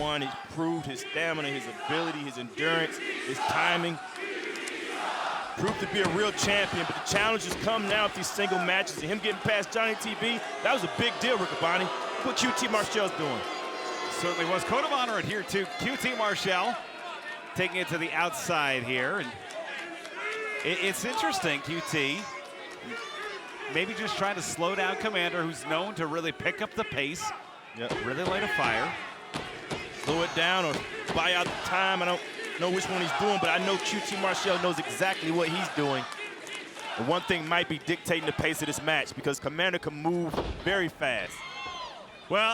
one. He's proved his stamina, his ability, his endurance, his timing. Proved to be a real champion, but the challenges come now with these single matches. And him getting past Johnny TV, that was a big deal, Riccaboni. What QT Marshall's doing. Certainly was. Code of honor adhered to QT Marshall, taking it to the outside here. And it's interesting, QT, maybe just trying to slow down Commander, who's known to really pick up the pace, really light a fire. Slow it down or buy out the time. I don't know which one he's doing, but I know QT Marshall knows exactly what he's doing. And one thing might be dictating the pace of this match because Commander can move very fast. Well,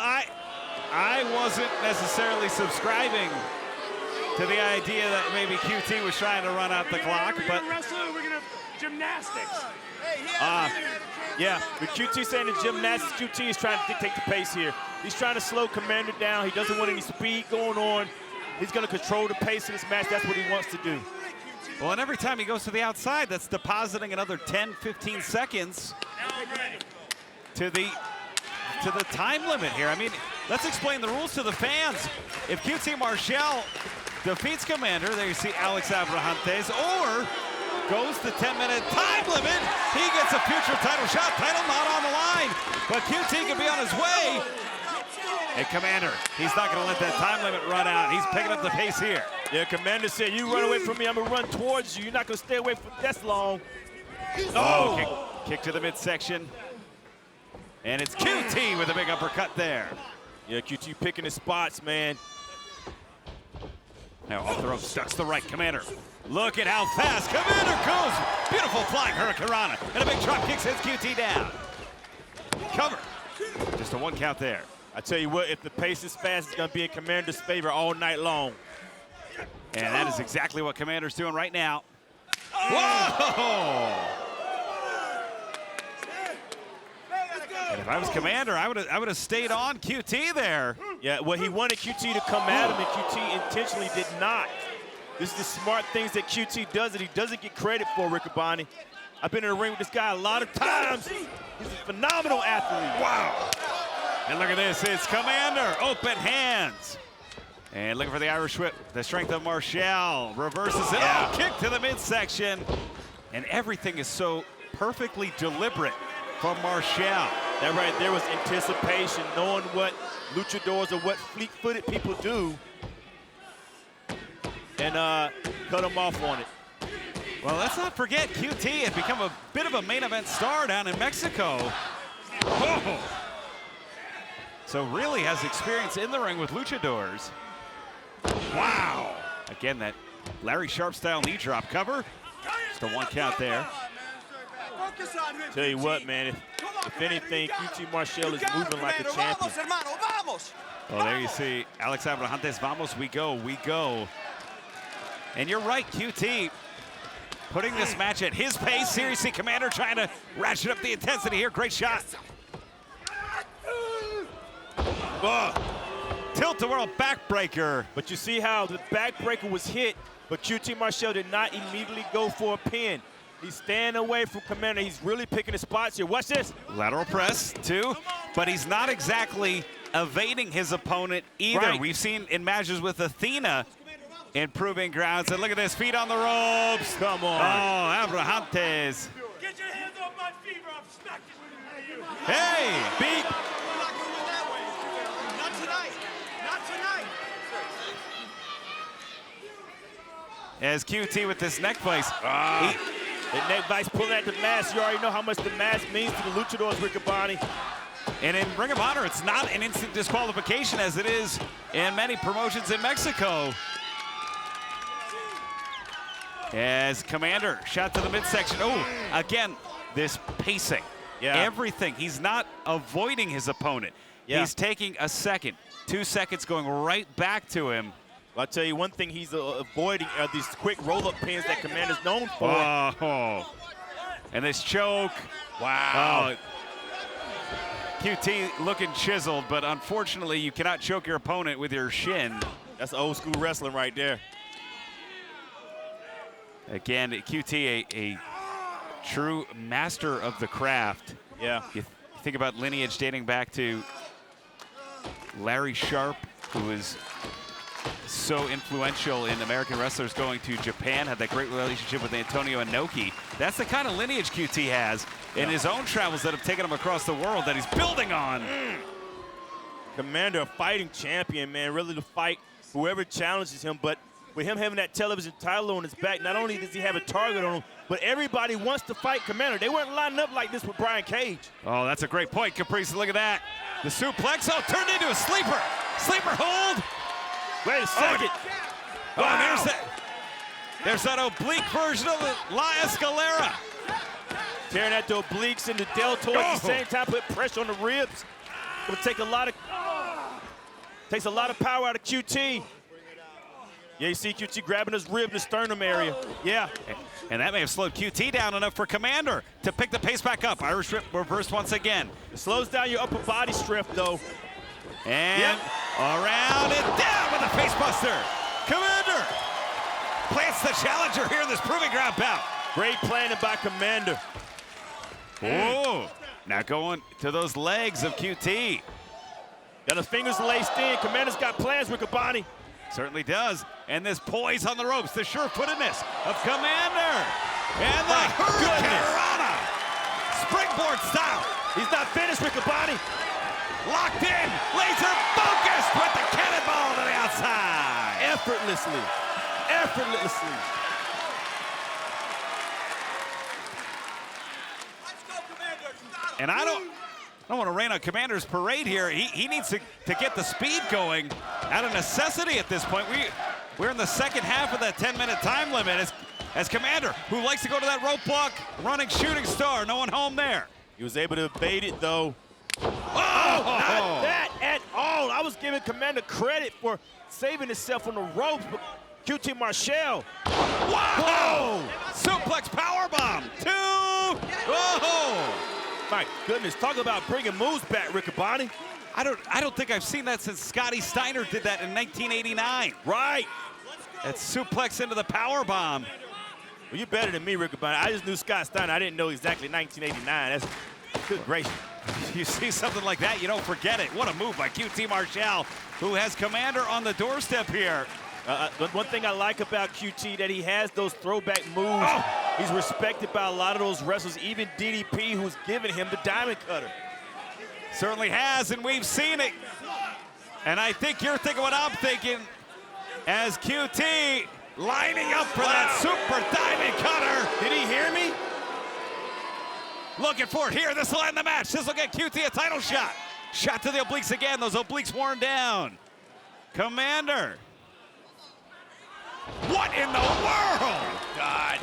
I wasn't necessarily subscribing to the idea that maybe QT was trying to run out the clock, but we're gonna gymnastics. Yeah, with QT saying the gymnastics, QT is trying to dictate the pace here. He's trying to slow Commander down. He doesn't want any speed going on. He's going to control the pace of this match. That's what he wants to do. Well, and every time he goes to the outside, that's depositing another 10, 15 seconds to the time limit here. I mean, let's explain the rules to the fans. If QT Marshall defeats Commander, there you see Alex Abrahantes, or goes the 10-minute time limit, he gets a future title shot. Title not on the line, but QT can be on his way. And Commander, he's not going to let that time limit run out. He's picking up the pace here. Yeah, Commander said, you run away from me, I'm going to run towards you. You're not going to stay away for this long. Oh, kick to the midsection. And it's QT with a big uppercut there. Yeah, QT picking his spots, man. Now off the rope, stucks the right. Commander, look at how fast Commander goes. Beautiful flying hurricanrana. And a big drop kick sends QT down. Cover. Just a 1 count there. I tell you what, if the pace is fast, it's going to be in Commander's favor all night long. And that is exactly what Commander's doing right now. Whoa! And if I was Commander, I would have stayed on QT there. Yeah, well, he wanted QT to come at him, and QT intentionally did not. This is the smart things that QT does that he doesn't get credit for, Riccaboni. I've been in the ring with this guy a lot of times. He's a phenomenal athlete. Wow. And look at this, it's Commander, open hands. And looking for the Irish whip, the strength of Marshall, reverses it, kick to the midsection. And everything is so perfectly deliberate from Marshall. That right there was anticipation, knowing what luchadors or what fleet-footed people do, and cut him off on it. Well, let's not forget, QT had become a bit of a main event star down in Mexico. Whoa. So really has experience in the ring with luchadors. Wow. Again, that Larry Sharp style knee drop cover. Just a 1 count there. Tell you what, man, if anything, QT Marshall is moving like a champion. Well, there you see Alex Abrahantes, vamos, we go, we go. And you're right, QT putting this match at his pace. Seriously, Commander trying to ratchet up the intensity here. Great shot. Tilt-a-whirl backbreaker. But you see how the backbreaker was hit, but QT Marshall did not immediately go for a pin. He's staying away from Commander. He's really picking his spots here. Watch this. Lateral press, too. But he's not exactly evading his opponent either. Right. We've seen in matches with Athena improving grounds. And look at this, feet on the ropes. Come on. Oh, Abrahantes. Get your hands off my feet or I'm smacking you. Hey, beat. Not tonight. Not tonight. As QT with this neck vice. The neck vice pulling at the mask. You already know how much the mask means to the luchadors, Riccaboni. And in Ring of Honor, it's not an instant disqualification as it is in many promotions in Mexico. As Commander, shot to the midsection. Oh, again, this pacing. Yeah. Everything. He's not avoiding his opponent. Yeah. He's taking a second, 2 seconds, going right back to him. Well, I'll tell you one thing he's avoiding are these quick roll-up pins that Commander's known for. Oh. And this choke. Wow. QT looking chiseled, but unfortunately you cannot choke your opponent with your shin. That's old school wrestling right there. Again, QT, a true master of the craft. Yeah. You think about lineage dating back to Larry Sharp, who was so influential in American wrestlers going to Japan, had that great relationship with Antonio Inoki. That's the kind of lineage QT has in his own travels that have taken him across the world that he's building on. Commander, a fighting champion, man, really to fight whoever challenges him, but with him having that television title on his back, not only does he have a target on him, but everybody wants to fight Commander. They weren't lining up like this with Brian Cage. Oh, that's a great point, Caprice. Look at that. The suplex, turned into a sleeper. Sleeper hold. Wait a second. Oh, wow. There's that oblique version of La Escalera. Tearing at the obliques and the deltoids at the same time, put pressure on the ribs. It would take takes a lot of power out of QT. Yeah, you see QT grabbing his rib in the sternum area. Yeah. And that may have slowed QT down enough for Commander to pick the pace back up. Irish whip reversed once again. It slows down your upper body strength, though. And around and down with a face buster. Commander plants the challenger here in this proving ground bout. Great planning by Commander. Oh, now going to those legs of QT. Got his fingers laced in. Commander's got plans with Kabani. Certainly does. And this poise on the ropes, the sure-footedness of Commander. And the Hurricane springboard style. He's not finished with Kabani. Locked in, laser focused with the cannonball to the outside. Effortlessly. Effortlessly. Let's go, Commander. Stop. And I don't want to rain on Commander's parade here. He needs to get the speed going out of necessity at this point. We're in the second half of that 10-minute time limit as Commander, who likes to go to that rope block, running shooting star, no one home there. He was able to evade it, though. Oh! Not that at all. I was giving Commander credit for saving himself on the ropes, but QT Marshall. Wow! Suplex powerbomb. 2. Whoa! My goodness, talk about bringing moves back, Riccaboni. I don't think I've seen that since Scotty Steiner did that in 1989. Right. That suplex into the powerbomb. Well, you're better than me, Riccaboni. I just knew Scott Steiner. I didn't know exactly 1989. That's good gracious. You see something like that, you don't forget it. What a move by QT Marshall, who has Commander on the doorstep here. One thing I like about QT, that he has those throwback moves. He's respected by a lot of those wrestlers, even DDP, who's given him the diamond cutter. Certainly has, and we've seen it. And I think you're thinking what I'm thinking, as QT lining up for that super diamond cutter. Did he hear me? Looking for it here. This will end the match. This will get QT a title shot. Shot to the obliques again. Those obliques worn down. Commander. What in the world? God.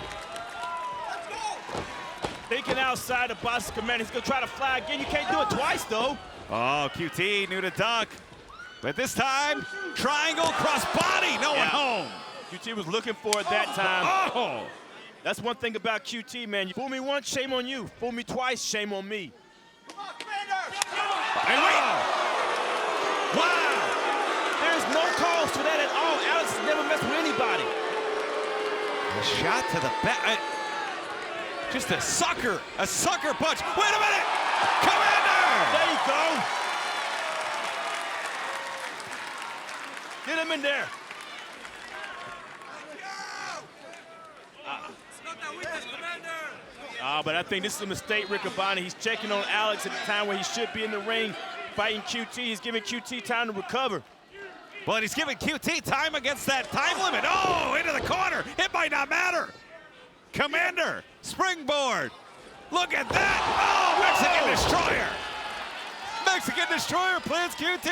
Thinking outside the box, Commander. He's going to try to fly again. You can't do it twice, though. Oh, QT knew to duck. But this time, triangle cross body. No one home. QT was looking for it that time. Oh! That's one thing about QT, man. You fool me once, shame on you. Fool me twice, shame on me. Come on, Commander. And Wow! There's no cause for that at all. Alex has never messed with anybody. A shot to the back. Just a sucker punch. Wait a minute! Commander! There you go. Get him in there. But I think this is a mistake, Riccaboni. He's checking on Alex at the time where he should be in the ring fighting QT. He's giving QT time to recover. Well, he's giving QT time against that time limit. Oh, into the corner. It might not matter. Commander, springboard. Look at that. Oh, Mexican Destroyer. Mexican Destroyer plants QT.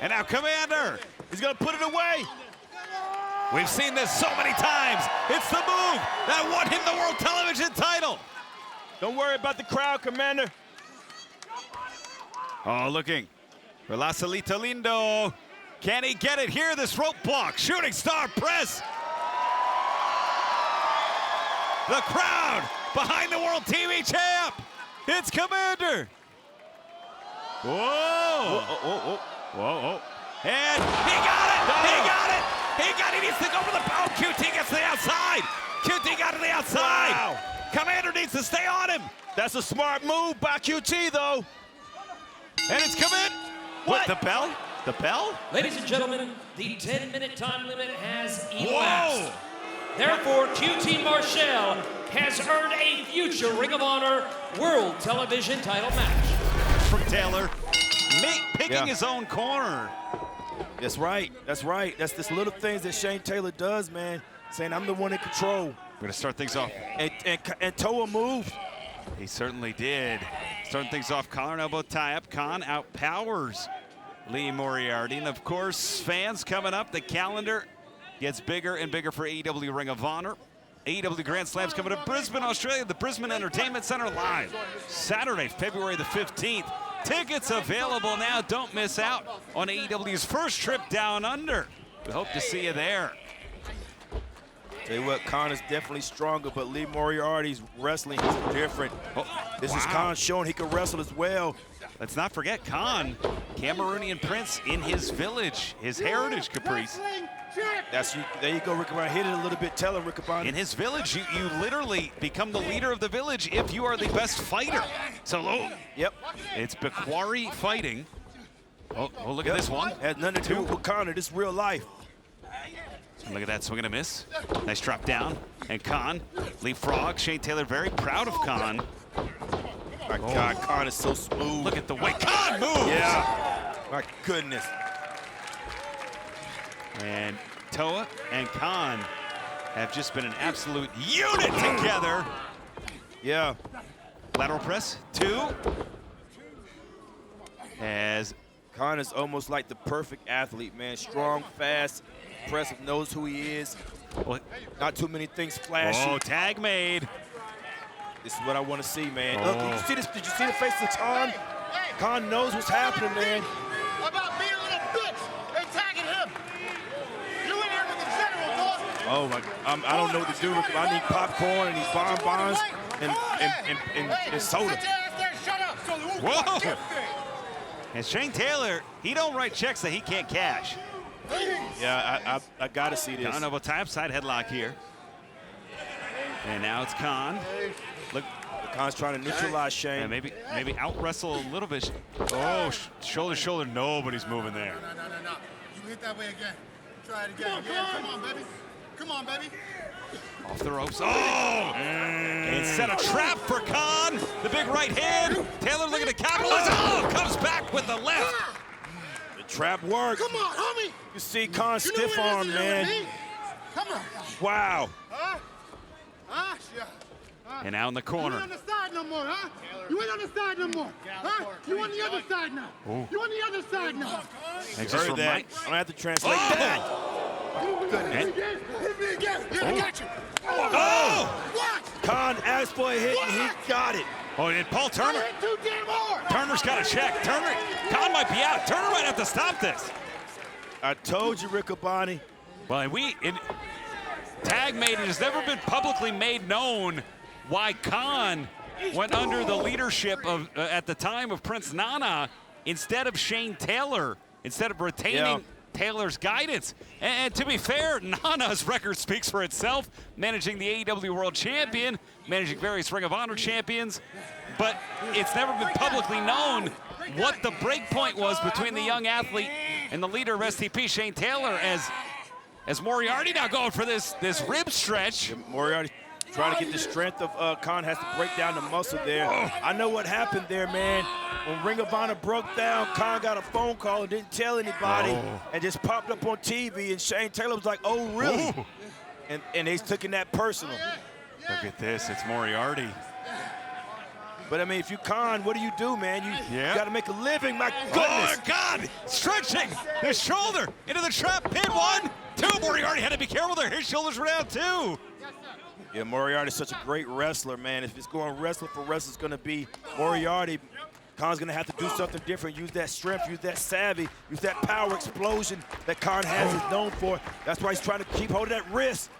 And now Commander. He's going to put it away. We've seen this so many times. It's the move that won him the World Television title. Don't worry about the crowd, Commander. Oh, looking for La Salita Lindo. Can he get it here? This rope block. Shooting star press. The crowd behind the World TV champ. It's Commander. Whoa. Whoa. And he got it. He got it. He needs to go for the power. QT gets to the outside. QT got to the outside. Wow. Commander needs to stay on him. That's a smart move by QT, though. And it's come in. What? The bell? The bell? Ladies and gentlemen, the 10-minute time limit has elapsed. Whoa! Therefore, QT Marshall has earned a future Ring of Honor World Television title match. From Taylor, picking his own corner. That's right. That's right. That's the little things that Shane Taylor does, man. Saying I'm the one in control. We're gonna start things off. And Toa moved. He certainly did. Starting things off, collar and elbow tie-up. Khan outpowers Lee Moriarty. And of course, fans coming up, the calendar gets bigger and bigger for AEW Ring of Honor. AEW Grand Slam's coming to Brisbane, Australia, the Brisbane Entertainment Center live. Saturday, February the 15th. Tickets available now. Don't miss out on AEW's first trip down under. We hope to see you there. Tell you what, Khan is definitely stronger, but Lee Moriarty's wrestling is different. This is Khan showing he can wrestle as well. Let's not forget Khan, Cameroonian prince in his village, his heritage, Caprice. There you go, Riccaboni. Hit it a little bit. Tell him, Riccaboni. In his village, you literally become the leader of the village if you are the best fighter. So, yep. It's Bekwari fighting. Oh, look at this one. Has nothing to do with Connor. This is real life. Look at that, swing and a miss. Nice drop down. And Khan, leapfrog. Shane Taylor very proud of Khan. My God, Khan is so smooth. Look at the way Khan moves. Yeah. My goodness. And Toa and Khan have just been an absolute unit together. Yeah. Lateral press, 2. As Khan is almost like the perfect athlete, man. Strong, fast, impressive, knows who he is. Not too many things flashy. Oh, tag made. This is what I want to see, man. Look, did you see this? Did you see the face of Khan? Khan knows what's happening, man. About being a little bitch and tagging him. You in here with the general, dog. Oh my! I don't know what to do. I need popcorn and these bonbons and soda. Sit your ass there, shut up. Whoa! And Shane Taylor, he don't write checks that he can't cash. Yeah, I gotta see this. I don't know about type side headlock here. And now it's Khan. Look, Khan's trying to neutralize Shane. And maybe out wrestle a little bit. Oh, shoulder to shoulder. Nobody's moving there. No. You hit that way again. Try it again. Come on, baby. Come on, baby. Off the ropes. Oh! And set a trap for Khan. The big right hand. Taylor looking to capitalize. Oh, comes back with the left. The trap worked. Come on, homie. You see Khan stiff arm, man. Come on. Wow. Yeah. And now in the corner. You ain't on the side no more, huh? You ain't on the side no more. Huh? You on the other side now. Ooh. You on the other side now. And just Heard that. I don't have to translate that. Hit me again. Yeah, I got you. Oh! What? Khan asked for a hit and he got it. Oh, and Paul Turner. I hit too damn hard. Turner's got a check. Turner, Khan might be out. Turner might have to stop this. I told you, Riccaboni. Well, and tag made, it has never been publicly made known why Khan went under the leadership of, at the time of Prince Nana, instead of Shane Taylor, instead of retaining Taylor's guidance. And to be fair, Nana's record speaks for itself, managing the AEW World Champion, managing various Ring of Honor champions, but it's never been publicly known what the break point was between the young athlete and the leader of STP, Shane Taylor, as Moriarty now going for this rib stretch. Yeah, Moriarty trying to get the strength of Khan, has to break down the muscle there. I know what happened there, man. When Ring of Honor broke down, Khan got a phone call and didn't tell anybody and just popped up on TV, and Shane Taylor was like, oh, really? And they took that personal. Look at this, it's Moriarty. But, I mean, if you Khan, what do, man? You got to make a living, my goodness. Oh, God, stretching his shoulder into the trap, pin 1, 2. Moriarty had to be careful there. His shoulders were down, too. Yeah, Moriarty's such a great wrestler, man. If it's going wrestler for wrestler, it's going to be Moriarty. Khan's going to have to do something different, use that strength, use that savvy, use that power explosion that Khan has is known for. That's why he's trying to keep hold of that wrist.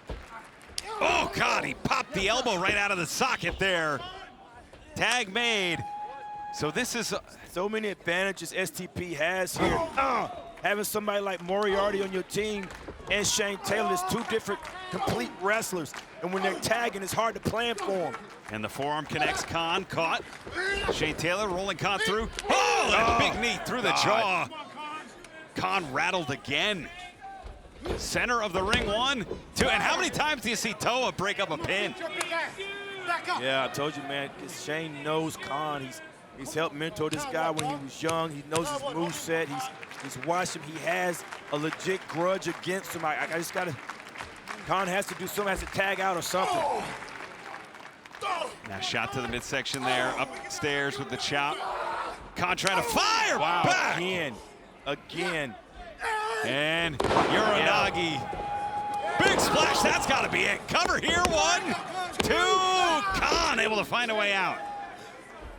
Oh, God, he popped the elbow right out of the socket there. Tag made. So this is... So many advantages STP has here. Having somebody like Moriarty on your team and Shane Taylor is two different complete wrestlers. And when they're tagging, it's hard to plan for them. And the forearm connects. Khan caught. Shane Taylor rolling Khan through. Oh, that big knee through the jaw. Khan rattled again. Center of the ring, 1, 2, and how many times do you see Toa break up a pin? Yeah, I told you, man, Shane knows Khan. He's helped mentor this guy when he was young. He knows his moveset. He's watched him. He has a legit grudge against him. I just got to, Khan has to do something, has to tag out or something. Now shot to the midsection there, upstairs with the chop. Khan trying to fire back. Again. And Uranagi. Big splash, that's gotta be it. Cover here, 1, 2. Khan able to find a way out.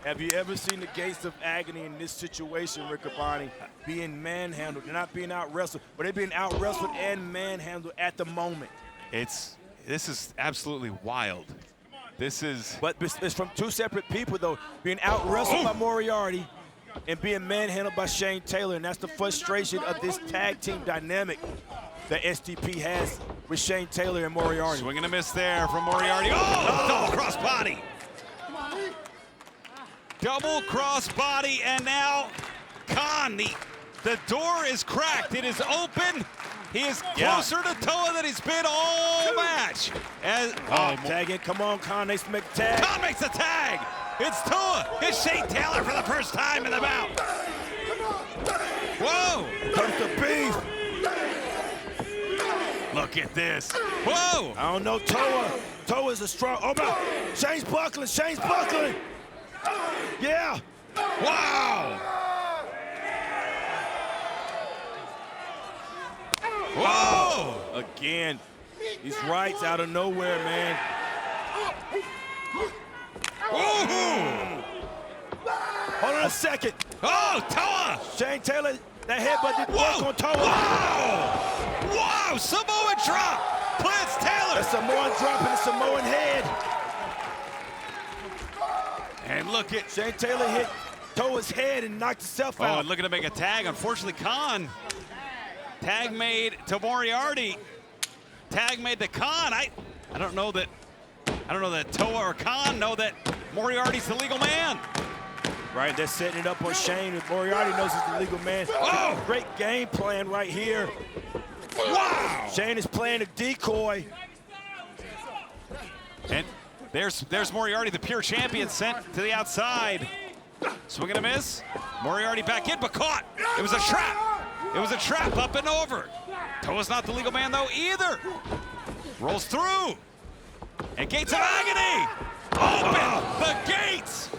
Have you ever seen the Gates of Agony in this situation, Riccaboni, being manhandled? They're not being out-wrestled, but they're being out-wrestled and manhandled at the moment. This is absolutely wild. But it's from 2 separate people, though, being out-wrestled by Moriarty and being manhandled by Shane Taylor, and that's the frustration of this tag team dynamic that STP has with Shane Taylor and Moriarty. Swing and a miss there from Moriarty. Oh, double cross body. Double cross body, and now Khan, the door is cracked. It is open. He is closer to Toa than he's been all match. Tag in, come on, Khan, they make the tag. Khan makes the tag. It's Toa. It's Shane Taylor for the first time in the bout. Whoa. Comes the beef. Look at this. Whoa. I don't know, Toa's a strong, oh my, Shane's buckling. Yeah. Wow. Whoa. Again, these rights out of nowhere, man. Hold on a second. Oh, Toa. Shane Taylor, that headbutt didn't work on Toa. Wow, Samoan drop. Plants Taylor. A Samoan drop and a Samoan head. And look at Shane Taylor hit Toa's head and knocked himself out. Oh, and looking to make a tag. Unfortunately, Khan. Tag made to Moriarty. Tag made to Khan. I don't know that Toa or Khan know that Moriarty's the legal man. Right, they're setting it up on Shane, and Moriarty knows he's the legal man. Oh! Great game plan right here. Wow! Shane is playing a decoy. And there's Moriarty, the pure champion, sent to the outside. Swing and a miss. Moriarty back in, but caught. It was a trap. It was a trap up and over. Toa's not the legal man, though, either. Rolls through. And Gates of Agony. Open the gates.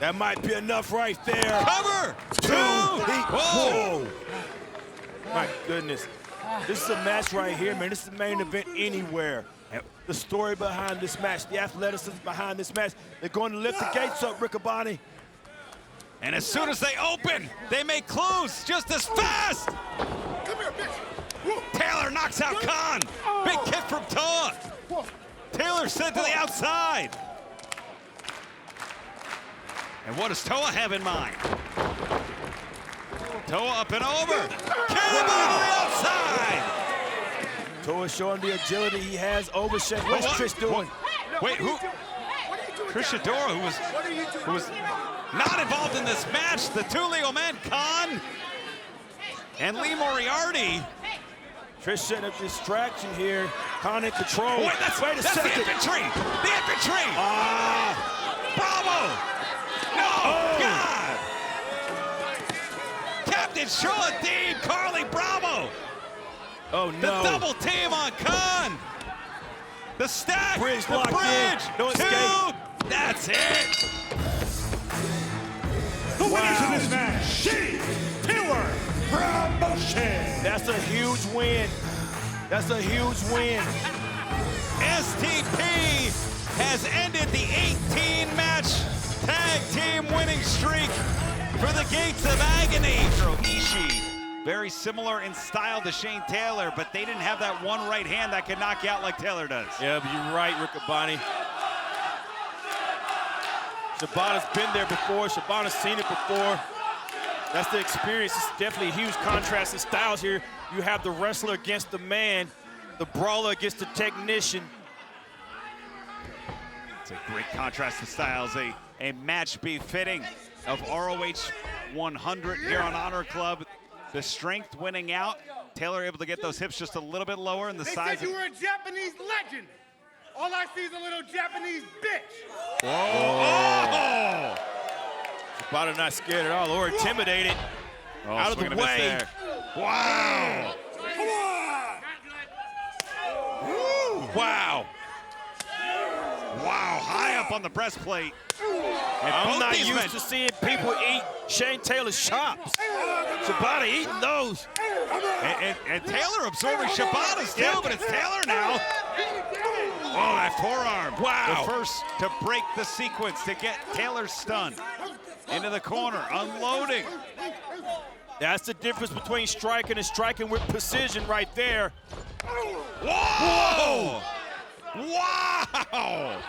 That might be enough right there. Cover. 2. Whoa. My goodness. This is a match right here, man. This is the main event anywhere. The story behind this match, the athleticism behind this match. They're going to lift the gates up, Riccaboni. And as soon as they open, they make close just as fast. Come here, bitch. Taylor knocks out Khan. Big kick from Toa. Taylor sent to the outside. And what does Toa have in mind? Toa up and over. Cannonball to the outside. Toa showing the agility he has over Shane. What's Trish doing? Wait, who? Trish Adora, who was not involved in this match. The 2 legal men, Khan and Lee Moriarty. Trish setting up distraction here. Khan in control. Wait a second. The infantry. Bravo. No, God. Captain Sean Dean, Carly Bravo. Oh, The no. double team on Khan. The stack. Bridge the locked in. bridge. No 2. escape. That's it. The winners of this match, Shane Taylor Promotion. That's a huge win. That's a huge win. STP has ended the 18-match tag team winning streak for the Gates of Agony. Very similar in style to Shane Taylor, but they didn't have that one right hand that could knock you out like Taylor does. Yeah, but you're right, Riccaboni. Shibata's been there before. Shibata's seen it before. That's the experience. It's definitely a huge contrast in styles here. You have the wrestler against the man, the brawler against the technician. It's a great contrast in styles. A match befitting of ROH 100 here on Honor Club. the strength winning out. Taylor able to get those hips just a little bit lower in the size. They said you were a Japanese legend. All I see is a little Japanese bitch. Oh! Shibata not scared at all or intimidated. Oh, Out of the way. Wow! Wow. Wow, high up on the breastplate. I'm not used to seeing people eat Shane Taylor's chops. Shibata eating those. And Taylor absorbing Shibata's too, but it's Taylor now. Oh, that forearm. Wow. The first to break the sequence to get Taylor stunned. Into the corner, unloading. That's the difference between striking and striking with precision right there. Whoa! Wow!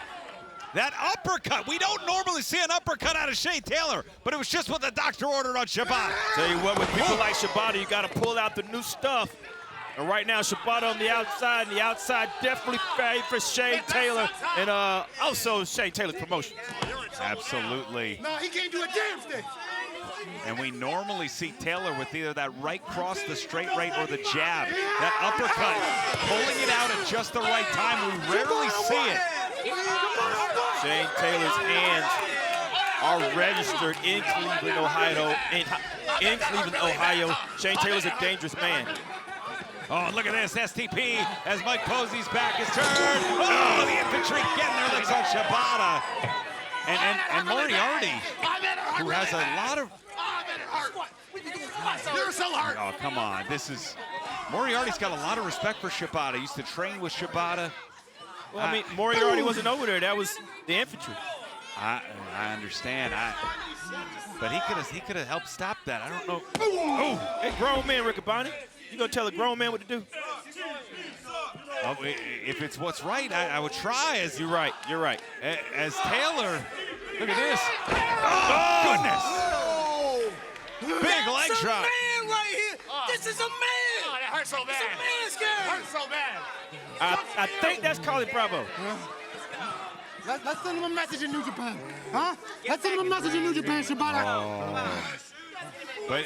That uppercut, we don't normally see an uppercut out of Shane Taylor, but it was just what the doctor ordered on Shibata. Tell you what, with people like Shibata, you got to pull out the new stuff. And right now, Shibata on the outside, and the outside definitely favors Shane Taylor, and also Shane Taylor's promotion. Absolutely. No, he can't do a damn thing. And we normally see Taylor with either that right cross, the straight right, or the jab. That uppercut, pulling it out at just the right time. We rarely see it. Shane Taylor's hands are registered in Cleveland, Ohio. In Cleveland, Ohio. Shane Taylor's a dangerous man. Oh, look at this, STP, as Mike Posey's back is turned. Oh, the infantry getting their legs on Shibata. And Moriarty, who has a lot of... You're so hard. Oh, come on, Moriarty's got a lot of respect for Shibata. Used to train with Shibata. Well, I mean, Moriarty wasn't over there. That was the infantry. I understand. But he could have helped stop that. I don't know. Oh, Hey, grown man, Riccaboni. You gonna tell a grown man what to do? oh, if it's what's right, I would try. As You're right. You're right. as Taylor, look at this. Oh, goodness. Big leg drop. Man right here. This is a man. Oh, that hurts so bad. It's a man's game. Hurts so bad. I think that's Carly Bravo. Let's send him a message in New Japan. Huh? Let's send him a message in New Japan, Shibata. But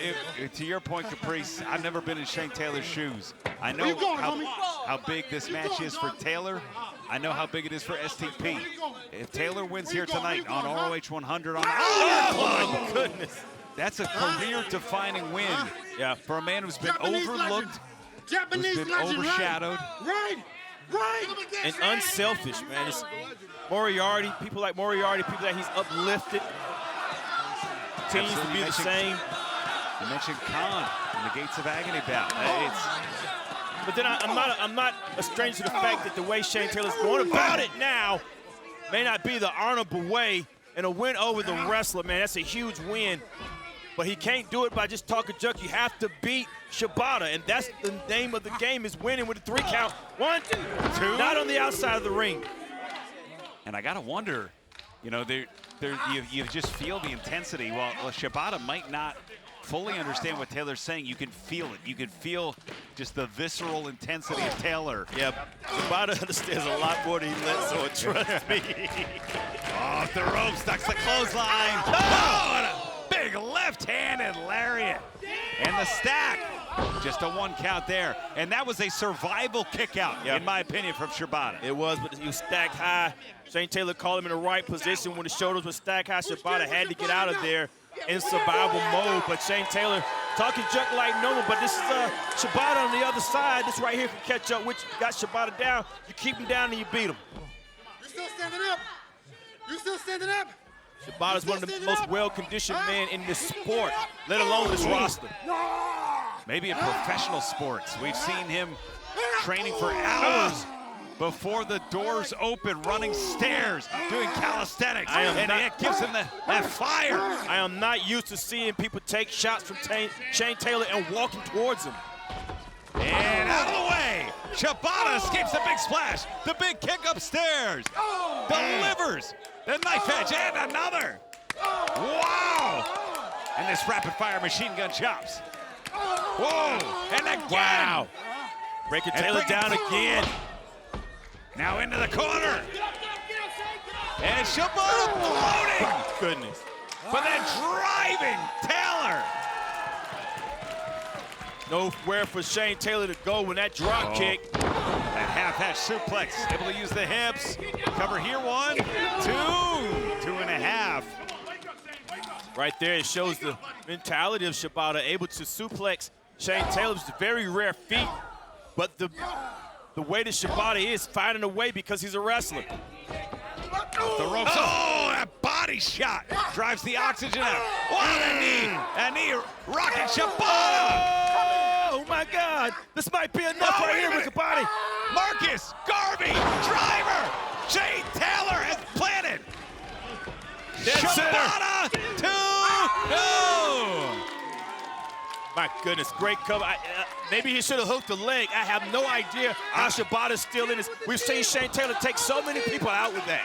to your point, Caprice, I've never been in Shane Taylor's shoes. I know Where you going, how big this match is for Taylor. I know how big it is for STP. If Taylor wins here tonight on ROH 100 on Oh, my goodness. that's a career-defining win. Yeah. For a man who's been Japanese overlooked, legend. Japanese who's been legend, overshadowed. Right. And unselfish, man. It's Moriarty, people like Moriarty, people that he's uplifted. Continues to be the same. You mentioned Khan in the Gates of Agony bout. But then I'm not a stranger to the fact that the way Shane Taylor's going about it now may not be the honorable way, and a win over the wrestler, man, that's a huge win. But he can't do it by just talking junk. You have to beat Shibata, and that's the name of the game, is winning with a 3 count. 1, 2. Not on the outside of the ring. And I gotta wonder, you know, you just feel the intensity. While Shibata might not fully understand what Taylor's saying, you can feel it. You can feel just the visceral intensity of Taylor. Yeah, Shibata understands a lot more than he lets on, trust me. Off the ropes, ducks the clothesline. Oh, and a big left-handed lariat. And the stack, just a 1 count there. And that was a survival kick out, in my opinion, from Shibata. It was, but he was stacked high. Shane Taylor called him in the right position when the shoulders were stacked high. Shibata had to get out of there in survival mode, but Shane Taylor talking junk like normal, but this is Shibata on the other side. This right here can catch up, which got Shibata down. You keep him down and you beat him. You still standing up? You still standing up? Shibata's one of the most well-conditioned men in this sport, let alone this roster. Maybe in professional sports. We've seen him training for hours before the doors open, running stairs, doing calisthenics, and it gives him that fire. I am not used to seeing people take shots from Shane Taylor and walking towards him. And out of the way, Shibata escapes the big splash, the big kick upstairs, delivers the knife edge, and another. Wow! And this rapid-fire machine gun chops. Whoa! And again! Wow! Breaking Taylor down again. Now into the corner. And Shibata floating. Oh, goodness. But then driving Taylor. Nowhere for Shane Taylor to go when that drop kick. That half-hatch suplex, able to use the hips. Cover here, 1, 2, 2.5. Right there, it shows the mentality of Shibata, able to suplex Shane Taylor. It's a very rare feat, but the way that Shibata is finding a way because he's a wrestler. The ropes. Oh, that body shot drives the oxygen out. What a knee! A knee rocking Shibata. Oh my God! This might be enough right here, Ricky Body. Marcus Garvey, driver. Shane Taylor has planted. Shibata 2. No. My goodness, great cover. Maybe he should have hooked the leg. I have no idea how Shibata's still in this. We've seen Shane Taylor take so many people out with that.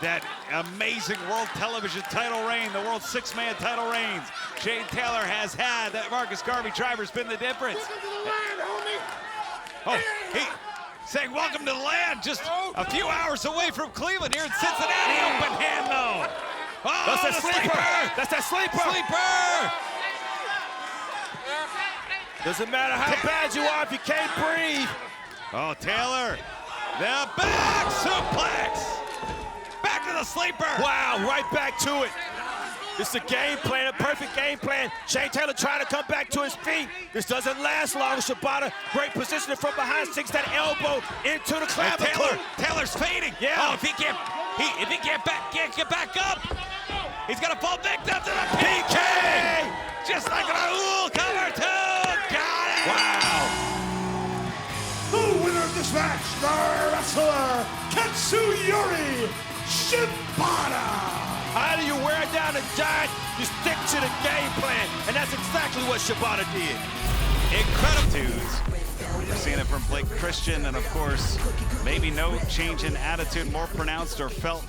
That amazing world television title reign, the world 6-man title reigns. Shane Taylor has had. That Marcus Garvey driver's been the difference. Oh, he saying welcome to the land, just a few hours away from Cleveland here in Cincinnati. Open hand though. Oh, That's that sleeper. That's that sleeper. Doesn't matter how bad you are if you can't breathe. Oh, Taylor, the back suplex. Back to the sleeper. Wow, right back to it. It's a game plan, a perfect game plan. Shane Taylor trying to come back to his feet. This doesn't last long. Shibata, great positioning from behind, sinks that elbow into the clavicle. Taylor's fading. Yeah. Oh, if he can't get back up, he's gonna fall victim to the PK. Just like a cover 2. Got it. Wow. The winner of this match, the wrestler, Katsuyori Shibata. How do you wear down a giant? You stick to the game plan, and that's exactly what Shibata did. Incredible. We're seeing it from Blake Christian, and of course, maybe no change in attitude more pronounced or felt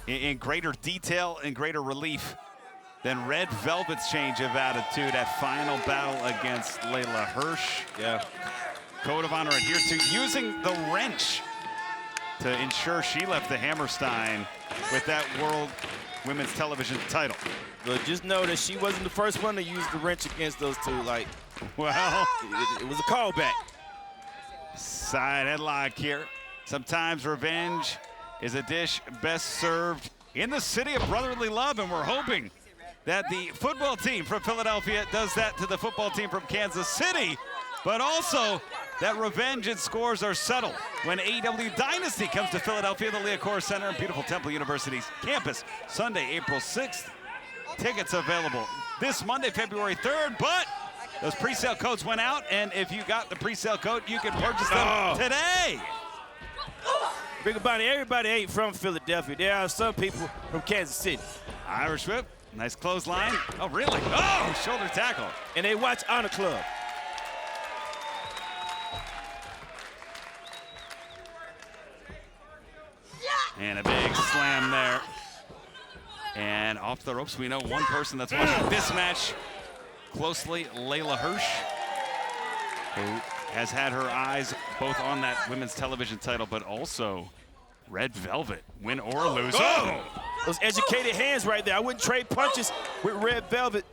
in greater detail and greater relief than Red Velvet's change of attitude at final battle against Leila Hirsch. Yeah. Code of honor adhered to, using the wrench to ensure she left the Hammerstein with that World Women's Television title. But just know that she wasn't the first one to use the wrench against those two. Like, well, it was a callback. Side headlock here. Sometimes revenge is a dish best served in the city of brotherly love, and we're hoping that the football team from Philadelphia does that to the football team from Kansas City, but also that revenge and scores are settled when AEW Dynasty comes to Philadelphia, the Leah Core Center, beautiful Temple University's campus, Sunday, April 6th. Tickets available this Monday, February 3rd, but those pre-sale codes went out, and if you got the pre-sale code, you can purchase them today. Big Bonnie, everybody ain't from Philadelphia. There are some people from Kansas City. Irish whip, nice clothesline. Oh, really? Oh, shoulder tackle. And they watch Honor Club. And a big slam there. And off the ropes, we know one person that's watching this match closely, Leila Hirsch, who has had her eyes both on that women's television title, but also Red Velvet, win or lose. Oh! Those educated hands right there. I wouldn't trade punches with Red Velvet,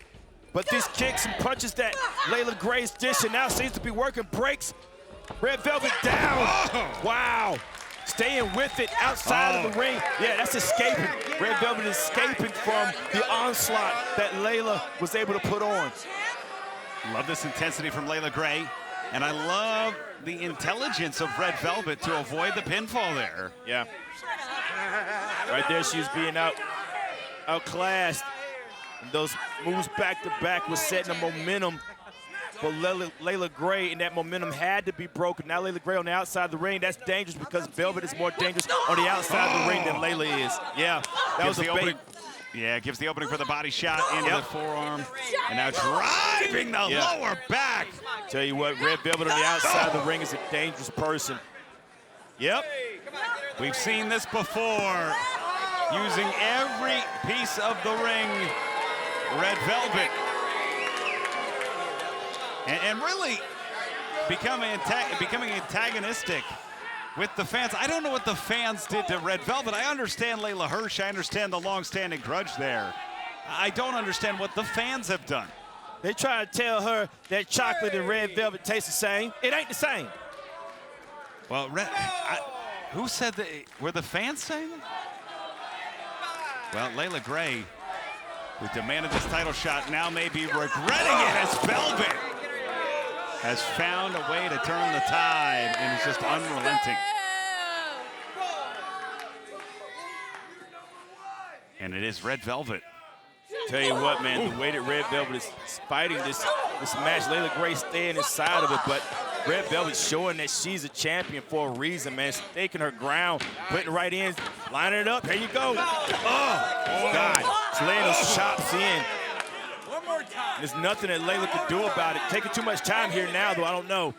but these kicks and punches that Leila Gray's dishing now seems to be working. Breaks Red Velvet down. Wow. Staying with it outside of the ring. Yeah, that's escaping. Red Velvet is escaping from the onslaught that Leila was able to put on. Love this intensity from Leila Gray. And I love the intelligence of Red Velvet to avoid the pinfall there. Yeah. Right there, she was being outclassed. And those moves back to back was setting a momentum for Leila Gray, and that momentum had to be broken. Now Leila Gray on the outside of the ring. That's dangerous because Velvet is more dangerous on the outside of the ring than Leila is. Yeah, that was the opening. Yeah, gives the opening for the body shot into the forearm. And now driving the lower back. Tell you what, Red Velvet on the outside of the ring is a dangerous person. Yep. We've seen this before. Using every piece of the ring, Red Velvet. And really becoming antagonistic with the fans. I don't know what the fans did to Red Velvet. I understand Leila Hirsch. I understand the long-standing grudge there. I don't understand what the fans have done. They try to tell her that chocolate and red velvet taste the same. It ain't the same. Well, who said that? Were the fans saying it? Well, Leila Grey, who demanded this title shot, now may be regretting it as Velvet has found a way to turn the tide and is just unrelenting. And it is Red Velvet. Tell you what, man, the way that Red Velvet is fighting this match, Leila Grey staying inside of it, but Red Velvet's showing that she's a champion for a reason, man. Staking her ground, putting it right in, lining it up. Here you go. Oh, God. She's laying those chops in. One more time. There's nothing that Leila can do about it. Taking too much time here now, though. I don't know.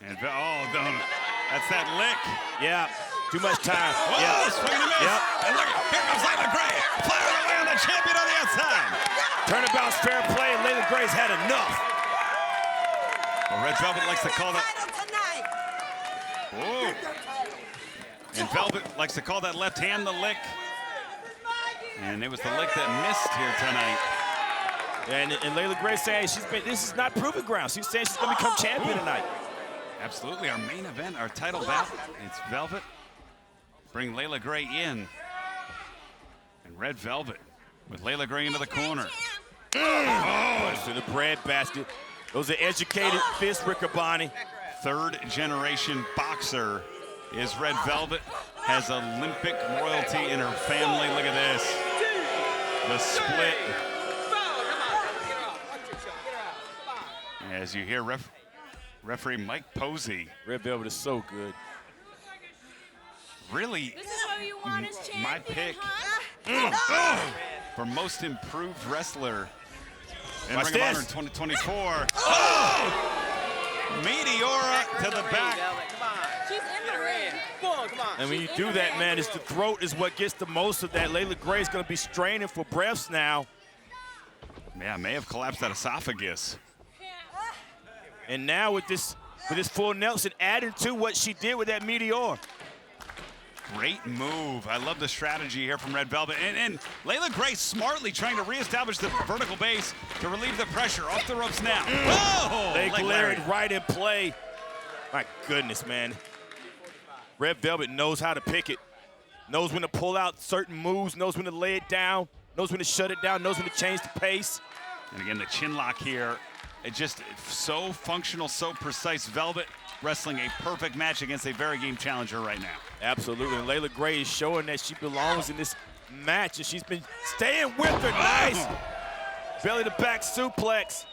And that's that lick. Yeah, too much time. Whoa, Yeah. swing and a miss. Yep. And look, here comes Leila Grey. Flying away on the champion on the outside. Turnabout's fair play, and Leila Grey's had enough. Well, Red Velvet likes to call that. Whoa. And Velvet likes to call that left hand the lick. And it was the lick that missed here tonight. And Leila Grey saying this is not proving ground. She's saying she's going to become champion tonight. Absolutely, our main event, our title bout. It's Velvet. Bring Leila Grey in. And Red Velvet with Leila Grey into the corner. Oh, to the bread basket. Those are educated fists, Riccaboni. Third generation boxer is Red Velvet. Has Olympic royalty in her family. Look at this. The split. As you hear referee Mike Posey. Red Velvet is so good. Really, This is what you want as champion, my pick huh? for most improved wrestler in Watch Ring of Honor this. in 2024. Oh! Meteora to the back. She's in the ring. And when you do that, man, it's the throat is what gets the most of that. Leila Grey is going to be straining for breaths now. Yeah, may have collapsed that esophagus. And now with this full Nelson adding to what she did with that Meteor. Great move. I love the strategy here from Red Velvet. And Leila Grey smartly trying to reestablish the vertical base to relieve the pressure. Off the ropes now. Whoa! They Leg glared Larry. right in play. My goodness, man. Red Velvet knows how to pick it. Knows when to pull out certain moves, knows when to lay it down, knows when to shut it down, knows when to change the pace. And again, the chin lock here. It just so functional, so precise. Velvet wrestling a perfect match against a very game challenger right now. Absolutely, and Leila Grey is showing that she belongs in this match, and she's been staying with her. Nice. Belly to back suplex.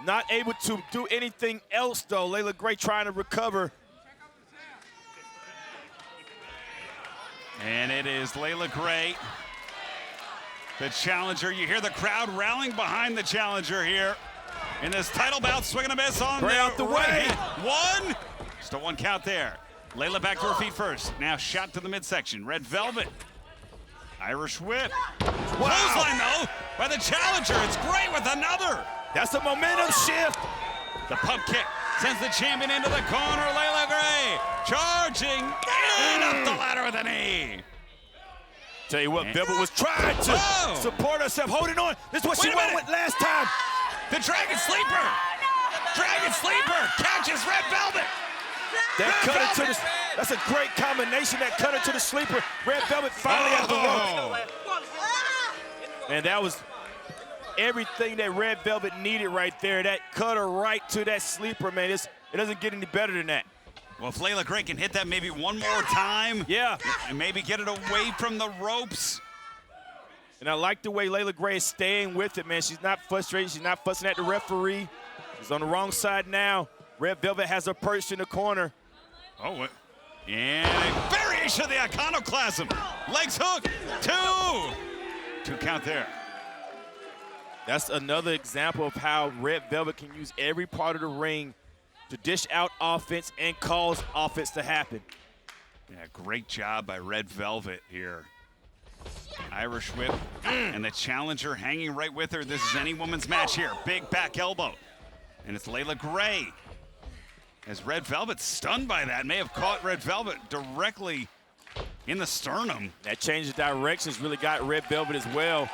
Not able to do anything else, though. Leila Grey trying to recover. And it is Leila Grey, the challenger. You hear the crowd rallying behind the challenger here in this title bout. Swinging a miss on Grey out the way. One. Just a one count there. Leila back to her feet first. Now shot to the midsection. Red Velvet. Irish whip. Clothesline though by the challenger. It's Grey with another. That's a momentum shift. The pump kick sends the champion into the corner. Leila Grey charging and up the ladder with a knee. Tell you what, Velvet was trying to support herself, holding on. This is what she went with last time. The Dragon Sleeper. Dragon Sleeper catches Red Velvet. That cutter to the, that's a great combination. That cutter to the sleeper. Red Velvet finally at the rope. And that was everything that Red Velvet needed right there. That cutter right to that sleeper, man. It doesn't get any better than that. Well, if Leila Grey can hit that maybe one more time. Yeah. And maybe get it away from the ropes. And I like the way Leila Grey is staying with it, man. She's not frustrated. She's not fussing at the referee. She's on the wrong side now. Red Velvet has her perched in the corner. Oh, what? And a variation of the iconoclasm. Legs hook. Two count there. That's another example of how Red Velvet can use every part of the ring to dish out offense and cause offense to happen. Yeah, great job by Red Velvet here. Irish whip, and the challenger hanging right with her. This is any woman's match here. Big back elbow, and it's Leila Grey. As Red Velvet, stunned by that, may have caught Red Velvet directly in the sternum. That change of directions really got Red Velvet as well.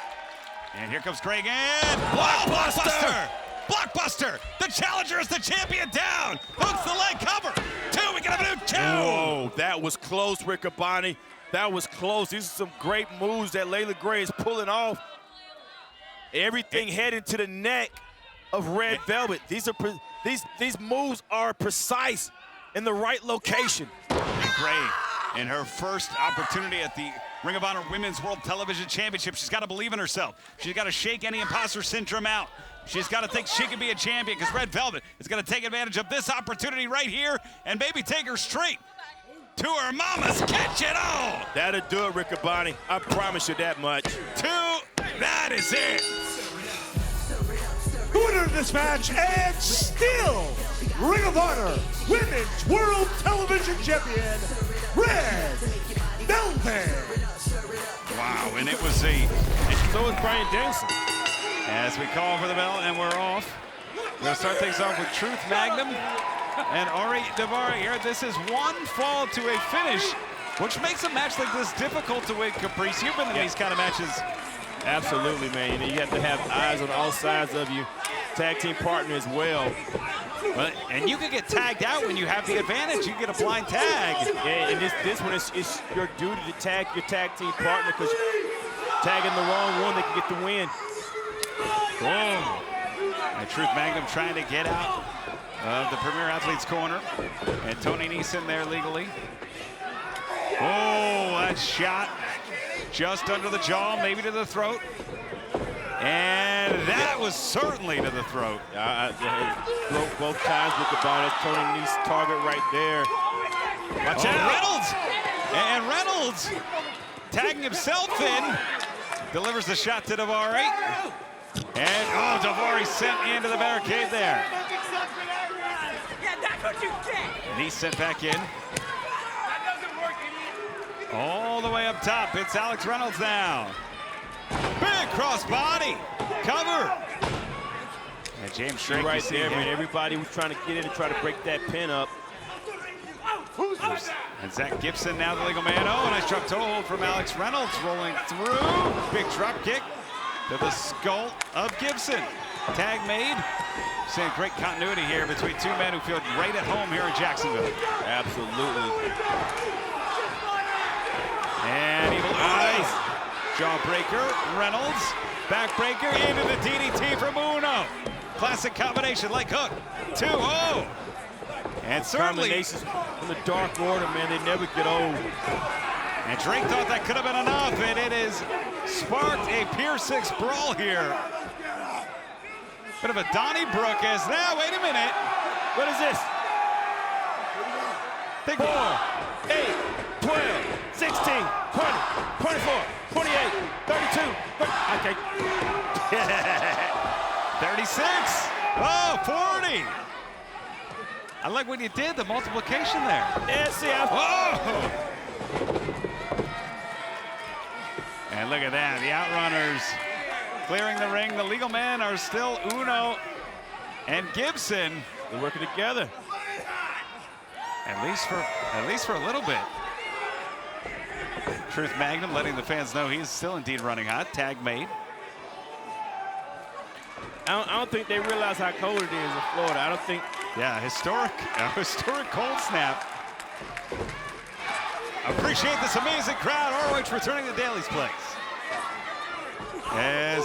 And here comes Greg and Blockbuster! Blockbuster! The challenger is the champion down! Hooks the leg cover! 2, we can have a new 2! Whoa, that was close, Riccaboni. That was close. These are some great moves that Leila Gray is pulling off. Everything heading to the neck of Red Velvet. These moves are precise in the right location. And Gray, in her first opportunity at the Ring of Honor Women's World Television Championship, she's got to believe in herself. She's got to shake any imposter syndrome out. She's got to think she can be a champion, because Red Velvet is going to take advantage of this opportunity right here and maybe take her straight to her mama's. Catch it all! That'll do it, Riccaboni. I promise you that much. 2, that is it. The winner of this match, and still Ring of Honor Women's World Television Champion, Red Velvet. Wow, and it was a... So is Brian Danielson. As we call for the bell, and we're off. We're going to start things off with Truth Magnum and Ori Davari here. This is one fall to a finish, which makes a match like this difficult to win, Caprice. You've been in these kind of matches. Absolutely, man. You have to have eyes on all sides of you. Tag team partner as well. And you can get tagged out when you have the advantage. You get a blind tag. Yeah, and this one is your duty to tag your tag team partner, because tagging the wrong one, they can get the win. Boom. And Truth Magnum trying to get out of the Premier Athletes corner. And Tony Nese in there legally. Oh, that shot just under the jaw, maybe to the throat. And that was certainly to the throat. Broke both times with the body. That's Tony Nese's target right there. Watch out. Reynolds. And Reynolds tagging himself in. Delivers the shot to Davari. And, Davari sent into the barricade there. Yeah, that's what you get. And he's sent back in. All the way up top, it's Alex Reynolds now. Big cross body, cover. And James Shrake right there, man. Everybody was trying to get in and try to break that pin up. And Zach Gibson now the legal man. Oh, nice drop toe hold from Alex Reynolds, rolling through. Big drop kick to the skull of Gibson. Tag made. Seeing great continuity here between two men who feel right at home here in Jacksonville. Absolutely. And Evil Eyes. Jawbreaker, Reynolds. Backbreaker into the DDT from Uno. Classic combination like hook. 2-0. And certainly combinations from the Dark Order, man, they never get old. And Drake thought that could have been enough, and it has sparked a Pier 6 brawl here. Bit of a Donnybrook as now, wait a minute. What is this? 4, 8, 12, 16, 20, 24, 28, 32, 30. Okay. 36. Oh, 40. I like what you did, the multiplication there. Yeah, see, oh! And look at that, the Outrunners clearing the ring. The legal men are still Uno and Gibson. They're working together. At least for a little bit. Truth Magnum letting the fans know he's still indeed running hot. Tag made. I don't think they realize how cold it is in Florida. I don't think. Yeah, historic cold snap. Appreciate this amazing crowd. ROH returning to Daly's place. As,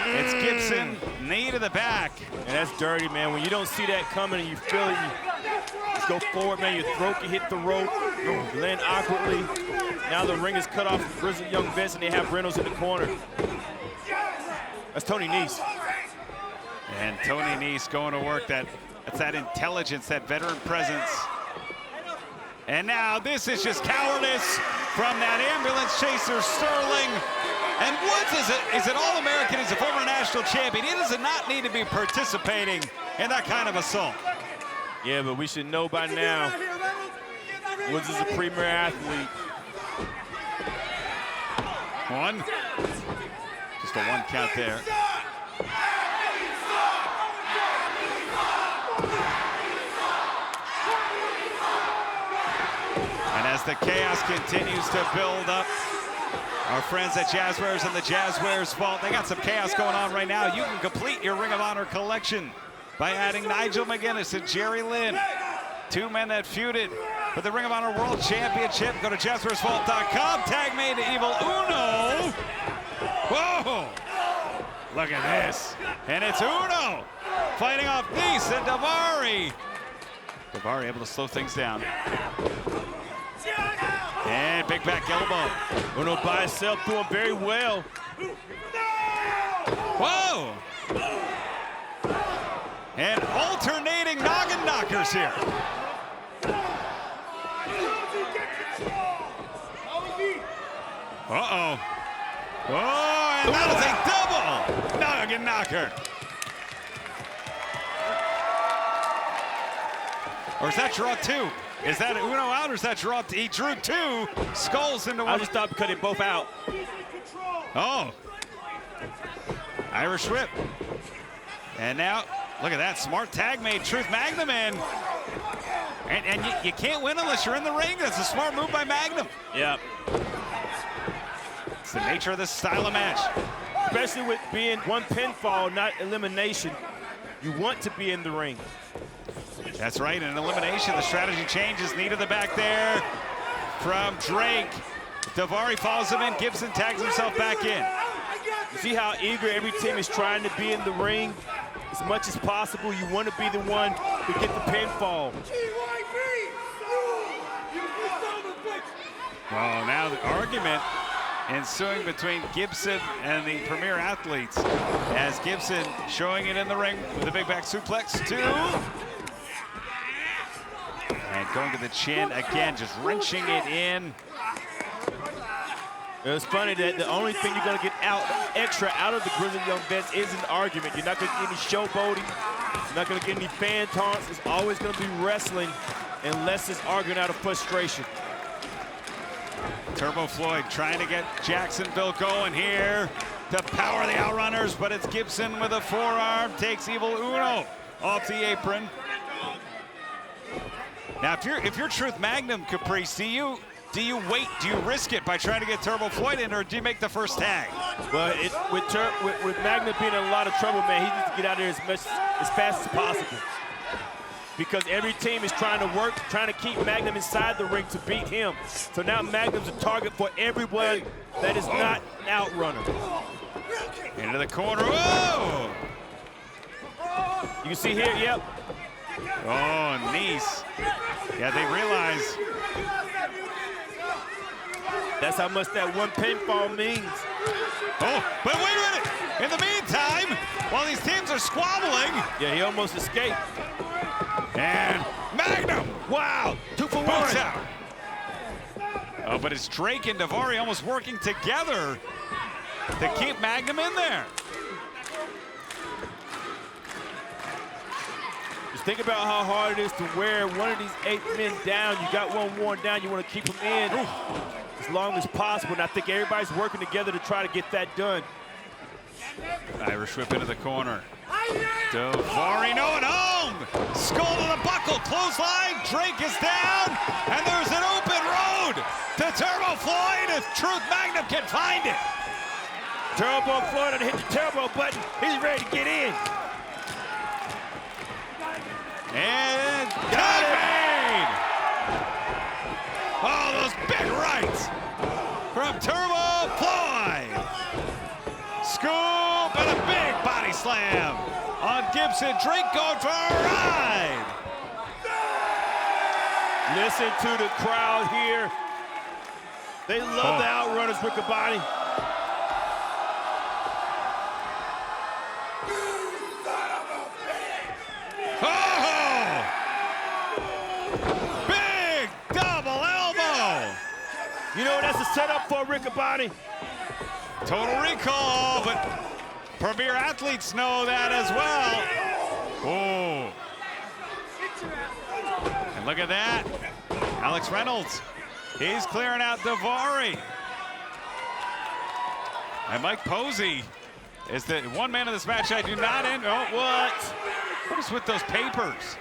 it's Gibson, knee to the back. And that's dirty, man. When you don't see that coming and you feel it, you just go forward, man. Your throat can hit the rope, you land awkwardly. Now the ring is cut off from Grizzled Young Vets, and they have Reynolds in the corner. That's Tony Nese. And Tony Nese going to work that's that intelligence, that veteran presence. And now this is just cowardice from that ambulance chaser, Sterling. And Woods is an All-American. He's a former national champion. He does not need to be participating in that kind of assault. Yeah, but we should know by now, Woods is a premier athlete. One. Just a one count there. And as the chaos continues to build up, Our friends at Jazzwares and the Jazzwares Vault, they got some chaos going on right now. You can complete your Ring of Honor collection by adding Nigel McGuinness and Jerry Lynn, 2 men that feuded for the Ring of Honor World Championship. Go to jazzwaresvault.com. Tag made to Evil Uno. Whoa! Look at this. And it's Uno fighting off Nice and Davari. Davari able to slow things down. And big back elbow. Uno by himself doing very well. Whoa! And alternating noggin knockers here. Uh-oh. Oh, and that is a double noggin knocker. Or is that draw 2? Is that Uno out or is that draw? He drew 2 skulls into one. I just thought because they both out. Oh. Irish whip. And now, look at that. Smart tag made. Truth Magnum in. And you can't win unless you're in the ring. That's a smart move by Magnum. Yep. It's the nature of this style of match. Especially with being one pinfall, not elimination. You want to be in the ring. That's right, in elimination, the strategy changes. Knee to the back there from Drake. Davari follows him in, Gibson tags himself back in. You see how eager every team is trying to be in the ring? As much as possible, you want to be the one to get the pinfall. Well, now the argument ensuing between Gibson and the Premier Athletes as Gibson showing it in the ring with a big back suplex, 2. And going to the chin again, just wrenching it in. It's funny that the only thing you're going to get extra out of the Grizzly Young Vets is an argument. You're not going to get any showboating. You're not going to get any fan taunts. It's always going to be wrestling unless it's arguing out of frustration. Turbo Floyd trying to get Jacksonville going here to power the Outrunners, but it's Gibson with a forearm, takes Evil Uno off the apron. Now, if you're Truth Magnum, Caprice, do you wait? Do you risk it by trying to get Turbo Floyd in, or do you make the first tag? Well, with Magnum being in a lot of trouble, man, he needs to get out of there as fast as possible. Because every team is trying to keep Magnum inside the ring to beat him. So now Magnum's a target for everyone that is not an outrunner. Into the corner. Whoa! You can see here, yep. Oh, Nice. Yeah, they realize. That's how much that one pinfall means. Oh, but wait a minute. In the meantime, while these teams are squabbling. Yeah, he almost escaped. And Magnum. Wow, 2 for 1. Boots out. Oh, but it's Drake and Davari almost working together to keep Magnum in there. Just think about how hard it is to wear one of these 8 men down. You got one worn down, you want to keep him in as long as possible. And I think everybody's working together to try to get that done. Irish whip into the corner. Davari, no, and home! Skull to the buckle, clothesline, Drake is down, and there's an open road to Turbo Floyd if Truth Magnum can find it. Turbo Floyd hit the turbo button. He's ready to get in. And got it! Oh, those big rights from Turbo Floyd. Scoop and a big body slam on Gibson. Drake going for a ride. Listen to the crowd here. They love the Outrunners, Riccaboni. Oh! Big double elbow. You know what that's a setup for, Riccaboni? Total Recall, but Premier Athletes know that as well. Oh. And look at that. Alex Reynolds, he's clearing out Davari. And Mike Posey is the one man of this match I do not end. Oh, what? What is with those papers?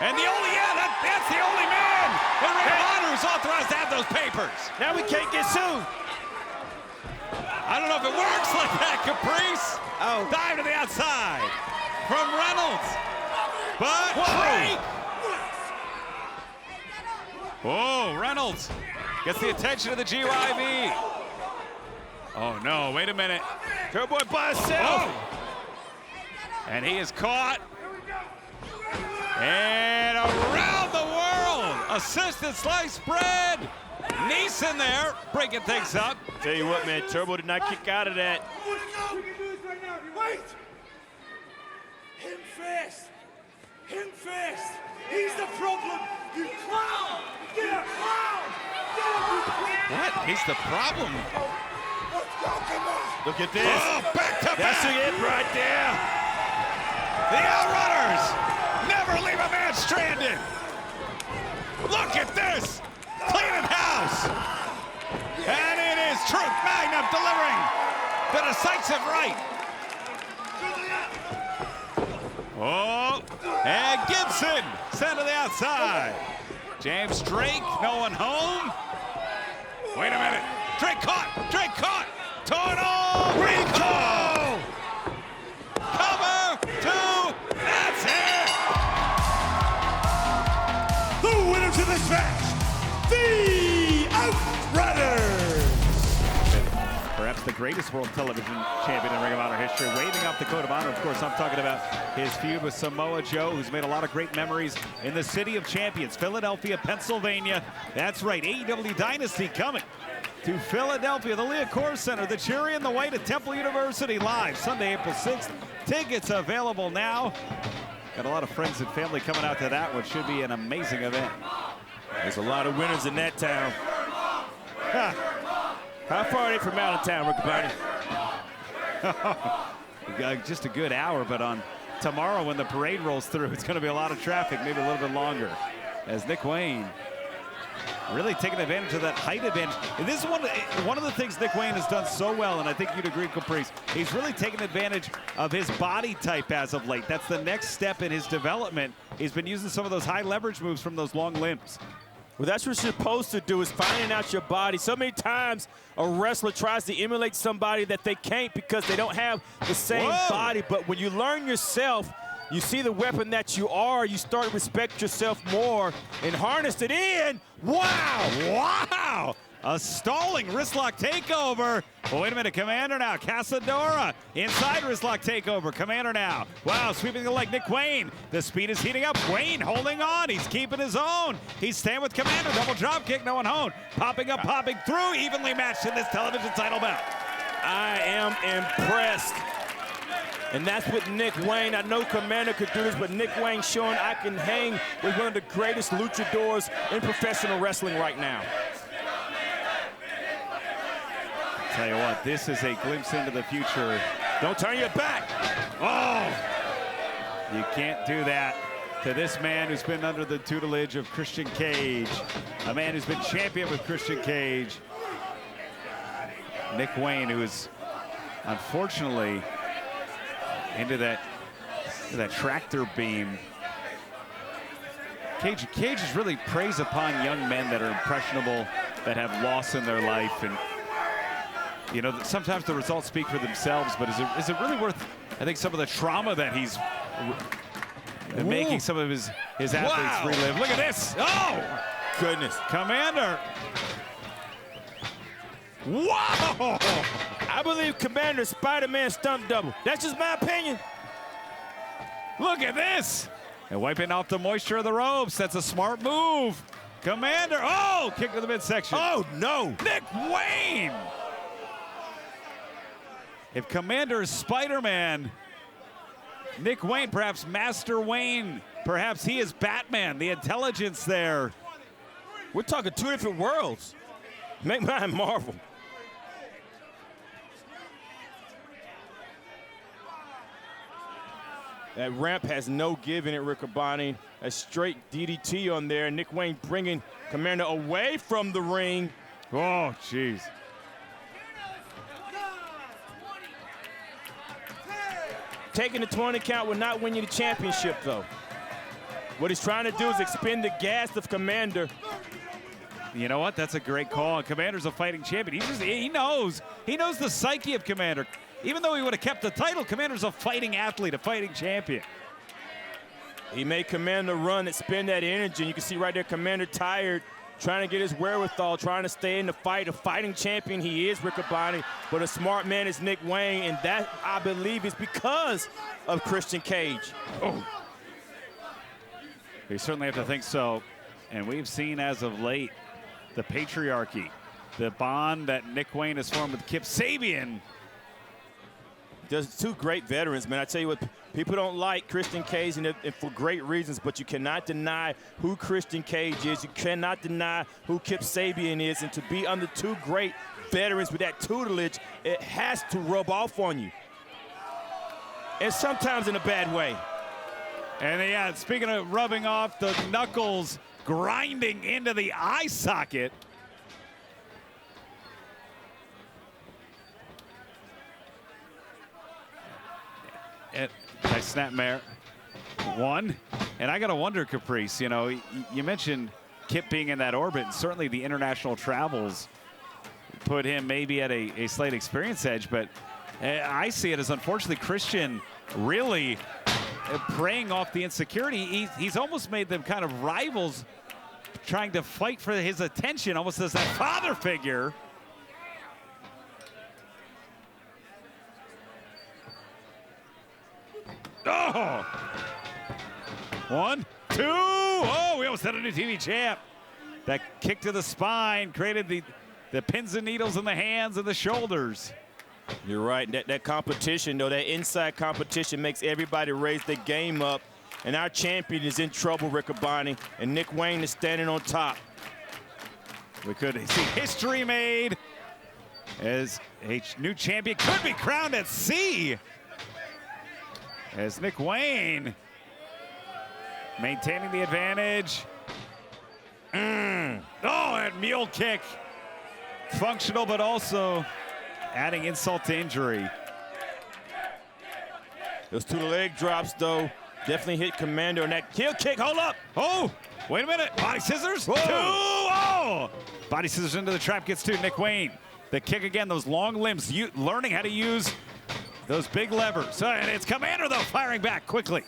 And the only, that's the only man in Ring of Honor who's authorized to have those papers. Now we can't get sued. I don't know if it works like that, Caprice. Oh. Dive to the outside from Reynolds. But Drake. Oh, Reynolds gets the attention of the GYV. Oh no, wait a minute. Turbo Boy by himself. Oh. And he is caught. And around the world, assisted sliced bread. Neeson there, breaking things up. Tell you what, man, Turbo did not kick out of that. Wait! Him first! Him first! He's the problem! You clown! Get a clown! Get a clown! What? He's the problem. Let's go, come on! Look at this. Oh, back to That's back. it right there. The Outrunners never leave a man stranded. Look at this. Cleaning house. And it is Truth Magnum delivering the decisive right. Oh, and Gibson sent to the outside. James Drake, no one home. Wait a minute. Drake caught. Drake caught. Total recall. Cover two. That's it. The winners of this match, the Outrunners! Perhaps the greatest world television champion in Ring of Honor history, waving off the coat of honor. Of course, I'm talking about his feud with Samoa Joe, who's made a lot of great memories in the city of champions, Philadelphia, Pennsylvania. That's right, AEW Dynasty coming to Philadelphia, the Leah Core Center, the Cherry and the White at Temple University, live Sunday, April 6th. Tickets available now. Got a lot of friends and family coming out to that one. Should be an amazing event. There's a lot of winners in that town. Huh. How far are they from Allentown, Rick? Just a good hour, but on tomorrow when the parade rolls through, it's going to be a lot of traffic, maybe a little bit longer. As Nick Wayne really taking advantage of that height advantage. And this is one of the things Nick Wayne has done so well, and I think you'd agree, Caprice. He's really taken advantage of his body type as of late. That's the next step in his development. He's been using some of those high leverage moves from those long limbs. Well, that's what you're supposed to do, is finding out your body. So many times a wrestler tries to emulate somebody that they can't because they don't have the same body. But when you learn yourself, you see the weapon that you are, you start to respect yourself more and harness it in. Wow! Wow! A stalling wristlock takeover. Oh, wait a minute, Commander now. Casadora inside wristlock takeover. Commander now. Wow, sweeping the leg. Nick Wayne. The speed is heating up. Wayne holding on. He's keeping his own. He's staying with Commander. Double drop kick. No one home. Popping up, popping through. Evenly matched in this television title bout. I am impressed. And that's with Nick Wayne. I know Commander could do this, but Nick Wayne showing I can hang with one of the greatest luchadors in professional wrestling right now. Tell you what, this is a glimpse into the future. Don't turn your back. Oh, you can't do that to this man who's been under the tutelage of Christian Cage, a man who's been champion with Christian Cage. Nick Wayne, who is unfortunately into that tractor beam. Cage is really preys upon young men that are impressionable, that have loss in their life, and you know, sometimes the results speak for themselves, but is it really worth, I think, some of the trauma that he's making some of his athletes relive? Look at this. Oh, Goodness. Commander. Wow. I believe Commander Spider-Man stunt double. That's just my opinion. Look at this. And wiping off the moisture of the ropes. That's a smart move. Commander. Oh, kick to the midsection. Oh, no. Nick Wayne. If Commander is Spider-Man, Nick Wayne, perhaps Master Wayne, perhaps he is Batman, the intelligence there. We're talking two different worlds. Make mine Marvel. That ramp has no give in it, Riccoboni. A straight DDT on there. Nick Wayne bringing Commander away from the ring. Oh, jeez. Taking the 20 count will not win you the championship, though. What he's trying to do is expend the gas of Commander. You know what? That's a great call. Commander's a fighting champion. He knows the psyche of Commander. Even though he would have kept the title, Commander's a fighting athlete, a fighting champion. He made Commander run and spend that energy. And you can see right there, Commander tired, trying to get his wherewithal, trying to stay in the fight. A fighting champion he is, Riccaboni, but a smart man is Nick Wayne, and that, I believe, is because of Christian Cage. Oh. We certainly have to think so. And we've seen as of late the patriarchy, the bond that Nick Wayne has formed with Kip Sabian. There's two great veterans, man. I tell you what, people don't like Christian Cage, and for great reasons, but you cannot deny who Christian Cage is. You cannot deny who Kip Sabian is, and to be under two great veterans with that tutelage, it has to rub off on you. And sometimes in a bad way. And yeah, speaking of rubbing off, the knuckles grinding into the eye socket. Nice snapmare. One. And I got to wonder, Caprice, you know, you mentioned Kip being in that orbit, and certainly the international travels put him maybe at a slight experience edge, but I see it as, unfortunately, Christian really preying off the insecurity. He's almost made them kind of rivals, trying to fight for his attention, almost as that father figure. Oh! 1, 2, oh, we almost had a new TV champ. That kick to the spine created the pins and needles in the hands and the shoulders. You're right. That competition, though, that inside competition makes everybody raise their game up. And our champion is in trouble, Riccaboni, and Nick Wayne is standing on top. We could see history made as a new champion could be crowned at sea. As Nick Wayne maintaining the advantage. Oh, that mule kick. Functional, but also adding insult to injury. Those two leg drops, though, definitely hit Commander on that heel kick. Hold up. Oh, wait a minute. Body scissors. Whoa. 2. Oh, body scissors into the trap gets 2. Nick Wayne. The kick again, those long limbs, learning how to use those big levers. And it's Commander, though, firing back quickly.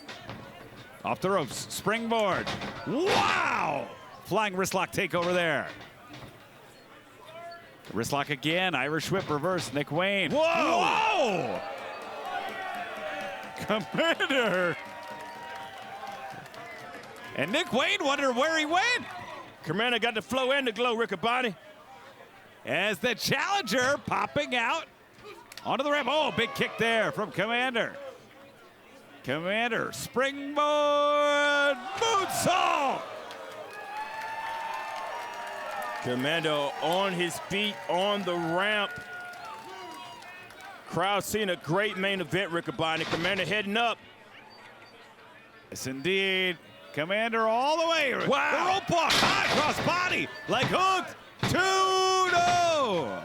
Off the ropes, springboard. Wow! Flying wristlock takeover there. Wristlock again, Irish whip reverse, Nick Wayne. Whoa! Whoa! Commander! And Nick Wayne wondered where he went. Commander got the flow and the glow, Riccaboni. As the challenger popping out onto the ramp. Oh, big kick there from Commander. Commander, springboard, moonsault. Commander on his feet on the ramp. Crowd seeing a great main event, Riccaboni. Commander heading up. Yes, indeed. Commander all the way. Wow. The rope walk, high cross body, like hooked. 2-0.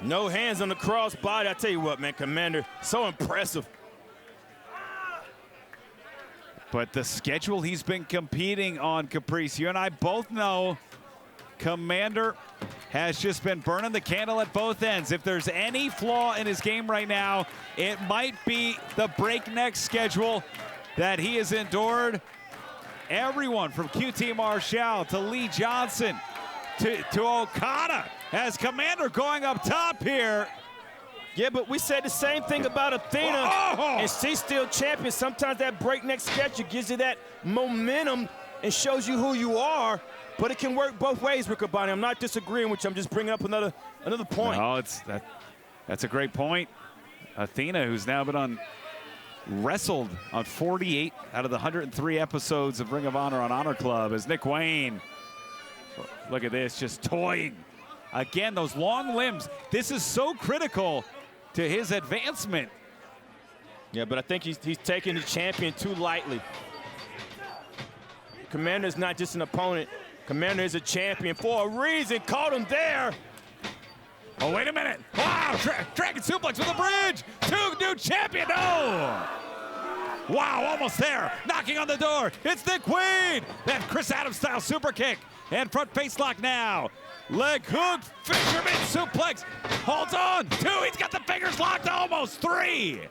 No hands on the cross body. I tell you what, man, Commander, so impressive. But the schedule he's been competing on, Caprice, you and I both know Commander has just been burning the candle at both ends. If there's any flaw in his game right now, it might be the breakneck schedule that he has endured. Everyone from QT Marshall to Lee Johnson to Okada has Commander going up top here. Yeah, but we said the same thing about Athena, and she's still champion. Sometimes that breakneck schedule gives you that momentum and shows you who you are, but it can work both ways, Riccaboni. I'm not disagreeing with you. I'm just bringing up another point. No, that's a great point. Athena, who's now been wrestled on 48 out of the 103 episodes of Ring of Honor on Honor Club, as Nick Wayne, look at this, just toying. Again, those long limbs. This is so critical to his advancement. Yeah, but I think he's taking the champion too lightly. Commander's not just an opponent. Commander is a champion for a reason. Caught him there. Oh, wait a minute. Wow, Dragon suplex with a bridge. New champion, no. Wow, almost there. Knocking on the door. It's Nick Wayne. That Chris Adams style super kick. And front face lock now. Leg hook, fisherman suplex. Holds on. 2, he's got the fingers locked almost. 3.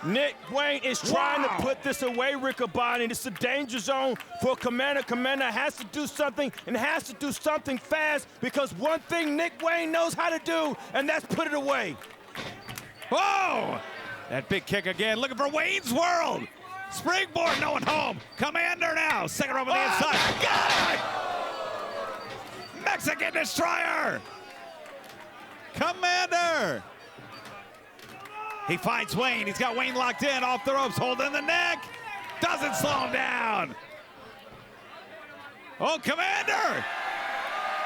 Nick Wayne is trying to put this away, Riccoboni. It's a danger zone for Commander. Commander has to do something, and has to do something fast, because one thing Nick Wayne knows how to do, and that's put it away. Whoa! That big kick again, looking for Wayne's World. Springboard, no one home. Commander now, second rope on the inside. Got it! Mexican Destroyer! Commander! He finds Wayne. He's got Wayne locked in, off the ropes, holding the neck. Doesn't slow him down. Oh, Commander!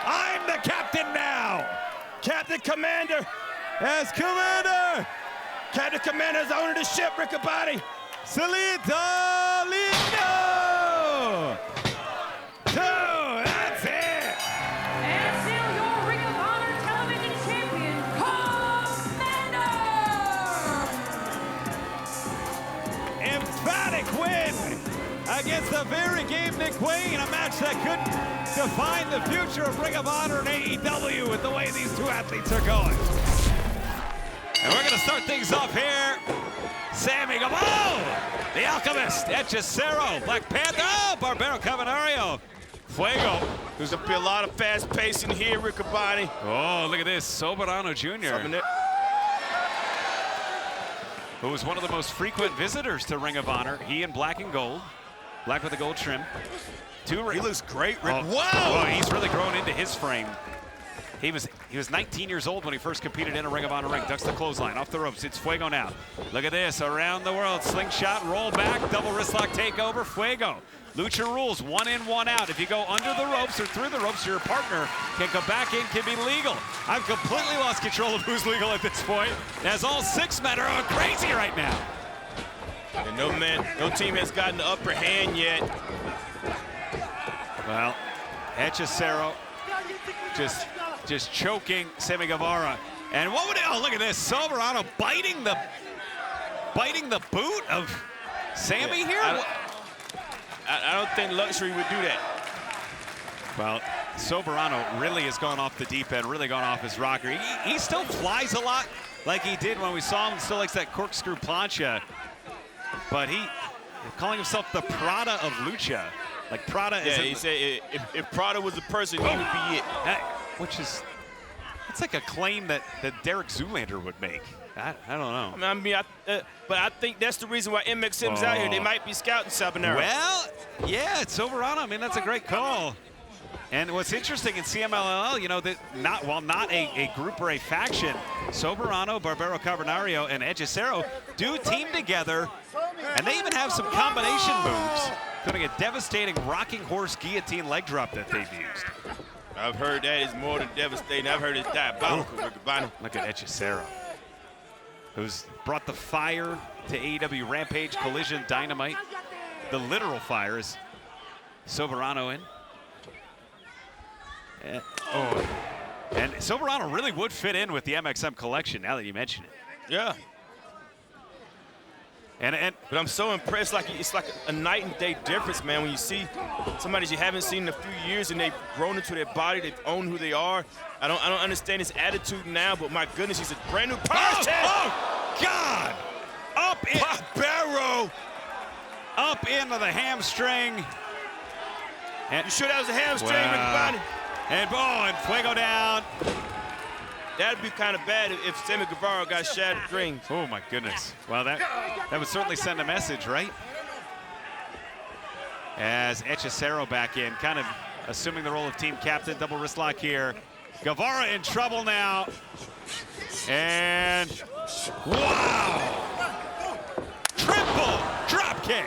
I'm the captain now. Captain Commander. As Commander. Captain Commander is owning the ship, Riccoboni. Salita Lindo! 2, that's it! And still your Ring of Honor Television Champion, Commander! Emphatic win against the very game Nick Wayne, a match that could define the future of Ring of Honor and AEW with the way these two athletes are going. And we're gonna start things off here. Sammy Guevara, the Alchemist, Hechicero, Black Panther, oh, Barbaro Cavernario, Fuego. There's going to be a lot of fast pacing here, Riccoboni. Oh, look at this, Soberano Jr., who was one of the most frequent visitors to Ring of Honor. He in black and gold, black with the gold trim. He looks great, Rick. Oh, wow! He's really grown into his frame. He was 19 years old when he first competed in a Ring of Honor ring. Ducks the clothesline, off the ropes. It's Fuego now. Look at this, around the world. Slingshot, roll back, double wrist lock takeover. Fuego. Lucha rules, 1 in, 1 out. If you go under the ropes or through the ropes, your partner can come back in, can be legal. I've completely lost control of who's legal at this point, as all 6 men are going crazy right now. And no team has gotten the upper hand yet. Well, Hechicero just choking Sammy Guevara. And what would it, oh, look at this, Soberano biting the boot of Sammy here? I don't think Luxury would do that. Well, Soberano really has gone off the deep end, really gone off his rocker. He still flies a lot like he did when we saw him, still likes that corkscrew plancha. But calling himself the Prada of Lucha. Like Prada is. Yeah, he said if Prada was a person, he would be it. Which is, it's like a claim that Derek Zoolander would make. I don't know. But I think that's the reason why MXM's out here. They might be scouting Sabanero. Well, yeah, it's Soberano. I mean, that's a great call. And what's interesting in CMLL, you know, that not a group or a faction, Soberano, Barbaro Cavernario, and Hechicero do team together, and they even have some combination moves, including a devastating rocking horse guillotine leg drop that they've used. I've heard that is more than devastating. I've heard it's diabolical, Riccoboni. Look at Hechicero, who's brought the fire to AEW Rampage, Collision, Dynamite. The literal fire is Soberano in. And Soberano really would fit in with the MXM collection now that you mention it. Yeah. But I'm so impressed, it's like a night and day difference, man, when you see somebody you haven't seen in a few years and they've grown into their body, they've owned who they are. I don't understand his attitude now, but my goodness, he's a brand new power. Oh, God! Barbaro! Up into the hamstring. You sure that was a hamstring, Riccoboni? And Fuego down. That'd be kind of bad if Sammy Guevara got shattered dreams. Oh my goodness. Well, that would certainly send a message, right? As Hechicero back in, kind of assuming the role of team captain, double wrist lock here. Guevara in trouble now. And wow! Triple drop kick.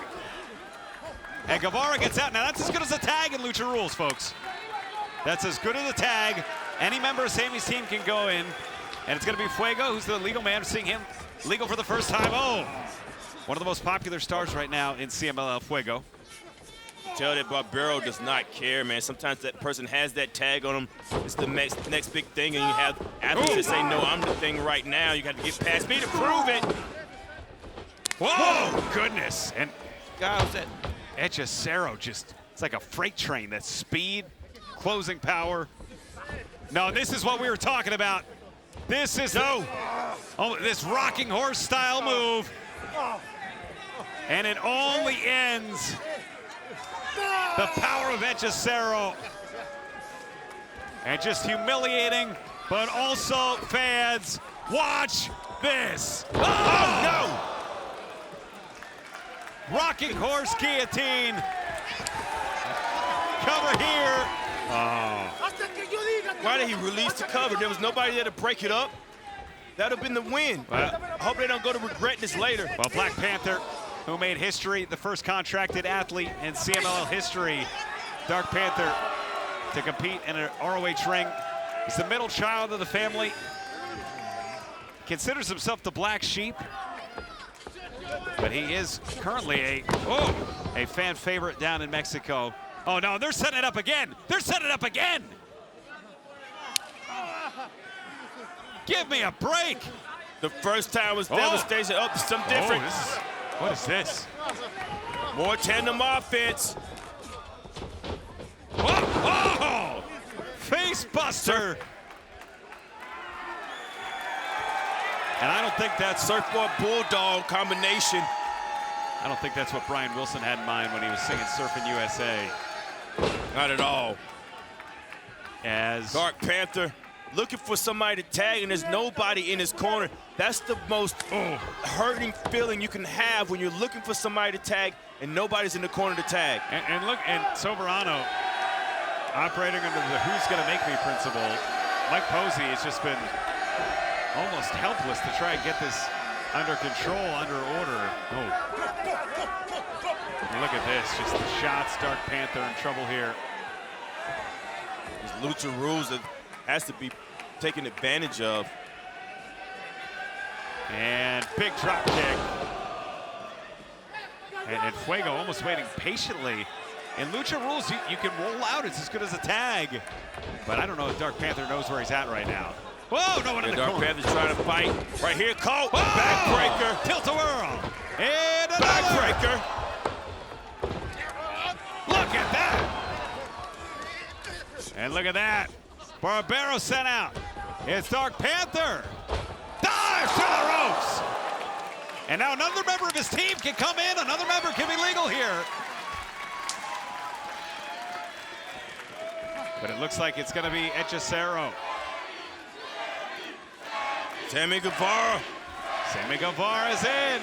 And Guevara gets out. Now that's as good as a tag in Lucha rules, folks. That's as good as a tag. Any member of Sammy's team can go in. And it's going to be Fuego, who's the legal man. Seeing him legal for the first time. Oh, one of the most popular stars right now in CMLL, Fuego. Tell that Barbaro does not care, man. Sometimes that person has that tag on them. It's the next big thing, and you have athletes that say, no, I'm the thing right now. You got to get past me to prove it. Whoa, goodness. And God, was that? Hechicero just, it's like a freight train. That speed, closing power. No, this is what we were talking about. This is this rocking horse style move. And it only ends the power of Hechicero. And just humiliating, but also fans, watch this. Oh, no! Rocking horse guillotine. Cover here. Oh. Why did he release the cover? There was nobody there to break it up. That would have been the win. Well, I hope they don't go to regret this later. Well, Black Panther, who made history, the first contracted athlete in CMLL history, Dark Panther, to compete in an ROH ring. He's the middle child of the family. Considers himself the black sheep, but he is currently a fan favorite down in Mexico. Oh no, they're setting it up again. They're setting it up again. Give me a break. The first time was devastation. Oh, there's something different. What is this? More tandem offense. Oh! Face buster. And I don't think that's Surfboard Bulldog combination. I don't think that's what Brian Wilson had in mind when he was singing Surfing USA. Not at all. As Dark Panther looking for somebody to tag, and there's nobody in his corner. That's the most hurting feeling you can have when you're looking for somebody to tag and nobody's in the corner to tag. And look, and Soberano operating under the who's gonna make me principle. Mike Posey has just been almost helpless to try and get this under control, under order. And look at this, just the shots. Dark Panther in trouble here. These Lucha rules that has to be taken advantage of. And big drop kick. And Fuego almost waiting patiently. In Lucha rules, you can roll out. It's as good as a tag. But I don't know if Dark Panther knows where he's at right now. Whoa, no one in the Dark corner. Panther's trying to fight. Right here, Colt. Backbreaker. Tilt-a-whirl. And another. Backbreaker. Look at that. And look at that. Barbaro sent out. It's Dark Panther. Dives to the ropes. And now another member of his team can come in. Another member can be legal here. But it looks like it's going to be Hechicero. Sammy Guevara. Sammy Guevara's in.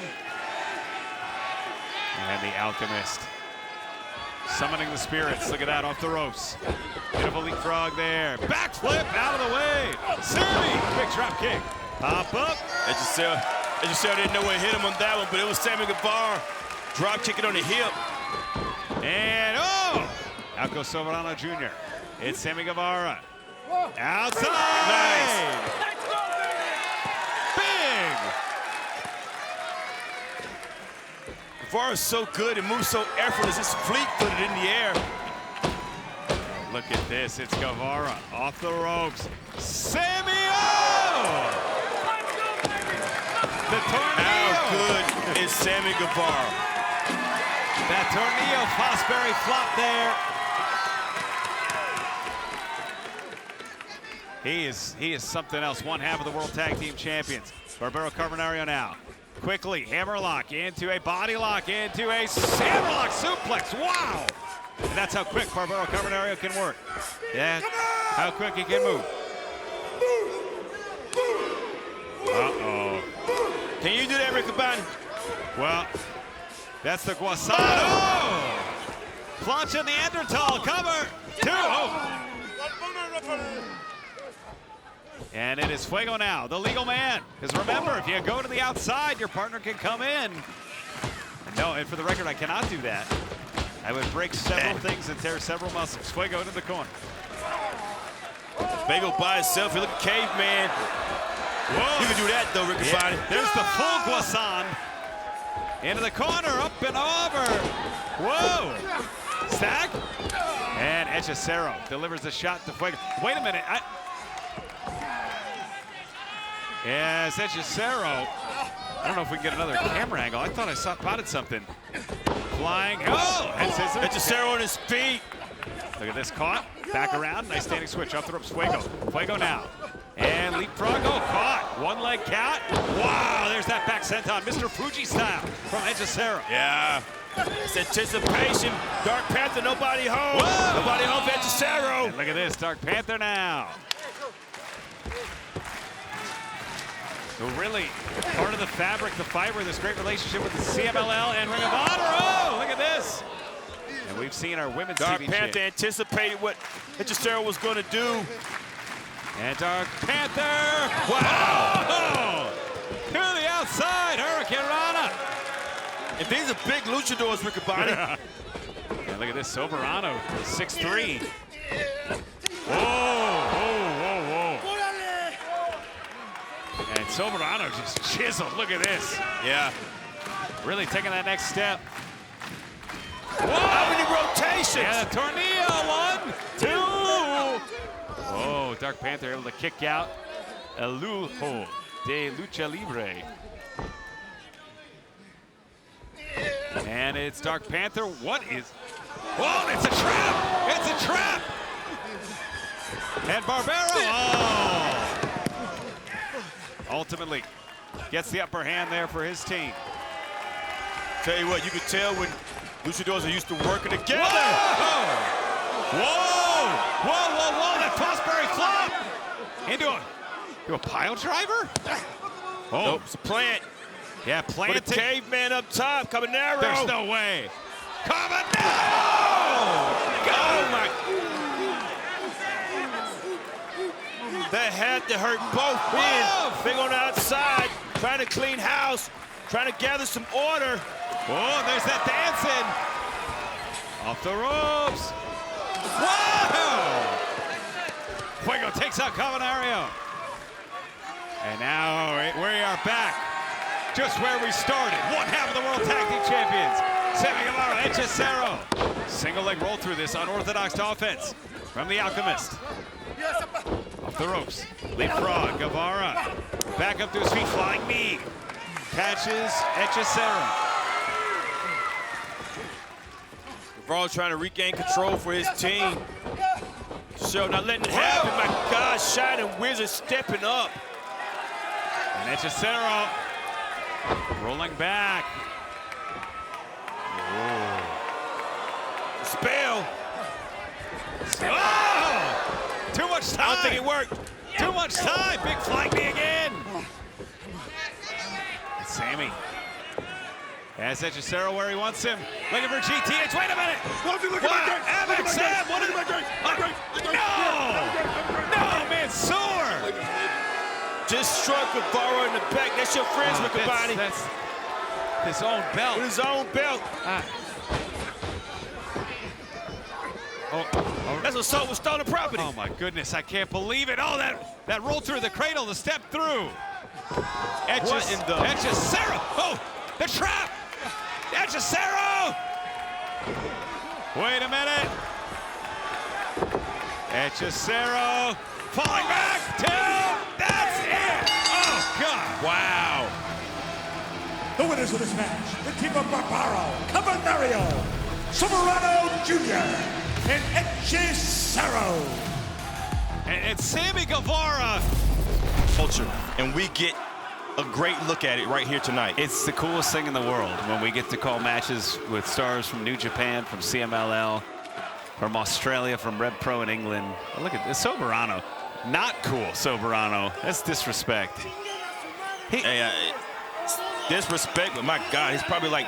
And the Alchemist. Summoning the spirits. Look at that, off the ropes. Beautiful leapfrog there. Backflip out of the way. Sammy, big drop kick. Pop up. Hechicero didn't know where to hit him on that one, but it was Sammy Guevara. Drop kicking on the hip. And out goes Soberano Jr. It's Sammy Guevara. Outside. Nice. Big. Guevara's so good and moves so effortless. It's fleet-footed in the air. Look at this. It's Guevara off the ropes. Sammy! The tornado. How good is Sammy Guevara? That tornado Fosbury flop there. He is something else. One half of the World Tag Team Champions. Barbaro Carbonario now. Quickly, hammerlock into a body lock, into a hammerlock suplex. Wow! And that's how quick Barbaro Carbonario can work. Yeah, how quick he can move. Uh-oh. Can you do that, Rick Cabani? Well, that's the Guasado. Plancha Neanderthal, cover. 2. And it is Fuego now, the legal man. Because remember, if you go to the outside, your partner can come in. No, and for the record, I cannot do that. I would break several things and tear several muscles. Fuego into the corner. Fuego by himself, he look caveman. Whoa. You can do that though, Rick Cabani. Yeah, there's the full Guasan. Into the corner, up and over. Whoa. Stack. And Hechicero delivers the shot to Fuego. Wait a minute. Yes, Hechicero. I don't know if we can get another camera angle. I thought I spotted something. Flying. Oh, and scissors. Hechicero on his feet. Look at this, caught. Back around, nice standing switch. Off the ropes, Fuego. Fuego now. And leapfrog, oh, caught. One leg count. Wow, there's that back senton, Mr. Fuji style from Edgesero. Yeah. It's anticipation. Dark Panther, nobody home. Whoa. Nobody home for Edgesero. And look at this, Dark Panther now. So really, part of the fabric, the fiber of this great relationship with the CMLL and Ring of Honor. Oh, look at this. And we've seen our women's Dark TV Panther champ. anticipated what Edgesero was going to do. And Dark Panther. Wow. Oh, to the outside, Hurricane Rana. If these are big luchadors, Riccaboni. And look at this, Soberano, 6'3". Whoa, whoa, whoa, whoa. And Soberano just chiseled, look at this. Yeah. Really taking that next step. Whoa. How many rotations? Yeah, the tornillo, 1, 2. Oh, Dark Panther able to kick out El Lujo de Lucha Libre. And it's Dark Panther. What is... Whoa, it's a trap! It's a trap! And Barbero, oh! Ultimately gets the upper hand there for his team. Tell you what, you can tell when luchadors are used to working together. Whoa! Whoa! Whoa, whoa, whoa, that Fosbury flop! Into a pile driver? Oh, Nope, it's a plant. yeah, With a planted. caveman up top, Cabanero. There's no way. Cabanero! Oh my. That had to hurt both men. Big on the outside, trying to clean house, trying to gather some order. Oh, there's that dancing. Off the ropes. Whoa! Fuego takes out Cabanero. And now we are back just where we started. One half of the World Tag Team Champions. Sammy Guevara, Edgesero. Single leg roll through this unorthodox offense from the Alchemist. Off the ropes. Leapfrog, Guevara. Back up to his feet, flying knee. Catches Edgesero. Brawl trying to regain control for his team. So not letting it happen. My God, Shining Wizard stepping up. And Edgesero rolling back. Spell. Oh! Too much time. I don't think it worked. Too much time. Big flying knee again. And Sammy has Edgesero where he wants him. Looking for GTH. Wait a minute. MXM. What is it? No, Mansoor. Just struck Guevara in the back. That's your friends, Riccaboni. That's his own belt. With his own belt. That's assault with stolen property. Oh my goodness, I can't believe it. Oh, that roll through the cradle, the step through. Edgesero. Oh, the trap. Edgesero. Wait a minute. Edgesero falling back. That's it. Oh, God. Wow. The winners of this match, the team of Barbaro, Cabanero, Soberano Jr., and Edgesero. And Sammy Guevara. Culture. And we get a great look at it right here tonight. It's the coolest thing in the world when we get to call matches with stars from New Japan, from CMLL, from Australia, from Red Pro in England. Oh, look at this, Soberano. Not cool, Soberano. That's disrespect. Disrespect, but my God, he's probably like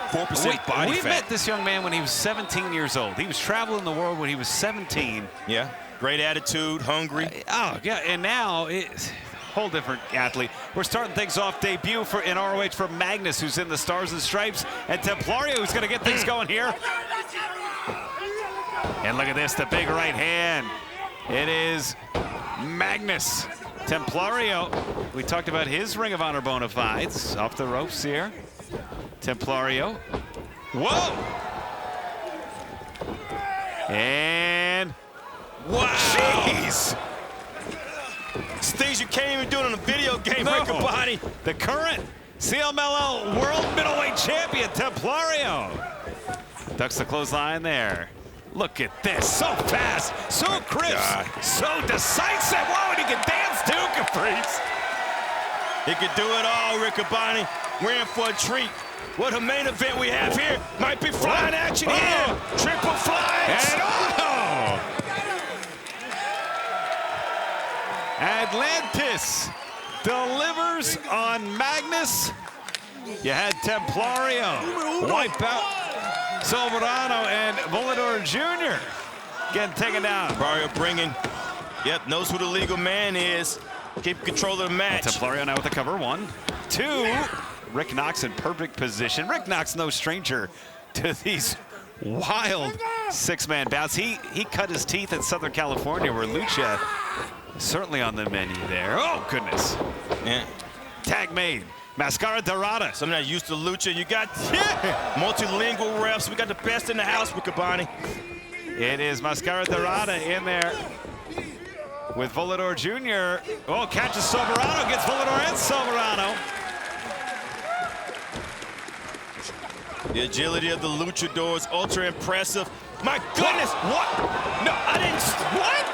4% body we fat. met this young man when he was 17 years old. He was traveling the world when he was 17. Yeah, great attitude, hungry. Oh, yeah, and now it's whole different athlete. We're starting things off. Debut in ROH for Magnus, who's in the Stars and Stripes, and Templario, who's going to get things going here. And look at this, the big right hand. It is Magnus. Templario, we talked about his Ring of Honor bona fides. Off the ropes here. Templario. Whoa! And Wow! Jeez! It's things you can't even do in a video game, no. Riccaboni. The current CMLL World Middleweight Champion, Templario. Ducks the clothesline there. Look at this, so fast, so crisp, so decisive. Whoa, and he can dance too, Caprice. He could do it all, Riccaboni. We're in for a treat. What a main event we have here. Might be flying action here. Triple flies. And Atlantis delivers on Magnus. You had Templario wipe out Soberano and Volador Jr. getting taken down. Templario bringing, knows who the legal man is. Keep control of the match. Templario now with the cover. 1, 2. Rick Knox in perfect position. Rick Knox no stranger to these wild six-man bouts. He cut his teeth in Southern California where Lucha certainly on the menu there. Oh, goodness. Yeah. Tag made. Mascara Dorado. Something that's used to Lucha. You got multilingual refs. We got the best in the house with Riccaboni. It is Mascara Dorado in there with Volador Jr. Oh, catches Soberano, gets Volador and Soberano. The agility of the luchadors, ultra impressive. My goodness, what? No, I didn't, what?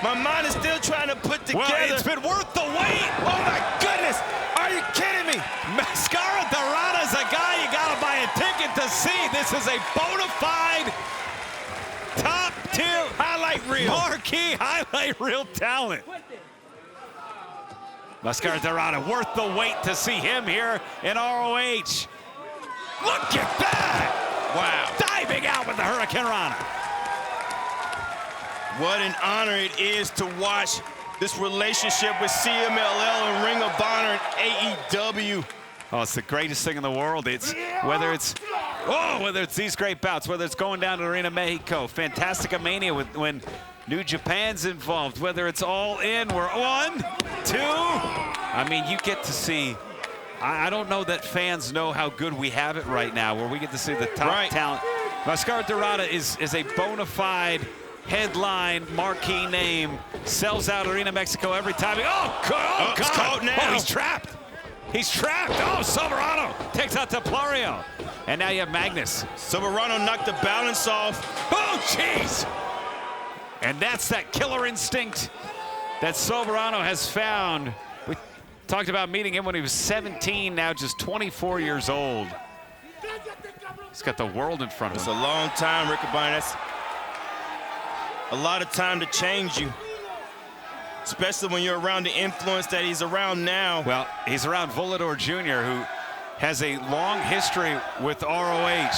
My mind is still trying to put together. Well, it's been worth the wait. Oh my goodness, are you kidding me? Mascara Dorado is a guy you gotta buy a ticket to see. This is a bona fide top-tier highlight reel. Marquee highlight reel talent. Mascara Dorado, worth the wait to see him here in ROH. Look at that! Wow. Diving out with the Hurricane Rana. What an honor it is to watch this relationship with CMLL and Ring of Honor and AEW. Oh, it's the greatest thing in the world. It's whether it's these great bouts, whether it's going down to Arena Mexico, Fantastica Mania when New Japan's involved, whether it's all in, we're 1, 2. I mean, you get to see, I don't know that fans know how good we have it right now, where we get to see the top talent. Mascara Dorado is a bona fide headline marquee name, sells out Arena Mexico every time. Oh, God. It's caught now. Oh, he's trapped. He's trapped. Oh, Soberano takes out Templario. And now you have Magnus. Soberano knocked the balance off. Oh, jeez. And that's that killer instinct that Soberano has found. We talked about meeting him when he was 17, now just 24 years old. He's got the world in front of him. It's a long time, Riccaboni. That's a lot of time to change you, especially when you're around the influence that he's around now. Well, he's around Volador Jr., who has a long history with ROH.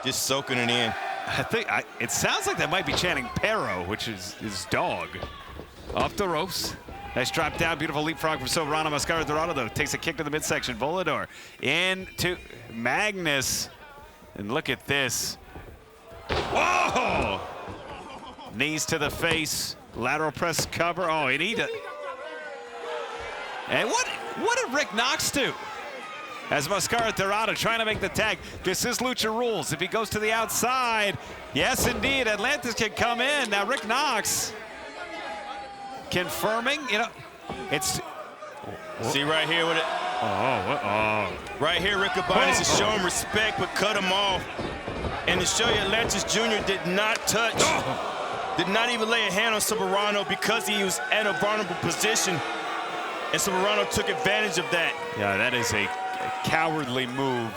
Just soaking it in. I think it sounds like that might be chanting Perro, which is his dog. Off the ropes. Nice drop down, beautiful leapfrog from Soberano. Mascara Dorado, though, takes a kick to the midsection. Volador into Magnus. And look at this. Whoa! Knees to the face. Lateral press cover. Oh, and he did. And what did Rick Knox do? As Mascara Dorado trying to make the tag. This is Lucha rules. If he goes to the outside, yes, indeed, Atlantis can come in. Now, Rick Knox confirming, it's... See right here with it. Right here, Riccaboni is showing respect, but cut him off. And to show you, Atlantis Jr. did not touch, did not even lay a hand on Soberano because he was at a vulnerable position. And Soberano took advantage of that. Yeah, that is a cowardly move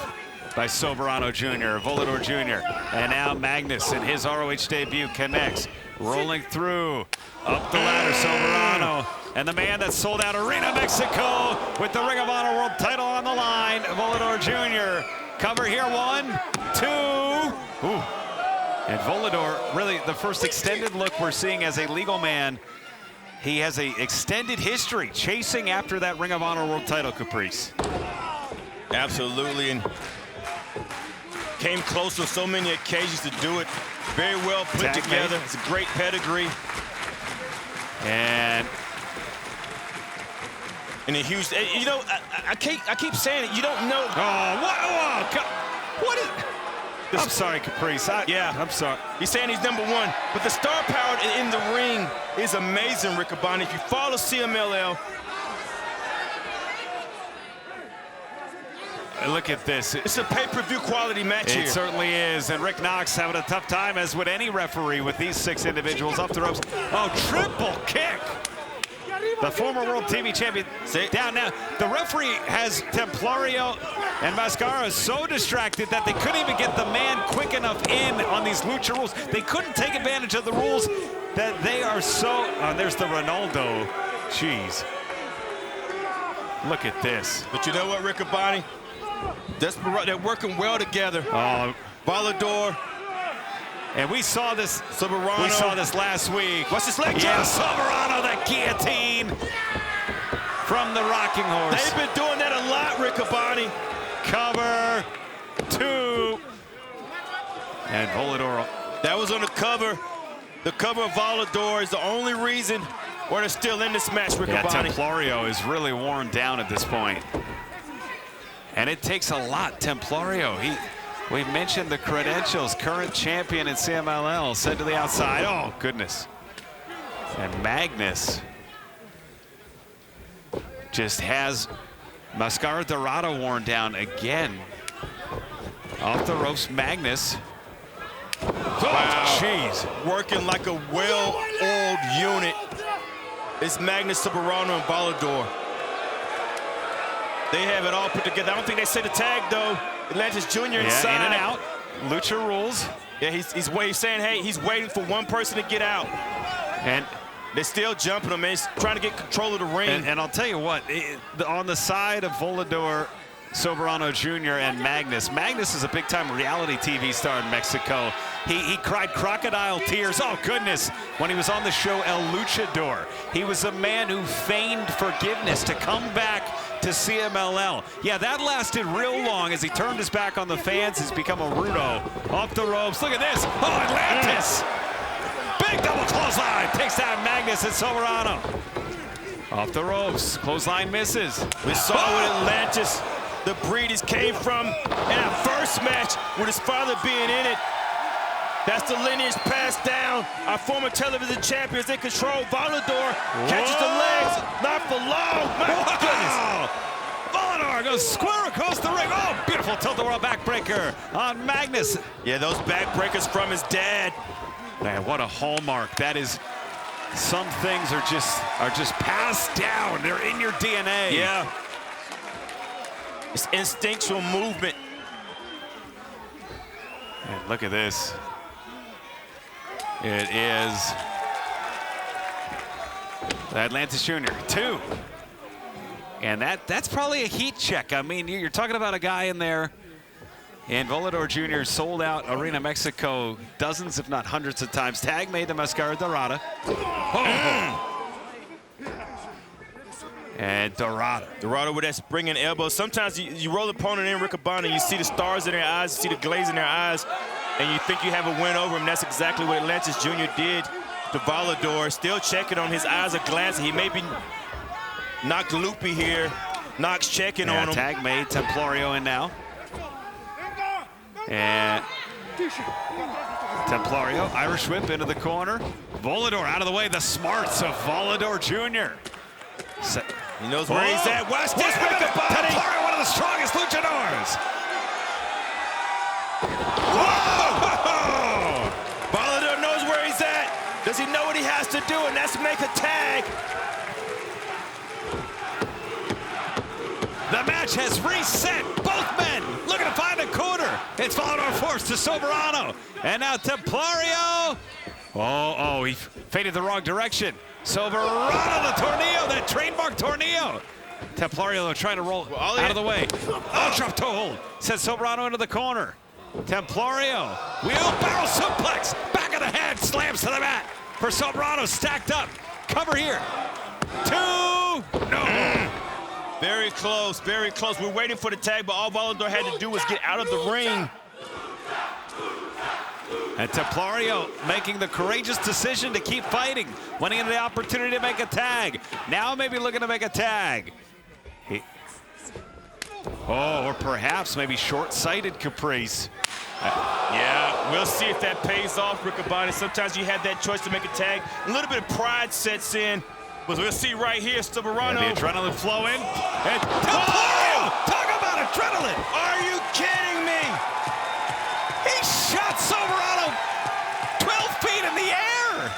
by Soberano Jr., Volador Jr. And now Magnus in his ROH debut connects, rolling through, up the ladder, Soberano. And the man that sold out Arena Mexico with the Ring of Honor World title on the line, Volador Jr. Cover here, 1, 2. Ooh. And Volador, really the first extended look we're seeing as a legal man. He has an extended history chasing after that Ring of Honor World title, Caprice. Absolutely, and came close on so many occasions to do it. Very well put together. It's a great pedigree. And a huge, I keep saying it, you don't know. What is, I'm sorry, Caprice. I'm sorry. He's saying he's #1, but the star power in the ring is amazing, Riccaboni. If you follow CMLL, look at this. It's a pay-per-view quality match here. It certainly is, and Rick Knox having a tough time, as would any referee, with these 6 individuals up the ropes. Oh, triple kick. The former World TV Champion down now. The referee has Templario and Mascara so distracted that they couldn't even get the man quick enough in on these Lucha rules. They couldn't take advantage of the rules that they are so... there's the Ronaldo. Jeez. Look at this. But you know what, Riccaboni? They're working well together. Oh, Volador. and we saw this. Soberano. We saw this last week. What's this leg drop? Yeah, Soberano, the guillotine from the rocking horse. They've been doing that a lot, Riccaboni. Cover 2. And Volador. That was on the cover. The cover of Volador is the only reason why they're still in this match, Yeah, Riccaboni. Templario is really worn down at this point. And it takes a lot. Templario, we mentioned the credentials. Current champion in CMLL, sent to the outside. Oh, goodness. And Magnus just has Mascara Dorado worn down again. Off the ropes, Magnus. Wow. Jeez. Working like a well-oiled unit. It's Magnus, Soberano, and Volador. They have it all put together. I don't think they set a tag, though. Atlantis Jr. inside. In and out. Lucha rules. Yeah, he's saying, hey, he's waiting for one person to get out. And they're still jumping him, man. He's trying to get control of the ring. And I'll tell you what, on the side of Volador, Soberano Jr. and Magnus. Magnus is a big-time reality TV star in Mexico. He cried crocodile tears, oh goodness, when he was on the show El Luchador. He was a man who feigned forgiveness to come back to CMLL. Yeah, that lasted real long as he turned his back on the fans. He's become a Rhyno. Off the ropes, look at this. Oh, Atlantis. Big double clothesline. Takes down Magnus and Soberano. Off the ropes, clothesline misses. We saw with Atlantis, the breed he came from in our first match with his father being in it. That's the lineage passed down. Our former television champions in control. Volador catches the legs, not for long. My goodness. Volador goes square across the ring. Oh, beautiful tilt-a-whirl backbreaker on Magnus. Yeah, those backbreakers from his dad. Man, what a hallmark. That is, some things are just passed down. They're in your DNA. Yeah. It's instinctual movement. And look at this. It is Atlantis Jr. 2. And that's probably a heat check. I mean, you're talking about a guy in there. And Volador Jr. sold out Arena Mexico dozens, if not hundreds of times. Tag made to Mascara Dorado. Oh. And Dorado. Dorado with that springing elbow. Sometimes you roll the opponent in, Riccaboni, you see the stars in their eyes, you see the glaze in their eyes, and you think you have a win over him. That's exactly what Atlantis Jr. did to Volador. Still checking on his eyes are glancing. He may be knocked loopy here. Knox checking on him. Tag made, Templario in now. And Templario, Irish whip into the corner. Volador out of the way, the smarts of Volador Jr. He knows where he's at. Watch this, Riccaboni. Templario, one of the strongest luchadors. Whoa! Volador knows where he's at. Does he know what he has to do? And that's make a tag. The match has reset. Both men looking to find a corner. It's Volador forced to Soberano. And now Templario. Oh, he faded the wrong direction. Soberano, the tornillo, that trademark tornillo. Templario trying to roll out of the way. Oh, drop toe hold. Sends Soberano into the corner. Templario, wheelbarrow suplex. Back of the head, slams to the mat. For Soberano, stacked up. Cover here. 2. No. Very close, very close. We're waiting for the tag, but all Volador had to do was get out of the ring. And Templario making the courageous decision to keep fighting, winning into the opportunity to make a tag. Now maybe looking to make a tag. Or perhaps maybe short-sighted caprice. Yeah, we'll see if that pays off, Riccaboni. Sometimes you have that choice to make a tag. A little bit of pride sets in, but we'll see right here, Soberano. The adrenaline flowing. And Templario! Talk about a adrenaline. Are you kidding me? He shot Soberano 12 feet in the air.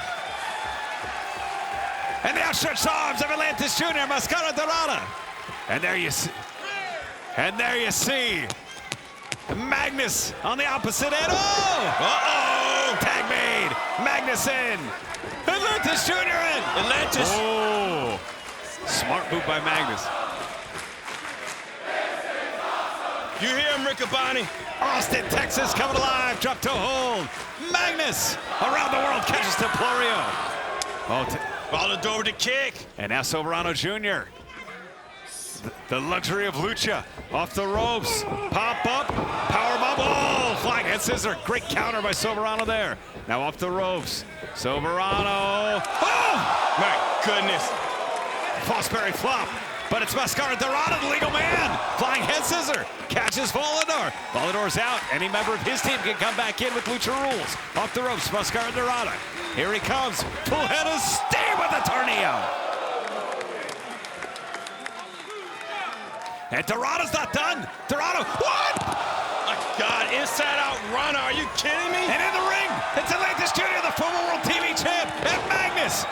And the outstretched arms of Atlantis Jr., Mascara Dorado. And there you see Magnus on the opposite end. Oh! Uh-oh! Tag made. Magnus in. Atlantis Jr. in. Atlantis. Oh! Smart move by Magnus. You hear him, Riccaboni? Austin, Texas, coming alive. Drop toe hold. Magnus around the world catches to Florio. Ball the door with the kick. And now Soberano Jr. The luxury of Lucha. Off the ropes. Pop up. Power bomb. Oh, flying head scissor. Great counter by Soberano there. Now off the ropes. Soberano. Oh! My goodness. Fosbury flop. But it's Mascara Dorado, the legal man. Flying head scissor. Catches Volador. Volador's out. Any member of his team can come back in with Lucha rules. Off the ropes, Mascara Dorado. Here he comes. Full head of steam with the tornillo. And Dorado's not done. Dorado, what? My God, inside out Rhyno, are you kidding me? And in the ring, it's Atlantis Jr., the former World TV champ, and Magnus.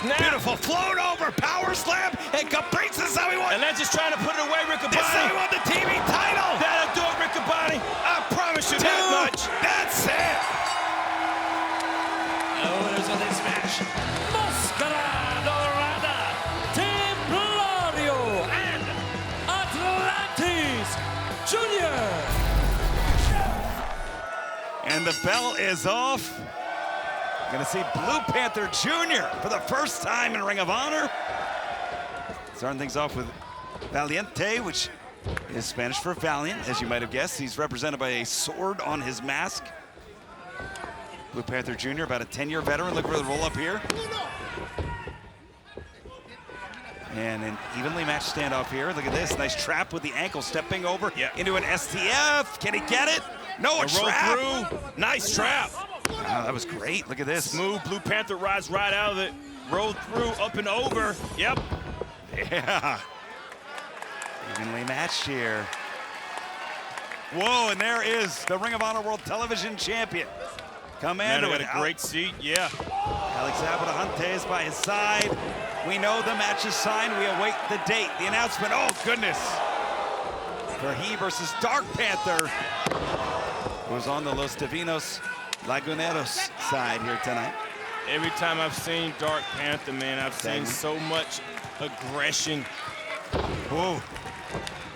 Now, Beautiful float over, power slam, and completes this how he won. Atlantis trying to put it away, Riccaboni. This is how he won the TV title. That'll do it, Riccaboni. I promise you that much. That's it. The winners of this match, Mascara Dorada, Templario, and Atlantis Jr. And the bell is off. Gonna see Blue Panther Jr. for the first time in Ring of Honor. Starting things off with Valiente, which is Spanish for valiant, as you might have guessed. He's represented by a sword on his mask. Blue Panther Jr., about a 10-year veteran. Look for the roll up here. And an evenly matched standoff here. Look at this, nice trap with the ankle, stepping over into an STF. Can he get it? No, a trap. Roll through. Nice trap. Wow, that was great. Look at this. Smooth. Blue Panther rides right out of it. Roll through, up and over. Yep. Yeah. Evenly matched here. Whoa, and there is the Ring of Honor World Television Champion. Commando Man, with a great seat, yeah. Alex Abadahante is by his side. We know the match is signed. We await the date, the announcement. Oh, goodness. For he versus Dark Panther, who's on the Los Divinos Laguneros side here tonight. Every time I've seen Dark Panther, man, I've seen so much aggression. Whoa.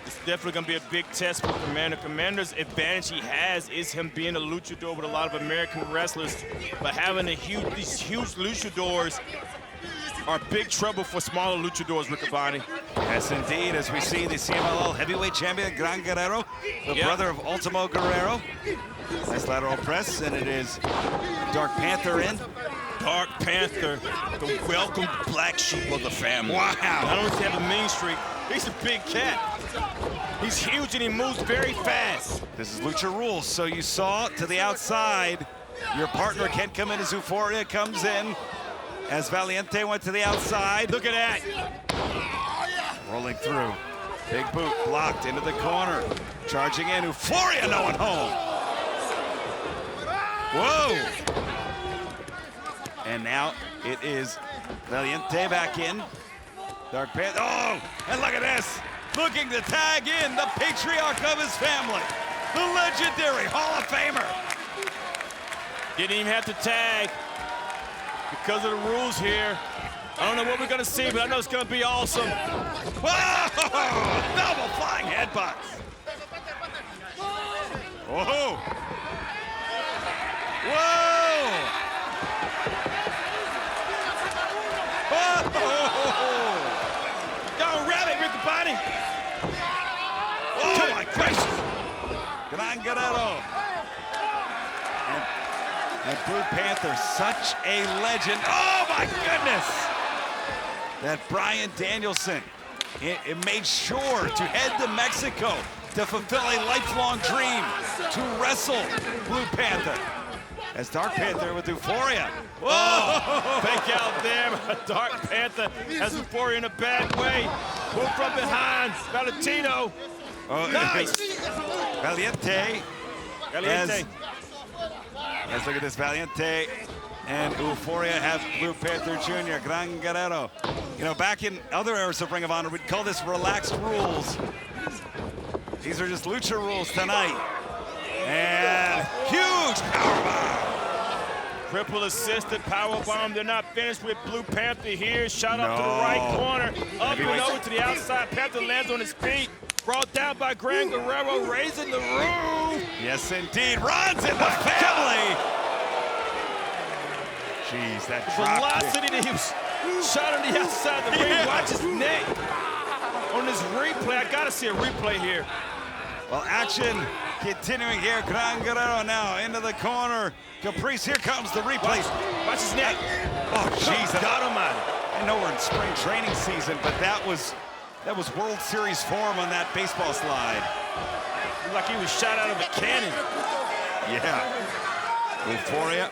It's definitely going to be a big test for Commander. Commander's advantage he has is him being a luchador with a lot of American wrestlers, but having these huge luchadors are big trouble for smaller luchadors, Riccaboni. Yes, indeed, as we see the CMLL heavyweight champion, Gran Guerrero, the brother of Ultimo Guerrero. Nice lateral press, and it is Dark Panther in. Dark Panther, the welcome black sheep of the family. Wow. Not only does he have a mean streak, he's a big cat. He's huge and he moves very fast. This is Lucha rules, so you saw to the outside. Your partner can't come in as Euphoria comes in. As Valiente went to the outside. Look at that. Rolling through. Big boot blocked into the corner. Charging in, Euphoria no one home. Whoa. And now it is Valiente back in. Dark Panther, oh, and look at this. Looking to tag in the patriarch of his family. The legendary Hall of Famer. Didn't even have to tag because of the rules here. I don't know what we're gonna see, but I know it's gonna be awesome. Whoa! Double flying headbutts. Whoa! Whoa! Whoa! Go rabbit, Riccaboni. Oh my gracious! Gran Guerrero. And Blue Panther, such a legend. Oh my goodness! That Bryan Danielson, it made sure to head to Mexico to fulfill a lifelong dream to wrestle Blue Panther. As Dark Panther with Euphoria. Whoa! Oh, fake out there. Dark Panther has Euphoria in a bad way. Move from behind. Valentino. Oh, Nice. Valiente. Valiente. Let's look at this. Valiente and Euphoria have Blue Panther Jr., Gran Guerrero. You know, back in other eras of Ring of Honor, we'd call this relaxed rules. These are just Lucha rules tonight. And huge powerbomb. Triple assisted powerbomb. They're not finished with Blue Panther here. Shot up to the right corner. Up and over to the outside. Panther lands on his feet. Brought down by Gran Guerrero, raising the roof. Yes, indeed. Runs in the family. Jeez, that Velocity that he was shot on the outside of the ring. Watch his neck. On this replay, I gotta see a replay here. Well, action continuing here. Gran Guerrero now into the corner. Caprice, here comes the replay. Watch his neck. Oh, jeez. God almighty. I know we're in spring training season, but that was World Series form on that baseball slide. Looked like he was shot out of a cannon. Yeah. Euphoria.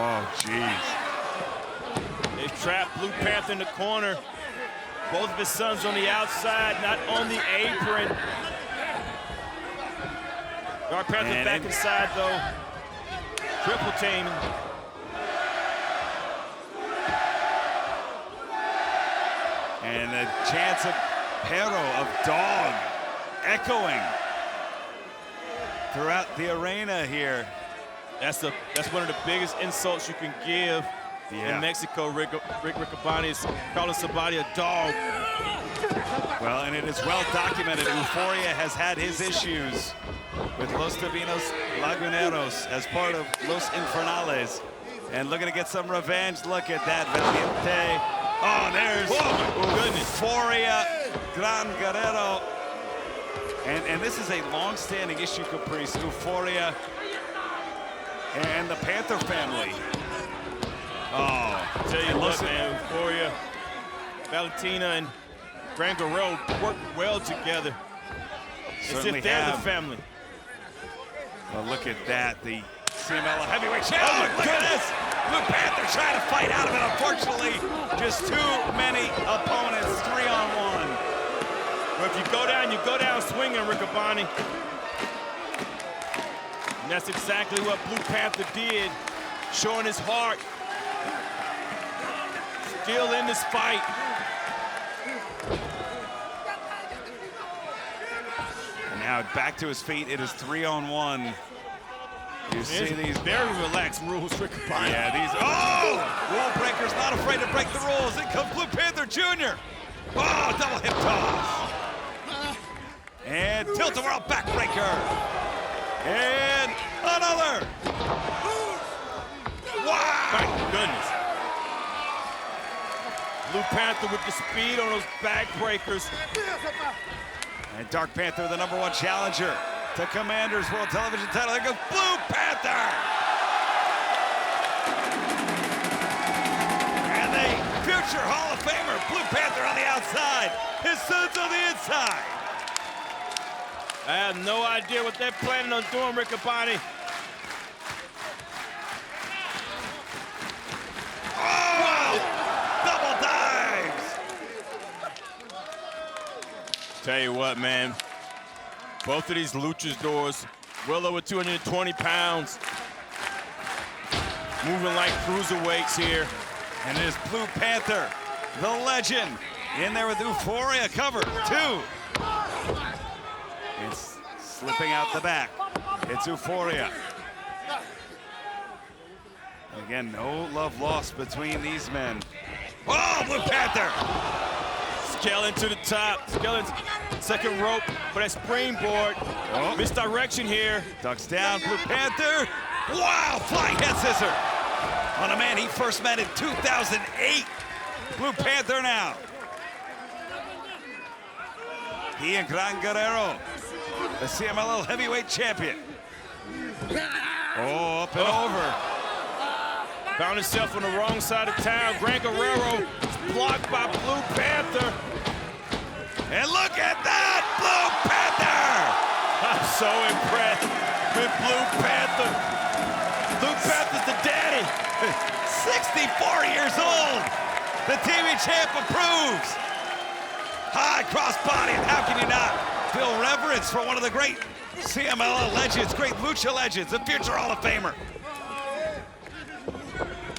Oh, jeez. They trapped Blue Panther in the corner. Both of his sons on the outside, not on the apron. Dark Panther back inside, though. Triple team. And the chance of Pero, of Dog, echoing throughout the arena here. That's one of the biggest insults you can give in Mexico. Rick Riccaboni is calling somebody a dog. Well, and it is well documented. Euphoria has had his issues with Los Divinos Laguneros as part of Los Infernales. And looking to get some revenge. Look at that, Valiente. Oh, there's Euphoria, Gran Guerrero. And this is a long-standing issue, Caprice. Euphoria and the Panther family. Oh, Tell you what, man, Euphoria, Valentina, and Gran Guerrero work well together. As if they're the family. Well, look at that, the CMLL heavyweight champion. Look at this. Blue Panther trying to fight out of it. Unfortunately, just too many opponents, 3-on-1. But if you go down swinging, Riccaboni. And that's exactly what Blue Panther did, showing his heart. Still in this fight. And now back to his feet. It is 3-on-1. You see these very relaxed rules, Riccaboni. Yeah, these. Oh! Rule breakers not afraid to break the rules. In comes Blue Panther Jr. Oh, double hip toss. And tilt-a-whirl backbreaker. And another. Wow! My goodness. Blue Panther with the speed on those backbreakers. And Dark Panther, the #1 challenger to Commander's World Television title. There goes Blue Panther! And the future Hall of Famer, Blue Panther on the outside. His sons on the inside. I have no idea what they're planning on doing, Riccaboni. Oh! Wow. Double dives! Tell you what, man. Both of these luchadors, well over 220 pounds. Moving like cruiserweights here. And it is Blue Panther, the legend, in there with Euphoria cover 2. It's slipping out the back. It's Euphoria. Again, no love lost between these men. Oh, Blue Panther! Skeleton to the top. Skeleton, second rope for that springboard. Oh. Misdirection here. Ducks down, Blue Panther. Wow, flying head scissor on a man he first met in 2008. Blue Panther now. He and Gran Guerrero, the CMLL heavyweight champion. Oh, up and over. Found himself on the wrong side of town. Gran Guerrero is blocked by Blue Panther. And look at that, Blue Panther! I'm so impressed with Blue Panther. Blue Panther's the daddy. 64 years old. The TV champ approves. High cross body, and how can you not feel reverence for one of the great CMLL legends, great Lucha legends, a future Hall of Famer.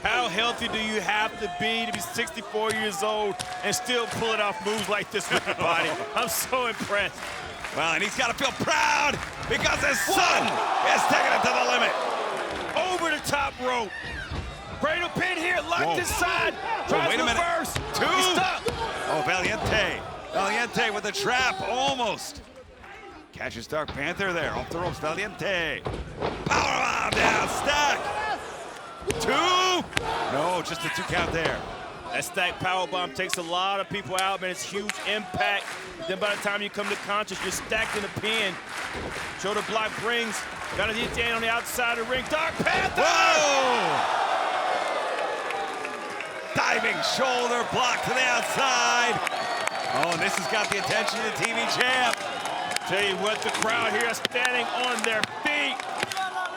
How healthy do you have to be 64 years old and still pulling off moves like this with your body? I'm so impressed. Well, and he's got to feel proud because his son is taking it to the limit. Over the top rope. Cradle pin here, locked inside. Tries Wait a minute. reverse. Two. He's stuck. Oh, Valiente. Valiente with the trap, almost. Catches Dark Panther there, off the ropes, Valiente. Powerbomb down, stack. Two. No, just a 2 count there. That stack powerbomb takes a lot of people out, man. It's huge impact. Then by the time you come to conscious, you're stacked in a pin. Shoulder block brings. Got a DT on the outside of the ring. Dark Panther! Whoa! Diving shoulder block to the outside. Oh, and this has got the attention of the TV champ. Tell you what, the crowd here is standing on their feet.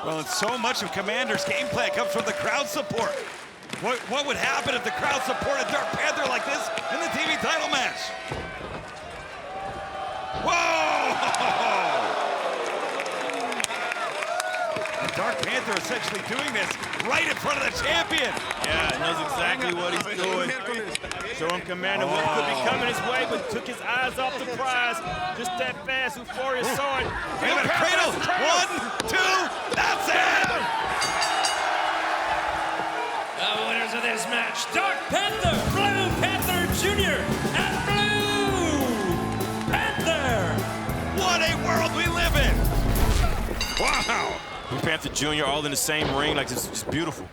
Well, and so much of Commander's game plan comes from the crowd support. What would happen if the crowd supported Dark Panther like this in the TV title match? Whoa! And Dark Panther essentially doing this right in front of the champion. Yeah, knows exactly what he's doing. Showing Commander what could be coming his way, but took his eyes off the prize just that fast. Euphoria saw it. Wait a minute, cradle. 1, 2, that's it! The winners of this match, Dark Panther, Blue Panther Jr., and Blue Panther. What a world we live in! Wow! Blue Panther Jr. all in the same ring, like it's just beautiful.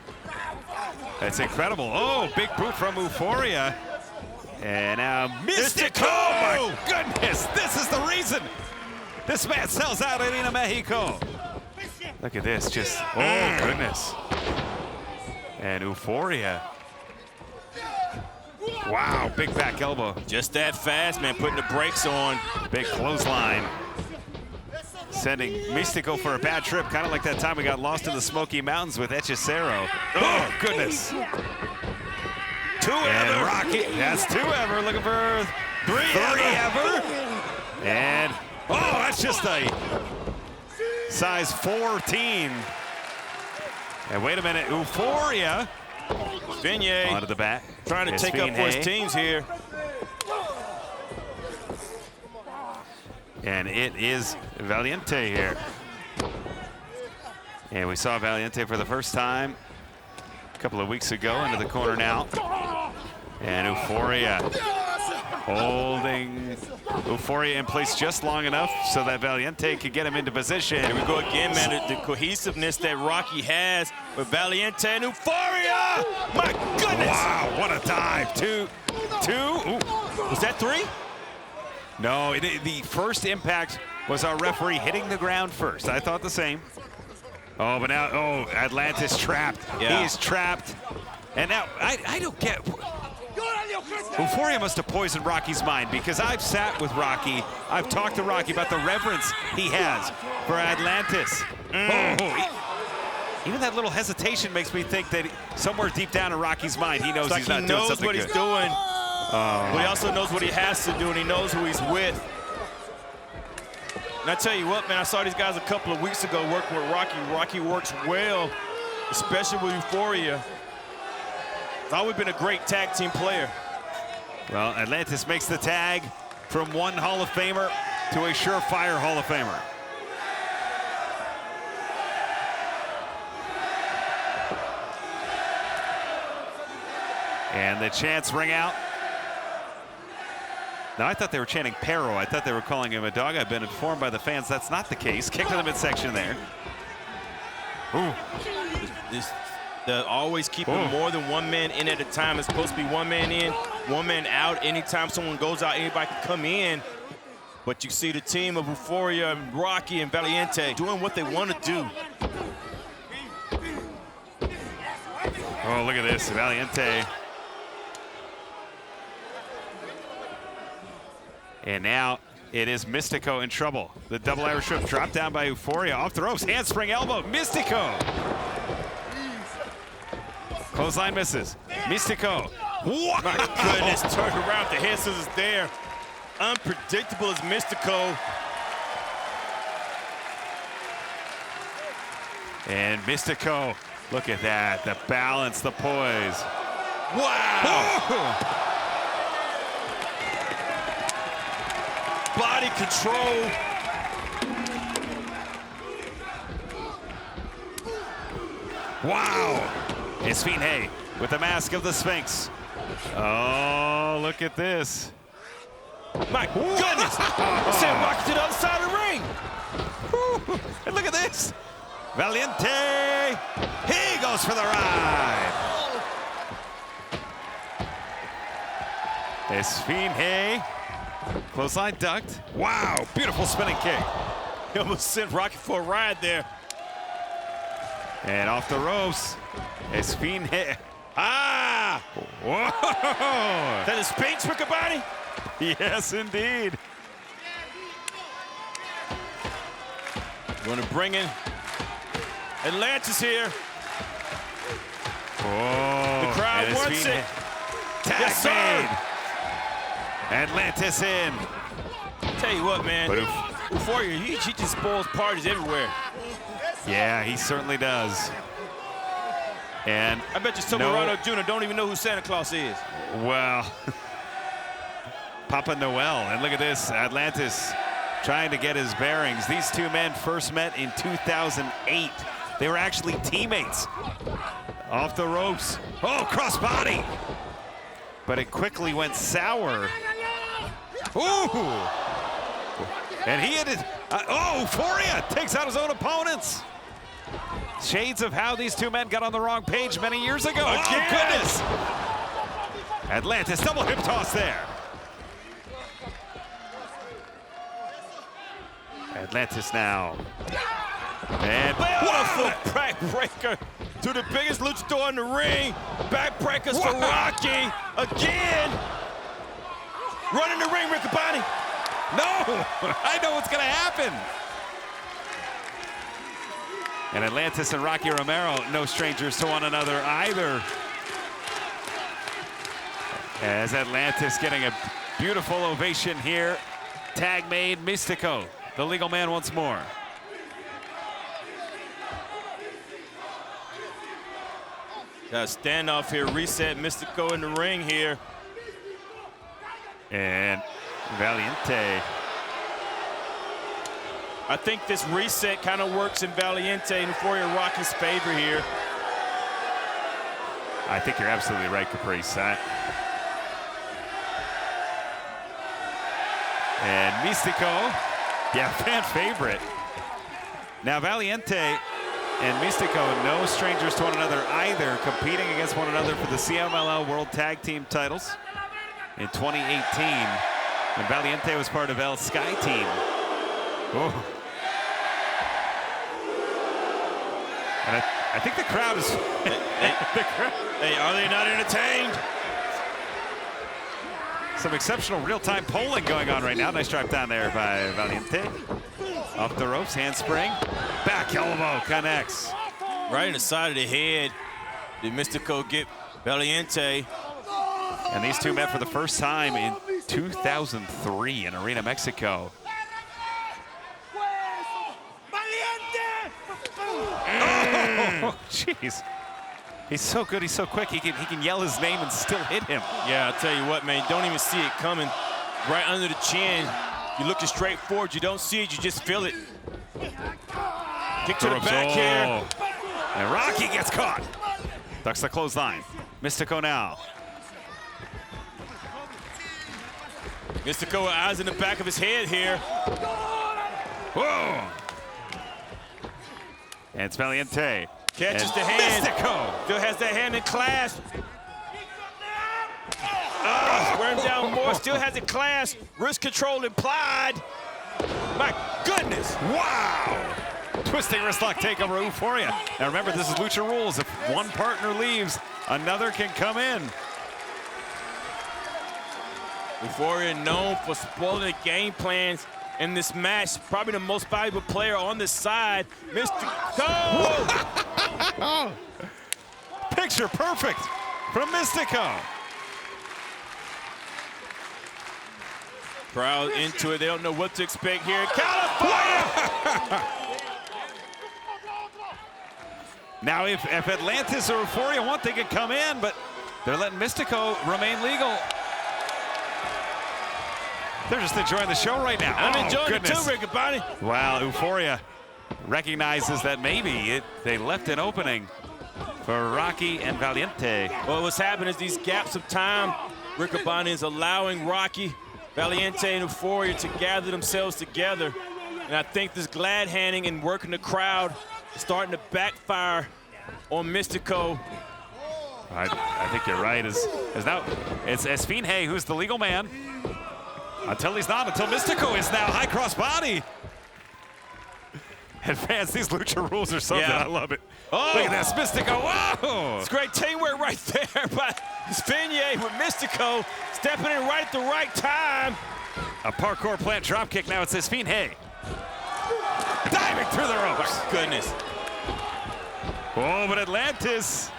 That's incredible. Oh, big boot from Euphoria. And now Mystico! Oh my goodness, this is the reason this man sells out Arena Mexico. Look at this, just, oh goodness. And Euphoria. Wow, big back elbow. Just that fast, man, putting the brakes on. Big clothesline. Sending Mystico for a bad trip, kind of like that time we got lost in the Smoky Mountains with Hechicero. Oh, goodness. 2 ever. Rocky, that's 2 ever. Looking for 3 ever. And, oh, that's just a size 14. And wait a minute, Euphoria. Vignette Onto the back. trying to take up for his teams here. And it is Valiente here. And we saw Valiente for the first time a couple of weeks ago into the corner now. And Euphoria holding Euphoria in place just long enough so that Valiente could get him into position. Here we go again, man. The cohesiveness that Rocky has with Valiente and Euphoria. My goodness. Wow, what a dive. 2. Ooh. Was that 3? No, the first impact was our referee hitting the ground first. I thought the same. Oh, but now, oh, Atlantis trapped. Yeah. He is trapped. And now, I don't get... Euphoria must have poisoned Rocky's mind because I've sat with Rocky. I've talked to Rocky about the reverence he has for Atlantis. Oh, even that little hesitation makes me think that somewhere deep down in Rocky's mind, he knows It's like he's not he doing knows something what good. he's doing. But he also knows what he has to do, and he knows who he's with. And I tell you what, man, I saw these guys a couple of weeks ago working with Rocky. Rocky works well, especially with Euphoria. He's always been a great tag team player. Well, Atlantis makes the tag from one Hall of Famer to a surefire Hall of Famer. And the chants ring out. Now, I thought they were chanting Pero. I thought they were calling him a dog. I've been informed by the fans that's not the case. Kick to the midsection there. Ooh. They're always keeping more than one man in at a time. It's supposed to be one man in, one man out. Anytime someone goes out, anybody can come in. But you see the team of Euphoria, and Rocky, and Valiente doing what they want to do. Oh, look at this, Valiente. And now it is Mystico in trouble. The double Irish whip dropped down by Euphoria. Off the ropes, handspring elbow, Mystico. Clothesline misses. Mystico. My goodness, turned around, the head scissors there. unpredictable as Mystico. And Mystico, look at that, the balance, the poise. Wow! Body control. Wow! Esfinge with the mask of the Sphinx. Oh, look at this. My goodness! Sent Rocky to the other side of the ring. Woo. And look at this. Valiente, he goes for the ride. Esfinge, clothesline ducked. Wow, beautiful spinning kick. He almost sent Rocky for a ride there. And off the ropes, Esfinge. Ah! Whoa! Is that a Sphinx, Riccaboni? Yes, indeed. Going to bring in Atlantis here. Oh, The crowd wants it. Tag Yes, sir. made. Atlantis in. Tell you what, man. Ba-doof. Before you, he just spoils parties everywhere. Yeah, he certainly does. And I bet you some Dorado Jr. don't even know who Santa Claus is. well, Papa Noel. And look at this, Atlantis trying to get his bearings. These two men first met in 2008. They were actually teammates. Off the ropes. Oh, crossbody. But it quickly went sour. Ooh. And he hit it. Oh, Euphoria takes out his own opponents. Shades of how these two men got on the wrong page many years ago. Again. Oh, goodness. Atlantis, double hip toss there. Atlantis now. And Beautiful backbreaker to the biggest luchador in the ring. Backbreakers for Rocky again. Running the ring, Riccaboni. no, I know what's gonna happen. And Atlantis and Rocky Romero, no strangers to one another either. As Atlantis getting a beautiful ovation here. Tag made, Mystico, the legal man once more. Got a standoff here, reset Mystico in the ring here. And Valiente. I think this reset kind of works in Valiente and Euphoria Rocky's favor here. I think you're absolutely right, Caprice. And Mystico, yeah, fan favorite. Now Valiente and Mystico, no strangers to one another either, competing against one another for the CMLL World Tag Team titles in 2018. And Valiente was part of El Sky Team. Oh. And I think the crowd is... Hey, are they not entertained? Some exceptional real-time polling going on right now. Nice drive down there by Valiente. Off the ropes, handspring. Back elbow connects. Right in the side of the head. Did Mystico get Valiente? And these two met for the first time in 2003 in Arena, Mexico. Oh, jeez. He's so good, he's so quick. He can yell his name and still hit him. Yeah, I'll tell you what, man, you don't even see it coming. Right under the chin. You're looking straight forward, you don't see it, you just feel it. Kick to the back here. And Rocky gets caught. Ducks the clothesline. Mystico now. Mystico with eyes in the back of his head here. Whoa. And it's Valiente. Catches and the hand. Mystico. Still has that hand in clasp. Oh, wearing down more. Still has it clasped. Wrist control implied. My goodness. Wow. Twisting wrist lock takeover Euphoria. Now remember, this is Lucha rules. If one partner leaves, another can come in. Euphoria known for spoiling the game plans in this match. Probably the most valuable player on this side. Mystico! Picture perfect from Mystico. Crowd into it. They don't know what to expect here. California! Now, if Atlantis or Euphoria want, they could come in, but they're letting Mystico remain legal. They're just enjoying the show right now. I'm enjoying it too, goodness. Rick Abani. Wow, Euphoria recognizes that maybe they left an opening for Rocky and Valiente. Well, what's happening is these gaps of time, Rick Abani is allowing Rocky, Valiente, and Euphoria to gather themselves together. And I think this glad handing and working the crowd is starting to backfire on Mystico. I think you're right. It's Esfinge who's the legal man. Until he's not, until Mystico is now. High cross body. And fans, these Lucha rules are something. Yeah. I love it. Oh. Look at this, Mystico. Whoa! It's great teamwork right there by Esfinge with Mystico stepping in right at the right time. A parkour plant drop kick. Now it's Esfinge. Diving through the ropes. My goodness. Oh, but Atlantis.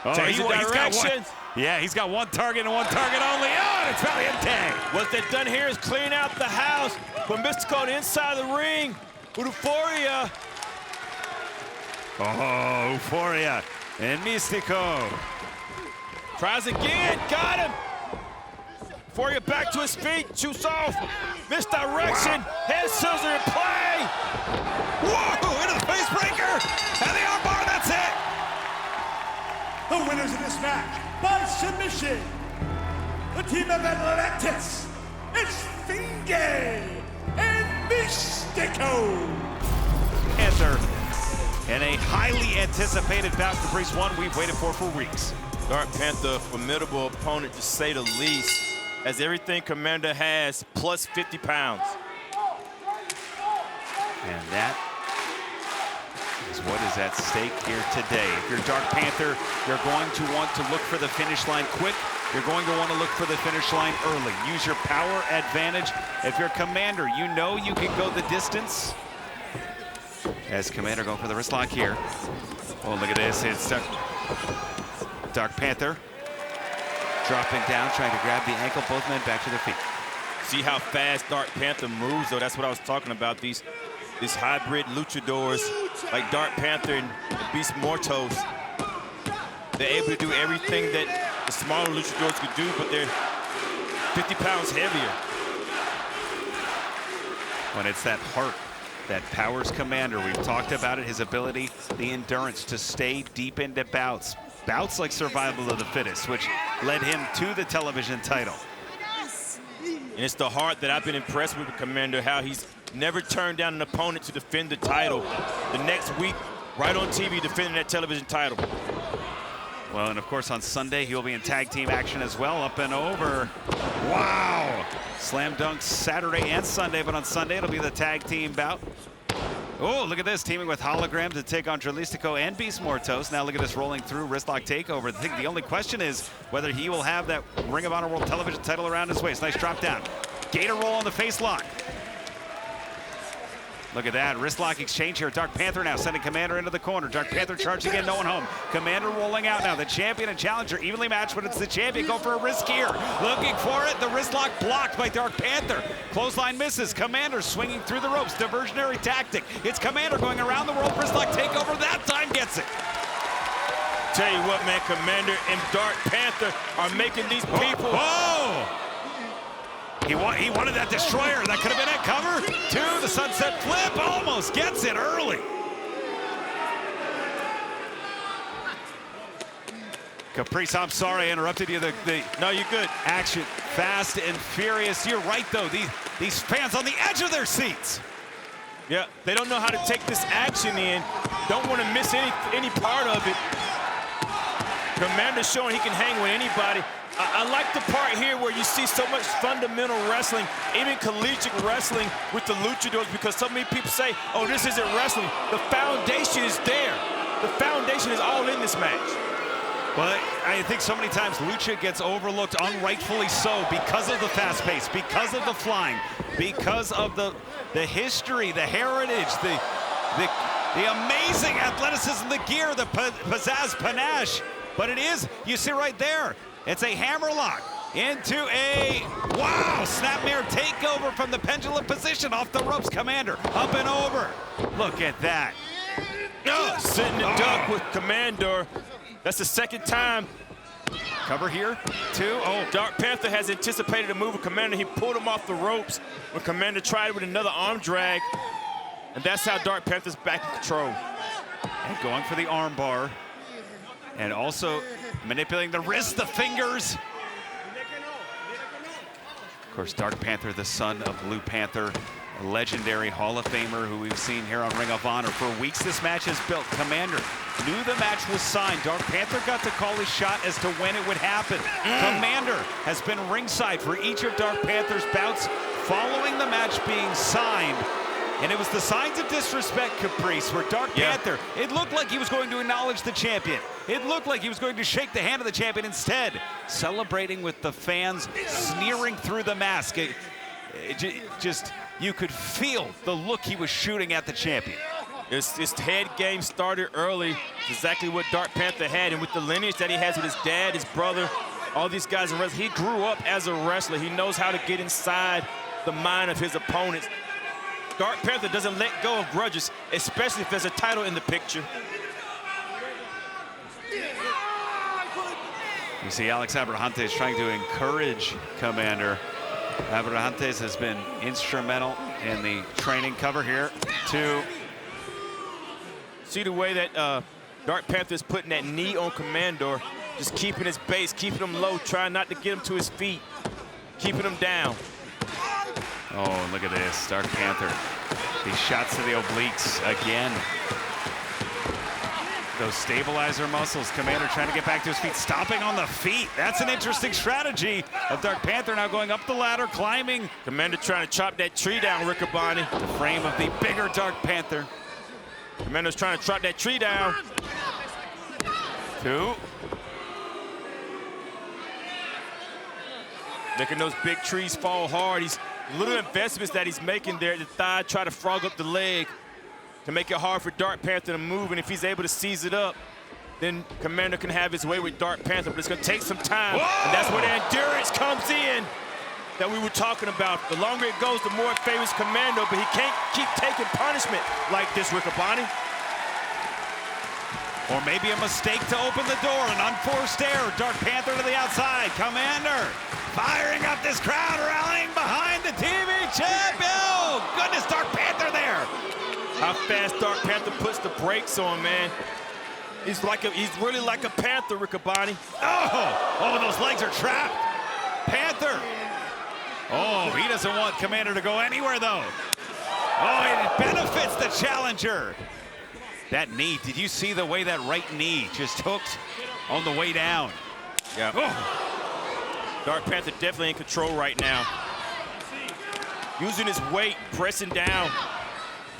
Oh, Change the he's got direction. one. Yeah, he's got one target and one target only. Oh, and it's Valiente. What they've done here is clean out the house. But Mystico on the inside of the ring with Euphoria. Oh, Euphoria and Mystico. Tries again, got him. Euphoria back to his feet, shoots off. Misdirection, head scissor in play. Whoa, into the face breaker. And the armbar, that's it. The winners of this match by submission, the team of Atlantis, Esfinge and Mystico. Panther in a highly anticipated bout to Breeze one we've waited for weeks. Dark Panther, formidable opponent to say the least, as everything Commander has, plus 50 pounds. And that is what is at stake here today. If you're Dark Panther, you're going to want to look for the finish line quick. You're going to want to look for the finish line early. Use your power advantage. If you're Commander, you know you can go the distance. As Commander going for the wrist lock here. Oh, look at this. It's Dark Panther dropping down, trying to grab the ankle. Both men back to their feet. See how fast Dark Panther moves, though. That's what I was talking about. These hybrid luchadors like Dark Panther and Beast Mortos. They're able to do everything that the smaller luchadors could do, but they're 50 pounds heavier. When it's that heart that powers Commander, we've talked about it, his ability, the endurance to stay deep into bouts. Bouts like survival of the fittest, which led him to the television title. And it's the heart that I've been impressed with Commander, how he's never turned down an opponent to defend the title. The next week, right on TV, defending that television title. Well, and of course on Sunday, he'll be in tag team action as well, up and over. Wow! Slam dunks Saturday and Sunday, but on Sunday, it'll be the tag team bout. Oh, look at this, teaming with Hologram to take on Mystico and Beast Mortos. Now look at this rolling through, wristlock takeover. I think the only question is whether he will have that Ring of Honor World Television title around his waist. Nice drop down. Gator roll on the face lock. Look at that, wristlock exchange here. Dark Panther now sending Commander into the corner. Dark Panther charging in, no one home. Commander rolling out now. The champion and challenger evenly matched, but it's the champion going for a risk here. Looking for it, the wristlock blocked by Dark Panther. Clothesline misses, Commander swinging through the ropes. Diversionary tactic. It's Commander going around the world, wristlock takeover, that time gets it. Tell you what, man, Commander and Dark Panther are making these people. Oh! He wanted that destroyer. That could have been it. Cover. Two, the sunset flip. Almost gets it early. Caprice, I'm sorry I interrupted you. No, you're good. Action, fast and furious. You're right, though. These fans on the edge of their seats. Yeah, they don't know how to take this action in. Don't want to miss any part of it. Commander showing he can hang with anybody. I like the part here where you see so much fundamental wrestling, even collegiate wrestling with the luchadors, because so many people say, oh, this isn't wrestling. The foundation is there. The foundation is all in this match. Well, I think so many times Lucha gets overlooked, unrightfully so, because of the fast pace, because of the flying, because of the history, the heritage, the amazing athleticism, the gear, the pizzazz, panache. But it is, you see right there, it's a hammerlock. into a, wow, snapmare takeover from the pendulum position off the ropes. Commander up and over. Look at that. Oh, sitting the duck with Commander. That's the second time. Cover here, 2. Oh, Dark Panther has anticipated a move of Commander. He pulled him off the ropes when Commander tried with another arm drag. And that's how Dark Panther's back in control. And going for the arm bar. And also manipulating the wrist, the fingers. Of course, Dark Panther, the son of Blue Panther, a legendary Hall of Famer who we've seen here on Ring of Honor. For weeks, this match has built. Commander knew the match was signed. Dark Panther got to call his shot as to when it would happen. Commander has been ringside for each of Dark Panther's bouts following the match being signed. And it was the signs of disrespect, Caprice, where Dark Panther, it looked like he was going to acknowledge the champion. It looked like he was going to shake the hand of the champion. Instead, celebrating with the fans, sneering through the mask. Just, you could feel the look he was shooting at the champion. His head game started early. It's exactly what Dark Panther had. And with the lineage that he has with his dad, his brother, all these guys in wrestling, he grew up as a wrestler. He knows how to get inside the mind of his opponents. Dark Panther doesn't let go of grudges, especially if there's a title in the picture. You see Alex Abrahantes trying to encourage Commander. Abrahantes has been instrumental in the training. Cover here, 2. See the way that Dark Panther's putting that knee on Commander, just keeping his base, keeping him low, trying not to get him to his feet, keeping him down. Oh, look at this, Dark Panther. These shots to the obliques again. Those stabilizer muscles. Commander trying to get back to his feet, stomping on the feet. That's an interesting strategy of Dark Panther now going up the ladder, climbing. Commander trying to chop that tree down, Riccaboni. The frame of the bigger Dark Panther. Commander's trying to chop that tree down. 2. Making those big trees fall hard. He's little investments that he's making there at the thigh, try to frog up the leg to make it hard for Dark Panther to move. And if he's able to seize it up, then Commander can have his way with Dark Panther. But it's going to take some time. Whoa! And that's where the endurance comes in that we were talking about. The longer it goes, the more it favors Commander. But he can't keep taking punishment like this, Riccaboni. Or maybe a mistake to open the door, an unforced error. Dark Panther to the outside. Commander firing up this crowd, rallying behind the TV champion. Oh, goodness, Dark Panther there. How fast Dark Panther puts the brakes on, man. He's really like a Panther, Riccaboni. Oh, those legs are trapped. Panther. Oh, he doesn't want Commander to go anywhere, though. Oh, it benefits the challenger. That knee, did you see the way that right knee just hooked on the way down? Yeah. Oh. Dark Panther definitely in control right now. Using his weight, pressing down.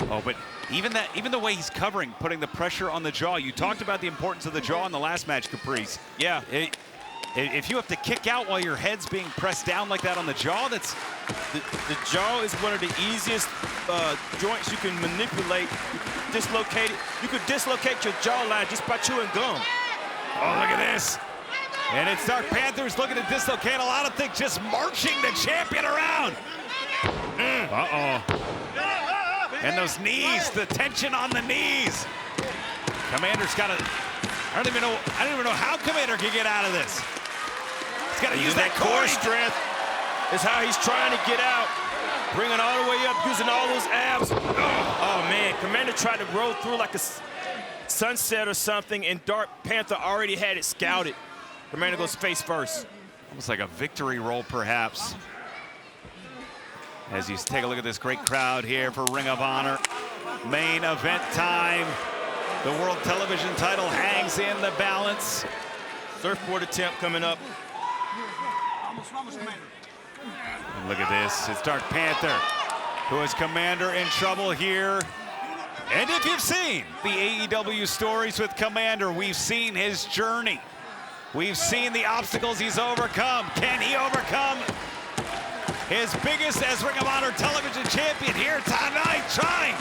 Oh, but even the way he's covering, putting the pressure on the jaw. You talked about the importance of the jaw in the last match, Caprice. Yeah. If you have to kick out while your head's being pressed down like that on the jaw, that's... The jaw is one of the easiest joints you can manipulate. You could dislocate your jawline just by chewing gum. Oh, look at this. And it's Dark Panthers looking to dislocate a lot of things, just marching the champion around. Uh-oh. And those knees, the tension on the knees. Commander's got to... I don't even know how Commander can get out of this. He's got to use that core strength. Is how he's trying to get out. Bringing all the way up, using all those abs. Oh, man. Commander tried to roll through like a sunset or something, and Dark Panther already had it scouted. Commander goes face first. Almost like a victory roll, perhaps. As you take a look at this great crowd here for Ring of Honor. Main event time. The World Television title hangs in the balance. Surfboard attempt coming up. And look at this. It's Dark Panther, who is Commander in trouble here. And if you've seen the AEW stories with Commander, we've seen his journey. We've seen the obstacles he's overcome. Can he overcome his biggest as Ring of Honor television champion here tonight, trying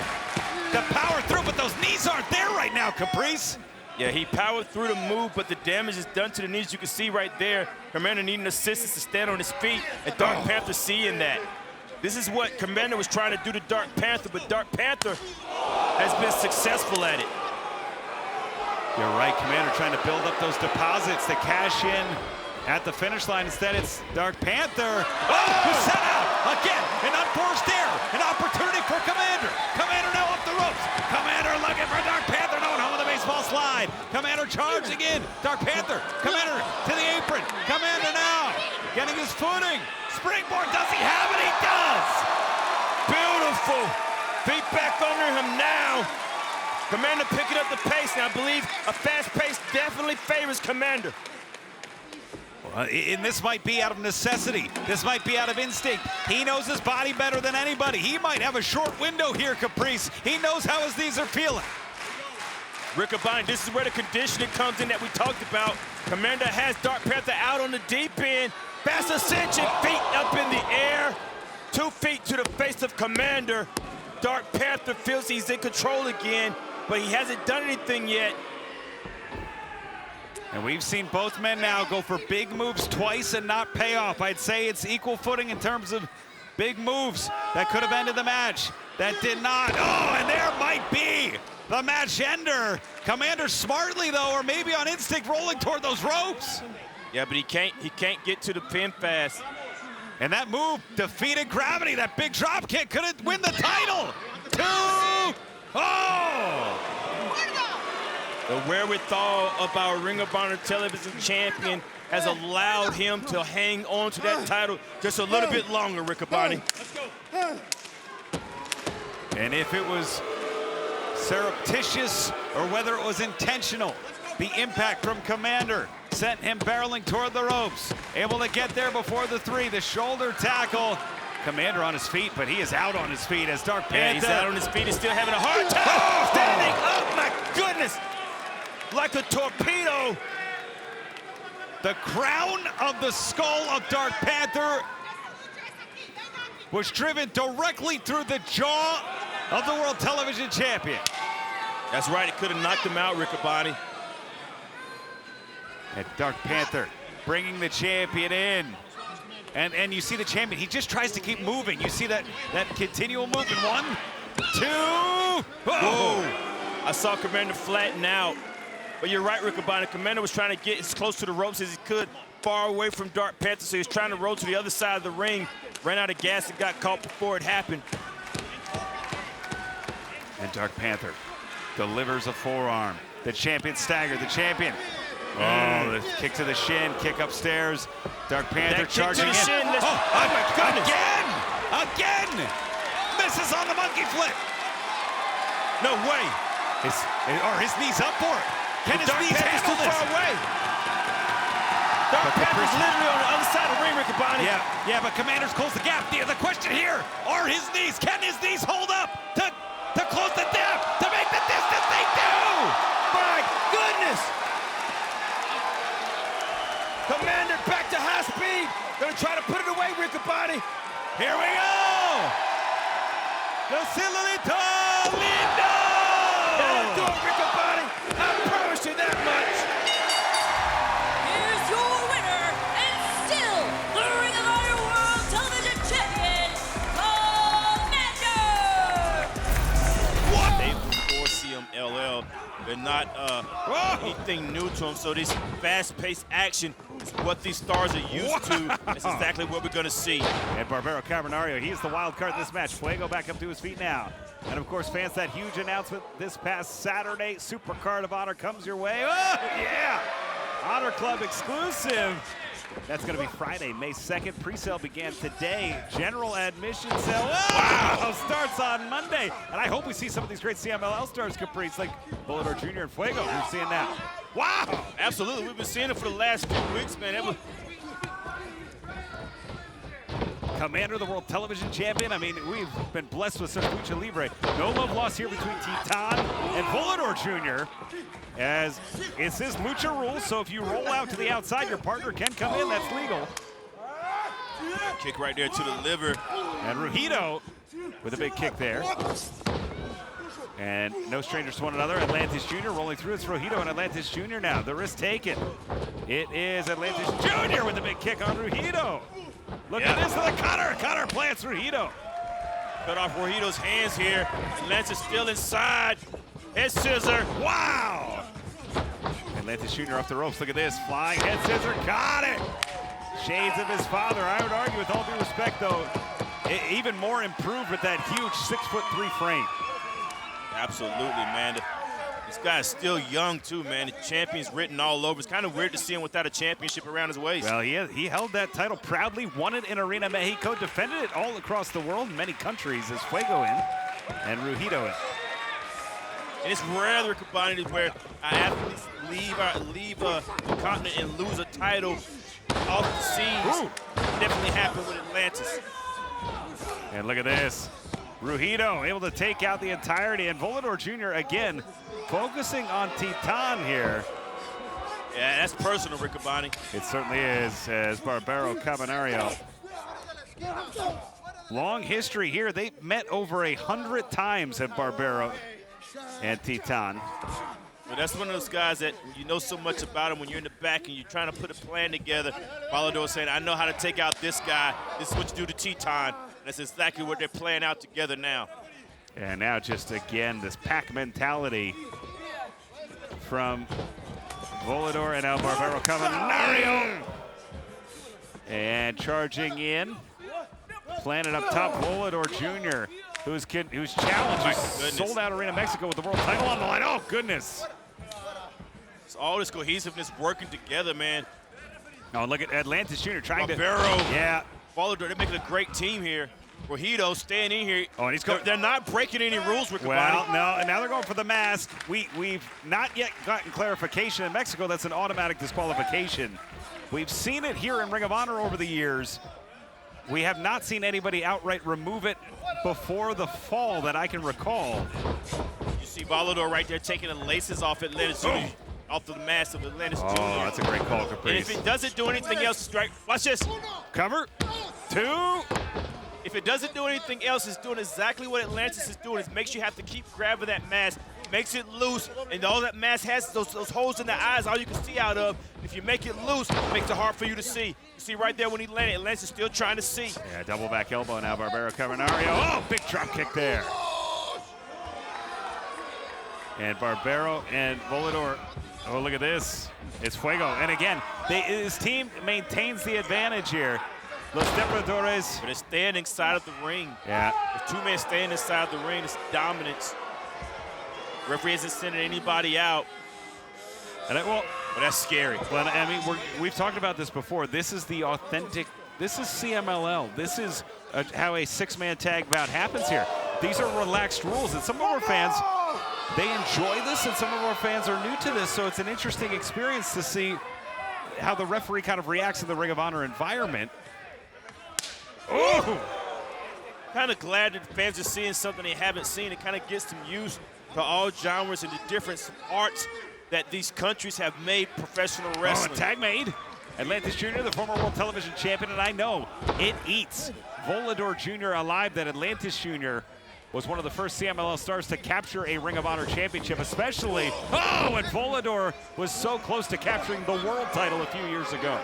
to power through, but those knees aren't there right now, Caprice. Yeah, he powered through the move, but the damage is done to the knees. You can see right there, Commander needing assistance to stand on his feet, and Dark Panther seeing that. This is what Commander was trying to do to Dark Panther, but Dark Panther has been successful at it. You're right, Commander trying to build up those deposits to cash in at the finish line. Instead, it's Dark Panther. Oh, set out again, an unforced error, an opportunity for Commander. Commander now up the ropes. Commander looking for Dark Panther, going home with a baseball slide. Commander charging in. Dark Panther, Commander to the apron. Commander now getting his footing. Springboard, does he have it? He does. Beautiful. Feet back under him now. Commander picking up the pace, and I believe a fast pace definitely favors Commander. And this might be out of necessity. This might be out of instinct. He knows his body better than anybody. He might have a short window here, Caprice. He knows how his knees are feeling. Riccaboni, this is where the conditioning comes in that we talked about. Commander has Dark Panther out on the deep end. Fast ascension, feet up in the air. 2 feet to the face of Commander. Dark Panther feels he's in control again, but he hasn't done anything yet. And we've seen both men now go for big moves twice and not pay off. I'd say it's equal footing in terms of big moves that could have ended the match. That did not. Oh, and there might be the match ender. Commander smartly, though, or maybe on instinct, rolling toward those ropes. Yeah, but he can't get to the pin fast. And that move defeated gravity. That big drop kick couldn't win the title. 2. Oh! The wherewithal of our Ring of Honor television champion has allowed him to hang on to that title just a little bit longer, Riccaboni. And if it was surreptitious or whether it was intentional, the impact from Commander sent him barreling toward the ropes. Able to get there before the 3. The shoulder tackle. Commander on his feet, but he is out on his feet as Dark Panther. Yeah, he's out on his feet. He's still having a hard time standing up. My goodness. Like a torpedo. The crown of the skull of Dark Panther was driven directly through the jaw of the World Television Champion. That's right, it could have knocked him out, Riccaboni. And Dark Panther bringing the champion in. And you see the champion, he just tries to keep moving. You see that continual movement. 1, 2, whoa. I saw Commander flatten out. But you're right, Riccaboni. Commander was trying to get as close to the ropes as he could, far away from Dark Panther, so he was trying to roll to the other side of the ring, ran out of gas and got caught before it happened. And Dark Panther delivers a forearm. The champion staggered, the champion. Oh, the kick to the shin, kick upstairs. Dark Panther charging in. Shin, oh my goodness. Again! Misses on the monkey flip. No way. Are his knees up for it? Can his knees handle this? Too far away. Dark Panther's literally on the other side of the ring, Riccaboni. Yeah, but Commander's closed the gap. The question here, can his knees hold up to close the gap, to make the distance? They do! My goodness! Commander back to high speed. Gonna try to put it away, Riccaboni. Here we go! The Silolito Lindo! That'll do it, Riccaboni. I promise you that much. Here's your winner, and still the Ring of Honor World Television Champion, Commander! What? They before CMLL. They're not anything new to them, so this fast-paced action is what these stars are used to. That's exactly what we're going to see. And Barbaro Cavernario, he's the wild card in this match. Fuego back up to his feet now. And of course, fans, that huge announcement this past Saturday, Super Card of Honor comes your way. Oh, yeah! Honor Club exclusive. That's going to be Friday, May 2nd. Pre-sale began today. General admission sale, wow, starts on Monday. And I hope we see some of these great CMLL stars, Caprice, like Bullet Jr. and Fuego, we're seeing now. Wow, absolutely. We've been seeing it for the last few weeks, man. Commander, the World Television Champion. I mean, we've been blessed with such Lucha Libre. No love lost here between Titan and Volador Jr. As it's his Lucha rules, so if you roll out to the outside, your partner can come in. That's legal. Kick right there to the liver. And Rhyno with a big kick there. And no strangers to one another. Atlantis Jr. rolling through. It's Rhyno and Atlantis Jr. now. The risk taken. It is Atlantis Jr. with the big kick on Rhyno. Look at this to the cutter. Cutter plants Rhyno. Cut off Rhyno's hands here. Atlantis still inside. Head scissor. Wow. Atlantis Jr. off the ropes. Look at this. Flying head scissor. Got it. Shades of his father. I would argue, with all due respect, though, even more improved with that huge 6'3" frame. Absolutely, man. This guy's still young, too, man. The champion's written all over. It's kind of weird to see him without a championship around his waist. Well, he held that title proudly, won it in Arena Mexico, defended it all across the world in many countries as Fuego in and Rhyno in. And it's rare the combined where athletes leave the continent and lose a title off the scenes. Definitely happened with Atlantis. And look at this. Rhyno able to take out the entirety, and Volador Jr. again focusing on Titan here. Yeah, that's personal, Riccoboni. It certainly is, as Barbaro Cavernario. Long history here. They met over 100 times at Barbaro and Titan. Well, that's one of those guys that you know so much about him when you're in the back and you're trying to put a plan together. Volador saying, I know how to take out this guy. This is what you do to Titan. That's exactly what they're playing out together now. And now just again, this pack mentality from Volador and now Barbaro Cavernario. And charging in, planted up top, Volador Jr., whose challenge is sold out Arena Mexico with the world title on the line. Oh, goodness. It's all this cohesiveness working together, man. Oh, look at Atlantis Jr. trying Barbaro. Yeah. Volador, they're making a great team here. Rhyno staying in here. Oh, and he's going. They're not breaking any rules, Riccoboni. Well, no, and now they're going for the mask. We've not yet gotten clarification in Mexico. That's an automatic disqualification. We've seen it here in Ring of Honor over the years. We have not seen anybody outright remove it before the fall that I can recall. You see Volador right there taking the laces off Atlantis Jr. Off the mask of Atlantis Jr. Oh, that's a great call, Caprice. And if it doesn't do anything else, strike. Watch this. Cover. 2. If it doesn't do anything else, it's doing exactly what Atlantis is doing. It makes you have to keep grabbing that mask, makes it loose, and all that mask has those holes in the eyes, all you can see out of. If you make it loose, it makes it hard for you to see. You see right there when he landed, Atlantis is still trying to see. Yeah, double back elbow now, Barbaro Cavernario. Oh, big drop kick there. And Barbaro and Volador. Oh, look at this. It's Fuego. And again, his team maintains the advantage here. Los Depredadores. But it's staying inside of the ring. Yeah. There's 2 men staying inside the ring. It's dominance. Referee isn't sending anybody out. And well, but that's scary. Well, I mean, we've talked about this before. This is the authentic. This is CMLL. This is how a 6-man tag bout happens here. These are relaxed rules, and some of our fans, they enjoy this, and some of our fans are new to this. So it's an interesting experience to see how the referee kind of reacts in the Ring of Honor environment. Oh! Kind of glad that the fans are seeing something they haven't seen. It kind of gets them used to all genres and the different arts that these countries have made professional wrestling. Oh, tag made. Atlantis Jr., the former world television champion, and I know it eats Volador Jr. alive that Atlantis Jr. was one of the first CMLL stars to capture a Ring of Honor championship, especially, and Volador was so close to capturing the world title a few years ago.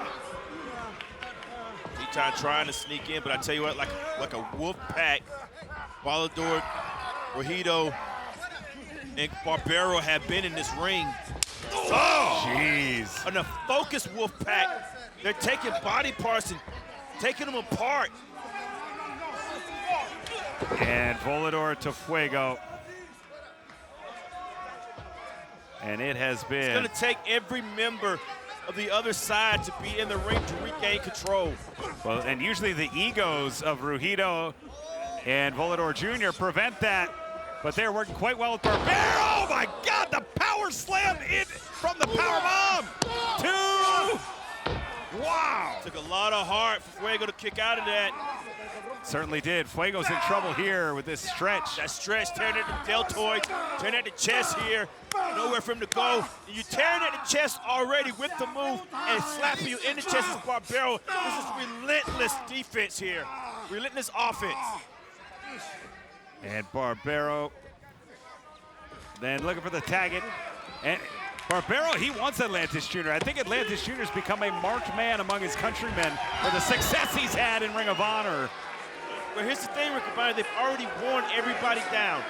Titan trying to sneak in, but I tell you what, like a wolf pack, Volador, Rhyno, and Barbaro have been in this ring. Oh, jeez. On a focused wolf pack, they're taking body parts and taking them apart. And Volador to Fuego. And it has been. It's going to take every member of the other side to be in the ring to regain control. Well, and usually the egos of Rhyno and Volador Jr. prevent that, but they're working quite well with Barbaro. Oh my God, the power slam in from the power bomb. 2. Wow. Took a lot of heart for Fuego to kick out of that. Certainly did. Fuego's in trouble here with this stretch. That stretch, tearing at the deltoid, tearing at the chest here. Nowhere for him to go. You're tearing at the chest already with the move and slapping you in the chest is Barbaro. This is relentless defense here. Relentless offense. And Barbaro Then looking for the tag it. And Barbaro, he wants Atlantis Jr. I think Atlantis Jr. has become a marked man among his countrymen for the success he's had in Ring of Honor. But here's the thing, Riccoboni, they've already worn everybody down.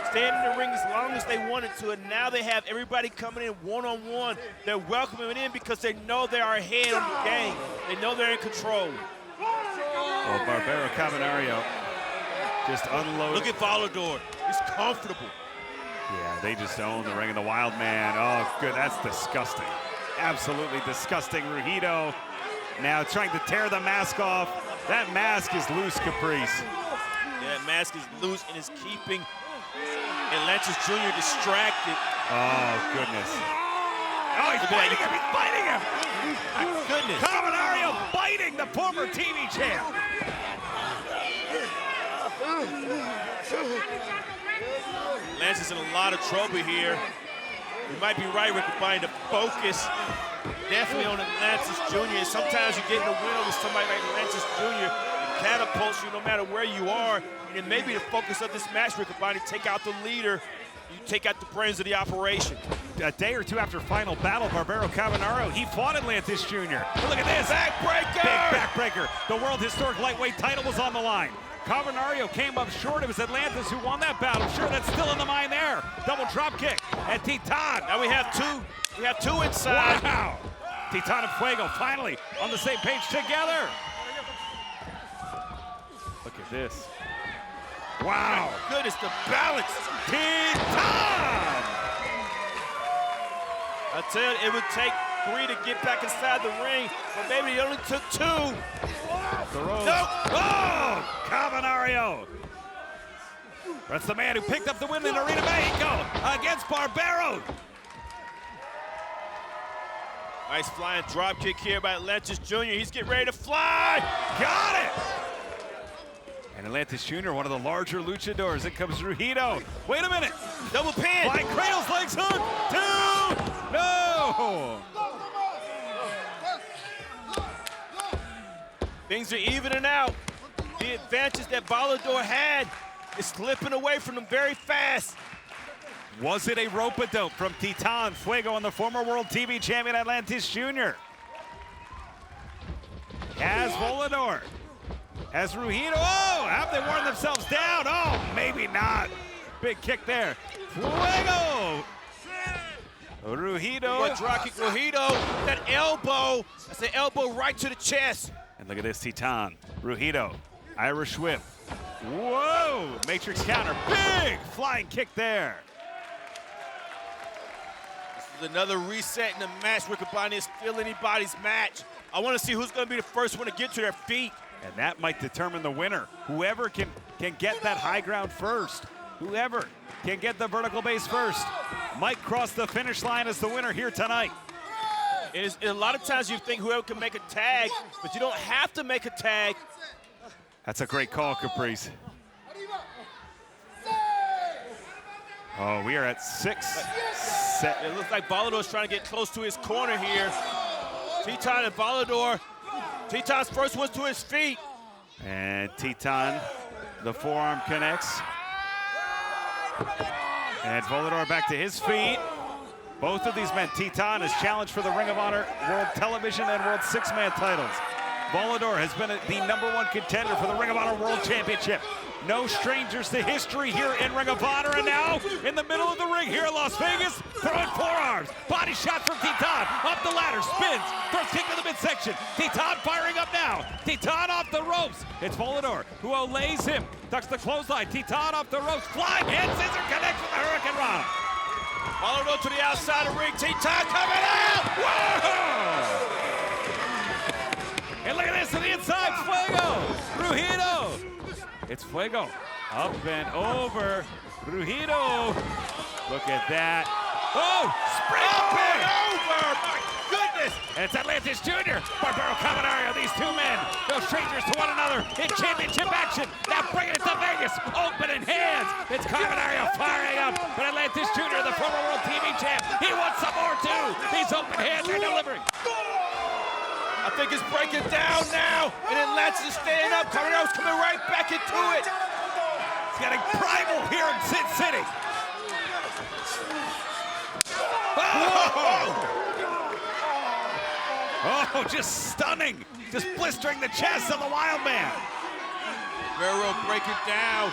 Staying in the ring as long as they wanted to, and now they have everybody coming in one-on-one. They're welcoming in because they know they are ahead on the game. They know they're in control. Oh, Barbaro Cavernario just unloaded. Look at Volador. He's comfortable. Yeah, they just own the ring of the Wild Man. Oh, good. That's disgusting. Absolutely disgusting. Rhyno now trying to tear the mask off. That mask is loose, Caprice. Yeah, that mask is loose and is keeping Atlantis Jr. distracted. Oh, goodness. Oh, he's biting him. He's biting him. My goodness. Cavernario biting the former TV champ. Atlantis is in a lot of trouble here. You might be right, Riccoboni, to focus definitely on Atlantis Jr. And sometimes you get in a win over somebody like Atlantis Jr. It catapults you no matter where you are. And it may be the focus of this match, Riccoboni, take out the leader. You take out the brains of the operation. A day or two after final battle, Barbaro Cavernario, he fought Atlantis Jr. But look at this. Backbreaker! Big backbreaker. The world historic lightweight title was on the line. Cavernario came up short. It was Atlantis who won that battle. Sure, that's still in the mind there. Double drop kick. And Titan. Now we have two. We have two inside. Wow. Titan and Fuego finally on the same page together. Look at this. Wow. Goodness, the balance. Titan! I tell you, it would take 3 to get back inside the ring, but maybe it only took 2. Off the rope. No. Oh, Cavernario. That's the man who picked up the win in Arena Mexico against Barbaro. Nice flying drop kick here by Atlantis Jr. He's getting ready to fly. Got it. And Atlantis Jr., one of the larger luchadors. In comes Rhyno. Wait a minute. Double pin. Flying cradles, legs hook. 2. No. Things are evening out. The advantage that Volador had is slipping away from them very fast. Was it a rope-a-dope from Titan Fuego and the former world TV champion Atlantis Jr.? Has Volador. Has Rhyno. Oh, have they worn themselves down? Oh, maybe not. Big kick there. Fuego. Rhyno. What drop kick, Rhyno. That elbow. That's an elbow right to the chest. And look at this, Titan. Rhyno. Irish whip. Whoa. Matrix counter. Big flying kick there. This is another reset in the match. Riccoboni is still anybody's match. I want to see who's going to be the first one to get to their feet. And that might determine the winner. Whoever can get that high ground first, whoever can get the vertical base first, might cross the finish line as the winner here tonight. A lot of times you think whoever can make a tag, but you don't have to make a tag. That's a great call, Caprice. Oh, we are at 6. It looks like Volador's trying to get close to his corner here. Titan and Volador. Titan's first one's to his feet. And Titan, the forearm connects. And Volador back to his feet. Both of these men, Titan has challenged for the Ring of Honor World Television and World 6-Man titles. Volador has been the #1 contender for the Ring of Honor World Championship. No strangers to history here in Ring of Honor, and now in the middle of the ring here in Las Vegas, throwing forearms. Body shot from Titan, up the ladder, spins, throws kick to the midsection. Titan firing up now. Titan off the ropes. It's Volador who olays him, ducks the clothesline. Titan off the ropes, flying hand scissor connects with the Hurricane Rana. Volador to the outside of the ring. Titan coming out. Whoa! And look at this to the inside, Fuego, Rhyno. It's Fuego, up and over, Rhyno. Look at that. Oh, springboard! Over, my goodness. And it's Atlantis Jr., Barbaro Cavernario, these two men, no strangers to one another in championship action. Now bringing it to Vegas, opening hands. It's Cavernario firing up, but Atlantis Jr., the former world TV champ, he wants some more too. These open hands are delivering. I think it's breaking down now, and Atlantis is staying up. Cavernaro's coming right back into it. It's getting primal here in Sin City. Oh, just stunning. Just blistering the chest of the Wild Man. Very well, break it down.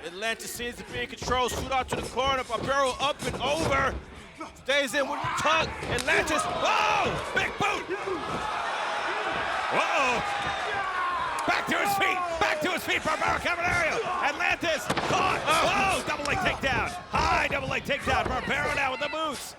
Atlantis seems to be in control. Shoot out to the corner. Barbaro up and over. Stays in with the tuck. Atlantis. Whoa! Big boot. Uh-oh. Back to his feet. Back to his feet. Barbaro Cavalera. Atlantis caught. Oh, double leg takedown. High double leg takedown. Barbaro now with the boots.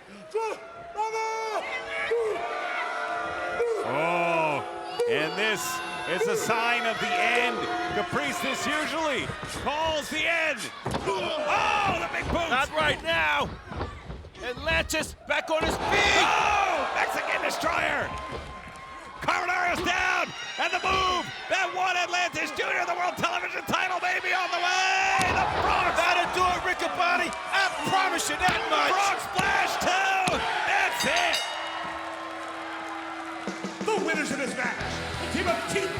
Oh, and this is a sign of the end. Caprice this usually calls the end. Oh, the big boots. Not right now. Atlantis back on his feet. Oh, Mexican destroyer. Darius down, and the move. That one Atlantis Jr., the world television title, maybe on the way. The Frog. That'll do it, Riccaboni. I promise you that much. Frog splash too. That's it. The winners of this match, the team of Titan,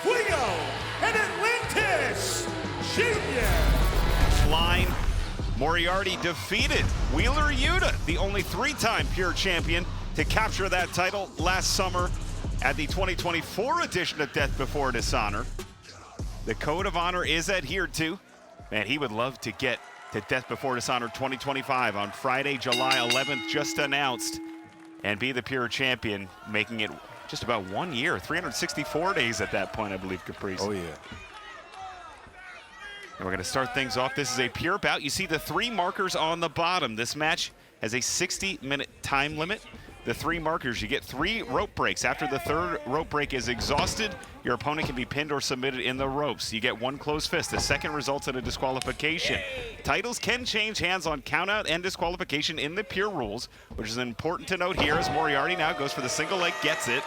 Fuego, and Atlantis Jr. Line. Moriarty defeated Wheeler Yuta, the only three-time pure champion, to capture that title last summer at the 2024 edition of Death Before Dishonor. The Code of Honor is adhered to, and he would love to get to Death Before Dishonor 2025 on Friday, July 11th, just announced, and be the pure champion, making it just about 1 year, 364 days at that point, I believe, Caprice. Oh, yeah. And we're going to start things off. This is a pure bout. You see the three markers on the bottom. This match has a 60-minute time limit. The three markers, you get 3 rope breaks. After the third rope break is exhausted, your opponent can be pinned or submitted in the ropes. You get 1 closed fist. The second results in a disqualification. Titles can change hands on countout and disqualification in the pure rules, which is important to note here as Moriarty now goes for the single leg, gets it.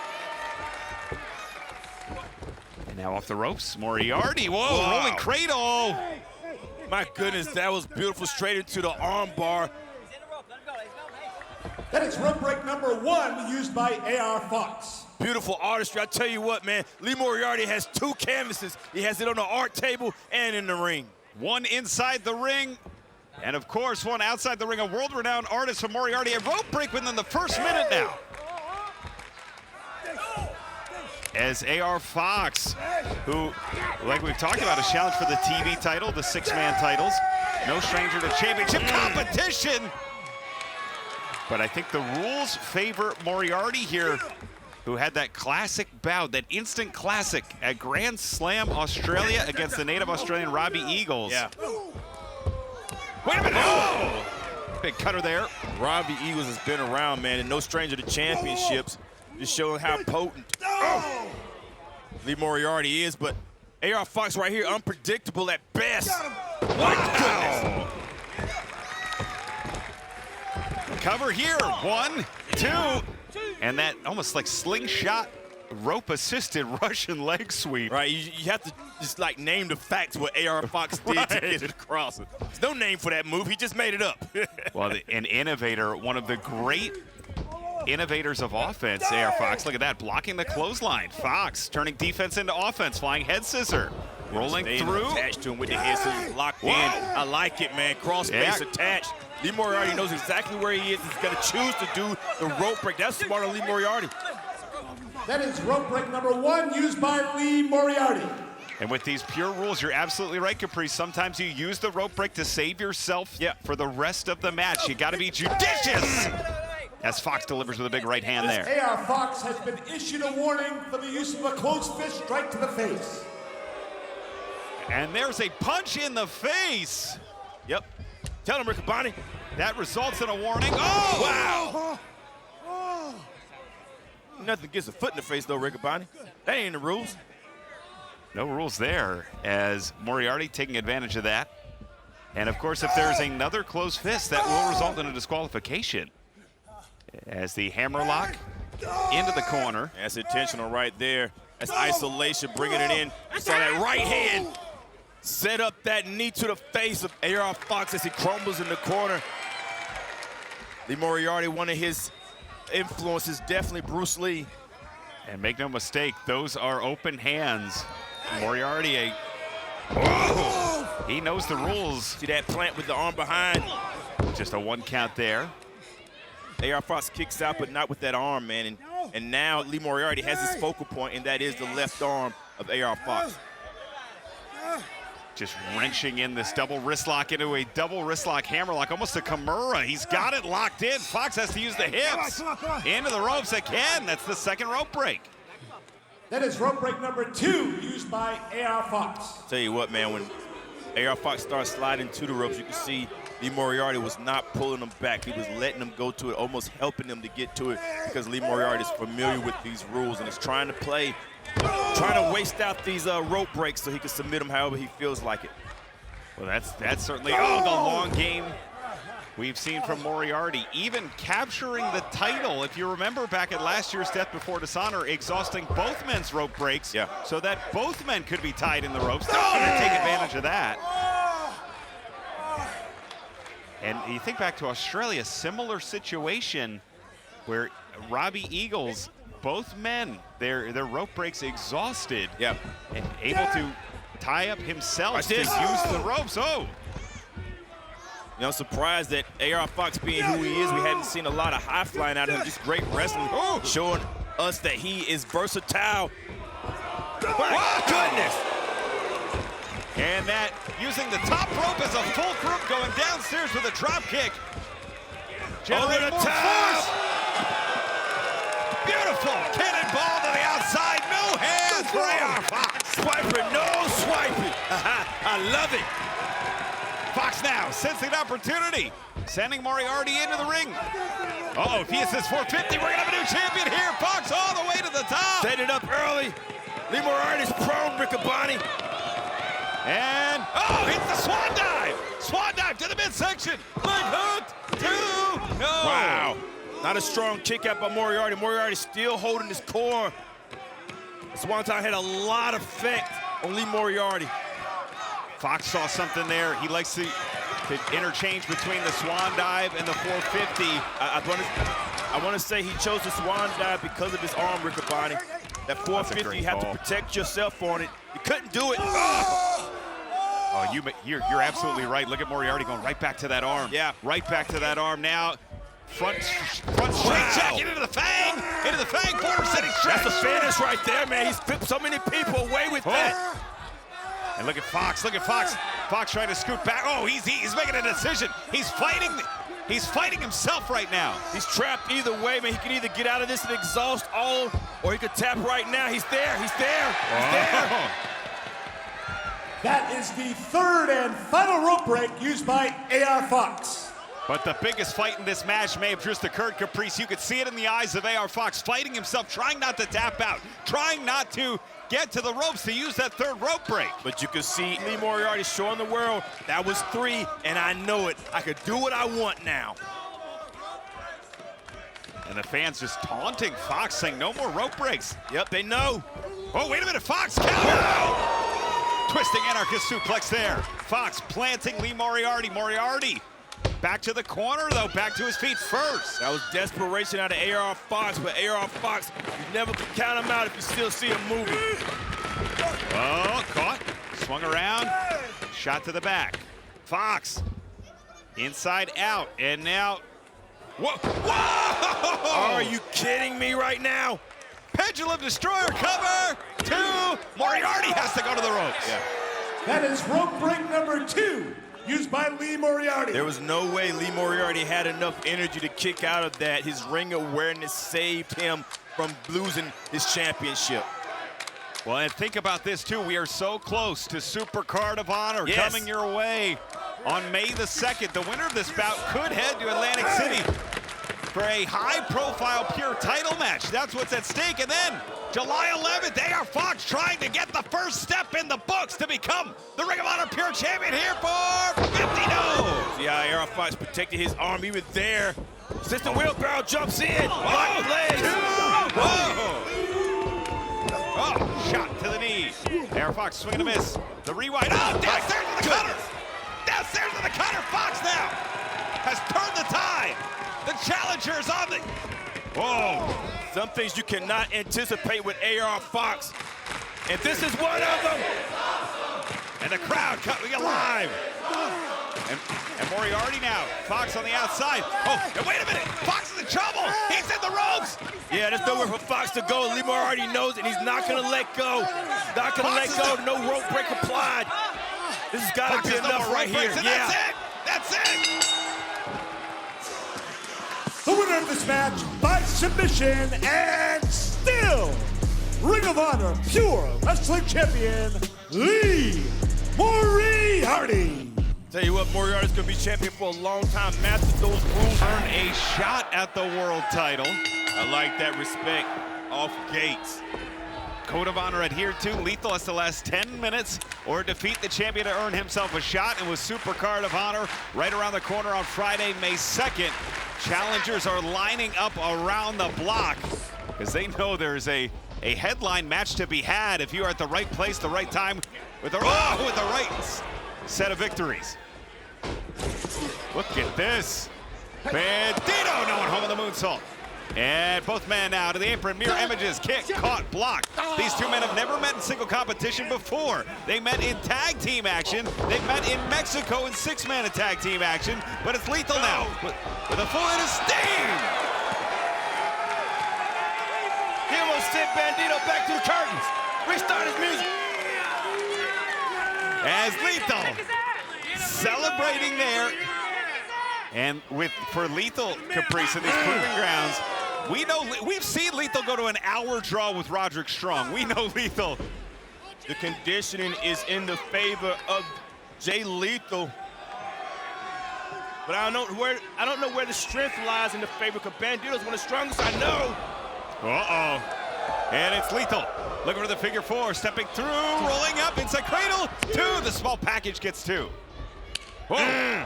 And now off the ropes, Moriarty. Whoa, Wow. rolling cradle. My goodness, that was beautiful. Straight into the arm bar. That is rope break number 1 used by AR Fox. Beautiful artistry. I tell you what, man, Lee Moriarty has 2 canvases. He has it on the art table and in the ring. 1 inside the ring, and of course, 1 outside the ring. A world-renowned artist from Moriarty. A rope break within the first minute now. As AR Fox, who, like we've talked about, is challenged for the TV title, the 6-man titles. No stranger to championship competition. But I think the rules favor Moriarty here, who had that classic bout, that instant classic at Grand Slam Australia against the native Australian Robbie Eagles. Yeah. Wait a minute. Oh! Big cutter there. Robbie Eagles has been around, man, and no stranger to championships. Just showing how potent Lee Moriarty is, but AR Fox right here, unpredictable at best. Wow. Cover here, 1, 2, and that almost like slingshot, rope-assisted Russian leg sweep. Right, you have to just like name the facts what AR Fox did to get it across. There's no name for that move, he just made it up. Well, an innovator, one of the great innovators of offense, AR Fox. Look at that, blocking the clothesline. Fox turning defense into offense, flying head scissor. Rolling Staying through. attached to him with the head scissors locked in. I like it, man. Cross face attached. Lee Moriarty knows exactly where he is. He's going to choose to do the rope break. That's smart on Lee Moriarty. That is rope break number 1 used by Lee Moriarty. And with these pure rules, you're absolutely right, Caprice. Sometimes you use the rope break to save yourself for the rest of the match. You got to be judicious. As Fox delivers with a big right hand there. AR Fox has been issued a warning for the use of a closed fist strike to the face. And there's a punch in the face. Yep. Tell him, Riccaboni. That results in a warning. Oh! Wow. Nothing gets a foot in the face, though, Riccaboni. That ain't the rules. No rules there, as Moriarty taking advantage of that. And, of course, if there's another closed fist, that will result in a disqualification. As the hammerlock into the corner. That's intentional right there. That's isolation, bringing it in. You saw that right hand set up that knee to the face of AR Fox as he crumbles in the corner. Lee Moriarty, one of his influences, definitely Bruce Lee. And make no mistake, those are open hands. Moriarty, He knows the rules. See that plant with the arm behind? Just a 1 count there. AR Fox kicks out, but not with that arm, man. And now Lee Moriarty has his focal point, and that is the left arm of AR Fox. Just wrenching in this double wrist lock into a double wrist lock hammer lock, almost a Kimura. He's got it locked in. Fox has to use the hips. Into the ropes again. That's the second rope break. That is rope break number 2 used by AR Fox. Tell you what, man, when AR Fox starts sliding to the ropes, you can see Lee Moriarty was not pulling them back. He was letting them go to it, almost helping them to get to it, because Lee Moriarty is familiar with these rules and is trying to waste out these rope breaks so he can submit them however he feels like it. Well, that's certainly the long game we've seen from Moriarty, even capturing the title. If you remember back at last year's Death Before Dishonor, exhausting both men's rope breaks so that both men could be tied in the ropes. They're going to take advantage of that. And you think back to Australia, similar situation where Robbie Eagles, both men, their rope breaks exhausted and able to tie up himself to use the ropes. You know, surprised that AR Fox being who he is, we hadn't seen a lot of high flying out of him, just great wrestling, showing us that he is versatile. My goodness! And that, using the top rope as a full group, going downstairs with a drop kick. Over the top! Beautiful cannonball to the outside, no hands for AR Fox. Swiper, no swiping. I love it. Fox now sensing an opportunity, sending Moriarty into the ring. If he hits this 450, we're gonna have a new champion here. Fox all the way to the top. Set it up early. Lee Moriarty's prone, Riccaboni. And, hits the swan dive. Swan dive to the midsection. Leg hook, 2, no. Wow, not a strong kick out by Moriarty. Moriarty still holding his core. Swanton had a lot of effect on Lee Moriarty. Fox saw something there. He likes to interchange between the swan dive and the 450. I want to say he chose the swan dive because of his arm, Riccaboni. That 450, you have to protect yourself on it. You couldn't do it. You're absolutely right. Look at Moriarty going right back to that arm. Yeah. Right back to that arm now. Front straight jack into the fang. Into the fang, border setting stretch. That's the finish right there, man. He's flipped so many people away with that. And look at Fox. Look at Fox. Fox trying to scoot back. He's making a decision. He's fighting himself right now. He's trapped either way, man. He can either get out of this and exhaust all, or he could tap right now. He's there. He's there. He's there. That is the 3rd and final rope break used by AR Fox. But the biggest fight in this match may have just occurred, Caprice. You could see it in the eyes of AR Fox, fighting himself, trying not to tap out, trying not to get to the ropes to use that 3rd rope break. But you can see Lee Moriarty showing the world that was 3, and I know it. I could do what I want now. And the fans just taunting Fox, saying no more rope breaks. Yep, they know. Wait a minute, Fox, counter! Twisting anarchist suplex there. Fox planting Lee Moriarty. Moriarty back to the corner, though, back to his feet first. That was desperation out of AR Fox, but AR Fox, you never can count him out if you still see him moving. Caught, swung around, shot to the back. Fox, inside out, and now, whoa! Are you kidding me right now? Pendulum Destroyer cover, 2. Moriarty has to go to the ropes. Yeah. That is rope break number 2. Used by Lee Moriarty. There was no way Lee Moriarty had enough energy to kick out of that. His ring awareness saved him from losing his championship. Well, and think about this, too. We are so close to Super Card of Honor coming your way on May the 2nd. The winner of this bout could head to Atlantic City for a high-profile pure title match. That's what's at stake. And then July 11th, AR Fox trying to get the first step in the books to become the Ring of Honor Pure Champion here for Bandido. See how AR Fox protected his arm even there. Sister Wheelbarrow jumps in. Shot to the knee. AR Fox swinging a miss. The rewind. Downstairs with the cutter. Downstairs with the cutter. Fox now has turned the tide. The challenger's on the... Some things you cannot anticipate with AR Fox. And this is one of them. And the crowd coming alive. And Moriarty now. Fox on the outside. Oh, and wait a minute. Fox is in trouble. He's in the ropes. Yeah, there's nowhere for Fox to go. Libre already knows it. He's not going to let go. He's not going to let go. No rope break applied. This has got to be enough right here. Yeah. That's it. The winner of this match by submission and still Ring of Honor Pure Wrestling Champion, Lee Moriarty. Tell you what, Moriarty's going to be champion for a long time. Master those rules. Earn a shot at the world title. I like that respect off Gates. Code of honor adhered to. Lethal has to last 10 minutes or defeat the champion to earn himself a shot. And with Super Card of Honor right around the corner on Friday, May 2nd, challengers are lining up around the block because they know there's a headline match to be had if you are at the right place, the right time, with the right set of victories. Look at this. Bandido no one home on the moonsault. And both men now to the apron, mirror images, kick, caught, blocked. These two men have never met in single competition before. They met in tag team action. They met in Mexico in 6-man tag team action, but it's Lethal now with a full head of steam. He almost sent Bandido back to the curtains. Restart his music. As Lethal celebrating there. And for Lethal, Caprice, in these proving grounds, we've seen Lethal go to an hour draw with Roderick Strong. We know Lethal. The conditioning is in the favor of Jay Lethal. But I don't know where the strength lies in the favor, because Bandido's one of the strongest I know. And it's Lethal looking for the figure 4, stepping through, rolling up inside cradle. 2, the small package gets 2. Whoa.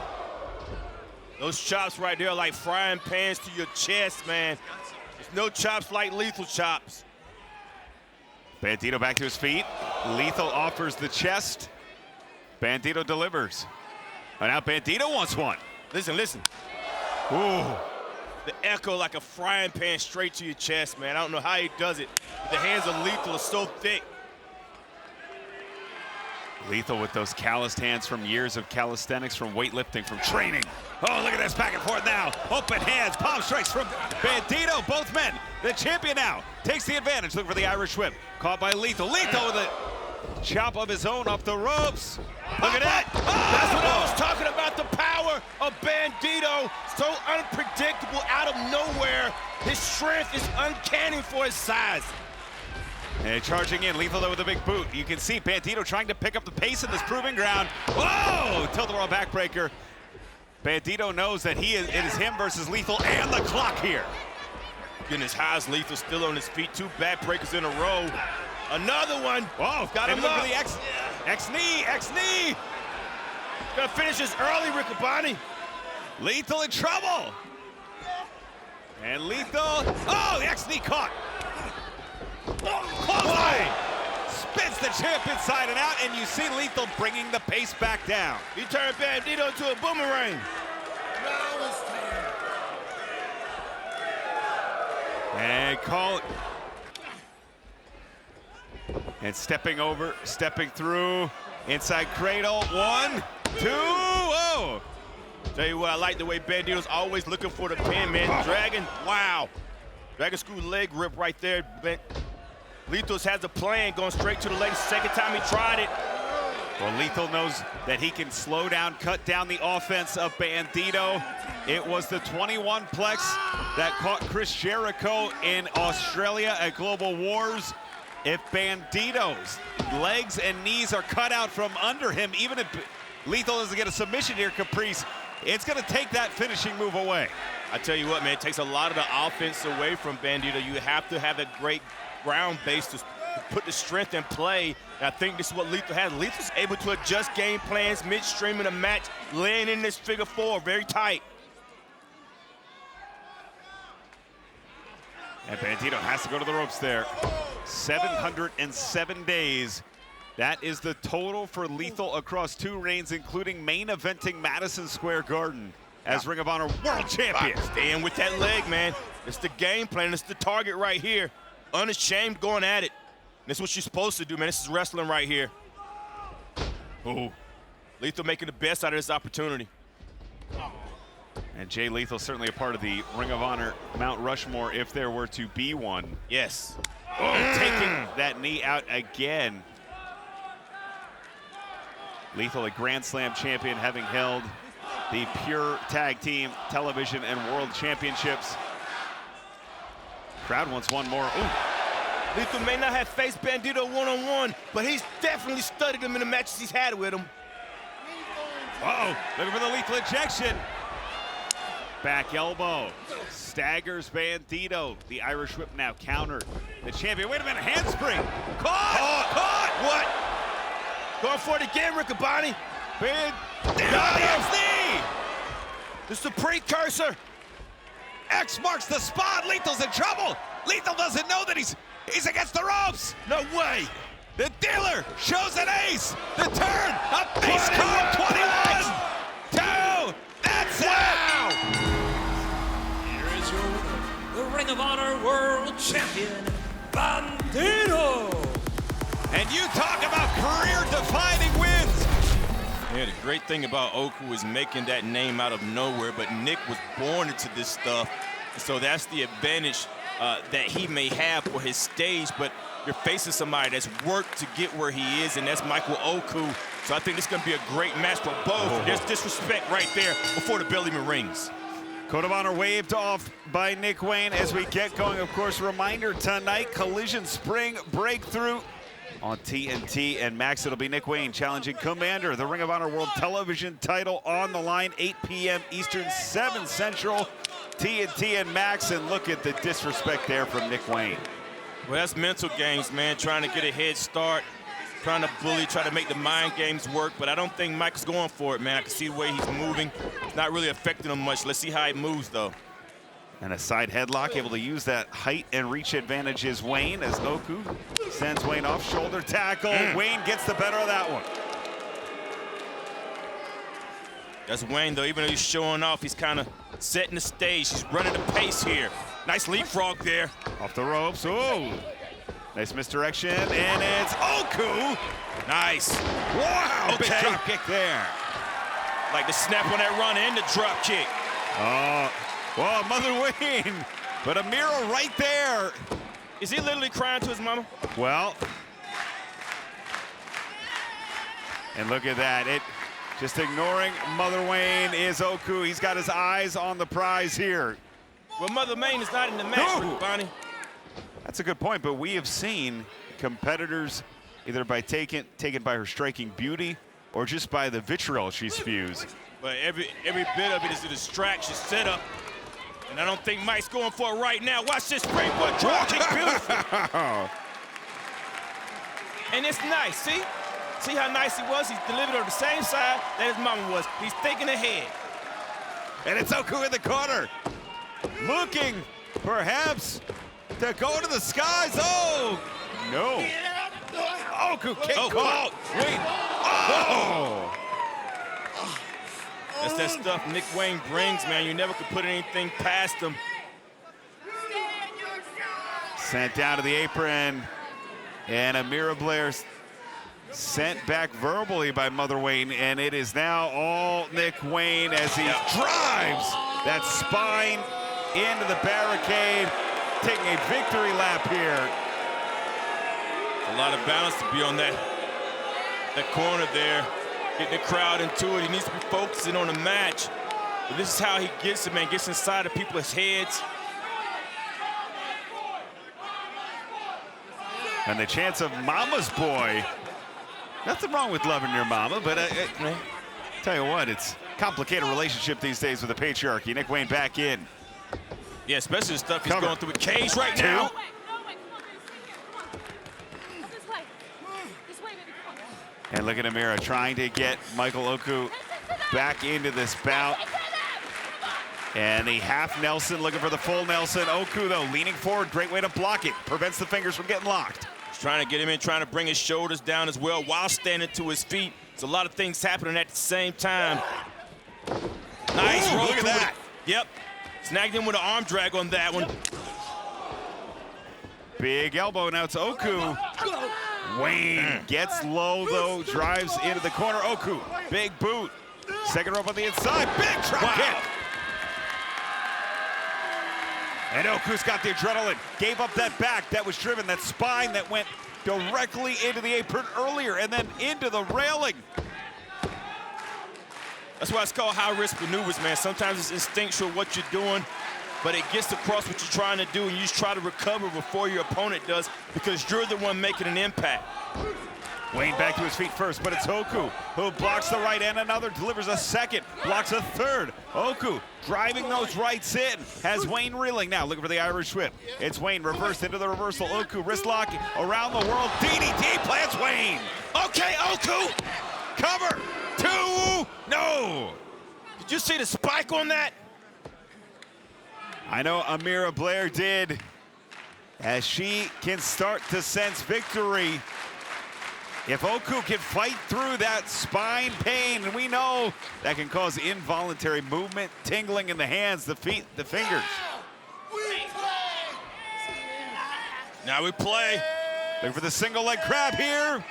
Those chops right there are like frying pans to your chest, man. There's no chops like Lethal chops. Bandido back to his feet. Lethal offers the chest. Bandido delivers. And now Bandido wants one. Listen. Ooh. The echo like a frying pan straight to your chest, man. I don't know how he does it. The hands of Lethal are so thick. Lethal with those calloused hands from years of calisthenics, from weightlifting, from training. Oh, look at this back and forth now. Open hands, palm strikes from Bandido. Both men. The champion now takes the advantage. Look for the Irish whip. Caught by Lethal. Lethal with a chop of his own up the ropes. Look at that. Oh! That's what I was talking about, the power of Bandido. So unpredictable out of nowhere. His strength is uncanny for his size. And charging in, Lethal though with a big boot. You can see Bandido trying to pick up the pace in this proving ground. Whoa! Tilt-a-whirl backbreaker. Bandido knows that it is him versus Lethal and the clock here. Goodness, how's Lethal still on his feet? 2 backbreakers in a row. Another one. Whoa, got him look up. for the X-knee. Gonna finish this early, Riccaboni. Lethal in trouble. And Lethal, oh, the X-knee caught. Clothesline. Spins the champ inside and out, and you see Lethal bringing the pace back down. He turned Bandido into a boomerang. And call it. And stepping over, stepping through, inside cradle, 1, 2, oh! Tell you what, I like the way Bandido's always looking for the pin, man. Dragon, wow. Dragon screw leg rip right there. Lethal has a plan, going straight to the leg. Second time he tried it. Well, Lethal knows that he can slow down, cut down the offense of Bandido. It was the 21 plex that caught Chris Jericho in Australia at Global Wars. If Bandido's legs and knees are cut out from under him, even if Lethal doesn't get a submission here, Caprice, it's going to take that finishing move away. I tell you what, man, it takes a lot of the offense away from Bandido. You have to have a great ground base to put the strength in play. And I think this is what Lethal has. Lethal's able to adjust game plans midstream in a match, laying in this figure 4 very tight. And Bandido has to go to the ropes there. 707 days. That is the total for Lethal across 2 reigns, including main eventing Madison Square Garden as Ring of Honor World Champion. Staying with that leg, man. It's the game plan. It's the target right here. Unashamed going at it. That's what you're supposed to do, man. This is wrestling right here. Oh, Lethal making the best out of this opportunity. And Jay Lethal certainly a part of the Ring of Honor Mount Rushmore if there were to be one. Yes. Oh, taking that knee out again. Lethal, a Grand Slam champion, having held the Pure Tag Team Television and World Championships. Crowd wants one more. Ooh. Lethal may not have faced Bandido one-on-one, but he's definitely studied him in the matches he's had with him. Uh-oh, looking for the lethal injection. Back elbow, staggers Bandido. The Irish whip now countered. The champion, wait a minute, handspring. Caught! What? Going for it again, Riccaboni. Bandido's knee! This is a precursor. X marks the spot. Lethal's in trouble. Lethal doesn't know that he's against the ropes. No way. The dealer shows an ace. The turn, a face card, 21, 2, that's it. Here is your winner, the Ring of Honor World Champion, Bandido. And you talk about career-defining wins. Yeah, the great thing about Oku is making that name out of nowhere, but Nick was born into this stuff. So that's the advantage that he may have for his stage, but you're facing somebody that's worked to get where he is, and that's Michael Oku. So I think this is going to be a great match for both. There's disrespect right there before the bell even rings. Code of Honor waved off by Nick Wayne as we get going. Of course, reminder tonight, Collision Spring Breakthrough on TNT and Max. It'll be Nick Wayne challenging Commander, the Ring of Honor World Television title on the line, 8 p.m. Eastern, 7 Central. TNT and Max, and look at the disrespect there from Nick Wayne. Well, that's mental games, man, trying to get a head start, trying to bully, try to make the mind games work, but I don't think Mike's going for it, man. I can see the way he's moving. It's not really affecting him much. Let's see how it moves, though. And a side headlock, able to use that height and reach advantage is Wayne as Oku sends Wayne off, shoulder tackle. Wayne gets the better of that one. That's Wayne, though. Even though he's showing off, he's kind of setting the stage. He's running the pace here. Nice leapfrog there. Off the ropes. Oh, nice misdirection, and it's Oku. Nice. Wow, Okay. big drop kick there. Like the snap on that run and the drop kick. Oh, well, Mother Wayne, but a mirror right there. Is he literally crying to his mama? Well, and look at that. It just ignoring Mother Wayne is Oku. He's got his eyes on the prize here. Well, Mother Wayne is not in the match, No. Bonnie. That's a good point, but we have seen competitors either by taken by her striking beauty or just by the vitriol she spews. But every bit of it is a distraction setup. And I don't think Mike's going for it right now. Watch this springboard drop kick, beautiful. And it's nice, see? See how nice he was? He's delivered on the same side that his mama was. He's thinking ahead. And it's Oku in the corner. Looking, perhaps, to go to the skies. Oh, no. Oku kick caught. Wait. Oh. That's that stuff Nick Wayne brings, man. You never could put anything past him. Sent down to the apron. And Amira Blair sent back verbally by Mother Wayne. And it is now all Nick Wayne as he drives that spine into the barricade, taking a victory lap here. A lot of balance to be on that corner there, getting the crowd into it. He needs to be focusing on the match. But this is how he gets it, man. Gets inside of people's heads. And the chance of Mama's boy. Nothing wrong with loving your mama, but tell you what, it's a complicated relationship these days with the patriarchy. Nick Wayne back in. Yeah, especially the stuff he's going through with Cage right now. And look at Amira trying to get Michael Oku back into this bout. And the half Nelson looking for the full Nelson. Oku, though, leaning forward. Great way to block it. Prevents the fingers from getting locked. He's trying to get him in, trying to bring his shoulders down as well while standing to his feet. There's a lot of things happening at the same time. Nice roll. Look at that. Yep. Snagged him with an arm drag on that one. Big elbow. Now it's Oku Wayne gets low, though, drives into the corner. Oku, big boot. Second rope on the inside, big drop kick. And Oku's got the adrenaline. Gave up that back that was driven, that spine that went directly into the apron earlier and then into the railing. That's why it's called high-risk maneuvers, man. Sometimes it's instinctual what you're doing, but it gets across what you're trying to do, and you just try to recover before your opponent does because you're the one making an impact. Wayne back to his feet first, but it's Oku who blocks the right and another, delivers a second, blocks a third. Oku driving those rights in, has Wayne reeling. Now looking for the Irish whip. It's Wayne reversed into the reversal. Oku wrist lock around the world. DDT plants Wayne. Okay, Oku, cover. 2, no. Did you see the spike on that? I know Amira Blair did, as she can start to sense victory. If Oku can fight through that spine pain, and we know that can cause involuntary movement, tingling in the hands, the feet, the fingers. Now we play. Looking for the single leg grab here.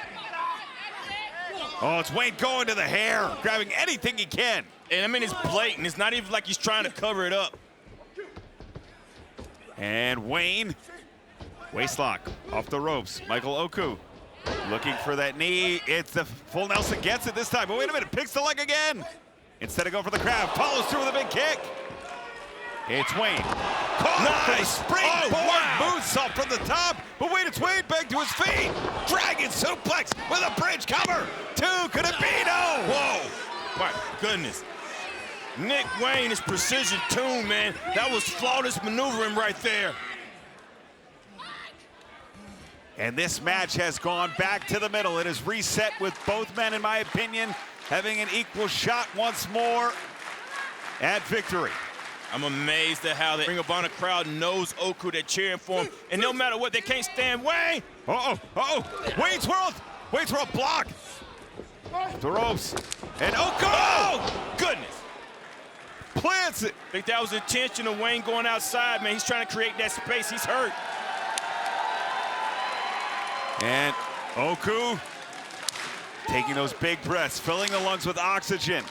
Oh, it's Wayne going to the hair, grabbing anything he can. And I mean, it's blatant. It's not even like he's trying to cover it up. And Wayne, waist lock off the ropes. Michael Oku looking for that knee. It's the full Nelson, gets it this time. But wait a minute, picks the leg again. Instead of going for the crab, follows through with a big kick. It's Wayne. Caught for the springboard moonsault from the top. But wait, it's Wayne back to his feet. Dragon suplex with a bridge cover. 2, could it be? No. Whoa, my goodness. Nick Wayne is precision tuned, man. That was flawless maneuvering right there. And this match has gone back to the middle. It is reset with both men, in my opinion, having an equal shot once more at victory. I'm amazed at how the Ring of Honor crowd knows Oku. They're cheering for him. And no matter what, they can't stand Wayne. Wayne's World block. The ropes. And Oku! Oh, goodness. Plants it. I think that was intentional. Wayne going outside, man. He's trying to create that space. He's hurt. And Oku taking those big breaths, filling the lungs with oxygen.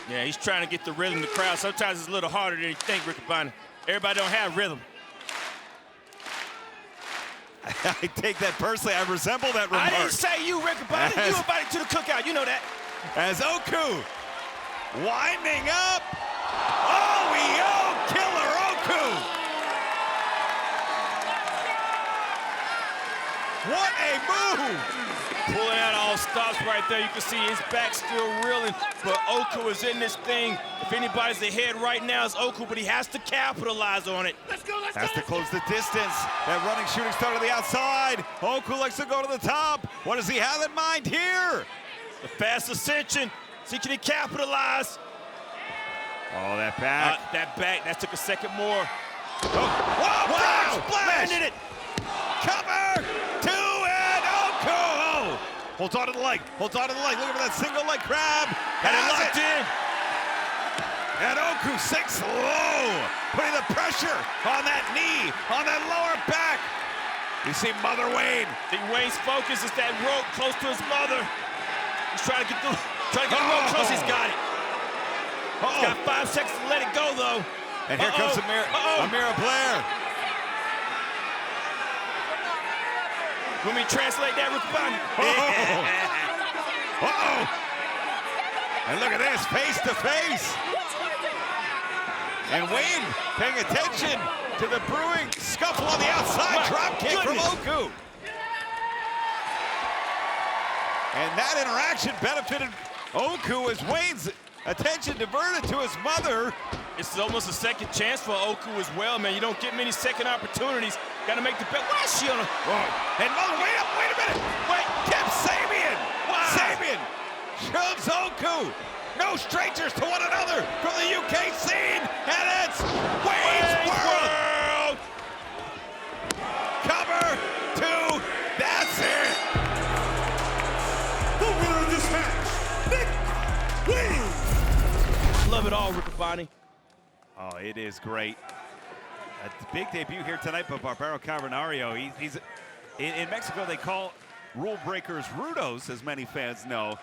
Yeah, he's trying to get the rhythm of the crowd. Sometimes it's a little harder than you think, Riccaboni. Everybody don't have rhythm. I take that personally. I resemble that remark. I didn't say you, Riccaboni. You invited to the cookout. You know that. As Oku winding up. Oh, killer Oku. What a move. Pulling out all stops right there. You can see his back still reeling, but Oku is in this thing. If anybody's ahead right now, it's Oku, but he has to capitalize on it. Has to close the distance. That running shooting star to the outside. Oku likes to go to the top. What does he have in mind here? The fast ascension. See, can he capitalize? Oh, that back. That took a second more. Whoa, Wow! splash! Landed it. Cover! 2 and Oku! Holds on to the leg. Looking for that single leg grab. Got it locked in. And Oku sinks low, putting the pressure on that knee, on that lower back. You see Mother Wayne. I think Wayne's focus is that rope close to his mother. He's trying to get the rope close. He's got it. He's got 5 seconds to let it go, though. And here comes Amira Blair. Let me translate that, Riccaboni. And look at this, face to face. And Wayne paying attention to the brewing scuffle on the outside. Drop kick from Oku. And that interaction benefited Oku as Wayne's attention diverted to his mother. It's almost a second chance for Oku as well, man. You don't get many second opportunities. Got to make the bet. Why is she on a... And Mother, wait a minute. Wait, Kip Sabian. Wow. Sabian shoves Oku. No strangers to one another from the UK scene. And it's Wayne's World. Cover 2. That's it. The winner of this match, Nick Wayne. Love it all, Riccaboni. Oh, it is great. A big debut here tonight by Barbaro Cavernario. He's in Mexico, they call rule breakers rudos, as many fans know.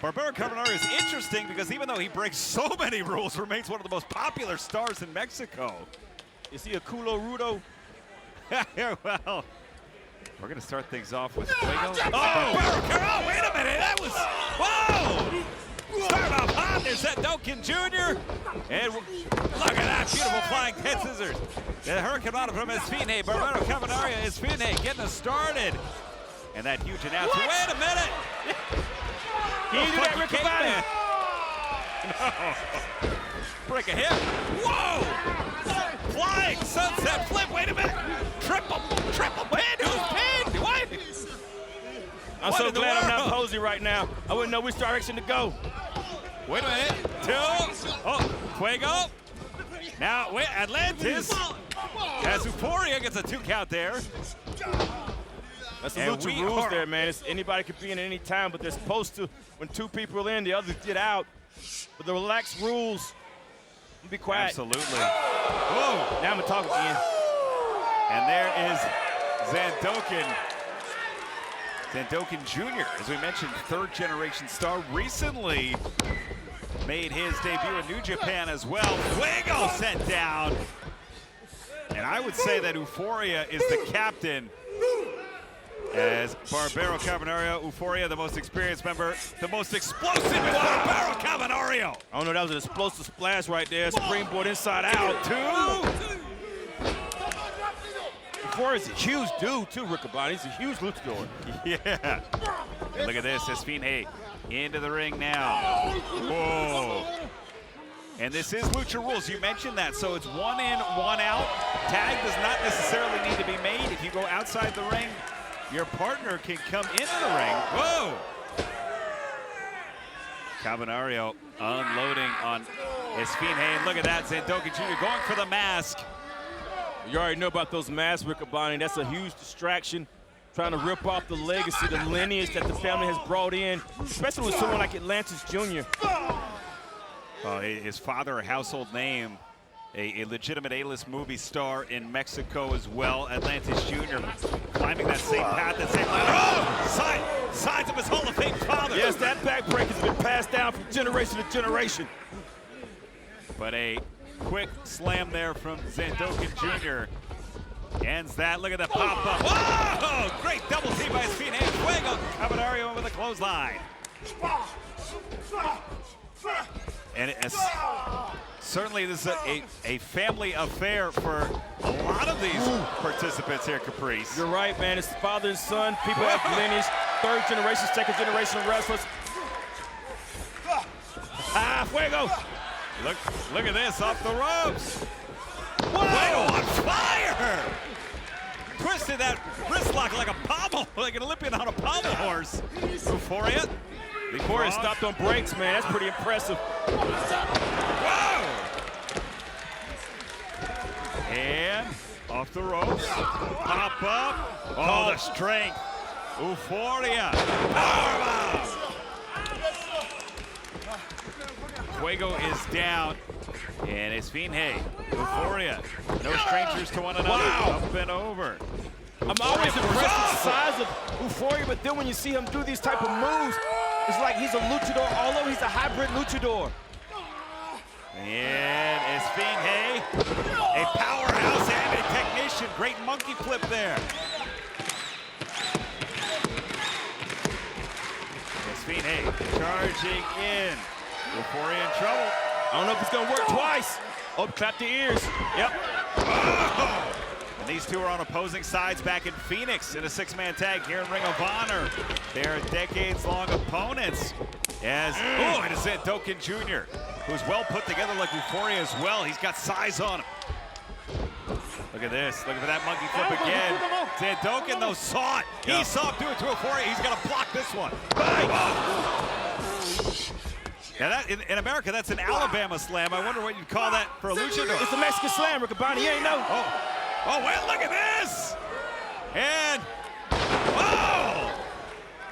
Barbaro Carbonaro is interesting because even though he breaks so many rules, remains one of the most popular stars in Mexico. Is he a culo rudo? Well, we're going to start things off with Fuego. Oh, wait a minute. That was, whoa! Start off hot. There's that Doken Jr. And look at that beautiful flying head scissors. The Hurricanrana from Esfine. Barbaro Carbonaro, Esfine getting us started. And that huge announcement. Wait a minute. Can you do that, Ricky Bobby? No. Break a hip. Whoa! Flying sunset flip. Wait a minute. Triple pin. Who's pinned? What? I'm so glad I'm not posing right now. I wouldn't know which direction to go. Wait a minute. Two. Oh, Fuego. Now, wait, Atlantis. As Euphoria gets a 2 count there. That's the Lucha rules there, man. It's anybody could be in at any time, but they're supposed to, when 2 people are in, the others get out. But the relaxed rules, be quiet. Absolutely. Whoa. Now I'm going to talk again. And there is Zandoken. Zandoken Jr., as we mentioned, 3rd generation star, recently made his debut in New Japan as well. Fuego sent down. And I would say that Euphoria is the captain, as Barbaro Carbonaro, Euphoria, the most experienced member, the most explosive is Barbaro Carbonaro. I don't know, that was an explosive splash right there. Springboard inside out. 2. Euphoria's a huge dude, too, Riccaboni. He's a huge luchador. Yeah. And look at this, Esfine into the ring now. Whoa. And this is Lucha rules. You mentioned that, so it's 1 in, 1 out. Tag does not necessarily need to be made. If you go outside the ring, your partner can come into the ring. Whoa! Carbonaro unloading on Esfine. And look at that, Zandoken Jr. going for the mask. You already know about those masks, Riccaboni. That's a huge distraction. Trying to rip off the legacy, the lineage that the family has brought in, especially with someone like Atlantis Jr. His father, a household name, a legitimate A-list movie star in Mexico as well. Atlantis Jr. climbing that same path, that same ladder. Oh! Signs of his Hall of Fame father. Yes, that back break has been passed down from generation to generation. But a quick slam there from Zandoken Jr. Ends that. Look at that pop up. Whoa! Great double team by Esfine. Fuego. Carbonaro with a clothesline. And certainly this is a family affair for a lot of these participants here, Caprice. You're right, man. It's father and son. People have lineage. 3rd generation, 2nd generation wrestlers. Fuego. Look at this, off the ropes. Fuego on fire! Twisted that wrist lock like a pommel, like an Olympian on a pommel horse. Euphoria. Euphoria stopped on brakes, man. That's pretty impressive. Whoa! And off the ropes. Pop up. Oh, the strength. Euphoria. Powerbomb. Fuego is down. And Esfine, Euphoria, no strangers to one another. Wow. Up and over. I'm always impressed with the size of Euphoria, but then when you see him do these type of moves, it's like he's a luchador, although he's a hybrid luchador. And Esfine, a powerhouse and a technician. Great monkey flip there. Esfine charging in. Euphoria in trouble. I don't know if it's gonna work twice. Oh, clap the ears. Yep. Oh. And these two are on opposing sides back in Phoenix in a 6-man tag here in Ring of Honor. They're decades-long opponents. As, it is Zandoken Jr., who's well put together like Euphoria as well. He's got size on him. Look at this. Looking for that monkey flip again. Zandoken, though, saw it. He saw him do it to Euphoria. He's going to block this one. Now that, in America, that's an Alabama slam. I wonder what you'd call that for a luchador. It's a Mexican slam, Riccaboni. You ain't know. Oh, wait, look at this! And, whoa!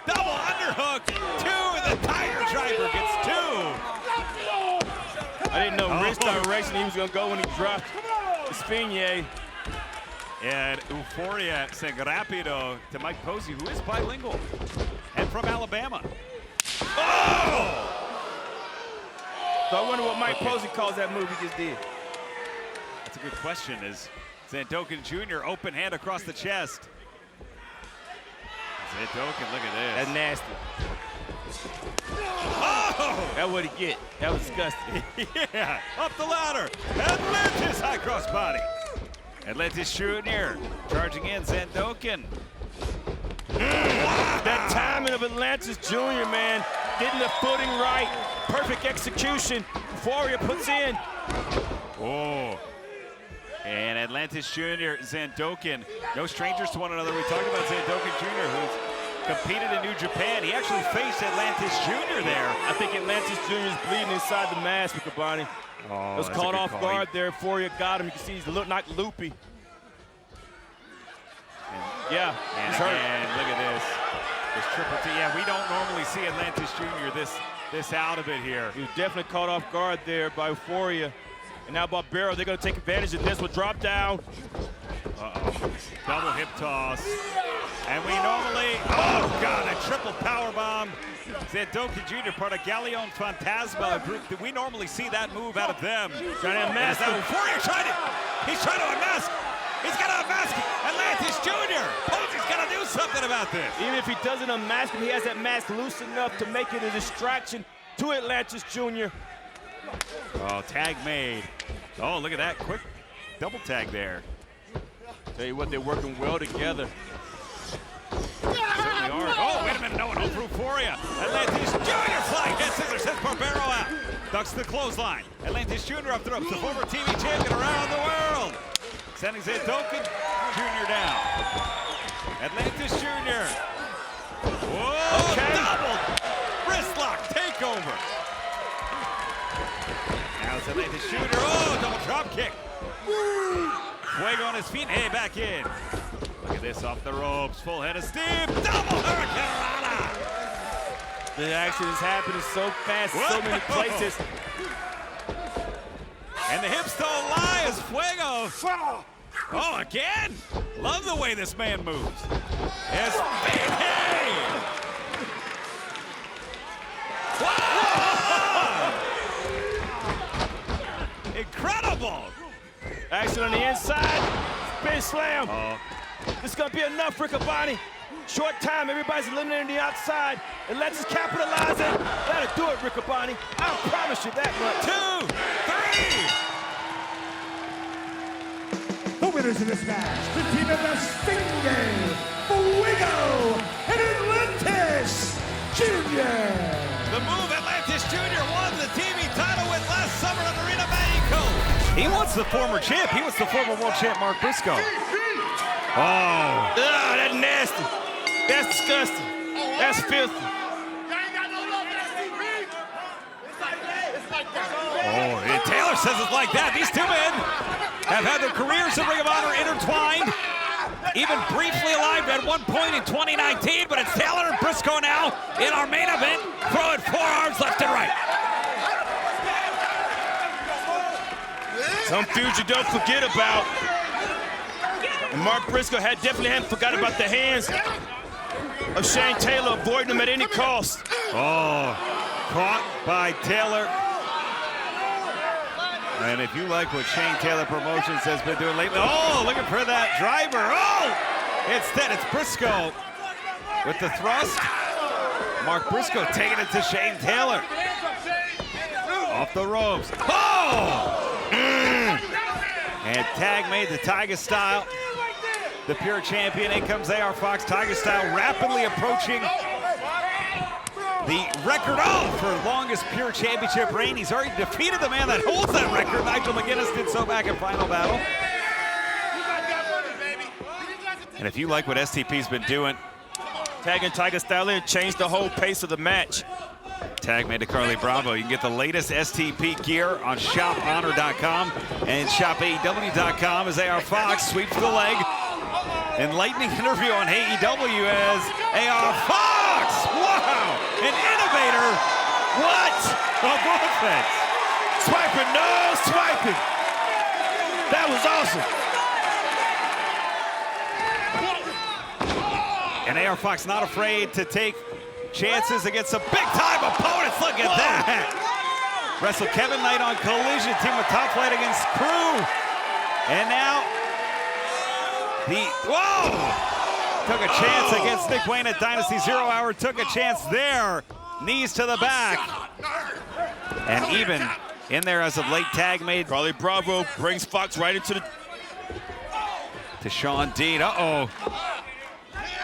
Double underhook. 2, the Tiger Driver gets 2. I didn't know wrist direction he was going to go when he dropped Esfine. And Euphoria saying rapido to Mike Posey, who is bilingual and from Alabama. Oh! So I wonder what Mike Posey calls that move he just did. That's a good question. Is Zandokin Jr. open hand across the chest? Zandokin, look at this. That's nasty. Oh! That's what he get. That was disgusting. Yeah, up the ladder. Atlantis high cross body. Atlantis Jr. charging in Zandokin. That timing of Atlantis Jr., man, getting the footing right. Perfect execution. Euphoria puts in. Oh. And Atlantis Jr., Zandokin, no strangers to one another. We talked about Zandokin Jr., who's competed in New Japan. He actually faced Atlantis Jr. there. I think Atlantis Jr. is bleeding inside the mask, Kabani. Oh, was caught off guard there. Euphoria got him. You can see he's not loopy. Yeah, and he's hurt. And look at this. This triple T. Yeah, we don't normally see Atlantis Jr. this out of it here. He was definitely caught off guard there by Euphoria. And now Barbaro, they're going to take advantage of this. Will drop down. Uh-oh. Double hip toss. And we normally, oh God, a triple power bomb. Zandokin Jr., part of Galleon Fantasma group. We normally see that move out of them. Trying to unmask him. Euphoria he's trying to unmask. He's got to unmask Atlantis Jr. Posey's got to do something about this. Even if he doesn't unmask him, he has that mask loose enough to make it a distraction to Atlantis Jr. Oh, tag made. Oh, look at that quick double tag there. Tell you what, they're working well together. Certainly are. Oh, wait a minute, no, for Euphoria. Atlantis Jr. flying head scissors, sends Barbaro out. Ducks the clothesline. Atlantis Jr. up the ropes, the former TV champion around the world. Sending Zandokin Jr. down. Atlantis Jr. Whoa, okay. Double wrist lock takeover. Now it's Atlantis Jr. Oh, double drop kick. Fuego on his feet. Hey, back in. Look at this off the ropes. Full head of steam. Double hurricane. The action is happening so fast, so many places. And the hips don't lie as Fuego. Oh, again. Love the way this man moves. Yes. Hey. Incredible. Action on the inside. Spin slam. Oh. This is going to be enough for Kabani. Short time, everybody's eliminating the outside. And let's just capitalize it. That'll do it, Riccaboni. I'll promise you that much. 2, 3. The winners of this match, the team of the Stingray, Fuego, and Atlantis Jr. The move Atlantis Jr. won the TV title with last summer at Arena Mexico. He wants the former champ. He wants the former world champ, Mark Briscoe. Oh. That's nasty. That's disgusting. That's filthy. Oh, and Taylor says it's like that. These two men have had their careers in Ring of Honor intertwined, even briefly alive at one point in 2019, but it's Taylor and Briscoe now in our main event, throwing forearms left and right. Some feuds you don't forget about. And Mark Briscoe definitely hadn't forgot about the hands of Shane Taylor, avoiding them at any cost. Oh, caught by Taylor. And if you like what Shane Taylor Promotions has been doing lately, oh, looking for that driver. Oh, instead it's Briscoe with the thrust. Mark Briscoe taking it to Shane Taylor. Off the ropes. Oh! And tag made the Tiger Style. The pure champion. In comes AR Fox. Tiger Style rapidly approaching the record for longest pure championship reign. He's already defeated the man that holds that record. Nigel McGuinness did so back in Final Battle. And if you like what STP's been doing, tagging Tiger Style in changed the whole pace of the match. Tag made to Carly Bravo. You can get the latest STP gear on shophonor.com and shopaew.com as AR Fox sweeps the leg. Enlightening interview on AEW as AR Fox. Wow, an innovator. What? Of offense. Swiping, no swiping. That was awesome. And AR Fox not afraid to take chances against some big-time opponents. Look at that. Wrestled Kevin Knight on Collision, team with Top Flight against Crew. And now, took a chance against Nick Wayne at Dynasty 0 Hour, took a chance there. Knees to the back. And even in there as of late tag made. Carly Bravo brings Fox right into the... To Sean Dean,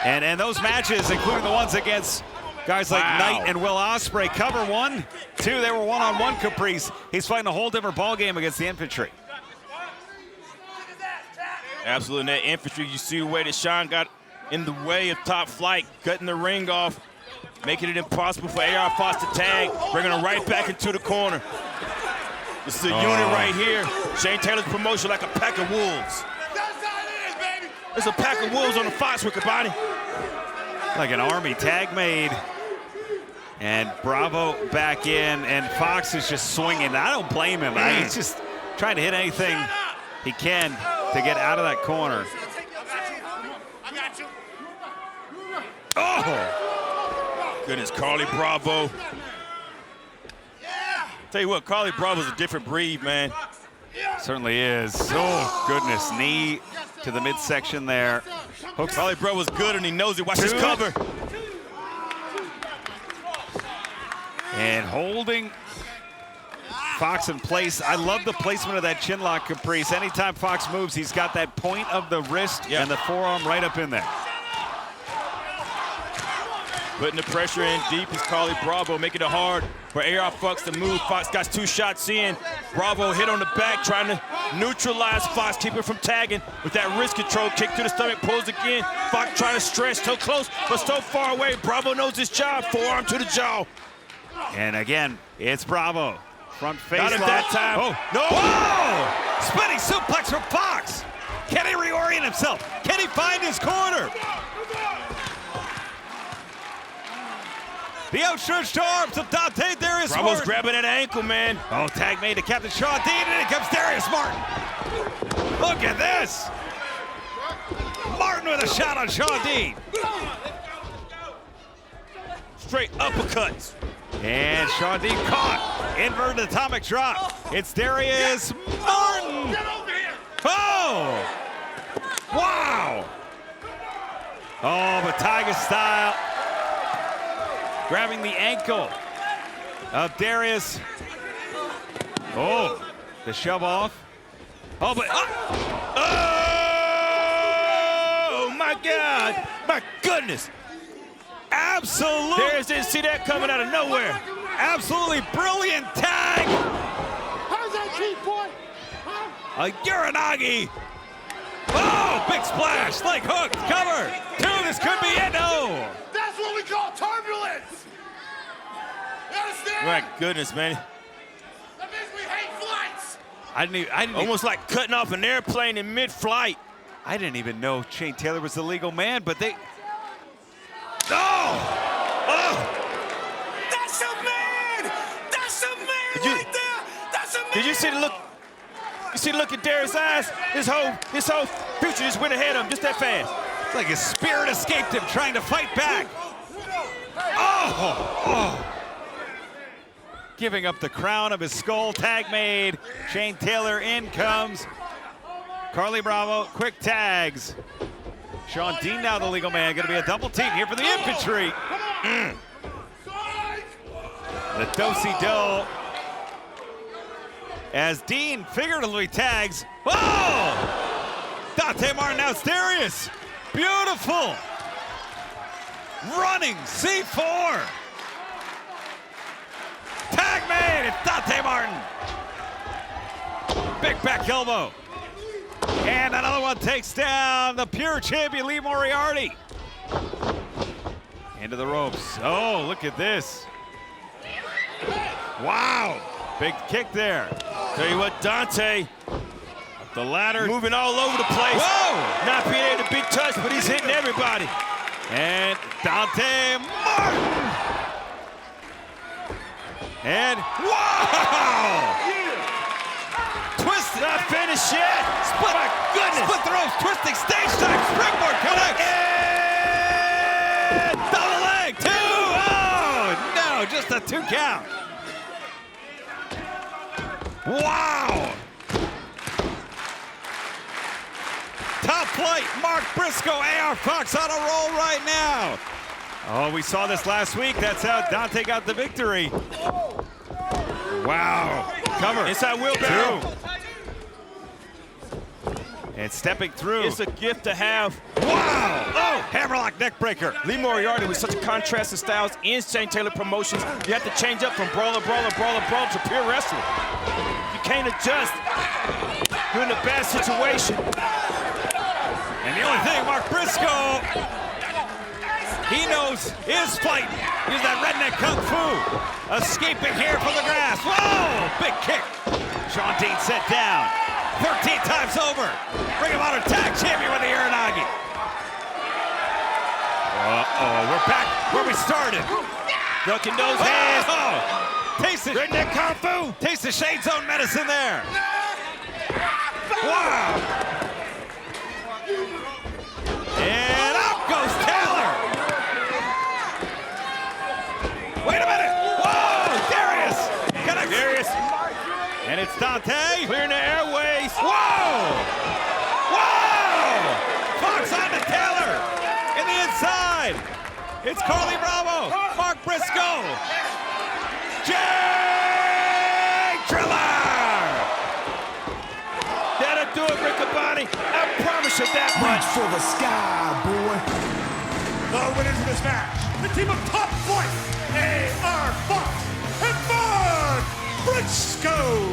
And those matches, including the ones against guys like Knight and Will Ospreay, cover 1, 2, they were one-on-one Caprice. He's fighting a whole different ball game against the Infantry. Absolutely, in that Infantry, you see the way that Sean got in the way of Top Flight, cutting the ring off, making it impossible for AR Fox to tag, bringing him right back into the corner. This is a unit right here. Shane Taylor's promotion like a pack of wolves. There's a pack of wolves on the Fox with Kabani. Like an army tag made. And Bravo back in, and Fox is just swinging. I don't blame him. He's just trying to hit anything he can to get out of that corner. Oh! Goodness, Carly Bravo. Tell you what, Carly Bravo's a different breed, man. Certainly is. Oh, goodness. Knee to the midsection there. Hooks. Carly Bravo's good, and he knows it. Watch his cover. And holding Fox in place. I love the placement of that chin lock, Caprice. Anytime Fox moves, he's got that point of the wrist and the forearm right up in there. Putting the pressure in deep is Carly Bravo, making it hard for AR Fox to move. Fox got 2 shots in. Bravo hit on the back, trying to neutralize Fox, keep him from tagging with that wrist control. Kick to the stomach, pulls again. Fox trying to stretch, so close, but so far away. Bravo knows his job, forearm to the jaw. And again, it's Bravo. Front face Got him lock. that time. Oh, no! Whoa! Spinning suplex from Fox. Can he reorient himself? Can he find his corner? The outstretched arms of Dante Darius Bravo's Martin. grabbing that ankle, man. Oh, tag made to Captain Sean Dean, and in comes Darius Martin. Look at this. Martin with a shot on Sean Dean. Straight uppercuts. And Sean Dean caught. Inverted atomic drop. It's Darius Martin. Oh! Wow! Oh, but Tiger style. Grabbing the ankle of Darius. Oh, the shove off. Oh, but oh my God! My goodness! absolutely. Darius didn't see that coming out of nowhere. Absolutely brilliant tag. How's that cheap, boy? Huh? A Uranagi. Oh, big splash, leg hook, cover. 2, this could be it. No. That's what we call turbulence. You understand? My goodness, man. That means we hate flights. I didn't Almost like cutting off an airplane in mid-flight. I didn't even know Shane Taylor was the legal man, but they. Oh! That's a man! That's a man right there! That's a man! Did you see the look? You see the look in Darius' eyes? His whole future just went ahead of him just that fast. It's like his spirit escaped him trying to fight back. Oh! Giving up the crown of his skull, tag made. Shane Taylor in comes. Carly Bravo, quick tags. Sean Dean now the legal man, gonna be a double team here for the infantry. The do-si-do. As Dean figuratively tags. Whoa! Dante Martin, now it's Darius. Beautiful. Running C4. Tag made, it's Dante Martin. Big back elbow. And another one takes down the pure champion, Lee Moriarty. Into the ropes. Oh, look at this. Wow, big kick there. Tell you what, Dante, Up the ladder. moving all over the place. Whoa! Not being able to be touched, but he's hitting everybody. And Dante Martin. And wow! Twist. Not finished yet. Split. My goodness. Split the ropes. Twisting stage time. Springboard connect. Whoa, just a 2 count. Wow. Top flight, Mark Briscoe, AR Fox on a roll right now. Oh, we saw this last week. That's how Dante got the victory. Wow. Cover. Inside wheelbarrow. 2. And stepping through. It's a gift to have. Wow. Oh, hammerlock neck breaker. Lee Moriarty with such a contrast of styles in Shane Taylor Promotions. You have to change up from brawler to pure wrestler. You can't adjust. You're in a bad situation. And the only thing, Mark Briscoe, he knows is fighting. Use that redneck kung fu. Escaping here from the grass. Whoa! Big kick. Sean Dean set down. 13 times over. Ring of Honor tag champion with the Uranagi. Uh-oh, we're back where we started. Ducking those hands. Taste the redneck kung fu. Taste the Shane's own medicine there. Wow. And up goes Taylor. Wait a minute. Whoa, Darius. Darius. And it's Dante. Clearing the airways. Whoa. Whoa. Fox on to Taylor. In the inside. It's Carly Bravo. Mark Briscoe. Jay Triller. That'll do it, Riccaboni. I promise you that much. For the sky, boy. The winners of this match, the team of Top Flight, AR Fox and Mark Briscoe.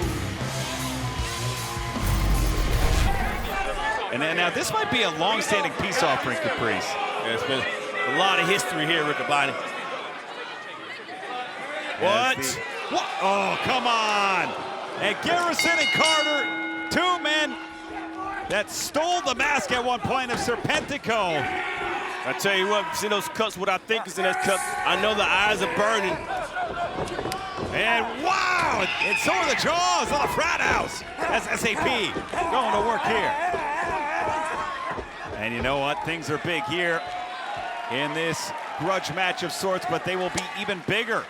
And then, now this might be a long-standing peace offering, Caprice. There's been a lot of history here, Riccaboni. What? What? Oh, come on. And Garrison and Carter, 2 men that stole the mask at one point of Serpentico. I tell you what, see those cuts, what I think is in those cuts, I know the eyes are burning. And wow, and so are the jaws of the frat house. That's SAP going to work here. And you know what, things are big here in this grudge match of sorts, but they will be even bigger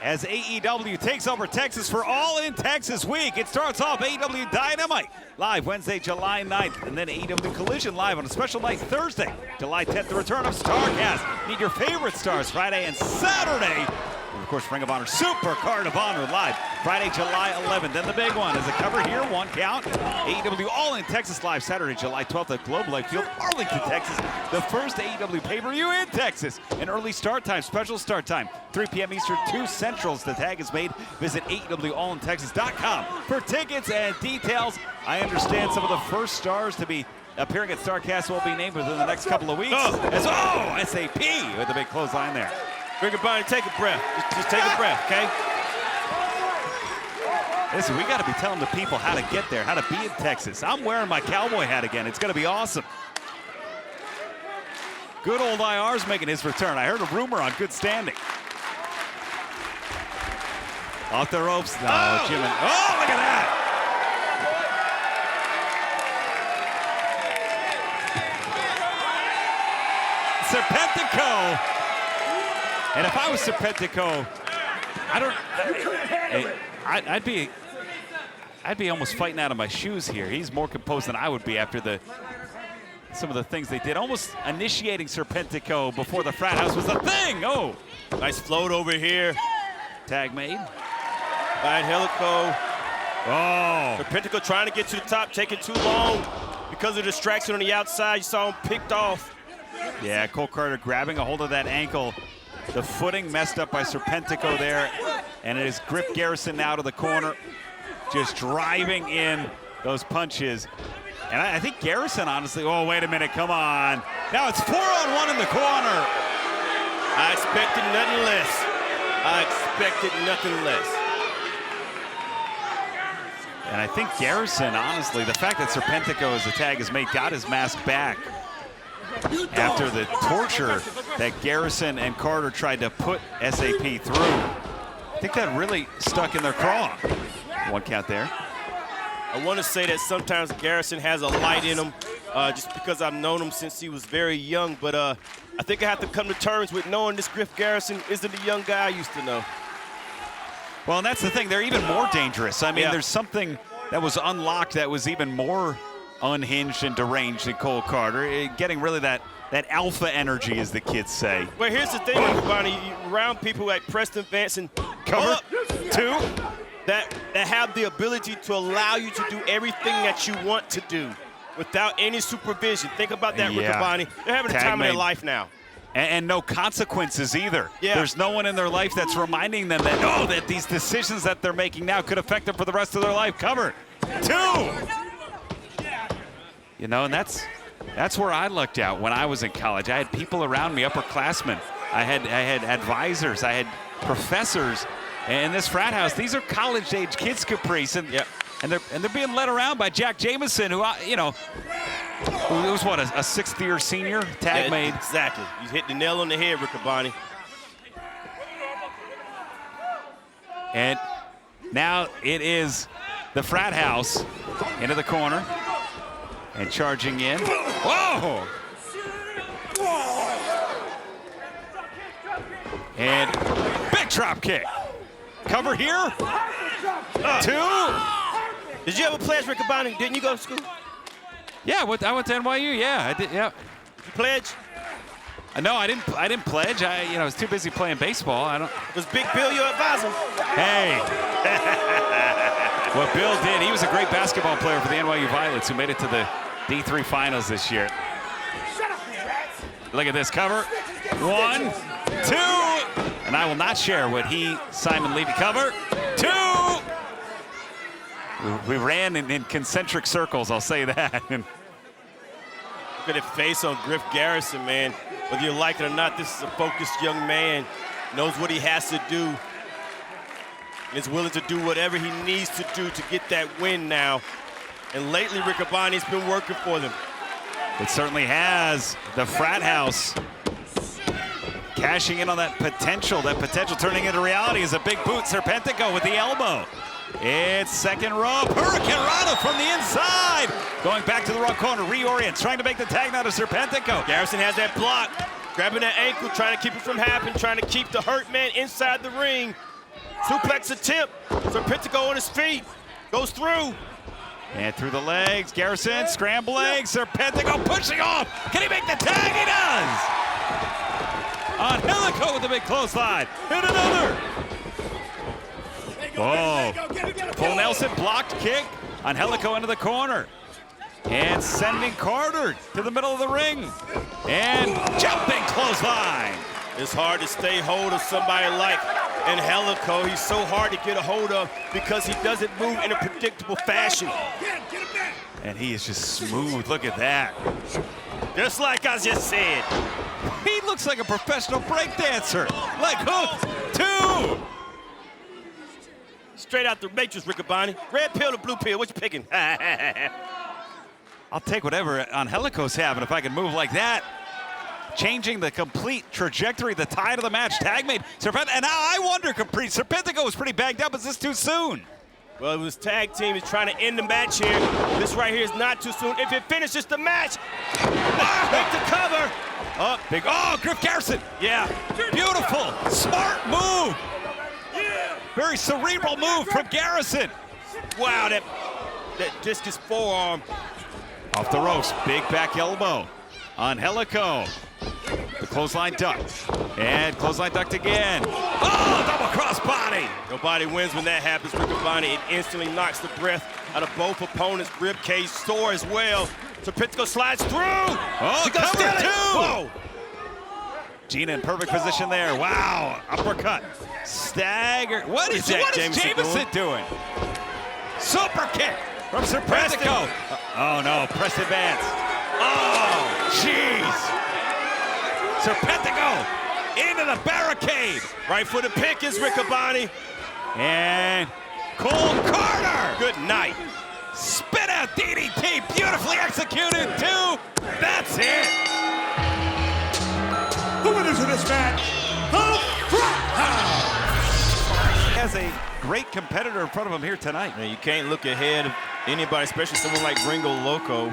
as AEW takes over Texas for All in Texas Week. It starts off AEW Dynamite live Wednesday, July 9th, and then AEW Collision live on a special night Thursday, July 10th, the return of StarCast. Meet your favorite stars Friday and Saturday. And of course, Ring of Honor Super Card of Honor live Friday, July 11th. Then the big one is a cover here, 1 count. AEW All in Texas live Saturday, July 12th at Globe Life Field, Arlington, Texas. The first AEW pay-per-view in Texas. An early start time, special start time, 3 p.m. Eastern, 2 Centrals. The tag is made. Visit AEWAllinTexas.com for tickets and details. I understand some of the first stars to be appearing at StarCast will be named within the next couple of weeks. SAP with the big clothesline there. Riccaboni, take a breath. Just take a breath, okay? Listen, we got to be telling the people how to get there, how to be in Texas. I'm wearing my cowboy hat again. It's going to be awesome. Good old IR's making his return. I heard a rumor on good standing. Off the ropes. No, Jim. Oh, look at that. Serpentico. And if I was Serpentico, I'd be almost fighting out of my shoes here. He's more composed than I would be after some of the things they did. Almost initiating Serpentico before the frat house was a thing. Oh, nice float over here. Tag made. By Helico. Oh. Serpentico trying to get to the top, taking too long because of distraction on the outside. You saw him picked off. Yeah, Cole Carter grabbing a hold of that ankle. The footing messed up by Serpentico there, and it is Griff Garrison now to the corner, just driving in those punches. And I think Garrison, honestly, oh, wait a minute, come on. Now it's 4-on-1 in the corner. I expected nothing less. I expected nothing less. And I think Garrison, honestly, the fact that Serpentico, as the tag is made, got his mask back after the torture that Garrison and Carter tried to put SAP through. I think that really stuck in their craw. 1 count there. I want to say that sometimes Garrison has a light in him. just because I've known him since he was very young. But I think I have to come to terms with knowing this Griff Garrison isn't the young guy I used to know. Well, and that's the thing. They're even more dangerous. I mean, there's something that was unlocked that was even more unhinged and deranged than Cole Carter. Getting really that alpha energy, as the kids say. Well, here's the thing, Bonnie. You around people like Preston Vance and Cover 2. that have the ability to allow you to do everything that you want to do without any supervision. Think about that, Riccaboni. They're having the time of their life now. And no consequences either. Yeah. There's no one in their life that's reminding them that, that these decisions that they're making now could affect them for the rest of their life. Cover 2. You know, and that's where I lucked out when I was in college. I had people around me, upperclassmen. I had advisors. I had professors. And this frat house, these are college-age kids, Caprice, and they're being led around by Jack Jameson, who who was what, a sixth-year senior tag made. Exactly. You hit the nail on the head, Riccaboni. And now it is the frat house into the corner and charging in. Whoa! And big drop kick. Cover here. 2. Did you ever pledge, Riccaboni? Didn't you go to school? Yeah, I went to NYU. Yeah, I did. Yeah. Did you pledge? No, I didn't pledge. I was too busy playing baseball. Was Big Bill your advisor? Hey. What Bill did, he was a great basketball player for the NYU Violets, who made it to the D3 finals this year. Look at this cover. 1, 2. And I will not share what Simon Levy, cover 2. We ran in concentric circles, I'll say that. Look at the face on Griff Garrison, man. Whether you like it or not, this is a focused young man. Knows what he has to do. And is willing to do whatever he needs to do to get that win now. And lately, Riccaboni's been working for them. It certainly has. The frat house cashing in on that potential turning into reality is a big boot. Serpentico with the elbow. It's second rope. Hurricane Rana from the inside. Going back to the wrong corner. Reorient. Trying to make the tag now to Serpentico. Garrison has that block. Grabbing that ankle. Trying to keep it from happening. Trying to keep the hurt man inside the ring. Suplex attempt. Serpentico on his feet. Goes through. And through the legs. Garrison scrambling. Serpentico pushing off. Can he make the tag? He does. Angelico with the big clothesline. Hit another. Oh, Full Nelson blocked kick. Angelico into the corner. And sending Carter to the middle of the ring. And jumping clothesline. It's hard to stay hold of somebody like Angelico. He's so hard to get a hold of because he doesn't move in a predictable fashion. And he is just smooth. Look at that. Just like I just said. He looks like a professional breakdancer. Like hook 2. Straight out the Matrix, Riccaboni. Red pill or blue pill? What you picking? I'll take whatever Angelico's having if I can move like that. Changing the complete trajectory, the tide of the match. Tag made Serpentico. And now I wonder, Caprice, Serpentico was pretty bagged up. Is this too soon? Well, it was tag team. He's trying to end the match here. This right here is not too soon. If it finishes the match, make the cover. Oh, big. Oh, Griff Garrison. Yeah. Beautiful. Smart move. Very cerebral move from Garrison. Wow, that discus forearm. Off the ropes. Big back elbow. Angelico. The clothesline ducked. And clothesline ducked again. Oh, double cross body. Nobody wins when that happens, Riccaboni. It instantly knocks the breath out of both opponents. Rib cage sore as well. Serpentico slides through. Oh, cover 2. Whoa. Gina in perfect position there. Wow. Uppercut. Stagger. What is Jameson doing? Super kick from Serpentico. Oh, no. Preston Vance. Oh, jeez. Serpentico into the barricade. Right for the pick is Riccaboni. And Cole Carter. Good night. Spin out DDT. Beautifully executed, too. That's it. The winners of this match, the Frat House. Has a great competitor in front of him here tonight. Man, you can't look ahead of anybody, especially someone like Gringo Loco.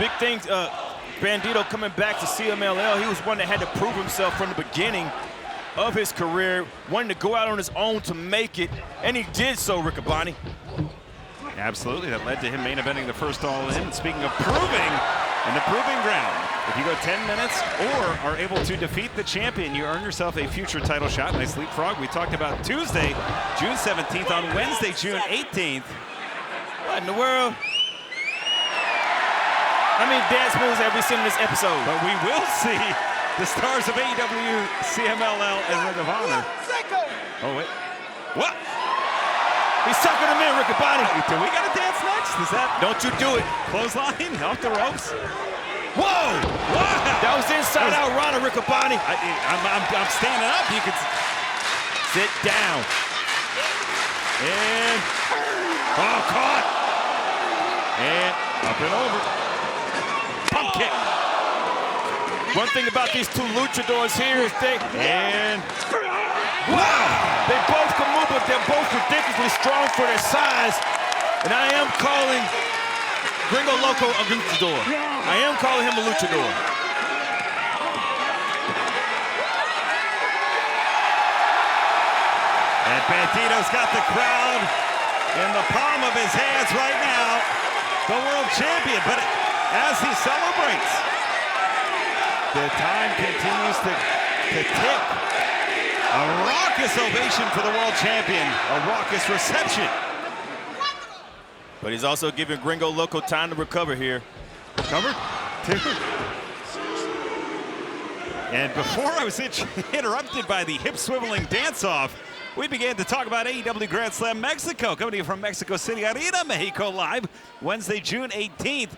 Big things, Bandido coming back to CMLL, he was one that had to prove himself from the beginning of his career, wanting to go out on his own to make it, and he did so, Riccaboni. Absolutely, that led to him main eventing the first All In. And speaking of proving, in the proving ground, if you go 10 minutes or are able to defeat the champion, you earn yourself a future title shot. Nice leapfrog. We talked about Tuesday, June 17th, on Wednesday, June 18th. What in the world? How many dance moves have we seen in this episode? But we will see the stars of AEW, CMLL, and Ring of Honor. Oh, wait. What? He's sucking him in, Riccaboni. Do we got to dance next? Is that? Don't you do it. Clothesline off the ropes. Whoa! Wow! That was inside out Rhyno, Riccaboni. I'm standing up. You can sit down. And caught. And up and over. Pump kick. One thing about these two luchadors here is wow! They both can move, but they're both ridiculously strong for their size. And I am calling Gringo Loco a luchador. I am calling him a luchador. And Bandido's got the crowd in the palm of his hands right now. The world champion, but as he celebrates, the time continues to tick. A raucous ovation for the world champion, a raucous reception. But he's also giving Gringo Loco time to recover here. Recover? And before I was interrupted by the hip-swiveling dance-off, we began to talk about AEW Grand Slam Mexico, coming to you from Mexico City Arena, Mexico Live, Wednesday, June 18th.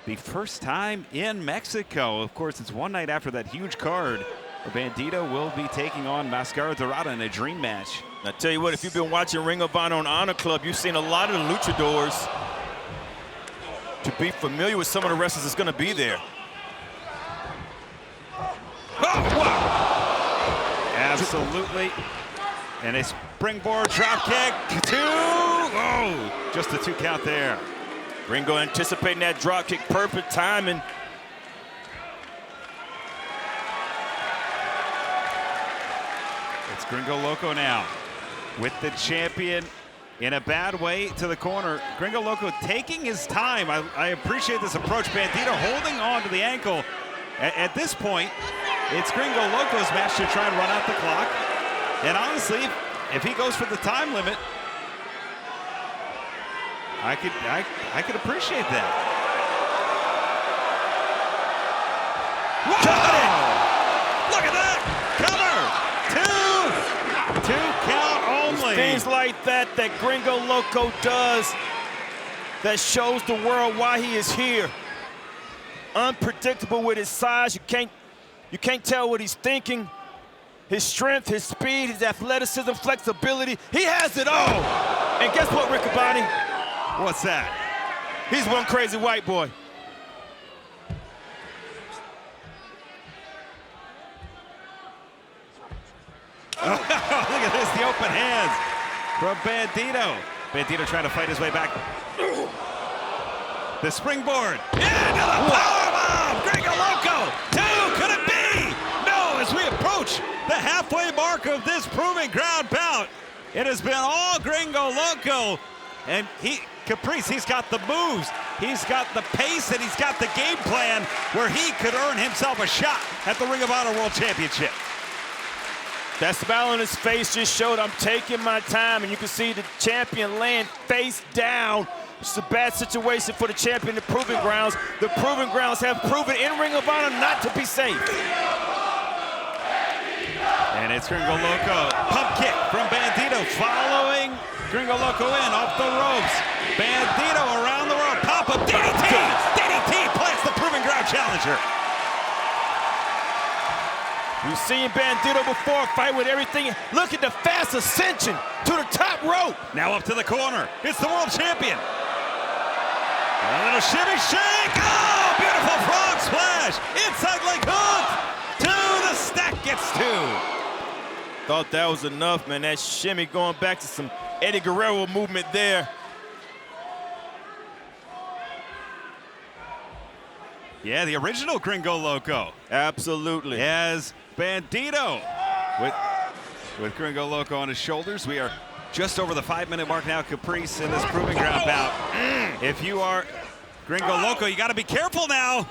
The first time in Mexico. Of course, it's one night after that huge card. Bandido will be taking on Mascara Dorado in a dream match. I tell you what, if you've been watching Ring of Honor on Honor Club, you've seen a lot of the luchadors. To be familiar with some of the wrestlers that's going to be there. Oh, wow! Absolutely. And a springboard drop kick. 2. Oh, just a 2 count there. Gringo anticipating that drop kick, perfect timing. It's Gringo Loco now with the champion in a bad way to the corner. Gringo Loco taking his time. I appreciate this approach. Bandido holding on to the ankle. At this point, it's Gringo Loco's match to try and run out the clock. And honestly, if he goes for the time limit, I could appreciate that. Whoa! Look at that! Cover! 2 count only. Things like that Gringo Loco does that shows the world why he is here. Unpredictable with his size. You can't tell what he's thinking. His strength, his speed, his athleticism, flexibility. He has it all. And guess what, Riccaboni? What's that? He's one crazy white boy. Oh, look at this, the open hands from Bandido. Bandido trying to fight his way back. The springboard. Into the powerbomb! Gringo Loco! 2, could it be? No, as we approach the halfway mark of this proving ground bout, it has been all Gringo Loco. And Caprice, he's got the moves, he's got the pace, and he's got the game plan where he could earn himself a shot at the Ring of Honor World Championship. That smile on his face just showed I'm taking my time, and you can see the champion laying face down. It's a bad situation for the champion in the Proving Grounds. The Proving Grounds have proven in Ring of Honor not to be safe. And it's Gringo Loco. Pump kick from Bandido following Gringo Loco in off the ropes. Bandido around the rope. Pop-up DDT! DDT plants the Proving Ground challenger. We've seen Bandido before fight with everything. Look at the fast ascension to the top rope. Now up to the corner. It's the world champion. A little shimmy shake. Oh, beautiful frog splash. Inside leg hook. To the stack gets 2. Thought that was enough, man. That shimmy going back to some Eddie Guerrero movement there. Yeah, the original Gringo Loco. Absolutely. As Bandido with Gringo Loco on his shoulders. We are just over the 5-minute mark now, Caprice, in this proving ground bout. If you are Gringo Loco, you got to be careful now,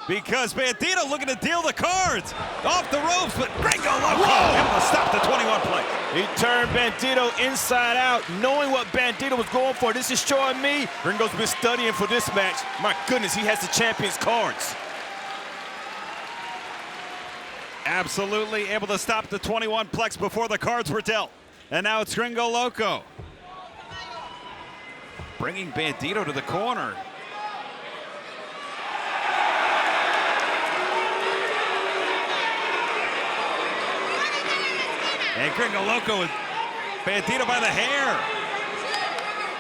because Bandido looking to deal the cards off the ropes, but Gringo Loco able to stop the 21 play. He turned Bandido inside out, knowing what Bandido was going for. This is showing me Gringo's been studying for this match. My goodness, he has the champion's cards. Absolutely able to stop the 21 plex before the cards were dealt. And now it's Gringo Loco bringing Bandido to the corner. And Gringo Loco with Bandido by the hair.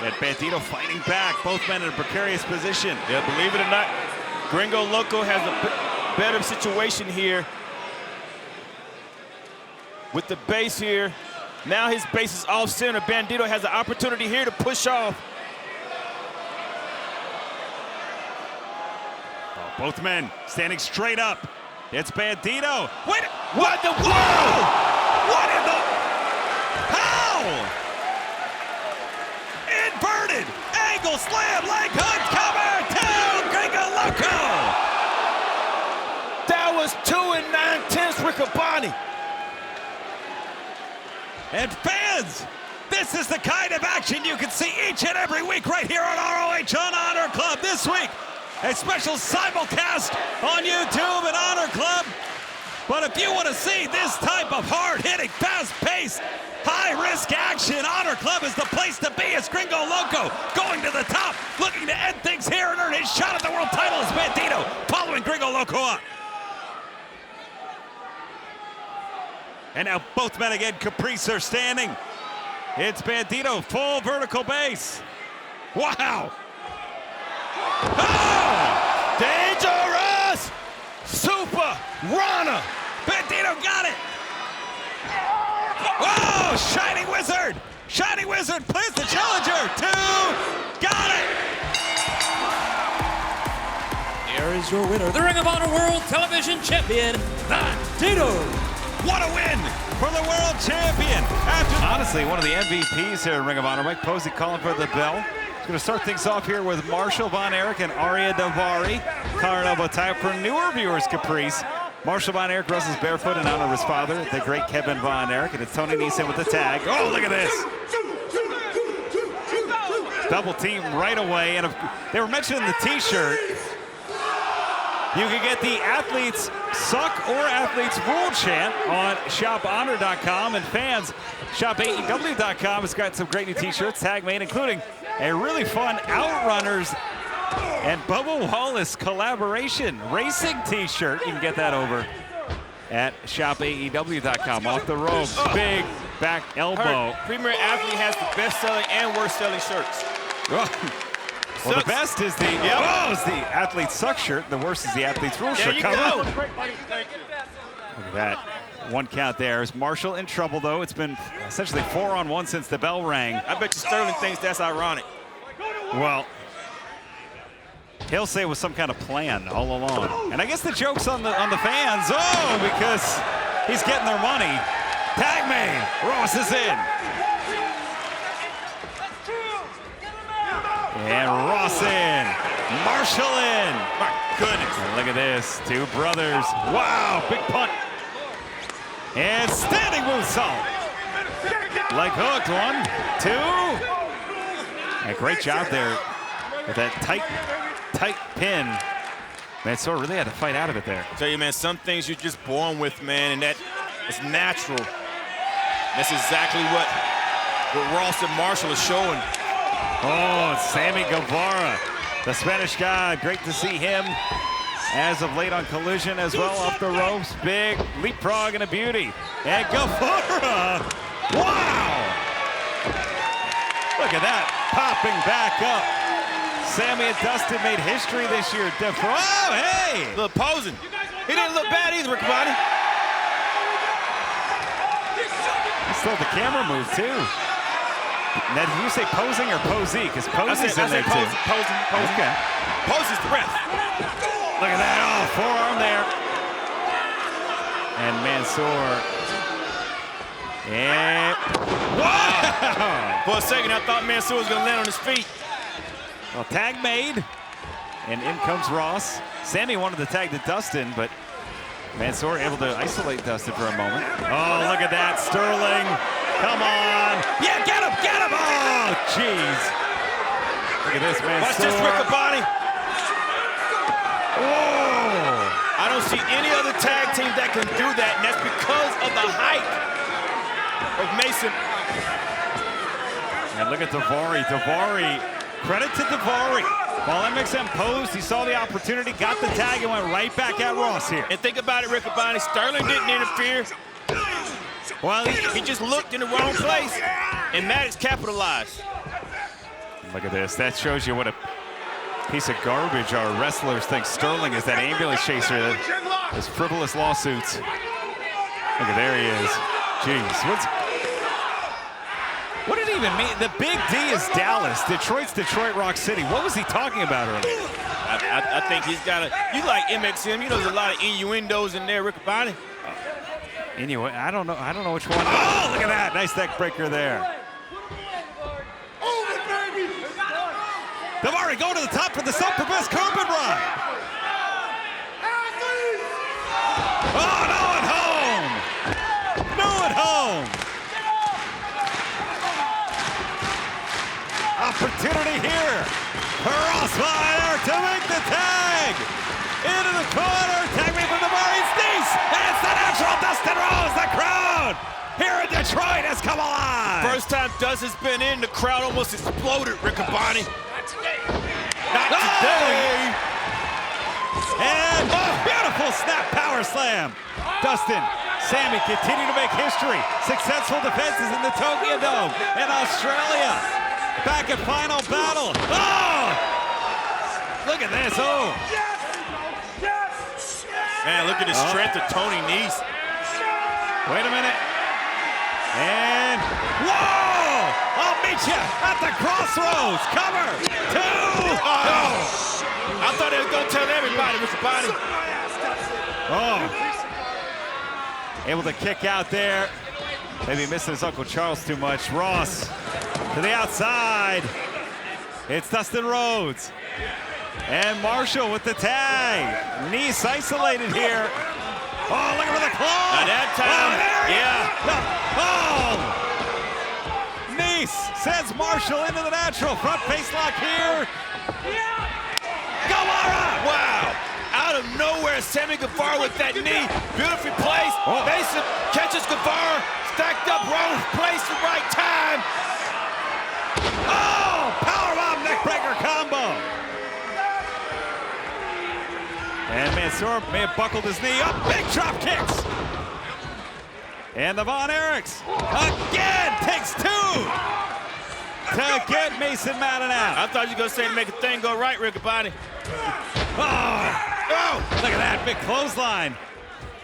And Bandido fighting back, both men in a precarious position. Yeah, believe it or not, Gringo Loco has a better situation here with the base here. Now his base is off center. Bandido has an opportunity here to push off. Oh, both men standing straight up. It's Bandido. Wait, What the? whoa! What in the? How? Inverted angle slam, leg hook cover to Gringo Loco. That was 2 9/10 Riccaboni. And fans, this is the kind of action you can see each and every week right here on ROH on Honor Club. This week, a special simulcast on YouTube and Honor Club. But if you want to see this type of hard-hitting, fast-paced, high-risk action, Honor Club is the place to be. It's Gringo Loco going to the top, looking to end things here and earn his shot at the world title as Bandido following Gringo Loco up. And now both men again, Caprice, are standing. It's Bandido, full vertical base. Wow. Oh! Dangerous! Super Rhyno! Bandido got it. Oh, Shining Wizard. Shining Wizard plays the challenger. 2, got it. Here is your winner, the Ring of Honor World Television Champion, Bandido. What a win for the world champion. Honestly, one of the MVPs here in Ring of Honor. Mike Posey calling for the bell. He's going to start things off here with Marshall Von Erich and Aria Davari. Collar and elbow tie for newer viewers, Caprice. Marshall Von Erich wrestles barefoot in honor of his father, the great Kevin Von Erich, and it's Tony Neeson with the tag. Oh, look at this. Double team right away, and they were mentioning the t-shirt. You can get the Athletes Suck or Athletes Rule chant on shophonor.com, and fans, shopaew.com has got some great new t-shirts, tag made, including a really fun Outrunners and Bubba Wallace collaboration racing t-shirt. You can get that over at shopaew.com. Off the ropes, big back elbow. Premier Athlete has the best-selling and worst-selling shirts. Well, the best is the is the Athletes Suck shirt. The worst is the Athletes Rule shirt. There you go. Look at that. One count there. Is Marshall in trouble, though? It's been essentially 4-on-1 since the bell rang. I bet you Sterling thinks that's ironic. Well, he'll say it was some kind of plan all along. And I guess the joke's on the fans. Oh, because he's getting their money. Tag me. Ross is in. And Ross in. Marshall in. My goodness. And look at this. Two brothers. Wow, big punt. And standing moonsault. Leg hooked. 1, 2. A great job there with that tight pin. Mansoor really had to fight out of it there. I tell you, man, some things you're just born with, man, and that is natural. That's exactly what Ross and Marshall is showing. Oh, Sammy Guevara, the Spanish God. Great to see him as of late on Collision as well. Off the ropes, big leapfrog and a beauty. And Guevara, wow! Look at that, popping back up. Sammy and Dustin made history this year. Oh, hey! Look, posing. He didn't look bad either, Riccaboni. He stole the camera move, too. Now, did you say posing or posey? Because posey's in there, too. Posing. Okay. Posey's the ref. Look at that, oh, forearm there. And Mansoor. And, wow! For a second, I thought Mansoor was gonna land on his feet. Well, tag made, and in comes Ross. Sammy wanted to tag to Dustin, but Mansoor able to isolate Dustin for a moment. Oh, look at that, Sterling. Come on. Yeah, get him, get him. Oh, jeez. Look at this, Mansoor. Watch this, Riccaboni. Whoa. I don't see any other tag team that can do that, and that's because of the height of Mason. And look at Daivari. Daivari, credit to Daivari. While MXM posed, he saw the opportunity, got the tag, and went right back at Ross here. And think about it, Riccaboni. Sterling didn't interfere. Well, he just looked in the wrong place, and Maddox capitalized. Look at this. That shows you what a piece of garbage our wrestlers think Sterling is, that ambulance chaser, his frivolous lawsuits. Look at, there he is. Jeez, what did he even mean? The big D is Dallas. Detroit's Detroit Rock City. What was he talking about earlier? I think he's got a, you like MXM, you know there's a lot of innuendos in there, Riccaboni. Anyway, I don't know which one. Oh, look at that. Nice neck breaker there. Daivari going to the top for the self-professed carpet ride. Oh, no at home. No at home. Opportunity here for Rossmeyer to make the tag. Into the corner. Tag me from Daivari. It's and it's the natural Dustin Rose. The crowd here in Detroit has come alive. First time Dustin's been in, the crowd almost exploded, Riccaboni. Not today. And beautiful snap power slam. Dustin, Sammy continue to make history. Successful defenses in the Tokyo Dome in Australia. Back at final battle. Oh! Look at this. Oh. Man, look at the strength of Tony Nese. Wait a minute. And whoa! I'll meet you at the crossroads. Cover. 2. Oh. I thought they were going to tell everybody, Riccaboni. Oh. Able to kick out there. Maybe missing his Uncle Charles too much. Ross to the outside. It's Dustin Rhodes. And Marshall with the tag. Nice isolated here. Oh, looking for the claw. At that time, Oh. Nice sends Marshall into the natural. Front face lock here. Gamara. Wow. Out of nowhere, Sammy Guevara with that knee. Beautifully placed. Oh. Mason catches Guevara. Stacked up, wrong place, the right time. Oh, powerbomb neckbreaker combo. And Mansoor may have buckled his knee up. Big drop kicks. And the Von Erichs again takes 2 to get Mason Madden out. I thought you were going to say to make a thing go right, Riccaboni. Oh, look at that big clothesline.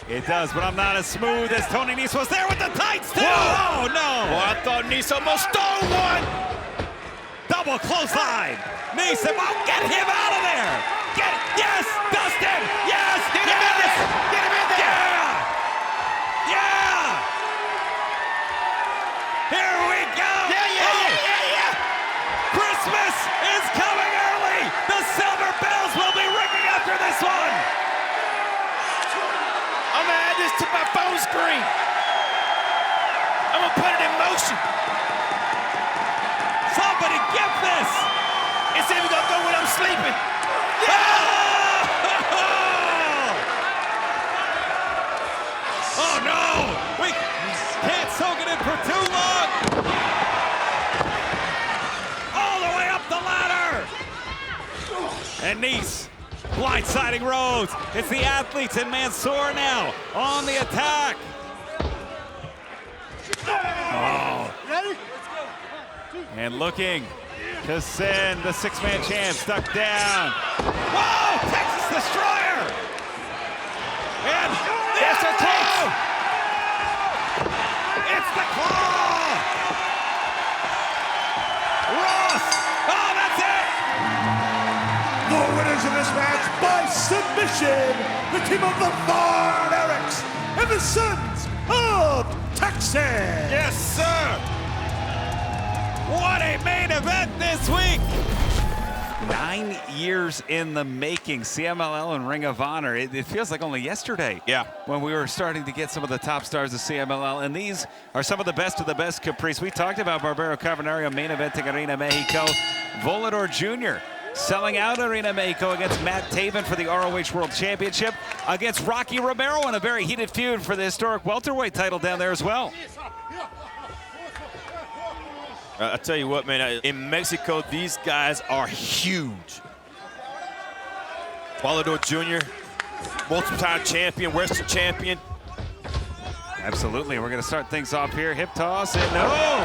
It does, but I'm not as smooth as Tony Nese was there with the tights too. Whoa. Oh no. Well, I thought Nese almost stole one. Double clothesline. Nese, get him out of there. Yes, Dustin. Yes, Get him in there. Get him in there. Yeah. Here we go. Yeah. Christmas is coming early. The silver bells will be ringing after this one. I'm going to add this to my phone screen. I'm going to put it in motion. Somebody get this. It's even going to go when I'm sleeping. Oh no! We can't soak it in for too long! All the way up the ladder! And Nese blindsiding Rhodes. It's the athletes and Mansoor now on the attack. Oh. And looking to send the 6-man champ stuck down. Whoa! Texas Destroyer! And there's the claw! It's the claw! Ross! Oh, that's it! The winners of this match by submission submission, the team of the Barbarics and the Sons of Texas. Yes, sir. What a main event this week! 9 years in the making, CMLL and Ring of Honor. It feels like only yesterday. Yeah. When we were starting to get some of the top stars of CMLL, and these are some of the best, Caprice. We talked about Barbaro Cavernario main eventing Arena Mexico. Volador Jr. selling out Arena Mexico against Matt Taven for the ROH World Championship, against Rocky Romero in a very heated feud for the historic welterweight title down there as well. I tell you what, man, in Mexico, these guys are huge. Volador Jr., multiple-time champion, Western champion. Absolutely, we're gonna start things off here. Hip toss, and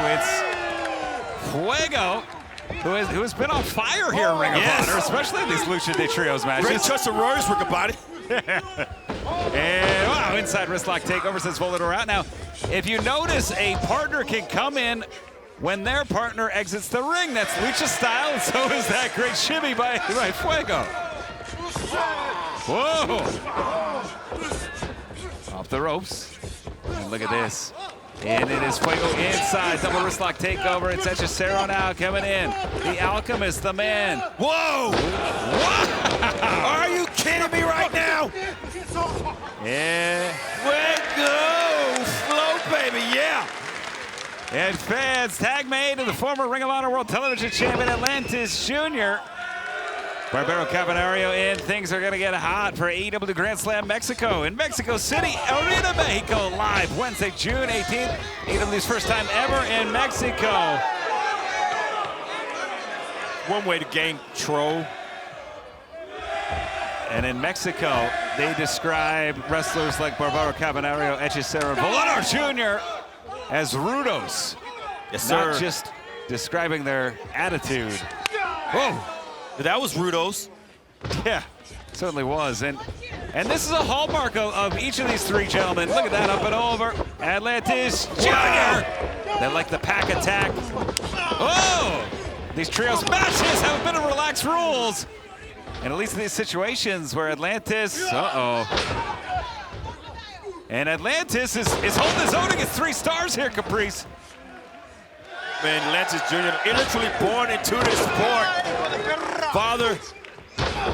it's Fuego, who has been on fire here in Ring of Honor, especially in these Lucha de Trios matches. Great choice of words, Riccaboni. And wow, inside wrist lock takeover, says Volador out. Now, if you notice, a partner can come in when their partner exits the ring. That's Lucha style, and so is that great shimmy by Fuego. Whoa! Off the ropes. And look at this. And it is Fuego inside. Double wrist lock takeover. It's Hechicero now coming in. The Alchemist, the man. Whoa! Wow! Are you kidding me right now? Yeah. Fuego! Flow, baby, yeah! And fans, tag made to the former Ring of Honor World Television Champion Atlantis Jr. Barbaro Cavernario, and things are going to get hot for AEW Grand Slam Mexico in Mexico City, Arena Mexico, live Wednesday, June 18th. AEW's first time ever in Mexico. One way to gain control. And in Mexico, they describe wrestlers like Barbaro Cavernario, Hechicero, and Volador Jr. as rudos. Yes, sir. Not just describing their attitude. Whoa! That was rudos. Yeah, certainly was. And this is a hallmark of each of these three gentlemen. Look at that, up and over. Atlantis Jr. They like the pack attack. Oh! These trios matches have a bit of relaxed rules. And at least in these situations where Atlantis, and Atlantis is holding his own against 3 stars here, Caprice. Man, Atlantis Jr., literally born into this sport. Father,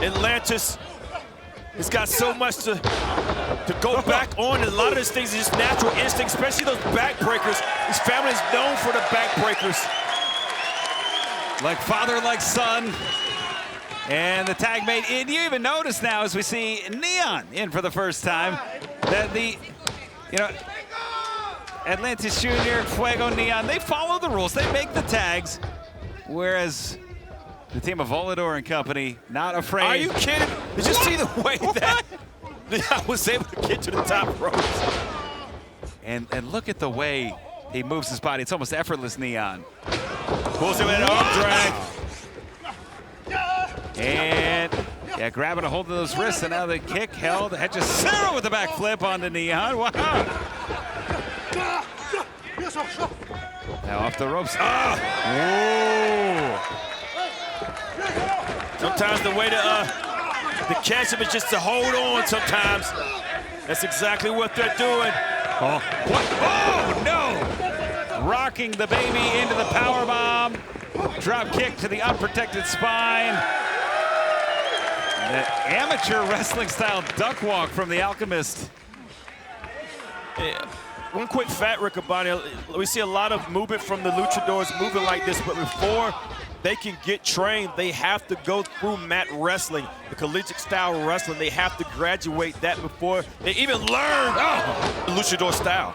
Atlantis, has got so much to go back on. And a lot of these things are just natural instinct, especially those backbreakers. His family is known for the backbreakers. Like father, like son. And the tag mate, and you even notice now as we see Neon in for the first time, that Atlantis Jr., Fuego, Neon, they follow the rules, they make the tags, whereas the team of Volador and company, not afraid. Are you kidding? Did you see the way that Neon was able to get to the top ropes? And look at the way he moves his body. It's almost effortless, Neon. Pulls him in an arm drag. And yeah, grabbing a hold of those wrists, and now the kick held. Hechicero with the back flip onto Neon. Wow. Now off the ropes. Sometimes the way to catch him is just to hold on sometimes. That's exactly what they're doing. Oh, what? Oh, no! Rocking the baby into the powerbomb. Drop kick to the unprotected spine. The amateur wrestling style duck walk from the Alchemist. Yeah. One quick fact, Riccaboni, we see a lot of movement from the luchadors moving like this, but before they can get trained, they have to go through mat wrestling, the collegiate style wrestling. They have to graduate that before they even learn the luchador style.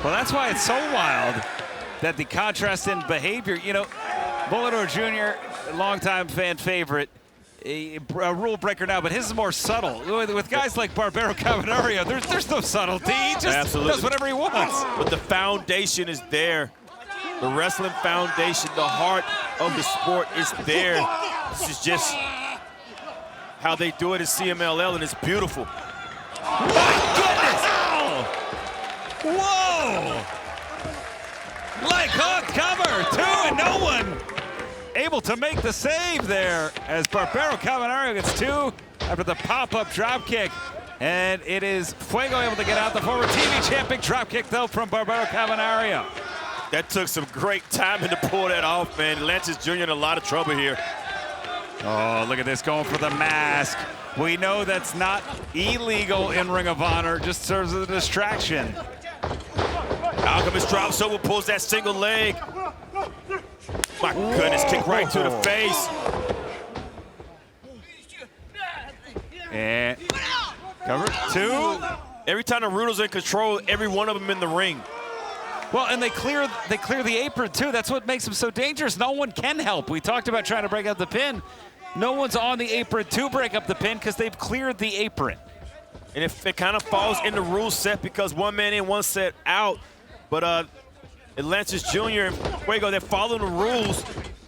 Well, that's why it's so wild that the contrast in behavior, Volador Jr., longtime fan favorite, a rule breaker now, but his is more subtle. With guys like Barbaro Cavernario, there's no subtlety. He just does whatever he wants. But the foundation is there. The wrestling foundation, the heart of the sport is there. This is just how they do it in CMLL, and it's beautiful. My goodness! Whoa! Leg hook cover, 2, and no one able to make the save there as Barbaro Cavernario gets 2. after the pop-up drop kick. And it is Fuego able to get out. The former TV champ. Big drop kick, though, from Barbaro Cavernario. That took some great timing to pull that off, man. Atlantis Jr. in a lot of trouble here. Oh, look at this, going for the mask. We know that's not illegal in Ring of Honor, just serves as a distraction. Alchemist drops over, pulls that single leg. My goodness, kick right to the face. And cover 2. Every time the Rhyno's in control, every one of them in the ring. Well, and they clear the apron, too. That's what makes them so dangerous. No one can help. We talked about trying to break up the pin. No one's on the apron to break up the pin because they've cleared the apron. And it kind of falls in the rule set because one man in, one set out. But Atlantis Jr. and Fuego, they're following the rules.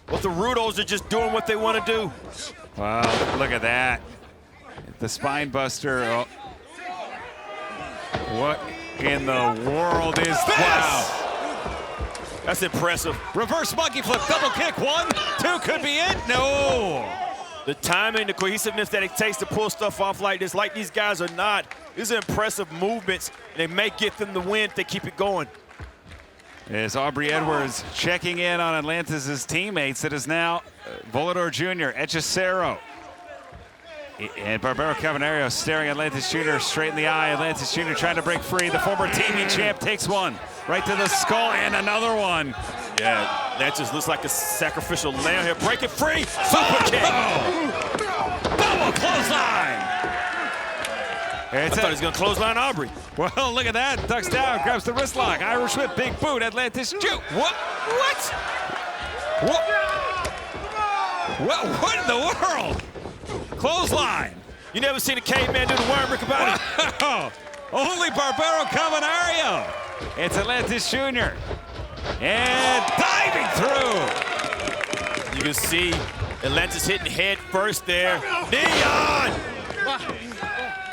But the Rhynos are just doing what they want to do. Wow, look at that. The spine buster. Oh. What in the world is this? Wow. That's impressive. Reverse monkey flip, double kick. 1, 2, could be it. No. The timing, the cohesiveness that it takes to pull stuff off like this, like these guys are not. These are impressive movements. They may get them the win if they keep it going. As Aubrey Edwards checking in on Atlantis' teammates, it is now Volador Jr., Hechicero, and Barbaro Cavernario staring at Atlantis Jr. straight in the eye. Atlantis Jr. trying to break free. The former TV champ takes one right to the skull and another one. Yeah, that just looks like a sacrificial lamb here. Break it free. Super kick. Double clothesline. I thought he was going to clothesline Aubrey. Well, look at that. Ducks down, grabs the wrist lock. Irish whip, big boot. Atlantis Jr. What? What in the world? Clothesline. You never seen a caveman do the worm, Rick about it. Wow. Only Barbaro Cavernario. It's Atlantis Jr. And diving through. You can see Atlantis hitting head first there. Neon!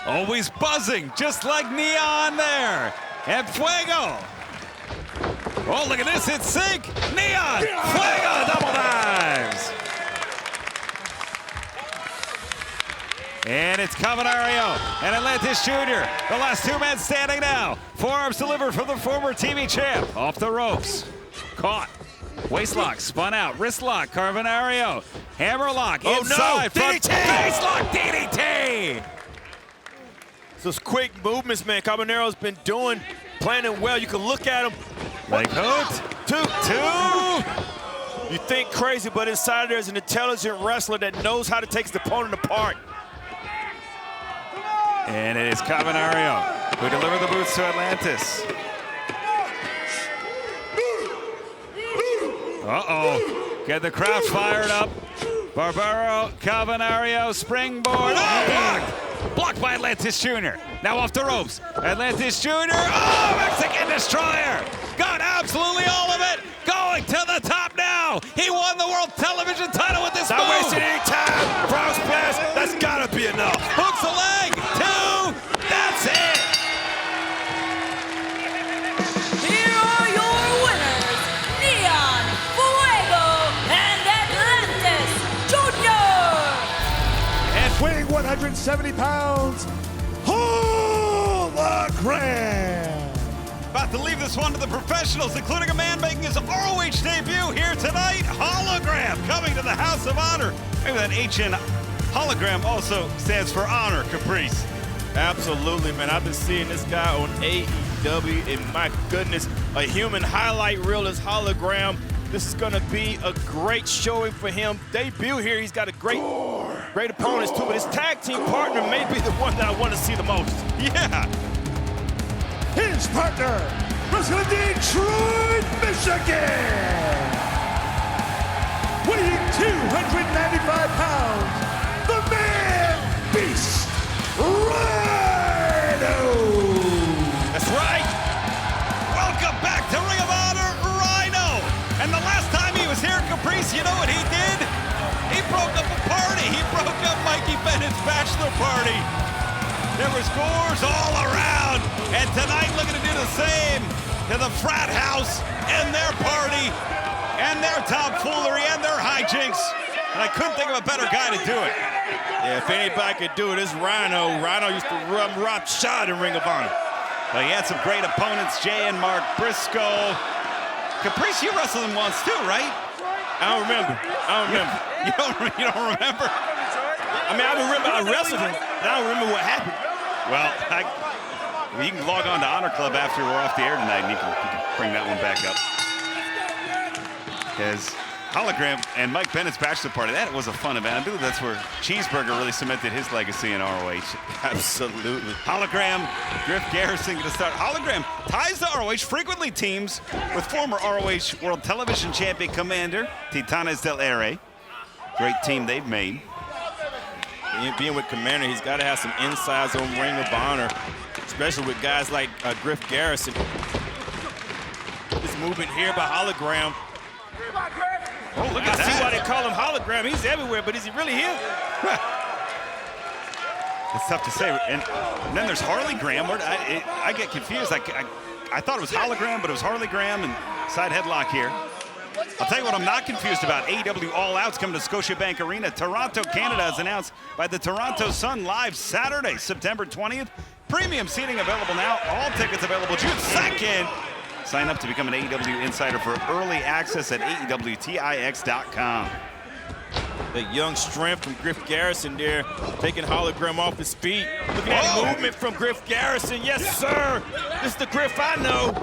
Always buzzing, just like Neon there. And Fuego. Oh, look at this, it's sync. Neon, Fuego, double dives. And it's Cavernario and Atlantis Jr. The last 2 men standing now. Forearms delivered from the former TV champ. Off the ropes. Caught. Waist lock, spun out. Wrist lock, Cavernario. Hammer lock, inside. No. Front, DDT! face lock, DDT! Those quick movements, man, Cavernaro's been doing, planning well. You can look at him. Leg hooked. 2. You think crazy, but inside there's an intelligent wrestler that knows how to take his opponent apart. And it is Cavernario who delivered the boots to Atlantis. Uh-oh. Get the crowd fired up. Barbaro, Cavernario, springboard. Oh, blocked! Blocked by Atlantis Jr. Now off the ropes. Atlantis Jr. Oh, Mexican Destroyer! Got absolutely all of it. Going to the top now. He won the World Television title with this Not move. wasting any time. Frog splash. That's gotta be enough. Hooks a leg. 2. That's it. Here are your winners, Neon, Fuego, and Atlantis Jr. And weighing 170 pounds, Hologram. About to leave this one to the professionals, including a man making his ROH debut here tonight, Hologram, coming to the House of Honor. Maybe that H in Hologram also stands for honor, Caprice. Absolutely, man. I've been seeing this guy on AEW, and my goodness, a human highlight reel is Hologram. This is going to be a great showing for him. Debut here, he's got a great opponents too, but his tag team partner may be the one that I want to see the most. Yeah. His partner, wrestling Detroit, Michigan. Weighing 295 pounds, the man beast, Rhyno. That's right. Welcome back to Ring of Honor, Rhyno. And the last time he was here, Caprice, you know what he did? He broke up a party. He broke up Mikey Bennett's bachelor party. There were scores all around. And tonight, looking to do the same to the frat house and their party and their tomfoolery and their hijinks. And I couldn't think of a better guy to do it. Yeah, if anybody could do it, it's Rhyno. Rhyno used to run rock shot in Ring of Honor. But he had some great opponents, Jay and Mark Briscoe. Caprice, you wrestled him once too, right? I don't remember. You don't remember? I mean, I wrestled him, but I don't remember what happened. Well, you can log on to Honor Club after we're off the air tonight, and you can bring that one back up. Because Hologram and Mike Bennett's bachelor party, that was a fun event. I believe that's where Cheeseburger really cemented his legacy in ROH. Absolutely. Hologram, Griff Garrison to start. Hologram ties to ROH, frequently teams with former ROH World Television Champion Commander Titanes del Aire. Great team they've made. Being with Commander, he's got to have some insights on Ring of Honor, especially with guys like Griff Garrison. This movement here by Hologram. Oh, look at that. I see why they call him Hologram. He's everywhere, but is he really here? It's tough to say. And then there's Harley Graham. I get confused. I thought it was Hologram, but it was Harley Graham and side headlock here. I'll tell you what I'm not confused about. AEW All Out's coming to Scotiabank Arena. Toronto, Canada is announced by the Toronto Sun live Saturday, September 20th. Premium seating available now. All tickets available June 2nd. Sign up to become an AEW insider for early access at AEWTIX.com. The young strength from Griff Garrison there, taking Hologram off his feet. Look at that movement from Griff Garrison. Yes, sir. This is the Griff I know.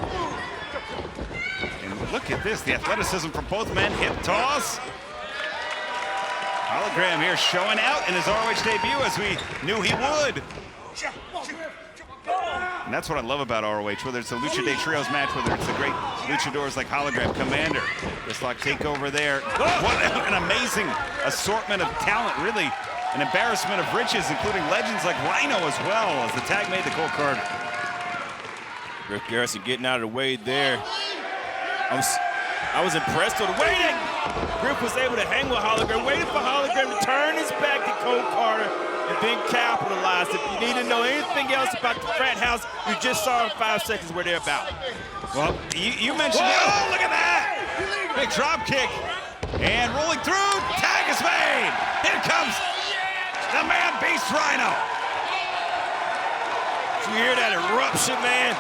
And look at this, the athleticism from both men. Hip toss. Hologram here showing out in his ROH debut as we knew he would. And that's what I love about ROH, whether it's a Lucha Day Trios match, whether it's the great luchadors like Hologram, Commander, just like takeover there. What an amazing assortment of talent, really an embarrassment of riches, including legends like Rhyno as well, as the tag made the Cole card. Griff Garrison getting out of the way there. I was impressed with the way that Griff was able to hang with Hologram, waiting for Hologram to turn his back to Cole Carter and then capitalize. If you need to know anything else about the Frat House, you just saw in 5 seconds where they're about. Well, you mentioned it. Oh, look at that! Big drop kick. And rolling through, tag is made. Here comes the man beast Rhyno. Did you hear that eruption, man?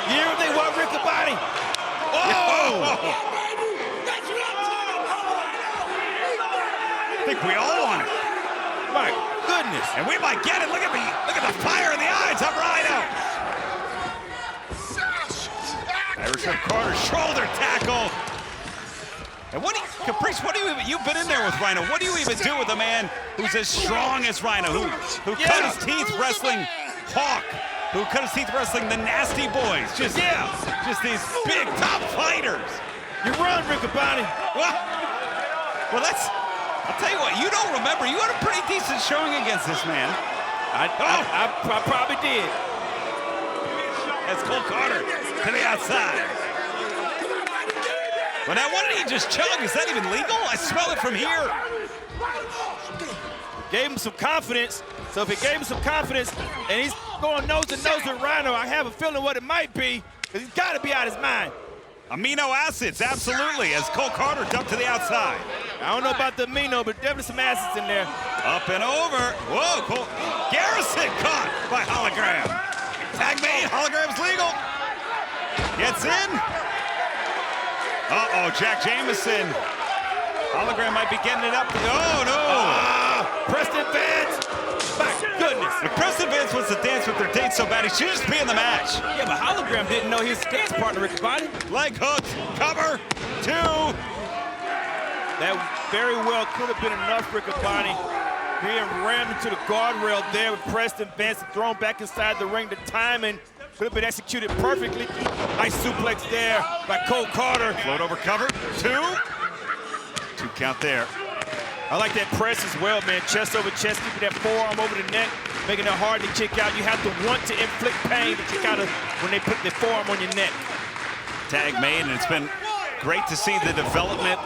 You hear what they want, Riccaboni? Oh! I think we all want it. My goodness. And we might get it. Look at the fire in the eyes of Rhyno. Irish Whip Carter, shoulder tackle. And Caprice, you've been in there with Rhyno. What do you even do with a man who's as strong as Rhyno, who cut his teeth wrestling Hawk, who cut his teeth wrestling the Nasty Boys? Just these big top fighters. You run, Riccaboni. Well, I'll tell you what, you don't remember. You had a pretty decent showing against this man. I probably did. That's Cole Carter to the outside. But now, what did he just chug? Is that even legal? I smell it from here. Gave him some confidence. So if it gave him some confidence and he's going nose to nose with Rhyno, I have a feeling what it might be, because he's got to be out of his mind. Amino acids, absolutely, as Cole Carter dumped to the outside. I don't know about the amino, but definitely some acids in there. Up and over. Whoa, Cole. Garrison caught by Hologram. Tag made, Hologram's legal. Gets in. Uh-oh, Jack Jameson. Hologram might be getting it up. Oh, no. Preston Vance. My goodness. If Preston Vance wants to dance with their date so bad, he should just be in the match. Yeah, but Hologram didn't know he was dance partner with Riccaboni. Leg hook, cover, 2. That very well could have been enough, Riccaboni. Being rammed into the guardrail there with Preston Vance thrown back inside the ring. The timing could have been executed perfectly. Nice suplex there by Cole Carter. Float over cover, 2. 2 count there. I like that press as well, man. Chest over chest, keeping that forearm over the neck, making it hard to kick out. You have to want to inflict pain to kick out when they put the forearm on your neck. Tag made, and it's been great to see the development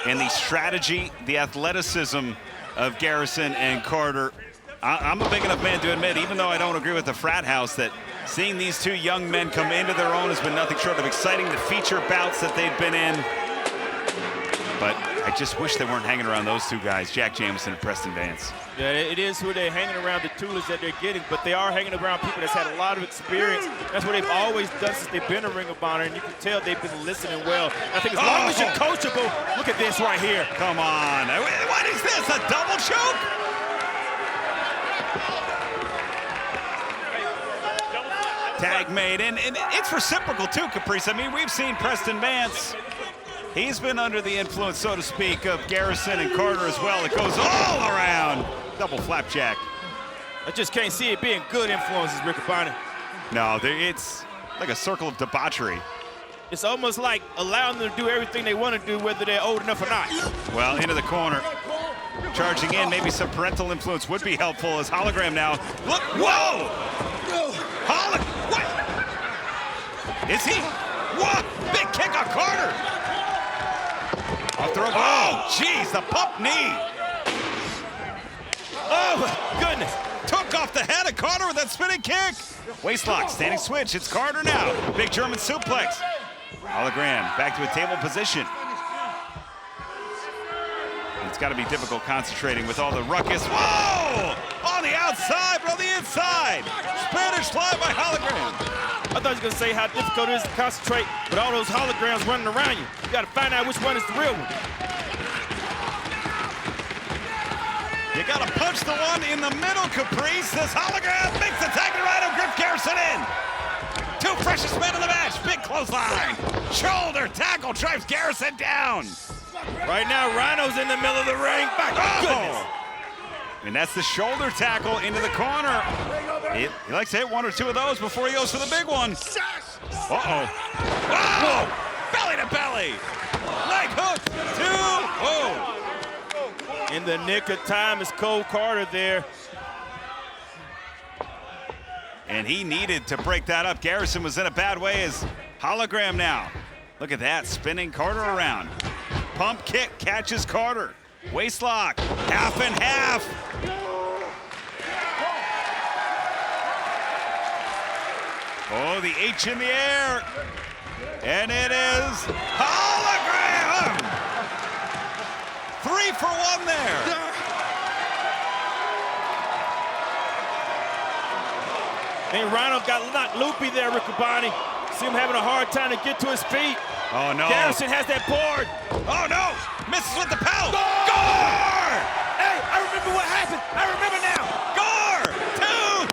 and the strategy, the athleticism of Garrison and Carter. I'm a big enough man to admit, even though I don't agree with the Frat House, that seeing these 2 young men come into their own has been nothing short of exciting. The feature bouts that they've been in. But I just wish they weren't hanging around those two guys, Jack Jamison and Preston Vance. Yeah, it is who they're hanging around, the tools that they're getting, but they are hanging around people that's had a lot of experience. That's what they've always done since they've been a Ring of Honor, and you can tell they've been listening well. I think as long as you're coachable, look at this right here. Come on. What is this, a double choke? Tag made, and it's reciprocal too, Caprice. I mean, we've seen Preston Vance. He's been under the influence, so to speak, of Garrison and Carter as well. It goes all around. Double flapjack. I just can't see it being good influences, Riccoboni. No, it's like a circle of debauchery. It's almost like allowing them to do everything they want to do, whether they're old enough or not. Well, into the corner. Charging in, maybe some parental influence would be helpful as Hologram now. Look, whoa! What? Is he? What? Big kick on Carter. Off the rope. Oh, jeez, the pump knee. Oh, my goodness. Took off the head of Carter with that spinning kick. Waistlock, standing switch. It's Carter now. Big German suplex. Hologram back to a table position. It's got to be difficult concentrating with all the ruckus. Whoa! On the outside, but on the inside. Spanish fly by Hologram. I thought you were going to say how difficult it is to concentrate with all those holograms running around you. You got to find out which one is the real one. You got to punch the one in the middle, Caprice. This Hologram makes the tag to Rhyno, Griff Garrison in. Two freshest men in the match. Big clothesline. Shoulder tackle drives Garrison down. Right now, Rhino's in the middle of the ring. My goodness. And that's the shoulder tackle into the corner. He likes to hit one or two of those before he goes for the big one. Uh-oh. Whoa! Belly to belly. Leg hook. Two. In the nick of time is Cole Carter there. And he needed to break that up. Garrison was in a bad way as Hologram now. Look at that, spinning Carter around. Pump kick catches Carter. Waistlock, half and half. Oh, the H in the air. And it is Hologram. 3 for 1 there. And Rhyno got not loopy there, Riccoboni. See him having a hard time to get to his feet. Oh, no. Garrison has that board. Oh, no. Misses with the pound. Gore! Hey, I remember what happened. I remember now. Gore! 2,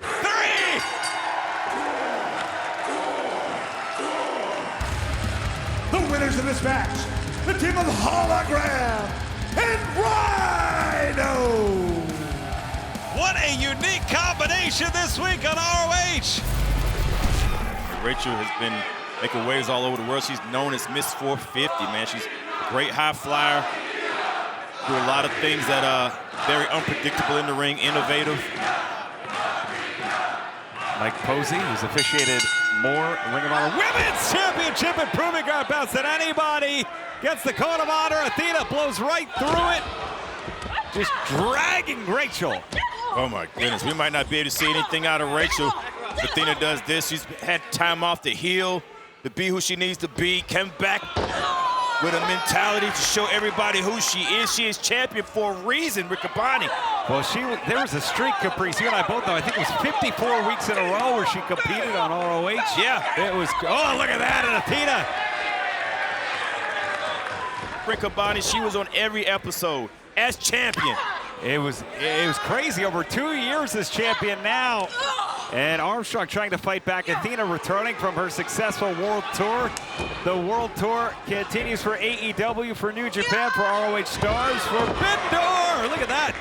3. The winners of this match, the team of Hologram and Rhyno. What a unique combination this week on ROH. Rachel has been making waves all over the world. She's known as Miss 450, man. She's a great high flyer. Do a lot of things that are very unpredictable in the ring, innovative. Mike Posey, who's officiated more Ring of Honor Women's Championship improving guard bouts than anybody. Gets the code of honor. Athena blows right through it. Just dragging Rachel. Oh my goodness, we might not be able to see anything out of Rachel. Athena does this. She's had time off to heal, to be who she needs to be, come back with a mentality to show everybody who she is. She is champion for a reason, Riccoboni. Well, there was a streak, Caprice. You and I both know. I think it was 54 weeks in a row where she competed on ROH. Yeah. It was, oh, look at that, and Athena. Riccoboni, she was on every episode as champion. It was crazy. Over 2 years as champion now. And Armstrong trying to fight back. Athena returning from her successful World Tour. The World Tour continues for AEW, for New Japan, for ROH Stars, for Bindor. Look at that.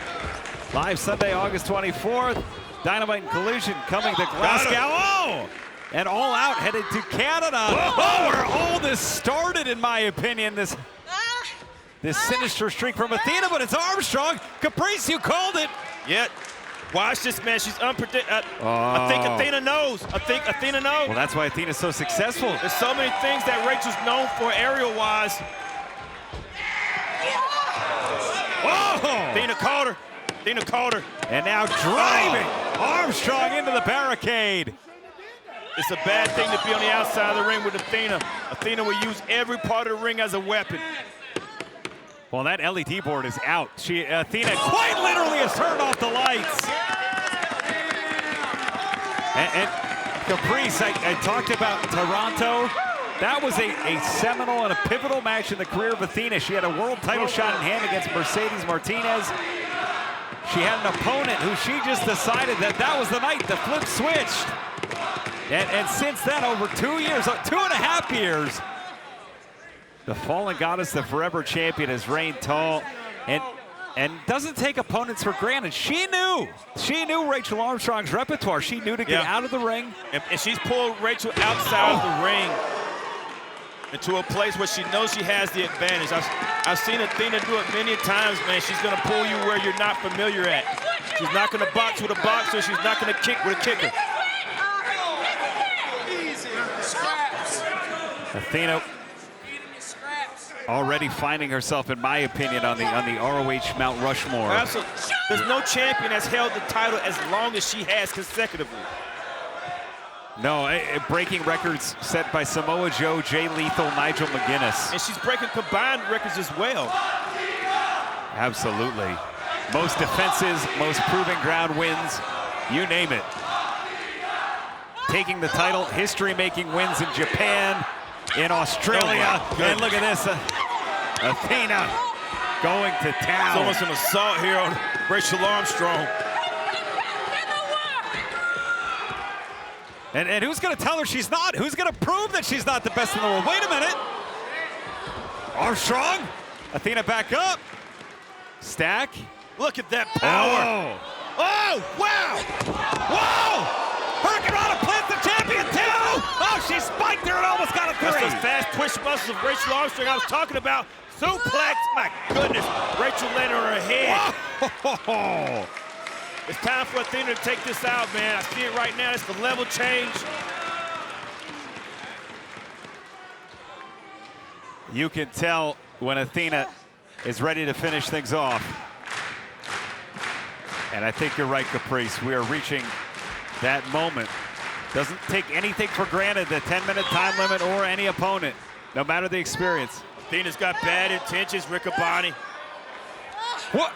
Live Sunday, August 24th. Dynamite and Collision coming to Glasgow. Oh! And All Out headed to Canada. Oh, where all this started, in my opinion. This sinister streak from Athena, but it's Armstrong. Caprice, you called it. Yeah. Watch this, man. She's unpredictable. I think Athena knows. I think Athena knows. Well, that's why Athena's so successful. There's so many things that Rachel's known for aerial-wise. Whoa! Athena caught her. Athena caught her. And now driving Armstrong into the barricade. It's a bad thing to be on the outside of the ring with Athena. Athena will use every part of the ring as a weapon. Well, that LED board is out. Athena quite literally has turned off the lights. And Caprice, I talked about Toronto. That was a seminal and a pivotal match in the career of Athena. She had a world title shot in hand against Mercedes Martinez. She had an opponent who she just decided that was the night the flip switched. And since then, over 2 years, 2.5 years, the fallen goddess, the forever champion, has reigned tall and doesn't take opponents for granted. She knew Rachel Armstrong's repertoire. She knew to get out of the ring. And she's pulled Rachel outside of the ring into a place where she knows she has the advantage. I've seen Athena do it many times, man. She's gonna pull you where you're not familiar at. She's not gonna box with a boxer. She's not gonna kick with a kicker. Athena already finding herself, in my opinion, on the ROH Mount Rushmore. Absolutely. There's no champion that's held the title as long as she has consecutively. No, breaking records set by Samoa Joe, Jay Lethal, Nigel McGuinness. And she's breaking combined records as well. Absolutely. Most defenses, most proving ground wins, you name it. Taking the title, history-making wins in Japan, in Australia. And look at this, Athena going to town. It's almost an assault here on Rachel Armstrong. And who's going to tell her she's not? Who's going to prove that she's not the best in the world? Wait a minute. Armstrong. Athena back up. Stack. Look at that power. Oh, wow. Whoa. Hurricanrana plants the champion too. Oh, she spiked her and almost got a 3. That's those fast twitch muscles of Rachel Armstrong I was talking about. Suplex. My goodness. Rachel landed on her head. Oh. It's time for Athena to take this out, man. I see it right now. It's the level change. You can tell when Athena is ready to finish things off. And I think you're right, Caprice. We are reaching that moment. Doesn't take anything for granted, the 10-minute time limit or any opponent, no matter the experience. Athena's got bad intentions, Riccaboni. What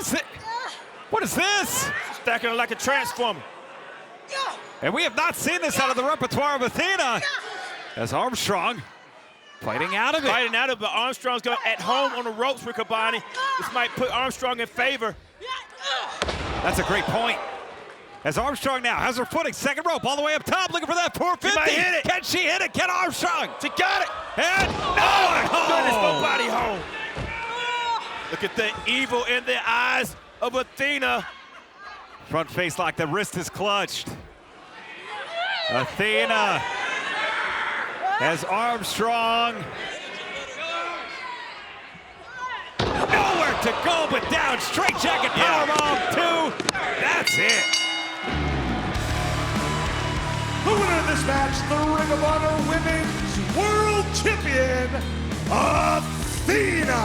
is it? What is this? Stacking her like a transformer. And we have not seen this out of the repertoire of Athena. As Armstrong fighting out of it. Fighting out of it, but Armstrong's going at home on the ropes, Riccaboni. This might put Armstrong in favor. That's a great point. As Armstrong now has her footing, second rope, all the way up top, looking for that 450. She might hit it. Can she hit it? Can Armstrong? She got it. And oh, goodness, nobody home. Look at the evil in the eyes of Athena. Front face lock, the wrist is clutched. Athena has Armstrong. Nowhere to go but down. Straight jacket powerbomb 2. That's it. The winner of this match, the Ring of Honor Women's World Champion, Athena.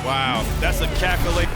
Wow, that's a calculated.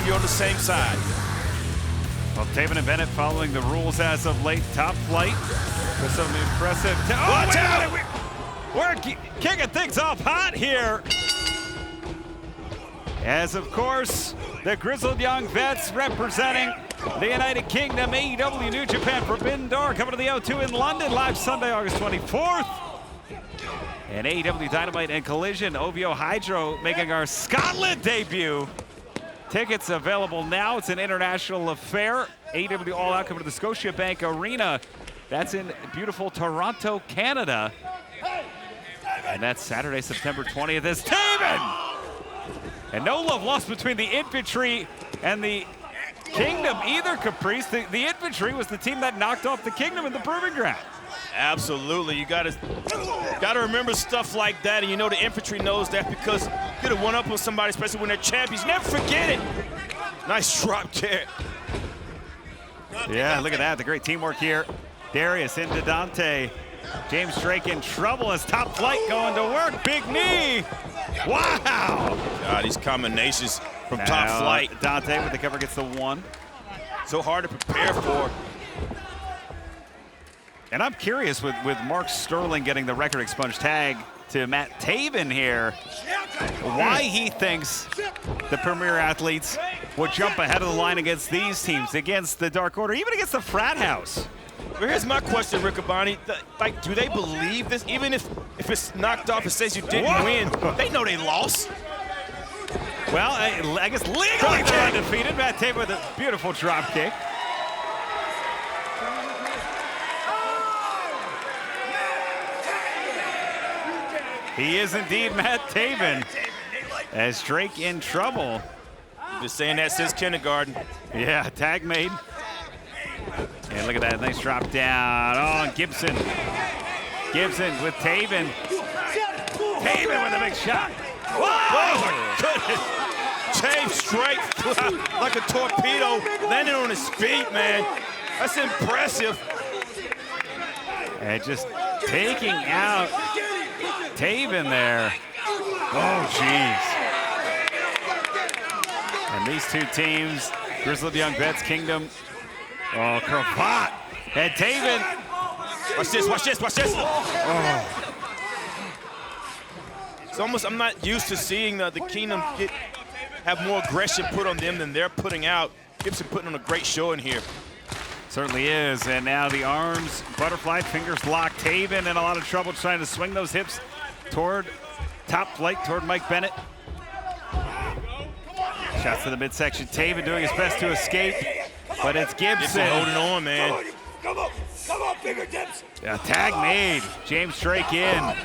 You're on the same side. Well, Taven and Bennett following the rules as of late. Top flight with some impressive. Watch out! We're kicking things off hot here. As of course, the grizzled young vets representing the United Kingdom, AEW New Japan Forbidden Door coming to the O2 in London live Sunday, August 24th. And AEW Dynamite and Collision, OVO Hydro making our Scotland debut. Tickets available now. It's an international affair. AEW All Out coming to the Scotiabank Arena. That's in beautiful Toronto, Canada. And that's Saturday, September 20th. As Taven! And no love lost between the Infantry and the Kingdom either, Caprice. The Infantry was the team that knocked off the Kingdom in the Proving Ground. Absolutely. You gotta remember stuff like that, and you know the Infantry knows that because you could have won up on somebody, especially when they're champions. Never forget it. Nice drop kick. Yeah, look at that. The great teamwork here. Darius into Dante. James Drake in trouble as Top Flight going to work. Big knee. Wow. God, these combinations from Top Flight. Dante with the cover gets the one. So hard to prepare for. And I'm curious with Mark Sterling getting the record expunge tag to Matt Taven here, why he thinks the premier athletes would jump ahead of the line against these teams, against the Dark Order, even against the Frat House. Well, here's my question, Riccaboni. Like, do they believe this? Even if it's knocked off, it says you didn't win, they know they lost. Well, I guess legally they're undefeated. Matt Taven with a beautiful drop kick. He is indeed Matt Taven, as Drake in trouble. Been saying that since kindergarten. Yeah, tag made. And look at that, nice drop down. Oh, and Gibson. Gibson with Taven. Taven with a big shot. Oh my goodness. James Drake like a torpedo, landing on his feet, man. That's impressive. And just taking out Taven there. Oh, jeez. And these two teams, Grizzled Young Vets, Kingdom. Oh, Cravat. And Taven. Watch this, watch this, watch this. Oh. It's almost, I'm not used to seeing the Kingdom have more aggression put on them than they're putting out. Gibson putting on a great show in here. Certainly is. And now the arms, butterfly, fingers locked. Taven in a lot of trouble trying to swing those hips toward top flight, toward Mike Bennett. Shots to the midsection. Taven doing his best to escape, but it's Gibson holding on, man. Come on, fingertips. A tag made. James Drake in.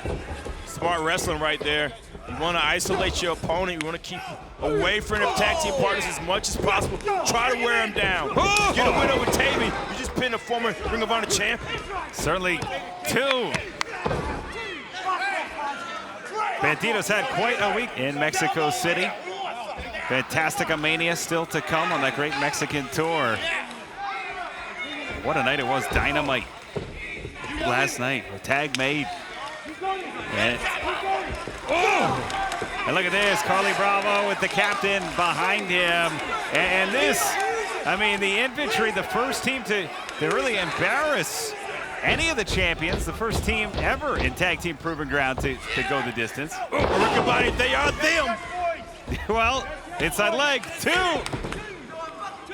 Smart wrestling right there. You want to isolate your opponent. You want to keep away from the tag team partners as much as possible. Try to wear them down. Get a win over Taven. You just pinned a former Ring of Honor champion. Certainly two. Bandido's had quite a week in Mexico City. Fantastica Mania still to come on that great Mexican tour. What a night it was. Dynamite last night. A tag made. And, and look at this. Carly Bravo with the captain behind him. And this, I mean, the Infantry, the first team to really embarrass any of the champions, the first team ever in Tag Team Proving Ground to go the distance. Everybody, they are them. Well, inside leg, two.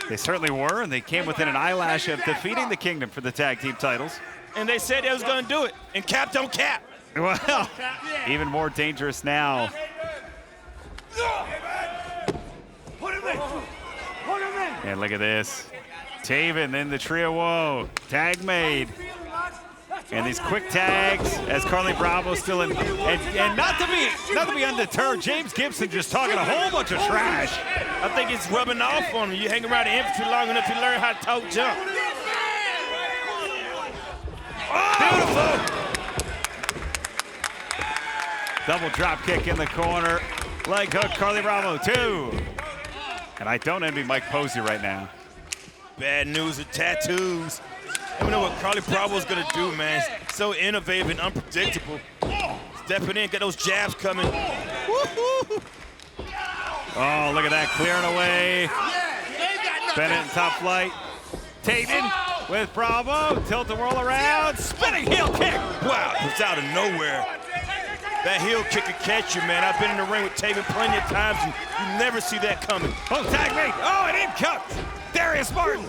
They certainly were, and they came within an eyelash of defeating the Kingdom for the tag team titles. And they said they was going to do it. And cap don't cap. Well, even more dangerous now. And look at this. Taven in the trio woe. Tag made. And these quick tags as Carly Bravo still in. And not to be undeterred, James Gibson just talking a whole bunch of trash. I think it's rubbing off on him. You hang around the Infantry long enough, you learn how to talk jump. Oh! Beautiful! Double drop kick in the corner. Leg hook, Carly Bravo, two. And I don't envy Mike Posey right now. Bad news of tattoos. I don't know what Carly Bravo's gonna do, man. So innovative and unpredictable. Stepping in, got those jabs coming. Oh, look at that, clearing away. Bennett in top flight. Taven with Bravo, tilt the whirl around, spinning heel kick. Wow, it's out of nowhere. That heel kick could catch you, man. I've been in the ring with Taven plenty of times, and you never see that coming. Oh, tag mate. Oh, and in cuts. Darius Martin.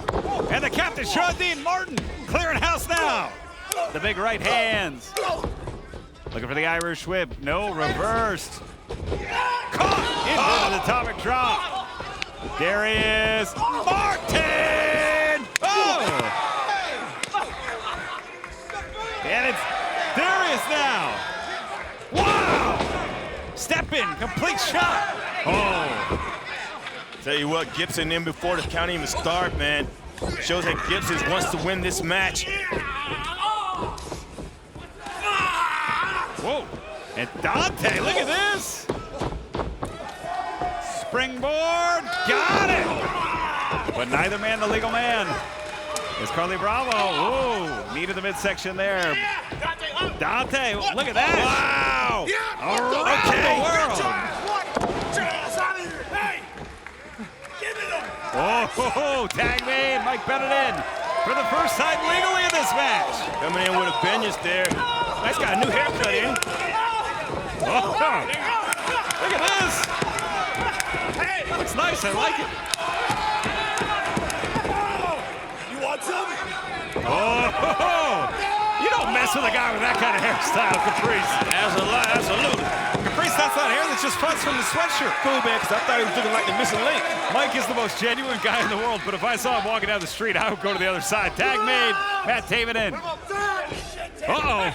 And the captain, Sean Dean Martin, clearing house now. The big right hands. Looking for the Irish whip. No, reversed. Caught into the atomic drop. Darius Martin. Oh! And it's Darius now. Wow! Step in, complete shot. Oh! Tell you what, Gibson in before the count even start, man. Shows that Gibson wants to win this match. Whoa! And Dante, look at this! Springboard, got it! But neither man the legal man. It's Carly Bravo. Whoa! Knee to the midsection there. Dante, look at that! Wow! Around the world! Oh, tag made, Mike Bennett in for the first time legally in this match. Coming in with a vengeance there. Nice got a new haircut in. Oh, look at this. Looks nice, I like it. You want some? Oh, you don't mess with a guy with that kind of hairstyle, Caprice. Absolutely. Caprice, that's not hair, that's just fuzz from the sweatshirt. Cool, man, because I thought he was looking like the missing link. Mike is the most genuine guy in the world, but if I saw him walking down the street, I would go to the other side. Tag made, Matt Taven in. Uh-oh.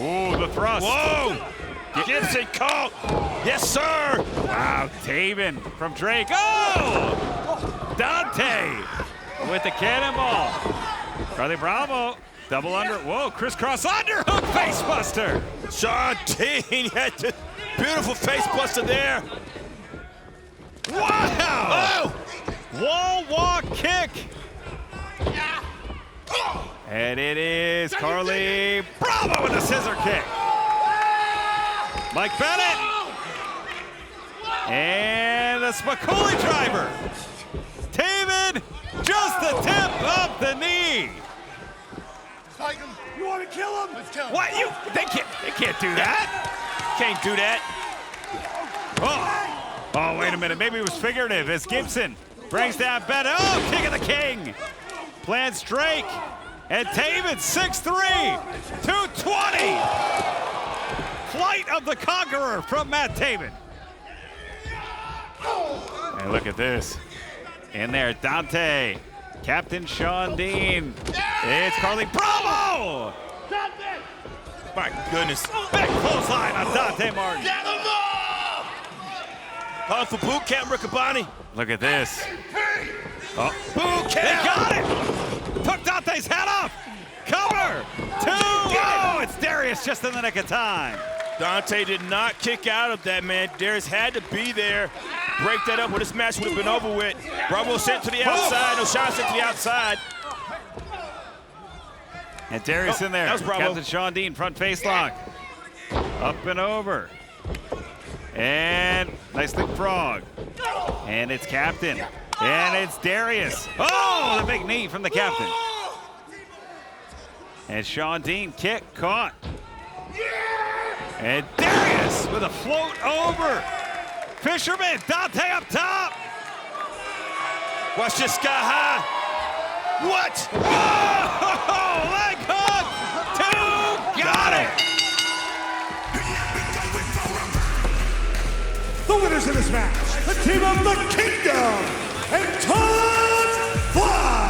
Ooh, the thrust. Whoa! Gibson caught. Yes, sir. Wow, Taven from Drake. Oh! Dante with the cannonball. Carly Bravo, double under. Whoa, crisscross underhook facebuster. Sean Dean had the beautiful facebuster there. Wow! Oh! Wall walk kick. And it is Carly Bravo with a scissor kick. Mike Bennett. And the Spicoli driver. David, just the tip of the knee. You want to kill him? Let's kill him. What? They can't do that. Can't do that. Oh, wait a minute. Maybe it was figurative as Gibson brings down Bennett. Oh, kick of the king. Plants Drake. And David, 6'3", 220. Flight of the Conqueror from Matt Taven. And look at this. In there, Dante. Captain Sean Dean. It's Carly Bravo. My goodness. Back clothesline on Dante Martin. Calling for boot camp, Riccaboni. Look at this. Oh, Boot they camp. got it. Took Dante's head off. Cover. 2. Oh, it's Darius just in the nick of time. Dante did not kick out of that, man. Darius had to be there. Break that up, or this match would have been over with. Bravo sent to the outside. O'Shawn sent to the outside. And Darius in there. That was Bravo. Captain Sean Dean, front face lock. Up and over. And nice leapfrog. And it's Captain. And it's Darius. Oh, the big knee from the Captain. And Sean Dean kick caught. And Darius with a float over. Fisherman, Dante up top. Watch this sky high. What? Whoa! Leg hook! 2, got it! The winners of this match, the team of the Kingdom and Todd Fly.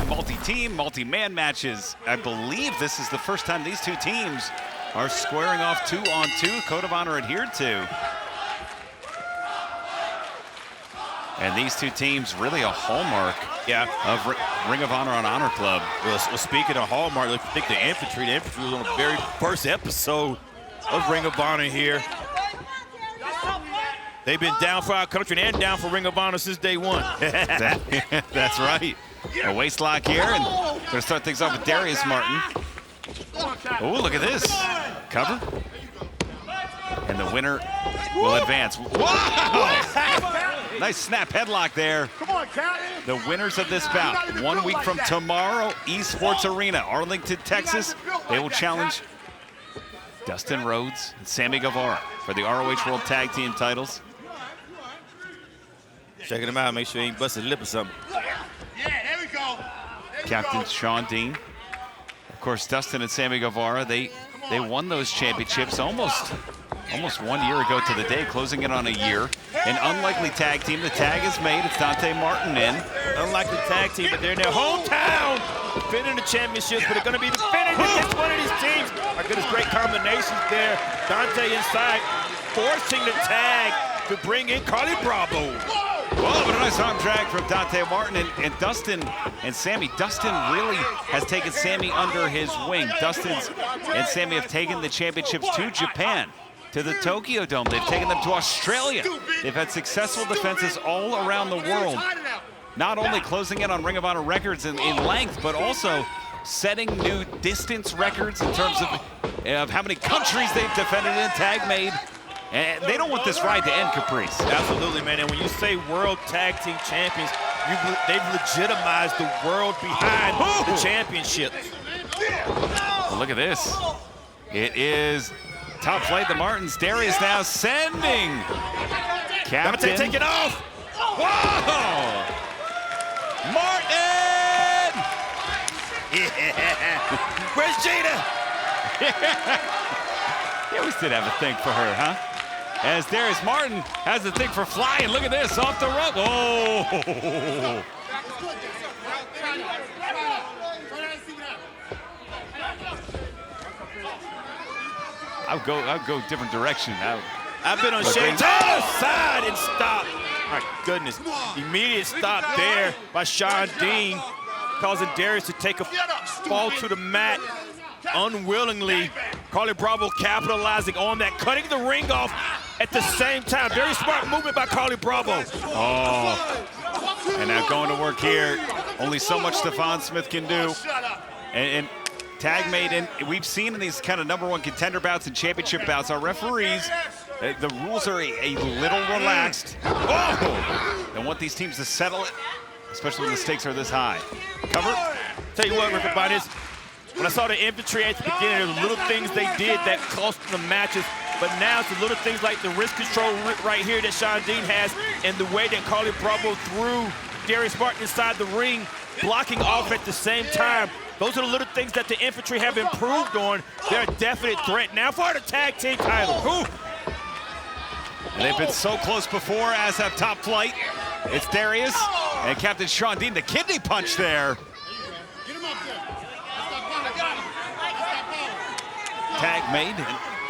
Multi-team, multi-man matches. I believe this is the first time these two teams are squaring off 2-on-2. Code of Honor adhered to. And these two teams, really a hallmark of Ring of Honor on Honor Club. Well, speaking of hallmark, let's think the Infantry. The Infantry was on the very first episode of Ring of Honor here. They've been down for our country and down for Ring of Honor since day one. That's right. A waist lock here, and going to start things off with Darius Martin. Oh, look at this. Cover. And the winner will advance. Wow! Nice snap headlock there. The winners of this bout, 1 week from tomorrow, Esports Arena, Arlington, Texas. They will challenge Dustin Rhodes and Sammy Guevara for the ROH World Tag Team titles. Checking him out, make sure he ain't busted lip or something. Captain Sean Dean. Of course, Dustin and Sammy Guevara, they won those championships almost 1 year ago to the day, closing in on a year. An unlikely tag team. The tag is made. It's Dante Martin in. Unlikely tag team, but they're in their hometown defending the championships, but they're going to be defending against one of these teams. My goodness, great combinations there. Dante inside, forcing the tag to bring in Carly Bravo. Whoa, but a nice arm drag from Dante Martin and Dustin and Sammy. Dustin really has taken Sammy under his wing. Dustin and Sammy have taken the championships to Japan. to the Tokyo Dome. They've taken them to Australia. They've had successful defenses all around the world. Not only closing in on Ring of Honor records in length, but also setting new distance records in terms of how many countries they've defended in tag made. And they don't want this ride to end, Caprice. Absolutely, man. And when you say World Tag Team Champions, they've legitimized the world behind the championship. Well, look at this. It is top flight, the Martins. Darius now sending Captain. Take it off. Whoa! Martin! Where's Jada? He always did have a thing for her, huh? As Darius Martin has a thing for flying. Look at this, off the rope. Oh! I'll go different direction. I've been on Shane Taylor's side and stopped. My goodness. Immediate stop there by Sean Dean, causing Darius to take a fall to the mat unwillingly. Carly Bravo capitalizing on that, cutting the ring off at the same time. Very smart movement by Carly Bravo. Oh. And now going to work here. Only so much Stephon Smith can do. And tag made, and we've seen in these kind of #1 contender bouts and championship bouts, our referees, the rules are a little relaxed. Oh! They want these teams to settle it, especially when the stakes are this high. Cover. Tell you what, Rick, about this, when I saw the infantry at the beginning, there were little things they did that cost them the matches, but now it's the little things like the wrist control right here that Sean Dean has, and the way that Carly Bravo threw Darius Martin inside the ring, blocking off at the same time. Those are the little things that the infantry have improved on. They're a definite threat now for the tag team title. Ooh. And they've been so close before, as have Top Flight. It's Darius and Captain Sean Dean, the kidney punch there. Tag made,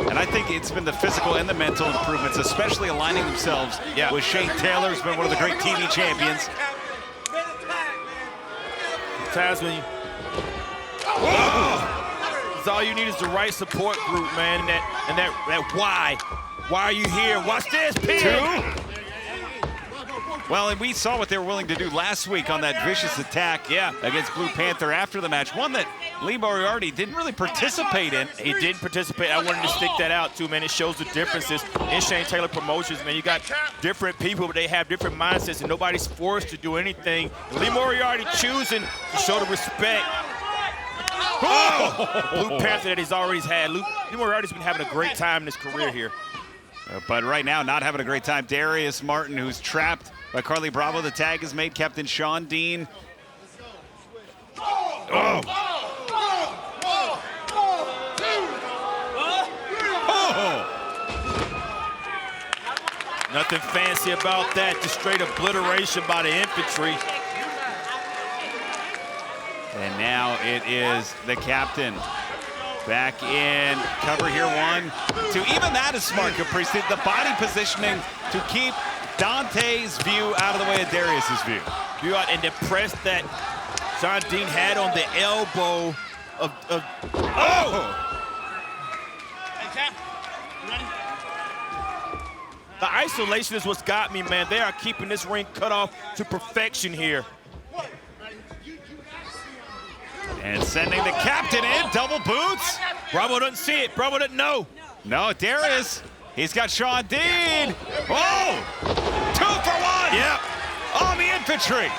and I think it's been the physical and the mental improvements, especially aligning themselves with Shane Taylor, who's been one of the great TV champions. Times when you... All you need is the right support group, man, and that why. Why are you here? Watch this, Pete. Well, and we saw what they were willing to do last week on that vicious attack against Blue Panther after the match. One that Lee Moriarty didn't really participate in. He didn't participate. I wanted to stick that out, too, man. It shows the differences in Shane Taylor Promotions, man. You got different people, but they have different mindsets, and nobody's forced to do anything. Lee Moriarty choosing to show the respect. Blue Panther that he's always had. Lee Moriarty's been having a great time in his career here. But right now, not having a great time. Darius Martin, who's trapped by Carly Bravo. The tag is made. Captain Sean Dean. Oh. Nothing fancy about that. Just straight obliteration by the infantry. And now it is the captain. Back in cover here, 1, 2. Even that is smart, Caprice. The body positioning to keep Dante's view out of the way of Darius's view. And the press that Sean Dean had on the elbow of The isolation is what's got me, man. They are keeping this ring cut off to perfection here. And sending the captain in, double boots. Bravo doesn't see it. Bravo doesn't know. No, Darius. He's got Sean Dean. Oh! 2 for 1. Yep. On the infantry.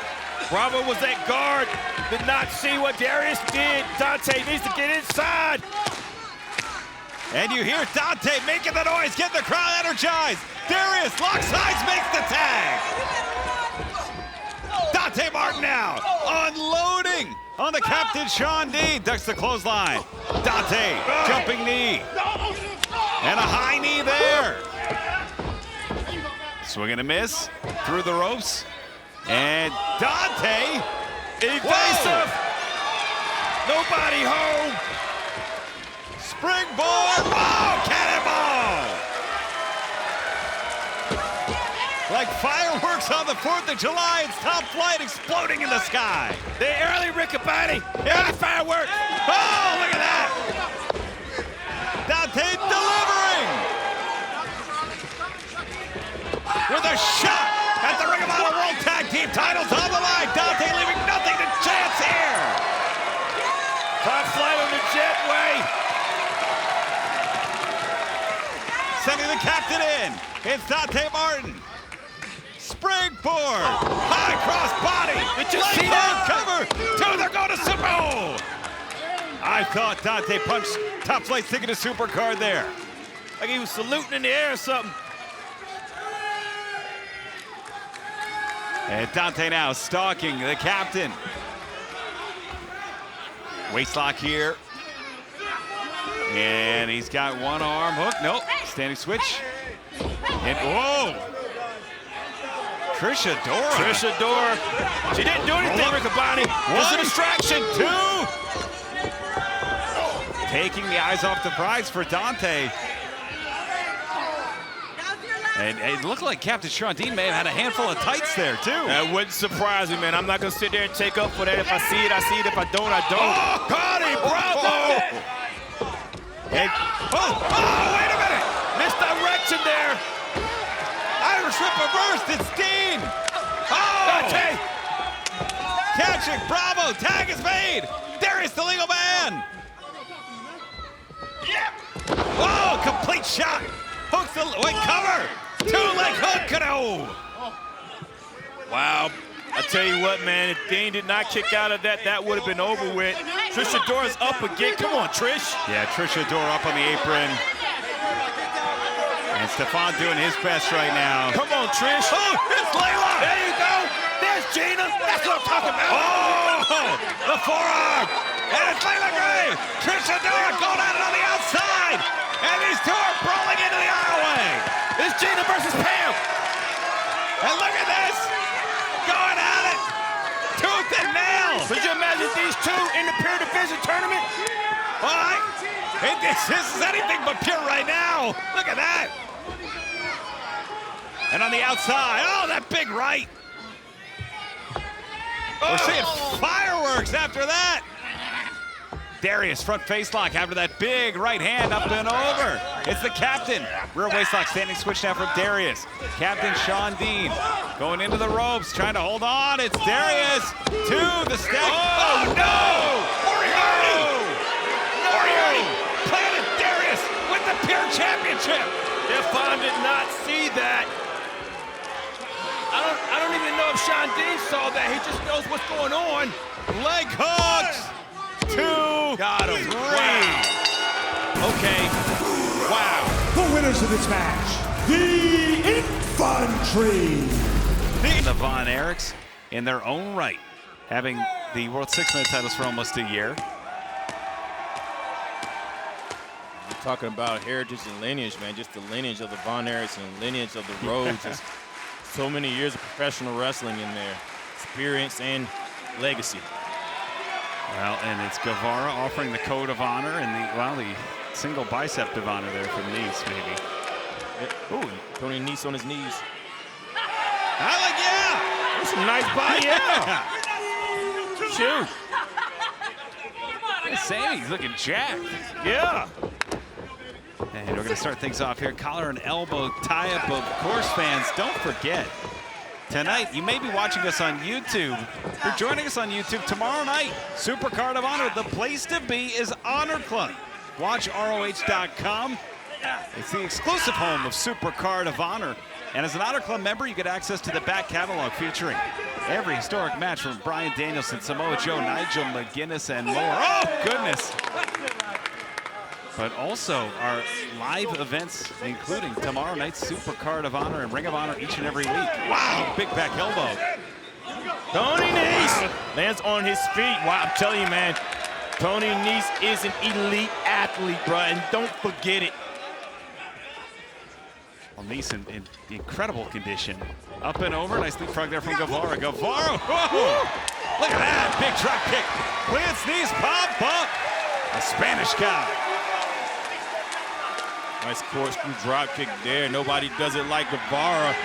Bravo was that guard. Did not see what Darius did. Dante needs to get inside. And you hear Dante making the noise, getting the crowd energized. Darius locks eyes, makes the tag. Dante Martin now unloading on the captain Sean Dean. Ducks the clothesline. Dante, jumping knee. And a high knee there. Swing and a miss through the ropes. And Dante. Evasive. Nobody home. Springboard. Oh, cannonball. Like fireworks on the 4th of July, it's Top Flight exploding in the sky. The early Riccaboni. Early fireworks. Oh, look at that. Dante delivering. the shot at the Ring of Honor World Tag Team titles on the line. Dante leaving nothing to chance here. Top flight on the jetway. Sending the captain in. It's Dante Martin. Springboard. High cross body. Did you see that? Cover. Two, they're going to Super. I thought Dante punched Top Flight's ticket to Supercard there. Like he was saluting in the air or something. And Dante now stalking the captain. Waistlock here. And he's got one arm hook. Nope. Standing switch. And whoa! Trisha Dora. Trisha Dora. She didn't do anything, Riccaboni. Just a distraction. Two. Taking the eyes off the prize for Dante. And it looked like Captain Sean Dean may have had a handful of tights there, too. That wouldn't surprise me, man. I'm not going to sit there and take up for that. If I see it, I see it. If I don't, I don't. Oh, Connie, bravo! Hey. Oh, wait a minute! Misdirection there. Irish whip reversed, it's Dean! Oh! Okay. Catching, bravo, tag is made! Darius, the legal man! Oh, complete shot! Hooks the, wait, cover! Two-leg hook, Kano! Wow. I tell you what, man, if Dean did not kick out of that, that would have been over with. Trisha Dora's up again. Come on, Trish. Yeah, Trisha Dora up on the apron. And Stefan doing his best right now. Come on, Trish. Oh, it's Leila! There you go. There's Gina. That's what I'm talking about. Oh, the forearm! And it's Leila Gray! Trisha Dora going at it on the outside! And these two are brawling into the aisleway! It's Gina versus Pam. And look at this! Going at it! Tooth and nail! Could you imagine these two in the pure division tournament? All right. This is anything but pure right now. Look at that. And on the outside, oh, that big right. We're seeing fireworks after that. Darius, front face lock after that big right hand up and over. It's the captain. Rear waist lock, standing switch now from Darius. Captain Sean Dean going into the ropes, trying to hold on. It's Darius to the step. Oh, no! Moriarty! Moriarty planted Darius with the pure championship. Stefan did not see that. I don't even know if Sean Dean saw that. He just knows what's going on. Leg hooks. Two. Got him. Three. Okay. Wow. The winners of this match, the Infantry. The Von Erichs, in their own right, having the World Six-Man titles for almost a year. You're talking about heritage and lineage, man. Just the lineage of the Von Erichs and lineage of the Rhodes. Just so many years of professional wrestling in there. Experience and legacy. Well, and it's Guevara offering the code of honor and the single bicep of honor there for Nice, maybe. Ooh, Tony Nese on his knees. Yeah. That's a nice body, yeah. Shoot. Hey, Sammy's looking jacked. Yeah. And we're going to start things off here. Collar and elbow tie-up, of course, fans. Don't forget, tonight, you may be watching us on YouTube. If you're joining us on YouTube tomorrow night, Supercard of Honor. The place to be is Honor Club. Watch ROH.com. It's the exclusive home of Supercard of Honor. And as an Honor Club member, you get access to the back catalog featuring every historic match from Bryan Danielson, Samoa Joe, Nigel McGuinness, and more. Oh, goodness. But also our live events, including tomorrow night's Supercard of Honor and Ring of Honor each and every week. Wow, big back elbow. Tony Nese lands on his feet. Wow, I'm telling you, man, Tony Nese is an elite athlete, bro, and don't forget it. Well, Nese in incredible condition. Up and over, nice leapfrog there from Guevara. Guevara, whoa! Look at that, big drop kick. Lance Nese, pop, pop. A Spanish guy. Nice corkscrew drop kick there. Nobody does it like Guevara.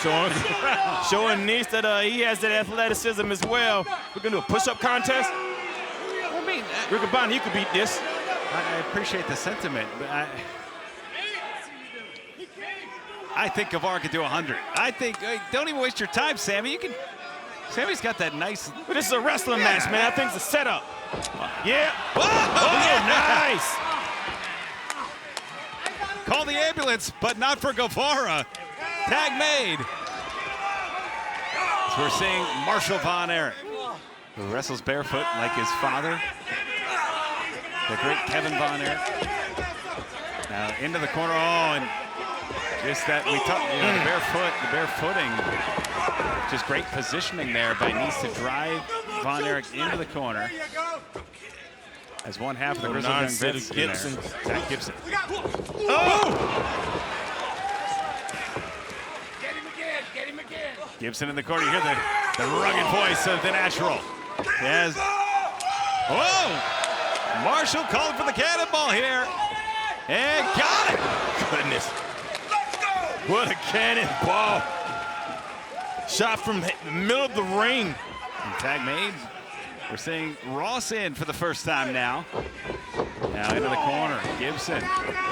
Showing Nese that he has that athleticism as well. We're going to do a push-up contest. I mean, Riccaboni, you could beat this. I appreciate the sentiment, but I think Guevara could do 100. I think, don't even waste your time, Sammy. Sammy's got that nice. But this is a wrestling match, man. I think it's a setup. Yeah. Nice. Call the ambulance, but not for Guevara. Tag made. So we're seeing Marshall Von Erich, who wrestles barefoot like his father, the great Kevin Von Erich. Now into the corner. Oh, and just that we talked, you know, the barefooting. Just great positioning there by Nice to drive Von Erich into the corner. As one half of the Grizzled Young Vets in there. Zach Gibson. Oh! Gibson in the corner. You hear the rugged voice of the Natural. Yes. Whoa! Marshall calling for the cannonball here. And got it! Goodness. What a cannonball. Shot from the middle of the ring. And tag made. We're seeing Ross in for the first time now. Now into the corner. Gibson.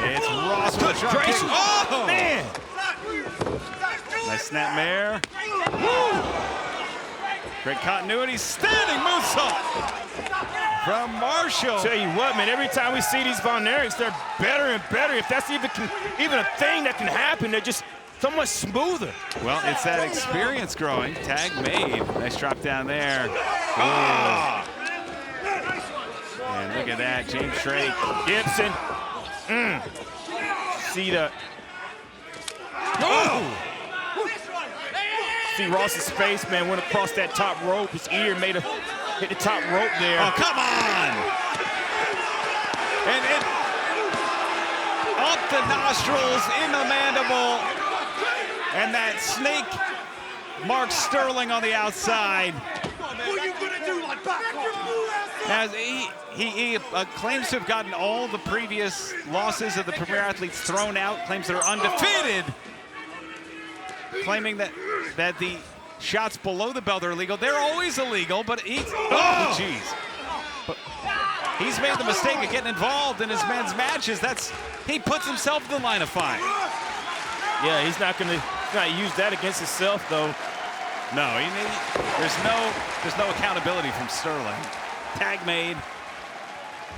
It's Ross with a drop kick. Oh, man. Nice snapmare. Woo. Great continuity. Standing moonsault from Marshall. Tell you what, man, every time we see these Von Erichs, they're better and better. If that's even a thing that can happen, they're just so much smoother. Well, it's that experience growing. Tag made. Nice drop down there. Oh. And look at that, James Drake. Gibson. See the. Oh! See Ross's face, man, went across that top rope. His ear hit the top rope there. Oh, come on! And up the nostrils, in the mandible. And that snake Mark Sterling on the outside. What are you gonna do? Like back off? Now, he claims to have gotten all the previous losses of the Premier Athletes thrown out, claims they're undefeated, claiming that the shots below the belt are illegal. They're always illegal, but he's he's made the mistake of getting involved in his men's matches. He puts himself in the line of fire. Yeah, he's not gonna use that against himself, though. No, there's no accountability from Sterling. Tag made.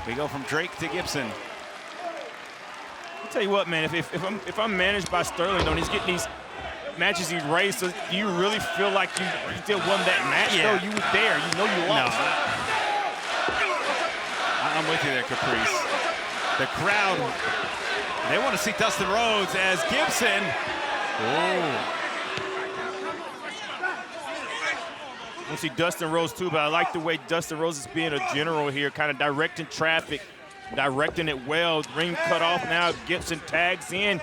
We go from Drake to Gibson. I'll tell you what, man. If I'm managed by Sterling, though, and he's getting these matches erased, so do you really feel like you still won that match? Yeah. Though you were there, you know you lost. No. I'm with you there, Caprice. The crowd, they want to see Dustin Rhodes as Gibson. Oh. I want to see Dustin Rhodes too, but I like the way Dustin Rhodes is being a general here, kind of directing traffic, directing it well. Ring cut off now. Gibson tags in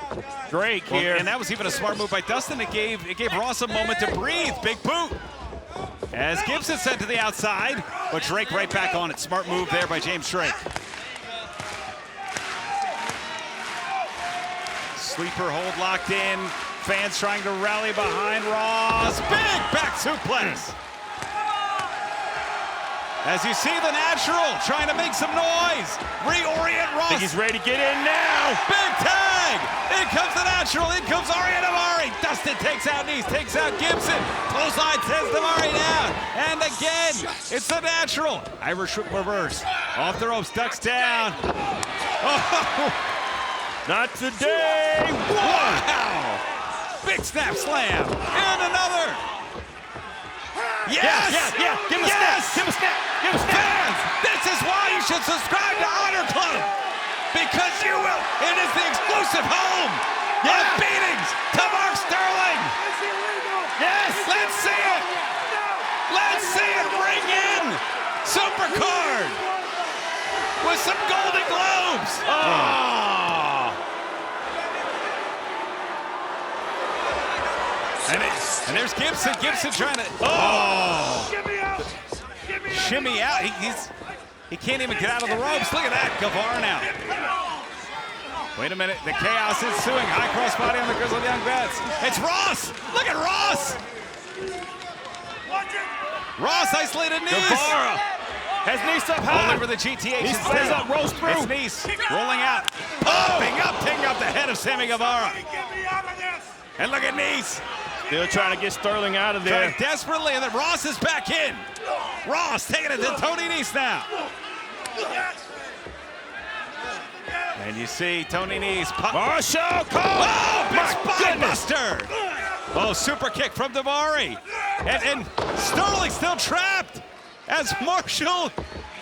Drake here. And that was even a smart move by Dustin. It gave Ross a moment to breathe. Big boot. As Gibson sent to the outside, but Drake right back on it. Smart move there by James Drake. Sleeper hold locked in. Fans trying to rally behind Ross. Big back suplex. As you see the Natural trying to make some noise. Reorient Ross. I think he's ready to get in now. Big tag. In comes the Natural. In comes Ariadamari. Dustin takes out Nice, takes out Gibson. Clothesline sends Damari down. And again, it's the Natural. Irish whip reverse. Off the ropes, ducks down. Oh. Not today. Wow. Big snap slam. And another. Yes! Yeah. Give him a snap. Give him a snap. Give him a snap. Fans, this is why you should subscribe to Honor Club. Because you will. It is the exclusive home of beatings to Mark Sterling. Yes! Let's see it. Let's see it ring in. Supercard. With some Golden Globes. Oh! And there's Gibson. Gibson trying to. Oh! Shimmy out. He can't even get out of the ropes. Look at that. Guevara now. Wait a minute. The chaos ensuing. High cross body on the Grizzled Young Vets. It's Ross. Look at Ross. Ross isolated Nice. Guevara has Nice up high. All over the GTH. He stays up, rolls through. It's Nice rolling out. Popping up, taking up the head of Sammy Guevara. Get me out of this! And look at Nice. Still trying to get Sterling out of there. Trying desperately, and then Ross is back in. Ross taking it to Tony Nese now. And you see Tony Nese. Marshall Cole! Oh, big My spinebuster! Oh, super kick from Daivari. And Sterling still trapped as Marshall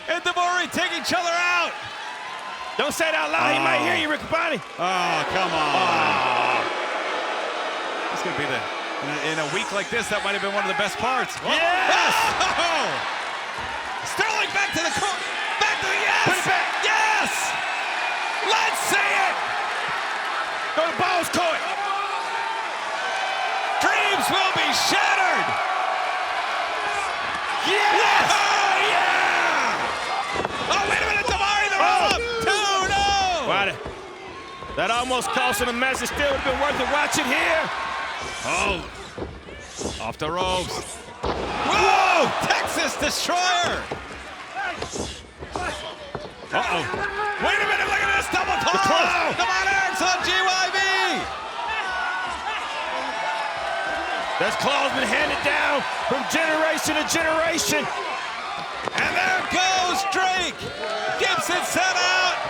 and Daivari take each other out. Don't say it out loud. He might hear you, Riccaboni. Oh, come on. It's going to be in a week like this, that might have been one of the best parts. Yes! Oh! Sterling back to the court. Back to the yes! Put it back. Yes! Let's see it! Go to Ball's court. Dreams will be shattered! Yes! Oh, yeah! Oh, wait a minute, Daivari, they're up! 2-0! Wow, that almost cost him a message. Still would have been worth it. Watch it here. Oh, off the ropes. Whoa! Texas Destroyer! Uh-oh. Wait a minute, look at this double close! The Monarchs on GYV! That's claws been handed down from generation to generation. And there goes Drake! Gibson set out!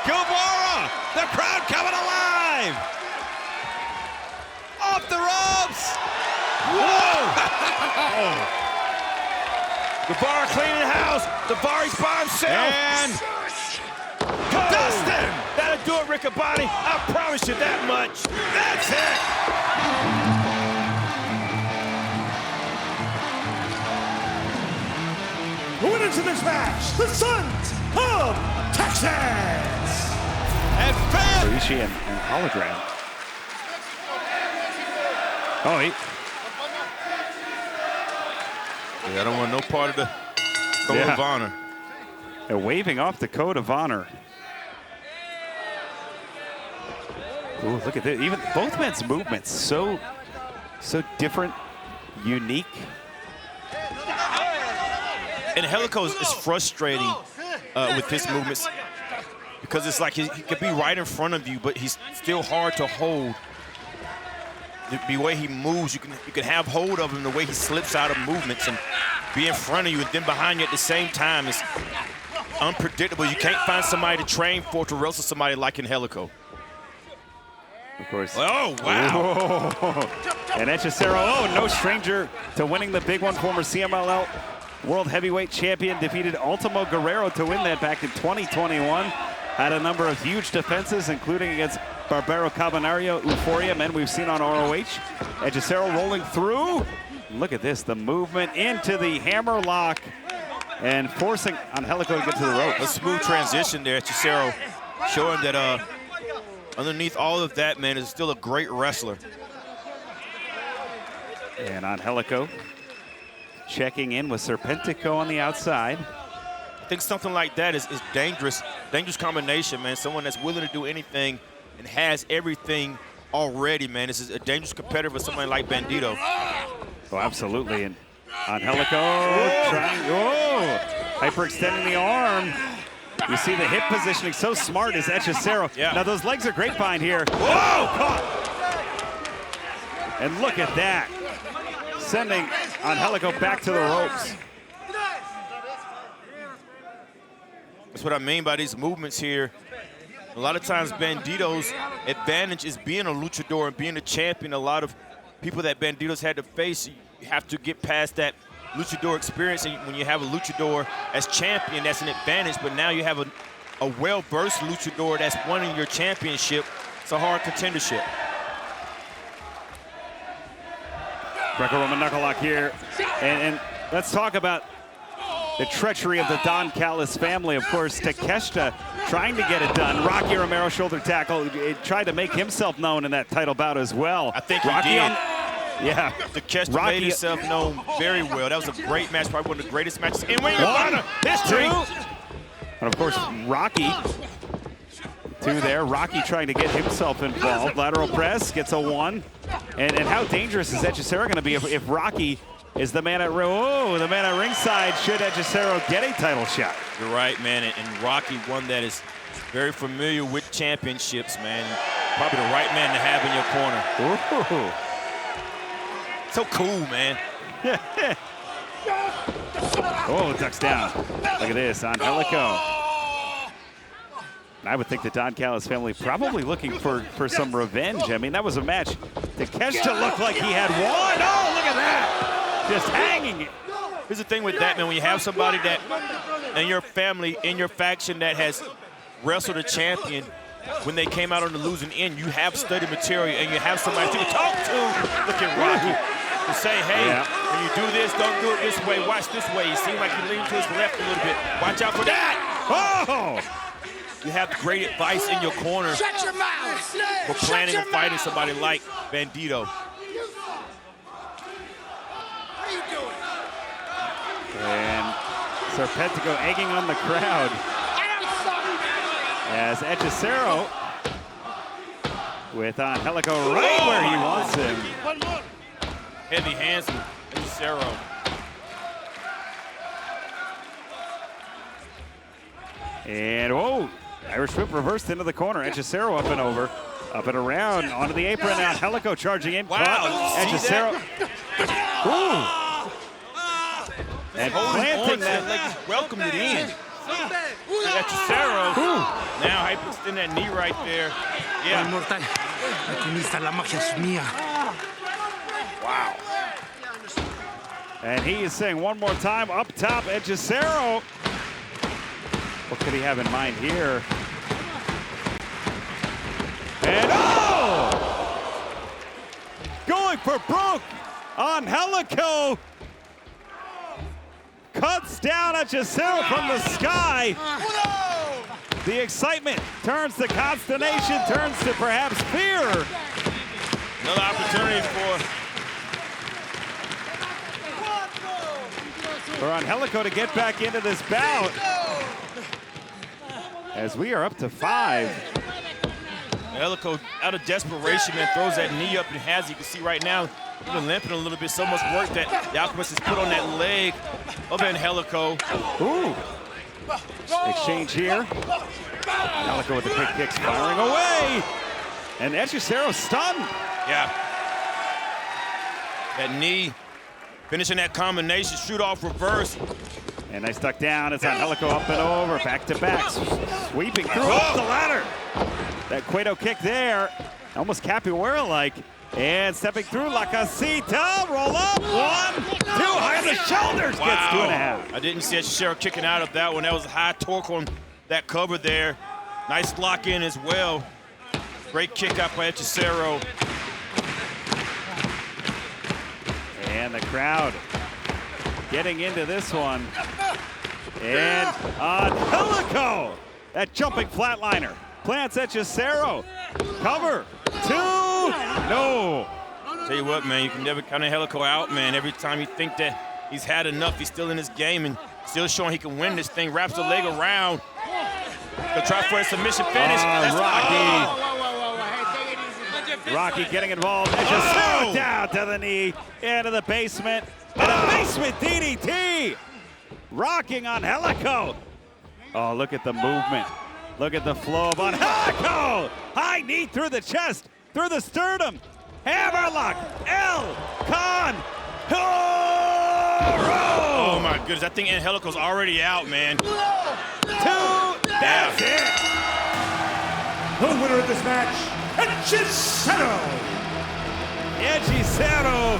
Guevara! The crowd coming alive! Off the ropes! Whoa! Guevara cleaning house. Daivari's by himself. And Dustin! That'll do it, Riccaboni. I promise you that much. that's it! The winners of this match, the Sons of Texas! And Fat! Rishi and Hologram. Oh, I don't want no part of the code of honor. they're waving off the code of honor. Ooh, look at this. Even both men's movements so different, unique. And Helico is frustrating with his movements because it's like he could be right in front of you, but he's still hard to hold. The way he moves, you can have hold of him the way he slips out of movements and be in front of you and then behind you at the same time. It's unpredictable. You can't find somebody to train for to wrestle somebody like in Helico. Of course. Oh, wow. Oh. And Hechicero, no stranger to winning the big one. Former CMLL World Heavyweight Champion defeated Ultimo Guerrero to win that back in 2021. Had a number of huge defenses, including against Barbaro Cavernario, Euphoria, men we've seen on ROH. Hechicero rolling through. Look at this, the movement into the hammer lock and forcing on Helico to get to the rope. A smooth transition there, Hechicero, showing that underneath all of that, man, is still a great wrestler. And on Helico, checking in with Serpentico on the outside. I think something like that is dangerous. Dangerous combination, man. Someone that's willing to do anything and has everything already, man. This is a dangerous competitor for someone like Bandido. Oh, absolutely. And on Helico, hyperextending the arm. You see the hip positioning, so smart is Hechicero. Yeah. Now those legs are grapevine here. Whoa! And look at that. Sending on Helico back to the ropes. That's what I mean by these movements here. A lot of times Bandido's advantage is being a luchador and being a champion. A lot of people that Bandido's had to face, you have to get past that luchador experience. And when you have a luchador as champion, that's an advantage. But now you have a well-versed luchador that's winning your championship. It's a hard contendership. Greco-Roman knuckle lock here. And let's talk about the treachery of the Don Callis family. Of course, Takeshita trying to get it done. Rocky Romero shoulder tackle. It tried to make himself known in that title bout as well. I think Rocky he did. Yeah. Takeshita made himself known very well. That was a great match, probably one of the greatest matches in Ring of Honor history. And of course, Rocky, two there. Rocky trying to get himself involved. Lateral press, gets a one. And how dangerous is Hechicero going to be if Rocky is the man at ringside should Hechicero get a title shot? You're right, man. And Rocky, one that is very familiar with championships, man. Probably the right man to have in your corner. Ooh. So cool, man. Oh, ducks down. Look at this on Helico. I would think the Don Callis family probably looking for some revenge. I mean, that was a match that Keshta looked like he had won. Oh, look at that. Just hanging it. Here's the thing with that, man. When you have somebody that in your family, in your faction that has wrestled a champion, when they came out on the losing end, you have study material and you have somebody to talk to. Look at Rocky. To say, hey, when you do this, don't do it this way. Watch this way. You seem like you lean to his left a little bit. Watch out for that. Oh! You have great advice in your corner for planning and fighting somebody like Bandido. And Serpentico egging on the crowd as Hechicero with Angelico right where he wants him. Heavy hands from Hechicero. And whoa, Irish whip reversed into the corner. Hechicero up and over, up and around, onto the apron now. Helico charging in. Wow, Hechicero. Ooh. And planting that. Like he's welcomed it in. Hechicero. Now hyperextend that knee right there. Yeah. Wow. And he is saying one more time up top, Hechicero. What could he have in mind here? And oh! Going for broke on Helico. Cuts down Hechicero from the sky. The excitement turns to consternation, turns to perhaps fear. Another opportunity for Angelico to get back into this bout. As we are up to 5. Helico, out of desperation, man, throws that knee up and has, you can see right now, even limping a little bit. So much work that the Alchemist has put on that leg of Angelico. Ooh. Exchange here. Angelico with the quick kicks firing away. And Hechicero stunned. Yeah. That knee, finishing that combination, shoot off reverse. And nice duck down. It's Angelico up and over, back to back, sweeping through up the ladder. That Cueto kick there, almost capoeira-like. And stepping through, La Casita, roll up, 1, 2, high on the shoulders, Wow. gets 2.5. I didn't see Hechicero kicking out of that one. That was a high torque on that cover there. Nice lock in as well. Great kick out by Hechicero. And the crowd getting into this one. And Angelico, that jumping flatliner, plants Hechicero. Cover, 2, no. Tell you what, man, you can never count Helico out, man. Every time you think that he's had enough, he's still in this game and still showing he can win this thing. Wraps the leg around. He'll try for a submission finish. That's Rocky. Rocky getting involved. Hechicero down to the knee, into the basement. And a basement DDT. Rocking on Helico. Oh, look at the movement. Look at the flow of Helico. High knee through the chest, through the sternum. Hammerlock, El Con. Oh my goodness, I think Angelico's already out, man. 2, that's it. The winner of this match, Hechicero. Hechicero.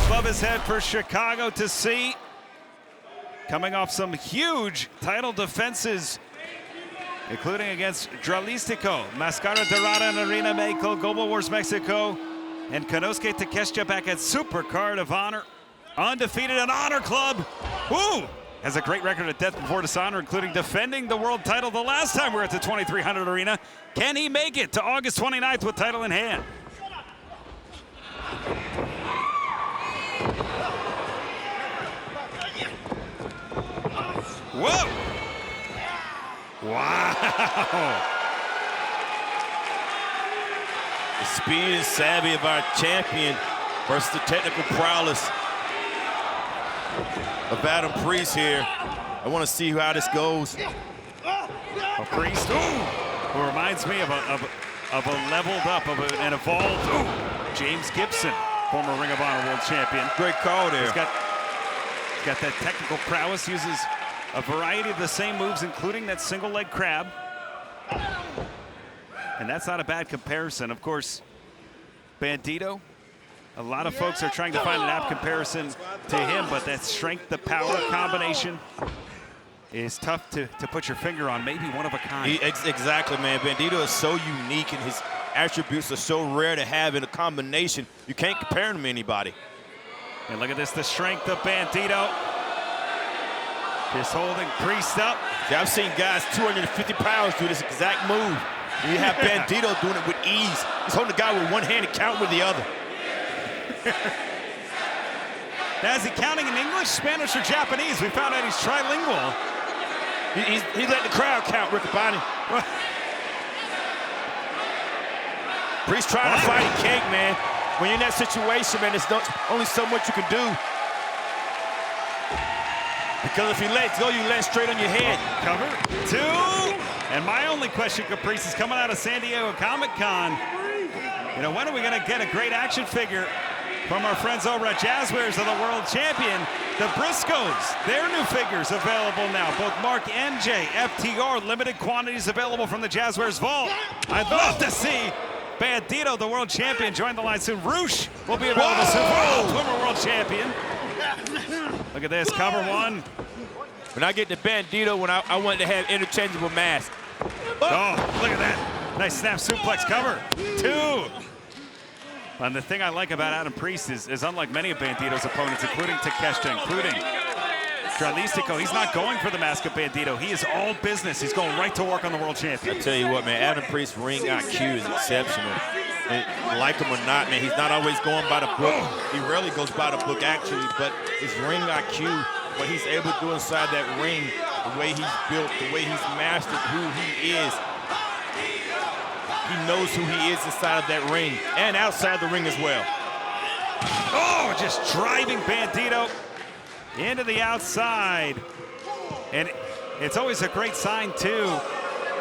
Above his head for Chicago to see. Coming off some huge title defenses, including against Dralistico, Mascara Dorado and Arena Mexico, Global Wars Mexico, and Konosuke Takeshita back at Supercard of Honor. Undefeated in Honor Club. Woo! Has a great record of death before dishonor, including defending the world title the last time we were at the 2300 Arena. Can he make it to August 29th with title in hand? Whoa! Wow! The speed and savvy of our champion versus the technical prowess of Adam Priest here. I want to see how this goes. A Priest, who reminds me of a leveled up, of an evolved James Gibson. former Ring of Honor World Champion. Great call there. He's got that technical prowess, uses a variety of the same moves, including that single leg crab. And that's not a bad comparison. Of course, Bandido, a lot of folks are trying to find an apt comparison to him, but that strength to power combination is tough to put your finger on. Maybe one of a kind. Exactly, man. Bandido is so unique, and his attributes are so rare to have in a combination. You can't compare him to anybody. And look at this, the strength of Bandido. Just holding Priest up. See, I've seen guys 250 pounds do this exact move. And you have Bandido doing it with ease. He's holding the guy with one hand and counting with the other. Now, is he counting in English, Spanish, or Japanese? We found out he's trilingual. He's letting the crowd count, Riccaboni. Priest trying to fight, he can't, man. When you're in that situation, man, there's only so much you can do. Because if he lets go, you land straight on your head. Cover, 2. And my only question, Caprice, is coming out of San Diego Comic-Con. You know, when are we gonna get a great action figure from our friends over at Jazzwares of the World Champion? The Briscoes, their new figures available now. Both Mark and Jay, FTR, limited quantities available from the Jazzwares Vault. I'd love to see Bandido, the World Champion, join the line soon. Roosh will be available soon. Former World Champion. Look at this, cover 1. When I get to Bandido, when I wanted to have interchangeable masks. Oh, look at that. Nice snap suplex cover. 2. And the thing I like about Adam Priest is unlike many of Bandido's opponents, including Takeshita, including Mystico, he's not going for the mask of Bandido. He is all business. He's going right to work on the World Champion. I tell you what, man, Adam Priest's ring IQ is exceptional. And like him or not, man, he's not always going by the book. He rarely goes by the book, actually, but his ring IQ, what he's able to do inside that ring, the way he's built, the way he's mastered who he is. He knows who he is inside of that ring and outside the ring as well. Oh, just driving Bandido into the outside. And it's always a great sign, too.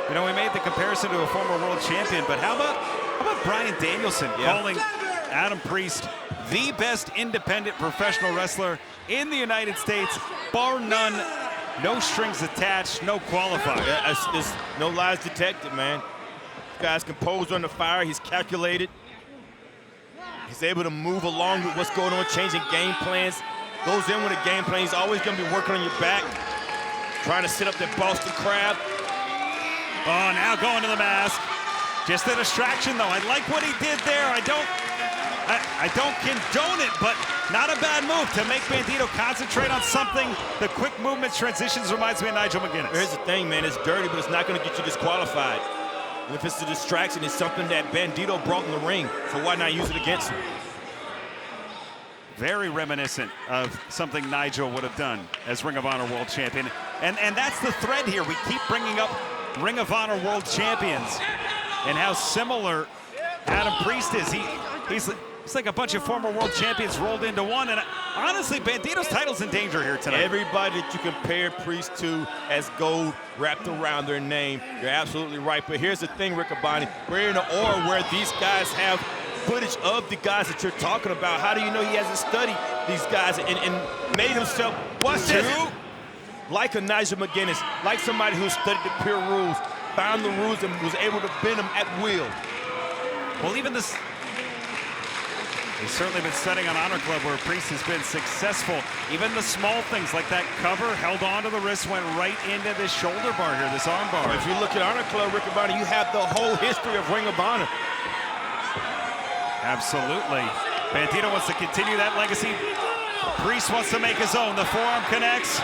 You know, we made the comparison to a former world champion, but how about Bryan Danielson calling Adam Priest the best independent professional wrestler in the United States, bar none, no strings attached, no qualifier. Yeah, it's no lies detected, man. This guy's composed under fire. He's calculated. He's able to move along with what's going on, changing game plans. Goes in with a game plan. He's always going to be working on your back, trying to set up that Boston Crab. Oh, now going to the mask. Just a distraction, though. I like what he did there. I don't condone it, but not a bad move to make Bandido concentrate on something. The quick movements, transitions reminds me of Nigel McGuinness. Here's the thing, man. It's dirty, but it's not going to get you disqualified. And if it's a distraction, it's something that Bandido brought in the ring, so why not use it against him? Very reminiscent of something Nigel would have done as Ring of Honor World Champion. And that's the thread here. We keep bringing up Ring of Honor World Champions and how similar Adam Priest is. He's like a bunch of former world champions rolled into one. And honestly, Bandido's title's in danger here tonight. Everybody that you compare Priest to has gold wrapped around their name. You're absolutely right. But here's the thing, Riccaboni. We're in an era where these guys have footage of the guys that you're talking about. How do you know he hasn't studied these guys and made himself, what's this? Like a Nigel McGuinness, like somebody who studied the pure rules, found the rules and was able to bend them at will. Well, even this, he's certainly been studying on Honor Club where Priest has been successful. Even the small things like that cover held onto the wrist went right into this shoulder bar here, this arm bar. If you look at Honor Club, Riccaboni, you have the whole history of Ring of Honor. Absolutely. Bandido wants to continue that legacy. Priest wants to make his own. The forearm connects.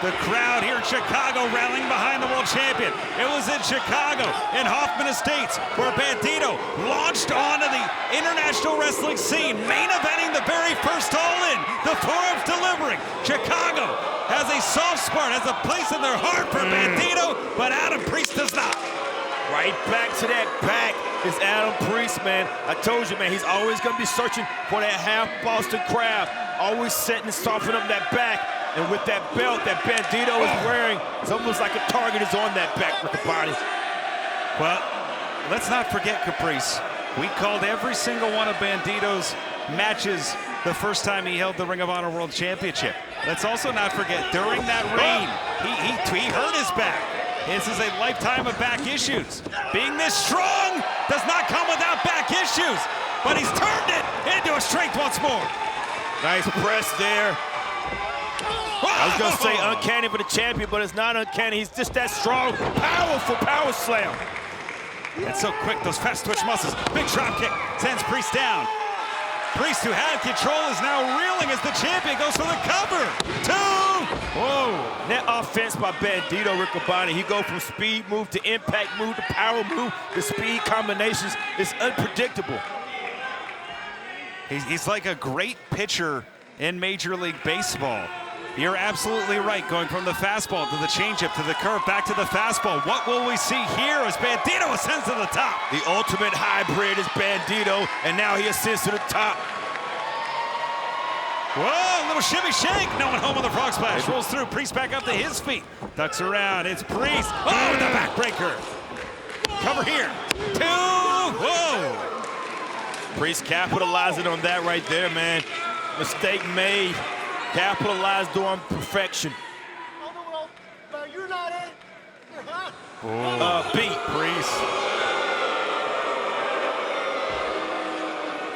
The crowd here in Chicago rallying behind the world champion. It was in Chicago, in Hoffman Estates, where Bandido launched onto the international wrestling scene, main eventing the very first All-In. The forearms delivering. Chicago has a soft spot, has a place in their heart for Bandido, but Adam Priest does not. Right back to that back is Adam Priest, man. I told you, man, he's always going to be searching for that half Boston Crab, always setting and softening up that back. And with that belt that Bandido is wearing, it's almost like a target is on that back, Riccaboni. Well, let's not forget, Caprice, We called every single one of Bandido's matches the first time he held the Ring of Honor World Championship. Let's also not forget, during that reign, he hurt his back. This is a lifetime of back issues. Being this strong does not come without back issues, but he's turned it into a strength once more. Nice press there. I was gonna say uncanny for the champion, but it's not uncanny. He's just that strong, powerful power slam. And so quick, those fast twitch muscles. Big drop kick, sends Priest down. Priest, who had control, is now reeling as the champion goes for the cover. 2! Whoa, net offense by Bandido Riccoboni. He go from speed move to impact move to power move. The speed combinations is unpredictable. He's like a great pitcher in Major League Baseball. You're absolutely right, going from the fastball to the changeup to the curve, back to the fastball. What will we see here as Bandido ascends to the top? The ultimate hybrid is Bandido, and now he ascends to the top. Whoa, little shimmy shake. No one home on the frog splash. Rolls through, Priest back up to his feet. Ducks around, it's Priest. Oh, the backbreaker. Cover here. 2, whoa. Priest capitalizing on that right there, man. Mistake made. Capitalized on perfection. You're not it. Beat. Priest.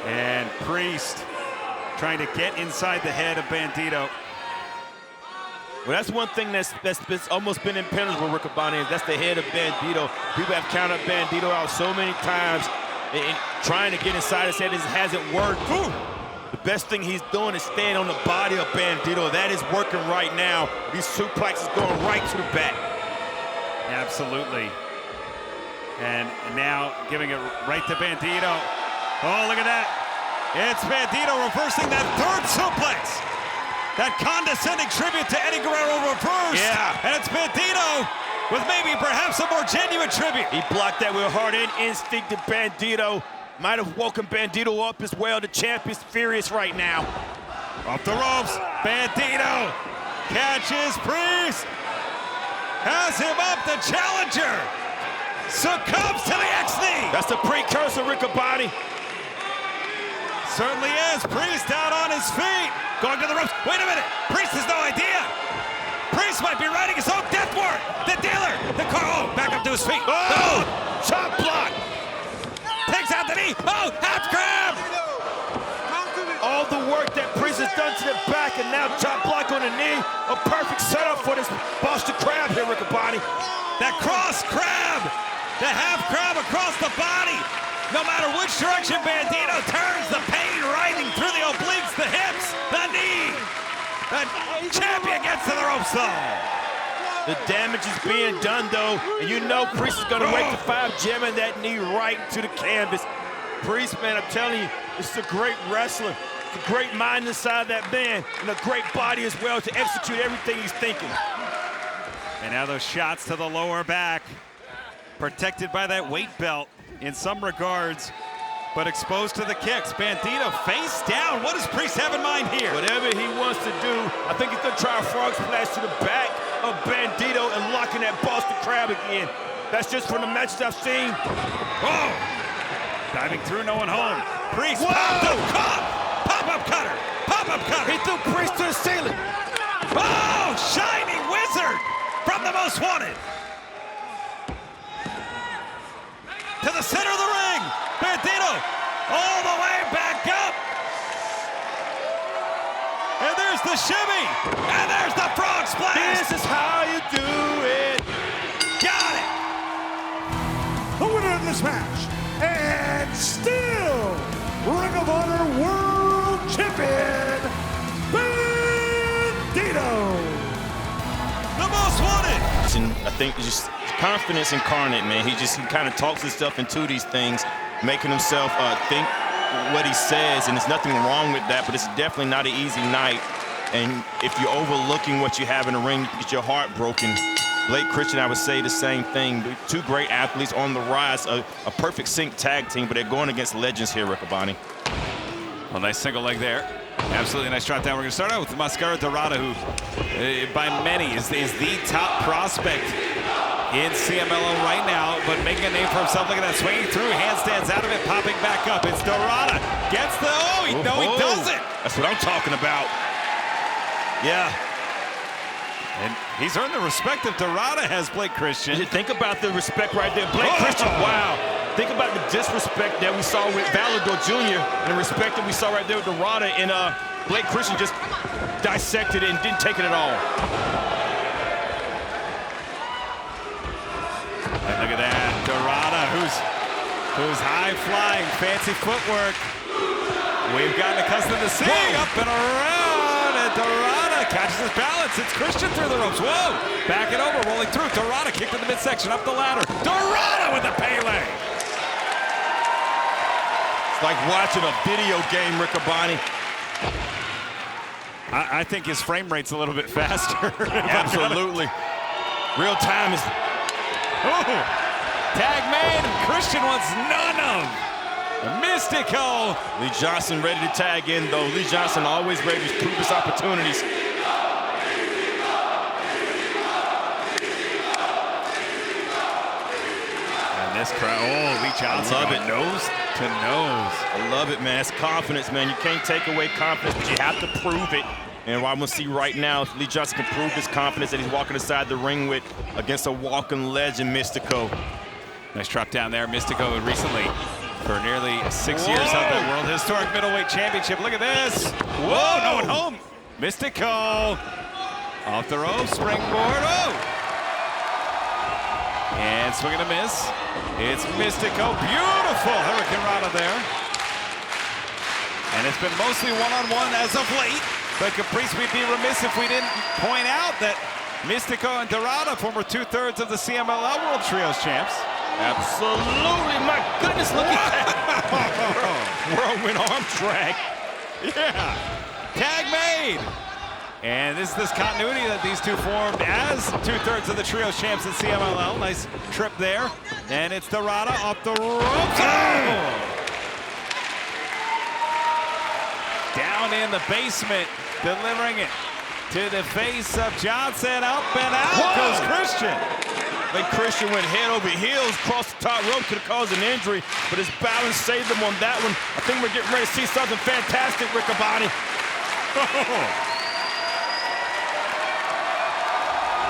And Priest trying to get inside the head of Bandido. Well, that's one thing that's almost been impenetrable with Riccoboni, is that's the head of Bandido. People have counted Bandido out so many times and trying to get inside his head. It hasn't worked. Ooh. The best thing he's doing is staying on the body of Bandido. That is working right now. These suplexes going right to the back. Absolutely. And now giving it right to Bandido. Oh, look at that. It's Bandido reversing that third suplex. That condescending tribute to Eddie Guerrero reversed. Yeah. And it's Bandido with maybe perhaps a more genuine tribute. He blocked that with heart and instinct, and Bandido might have woken Bandido up as well. The champion's furious right now. Off the ropes, Bandido catches Priest. Has him up, the challenger. Succumbs to the X-knee. That's the precursor, Riccoboni. Certainly is. Priest out on his feet. Going to the ropes. Wait a minute. Priest has no idea. Priest might be writing his own death warrant. The dealer. The car. Oh, back up to his feet. Oh! Chop block. Takes out the knee. Oh, half grab. All the work that Priest has done to the back, and now chop block on the knee. A perfect setup for this Boston Crab here, Riccoboni. That cross crab. The half crab across the body. No matter which direction Bandido turns, the pain riding through the obliques, the hips, the knee. The champion gets to the ropes, though. The damage is being done, though, and you know Priest is going to wait to 5, jamming that knee right into the canvas. Priest, man, I'm telling you, this is a great wrestler. It's a great mind inside that man, and a great body as well to execute everything he's thinking. And now those shots to the lower back, protected by that weight belt in some regards, but exposed to the kicks. Bandido face down. What does Priest have in mind here? Whatever he wants to do, I think he's going to try a frog splash to the back of Bandido and locking that Boston Crab again. That's just from the matches I've seen. Whoa! Diving through, no one home. Priest popped up, caught! Pop-up cutter! Pop-up cutter! He threw Priest to the ceiling. Oh! Shining Wizard from the Most Wanted. To the center of the ring. Bandido all the way back up. And there's the shimmy. And there's the frog splash. This is how you do it. Got it. The winner of this match, and still Ring of Honor World Champion, Bandido. The Most Wanted. And I think it's just confidence incarnate, man. He kind of talks himself into these things, making himself think what he says, and there's nothing wrong with that, but it's definitely not an easy night. And if you're overlooking what you have in the ring, you get your heart broken. Blake Christian, I would say the same thing. Two great athletes on the rise, a perfect sync tag team, but they're going against legends here, Riccoboni. Well, nice single leg there. Absolutely nice drop down. We're going to start out with Mascara Dorado, who by many is the top prospect in CMLL right now, but making a name for himself. Look at that, swinging through, handstands out of it, popping back up. It's Dorado. Gets the, he doesn't. That's what I'm talking about. Yeah. And he's earned the respect of Dorado has, Blake Christian. Think about the respect right there. Blake Christian, wow. Think about the disrespect that we saw with Valador Jr. and the respect that we saw right there with Dorado, and Blake Christian just dissected it and didn't take it at all. And look at that, Dorado, who's high flying, fancy footwork. We've gotten accustomed to seeing up and around, and Dorado catches his balance. It's Christian through the ropes. Whoa! Back it over, rolling through. Dorado kicked in the midsection, up the ladder. Dorado with the Pele. It's like watching a video game, Riccaboni. I think his frame rate's a little bit faster. Absolutely. Real time is. Ooh. Tag made. Christian wants none of. Mystico. Lee Johnson ready to tag in, though. Lee Johnson always ready to prove his opportunities. And this crowd, Lee Johnson going nose to nose. I love it, man. It's confidence, man. You can't take away confidence, but you have to prove it. And what I'm going to see right now, if Lee Johnson can prove his confidence that he's walking aside the ring with against a walking legend, Mystico. Nice drop down there. Mystico recently, for nearly 6 years, held that World Historic Middleweight Championship. Look at this. Whoa, no one home. Mystico off the rope, springboard. Oh! And swing and a miss. It's Mystico. Beautiful Hurricane Rana there. And it's been mostly one-on-one as of late. But Caprice, we'd be remiss if we didn't point out that Mystico and Dorado, former 2/3 of the CMLL World Trios champs. Absolutely, my goodness, look at that. Whirlwind arm drag. Yeah, tag made. And this continuity that these two formed as 2/3 of the trios champs in CMLL. Nice trip there. And it's Dorado off the ropes. Oh! Down in the basement, delivering it to the face of Johnson. Up and out goes Christian. Then Christian went head over heels, across the top rope, could have caused an injury, but his balance saved him on that one. I think we're getting ready to see something fantastic, Riccaboni.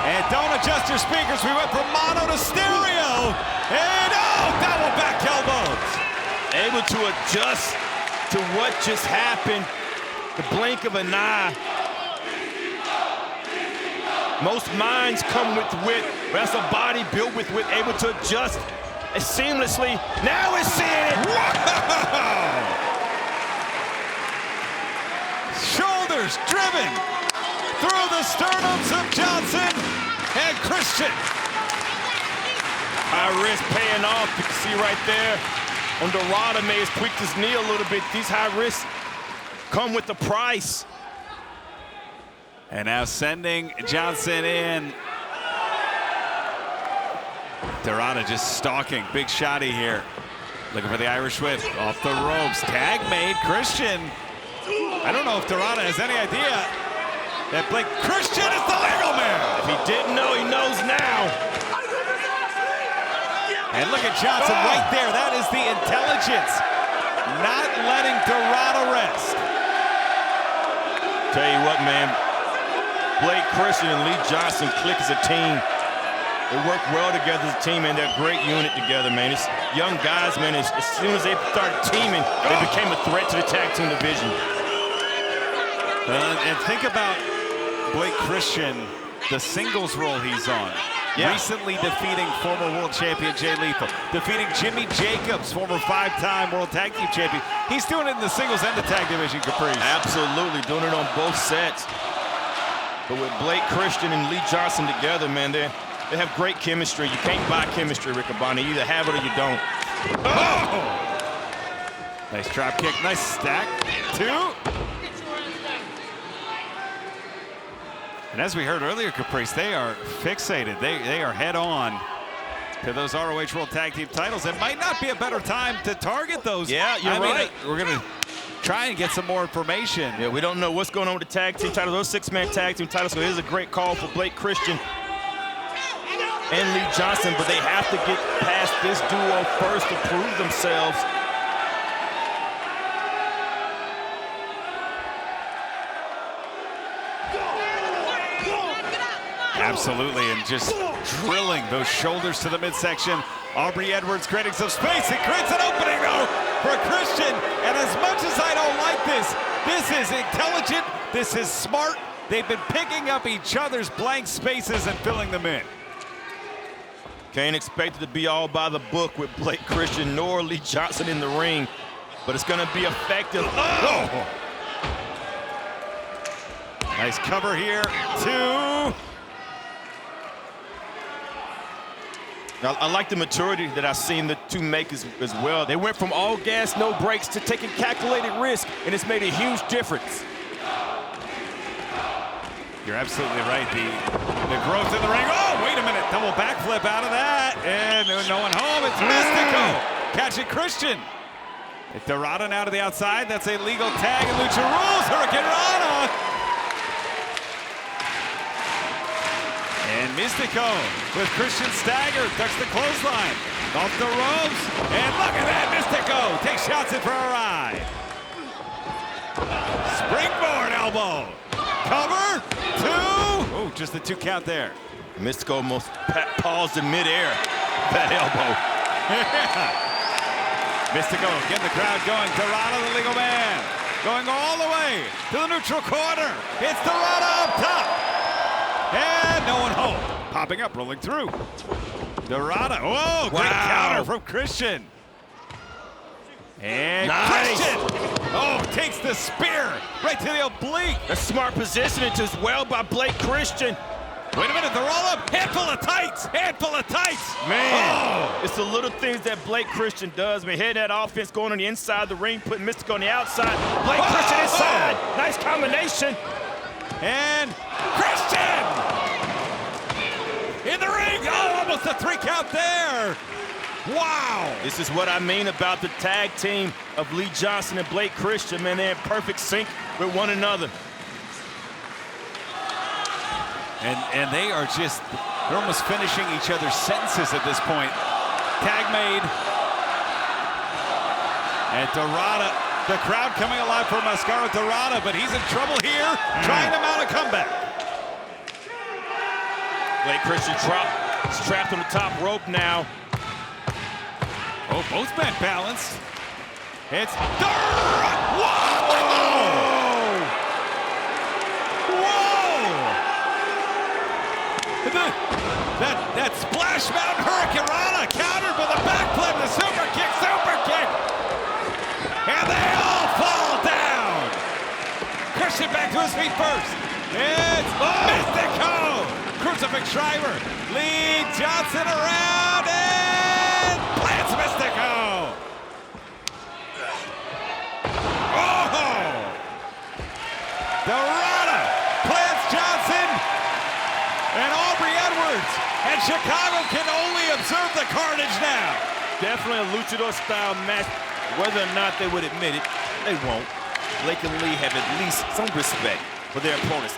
And don't adjust your speakers. We went from mono to stereo. And double back elbows. Able to adjust to what just happened, the blink of an eye. Most minds come with wit, but that's a body built with wit, able to adjust seamlessly. Now we're seeing it. Wow! Shoulders driven through the sternums of Johnson and Christian. High risk paying off. You can see right there on Dorado may have tweaked his knee a little bit. These high risks come with the price. And now sending Johnson in. Dorado just stalking. Big shotty here. Looking for the Irish whip. Off the ropes. Tag made. Christian. I don't know if Dorado has any idea that Blake Christian is the legal man. If he didn't know, he knows now. And look at Johnson right there. That is the intelligence. Not letting Dorado rest. Tell you what, man. Blake Christian and Lee Johnson click as a team. They work well together as a team, and they're a great unit together, man. It's young guys, man. As soon as they started teaming, they became a threat to the tag team division. And think about Blake Christian, the singles role he's on. Yeah. Recently defeating former world champion Jay Lethal. Defeating Jimmy Jacobs, former 5-time world tag team champion. He's doing it in the singles and the tag division, Caprice. Absolutely, doing it on both sets. But with Blake Christian and Lee Johnson together, man, they have great chemistry. You can't buy chemistry, Riccaboni. You either have it or you don't. Oh! Nice drop kick, nice stack. 2. And as we heard earlier, Caprice, they are fixated. They are head on to those ROH World Tag Team titles. It might not be a better time to target those. Yeah, you're right. We're going to try and get some more information. Yeah, we don't know what's going on with the tag team titles, those 6-man tag team titles, so it is a great call for Blake Christian. and Lee Johnson, but they have to get past this duo first to prove themselves. Absolutely, and just drilling those shoulders to the midsection. Aubrey Edwards creating some space. It creates an opening, though, for Christian. And as much as I don't like this, this is intelligent, this is smart. They've been picking up each other's blank spaces and filling them in. Can't expect it to be all by the book with Blake Christian nor Lee Johnson in the ring, but it's going to be effective. Oh! Nice cover here, 2. I like the maturity that I've seen the two make as well. They went from all gas, no brakes to taking calculated risk, and it's made a huge difference. You're absolutely right. The growth in the ring. Oh, wait a minute. Double backflip out of that. And no one home. It's Mystico. Catching Christian. Dorado now to the outside. That's a legal tag in Lucha rules. Hurricane Rana. And Mystico with Christian stagger. Ducks the clothesline. Off the ropes. And look at that. Mystico takes shots in for a ride. Springboard elbow. Cover, 2. Oh, just the 2 count there. Mystico almost paused in midair. That elbow. Mystico getting the crowd going. Dorado, the legal man, going all the way to the neutral corner. It's Dorado up top. And no one home. Popping up, rolling through. Dorado. Oh, great counter from Christian. And nice. Christian, oh, takes the spear right to the oblique. A smart positioning as well by Blake Christian. Wait a minute, they're all up. Handful of tights, handful of tights. Man, it's the little things that Blake Christian does. I mean, heading that offense, going on the inside of the ring, putting Mystico on the outside. Blake Christian inside. Nice combination. And Christian in the ring. Oh, almost a 3 count there. Wow! This is what I mean about the tag team of Lee Johnson and Blake Christian, man. They're in perfect sync with one another. And they are just, they're almost finishing each other's sentences at this point. Tag made. And Dorado, the crowd coming alive for Mascara Dorado, but he's in trouble here, trying to mount a comeback. Blake Christian trapped on the top rope now. Oh, both men balanced. It's Dorado. Whoa! Whoa! That splash mountain hurricane Rana countered with a backflip, the super kick. And they all fall down. Christian back to his feet first. It's Mystico. Crucifix driver. Lee Johnson around and plants Mystico. Oh! Dorado plants Johnson and Aubrey Edwards. And Chicago can only observe the carnage now. Definitely a luchador-style match. Whether or not they would admit it, they won't. Blake and Lee have at least some respect for their opponents,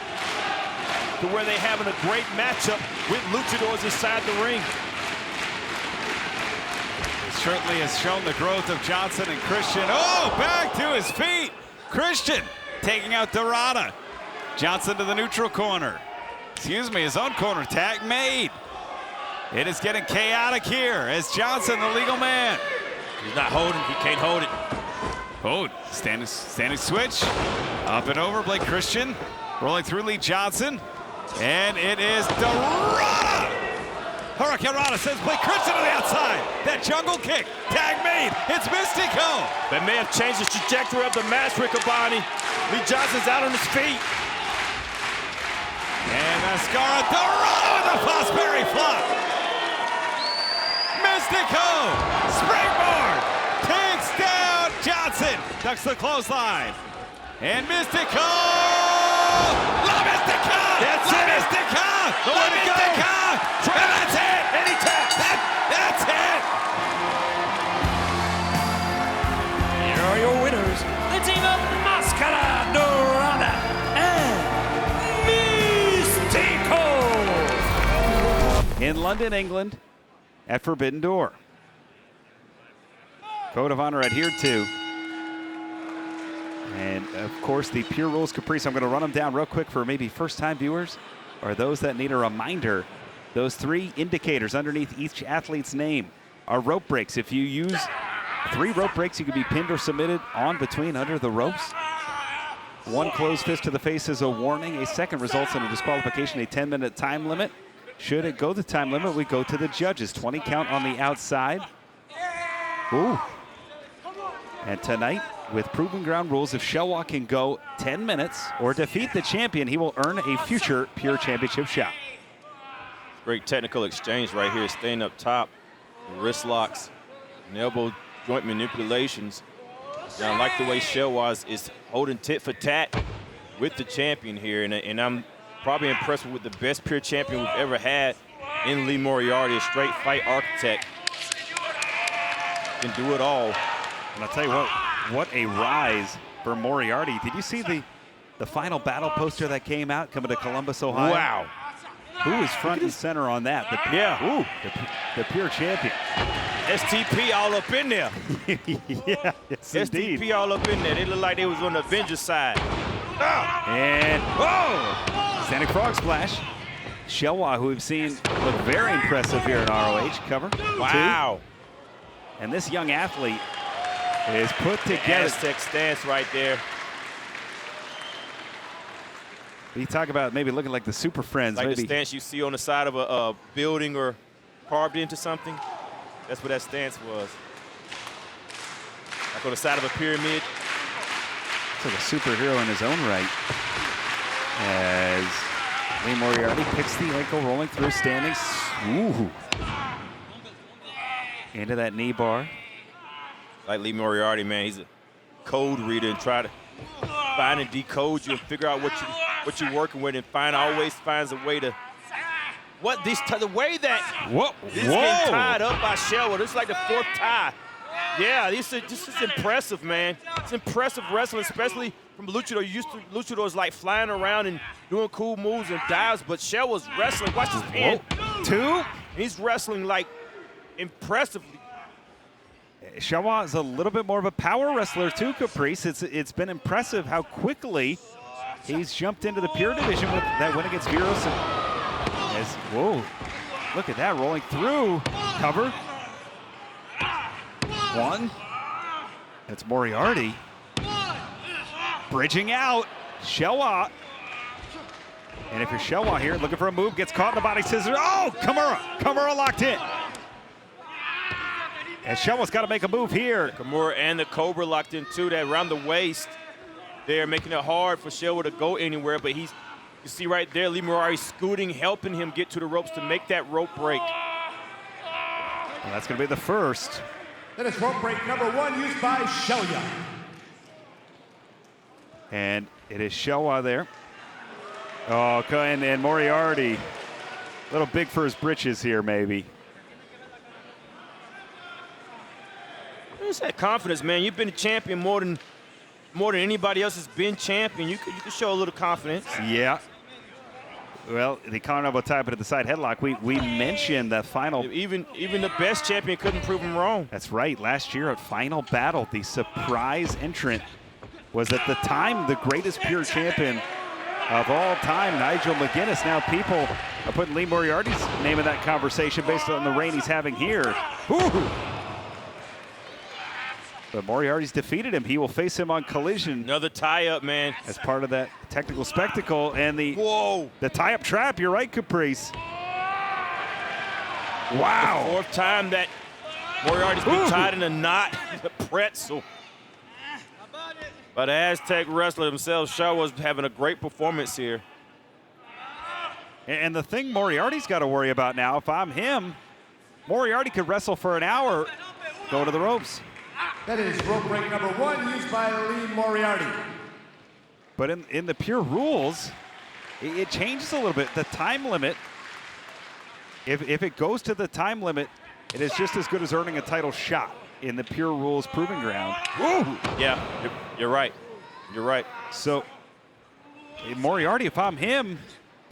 to where they're having a great matchup with luchadors inside the ring. It certainly has shown the growth of Johnson and Christian. Oh, back to his feet. Christian taking out Dorado. Johnson to the neutral corner. Excuse me, his own corner. Tag made. It is getting chaotic here as Johnson, the legal man. He's not holding, he can't hold it. Oh, standing switch. Up and over, Blake Christian. Rolling through Lee Johnson. And it is Dorado. Hurricane Rana sends Blake Christian to the outside. That jungle kick. Tag made. It's Mystico. That may have changed the trajectory of the match, Riccoboni. Lee Johnson's out on his feet. And Mascara Dorado with the Fosbury flop. Mystico. Springboard. Takes down Johnson. Ducks the clothesline. And Mystico. La Mystica. That's La it. Mystica. Nowhere La to go. Mystica. And that's it. And he taps. That's it. Here are your winners, the team of Mascara Dorada and Mystico. In in London, England at Forbidden Door. Code of honor adhered to. And of course, the Pure Rules Caprice, I'm going to run them down real quick for maybe first-time viewers or those that need a reminder. Those 3 indicators underneath each athlete's name are rope breaks. If you use 3 rope breaks, you can be pinned or submitted on, between, under the ropes. 1 closed fist to the face is a warning. A second results in a disqualification, a 10-minute time limit. Should it go the time limit, we go to the judges. 20 count on the outside. Ooh. And tonight, with Proving Ground rules, if Shellwalk can go 10 minutes or defeat the champion, he will earn a future Pure Championship shot. Great technical exchange right here, staying up top. Wrist locks, and elbow joint manipulations. And I like the way Shellwalk is holding tit for tat with the champion here, and I'm probably impressed with the best Pure champion we've ever had in Lee Moriarty, a straight fight architect. Can do it all. And I'll tell you what a rise for Moriarty. Did you see the final battle poster that came out coming to Columbus, Ohio? Wow. Who is front and center on that? The Pure champion. STP all up in there. Yeah, yes, indeed. STP all up in there. They look like they was on the Avengers side. And, whoa! Standing frog splash. Shellwalk, who we've seen look very impressive here in ROH, cover. Wow. 2. And this young athlete is put together. Aztec stance right there. You talk about maybe looking like the Super Friends. Like maybe. the stance you see on the side of a building or carved into something. That's what that stance was. Like on the side of a pyramid. It's like a superhero in his own right. As Lee Moriarty picks the ankle, rolling through, standing. Ooh. Into that knee bar. Like Lee Moriarty, man, he's a code reader and try to find and decode you and figure out what you're working with, and always finds a way to the way that this is getting tied up by Shellwalk. This is like the 4th tie. Yeah, this is impressive, man. It's impressive wrestling, especially from Luchador. Luchador's like flying around and doing cool moves and dives, but Shellwalk's wrestling. Watch his pin. 2. He's wrestling like impressively. Shellwalk is a little bit more of a power wrestler too, Caprice. It's been impressive how quickly he's jumped into the Pure division with that win against Viros. Whoa, look at that, rolling through. Cover. 1. That's Moriarty. Bridging out. Shellwalk. And if you're Shellwalk here, looking for a move, gets caught in the body scissors. Oh, Kimura locked in. And Shellwalk's got to make a move here. Kimura and the Cobra locked in too. That around the waist, they're making it hard for Shellwalk to go anywhere. But you see right there, Lee Moriarty scooting, helping him get to the ropes to make that rope break. And that's going to be the first. That is rope break number 1 used by Shellwalk. And it is Shellwalk there. Oh, and Moriarty, a little big for his britches here, maybe. It's that confidence, man. You've been a champion more than anybody else has been champion. You can show a little confidence. Yeah. Well, the Colorado type it at the side headlock. We mentioned the final. Even the best champion couldn't prove him wrong. That's right. Last year at Final Battle, the surprise entrant was at the time the greatest Pure champion of all time, Nigel McGuinness. Now people are putting Lee Moriarty's name in that conversation based on the reign he's having here. Ooh. But Moriarty's defeated him. He will face him on Collision. Another tie-up, man. As part of that technical spectacle. And the tie-up trap. You're right, Caprice. Wow. The 4th time that Moriarty's been tied in a knot. The pretzel. But the Aztec wrestler himself, Shaw, was having a great performance here. And the thing Moriarty's got to worry about now, if I'm him, Moriarty could wrestle for an hour, go to the ropes. That is rope break number 1 used by Lee Moriarty. But in the Pure rules, it changes a little bit. The time limit, if it goes to the time limit, it is just as good as earning a title shot in the Pure rules proving ground. Woo! Yeah, you're right. You're right. So Moriarty, if I'm him,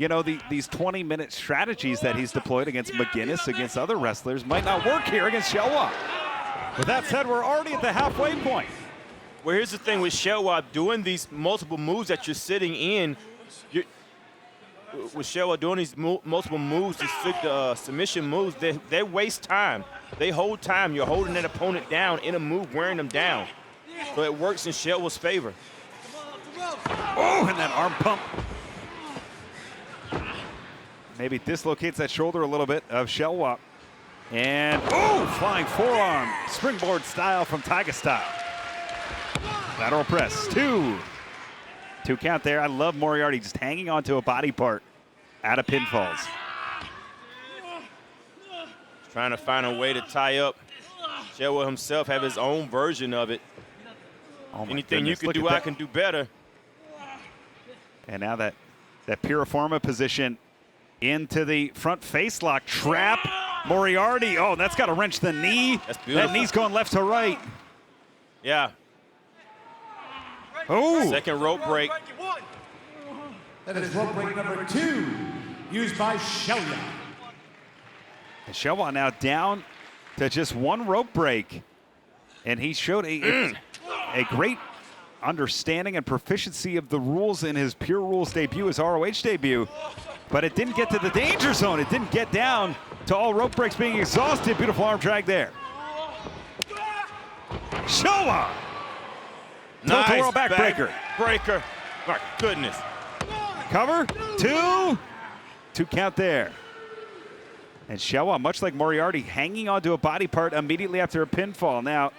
you know, these 20-minute strategies that he's deployed against McGinnis, against other wrestlers, might not work here against Showa. With that said, we're already at the halfway point. Well, here's the thing with Showa, doing these multiple moves that you're sitting in, with Showa doing these multiple moves, these submission moves, they waste time. They hold time. You're holding that opponent down in a move, wearing them down. So it works in Showa's favor. Oh, and that arm pump. Maybe dislocates that shoulder a little bit of Showa. And, oh, flying forearm. Springboard style from Taiga style. Lateral press, 2. 2 count there. I love Moriarty just hanging onto a body part out of pinfalls. Trying to find a way to tie up. Showa himself have his own version of it. Oh my Anything goodness, you can do, I can do better. And now that piriforma position into the front face lock trap. Moriarty, oh, that's got to wrench the knee. That's beautiful. That knee's going left to right. Yeah. Oh. Second rope break. That is rope break number 2, used by Showa. And Showa now down to just 1 rope break. And he showed a great understanding and proficiency of the rules in his Pure Rules debut, his ROH debut. But it didn't get to the danger zone. It didn't get down to all rope breaks being exhausted. Beautiful arm drag there. Showa! Nice Tilt-a-whirl backbreaker. Breaker. My goodness. Cover, 2. 2 count there. And Showa, much like Moriarty, hanging onto a body part immediately after a pinfall. Now,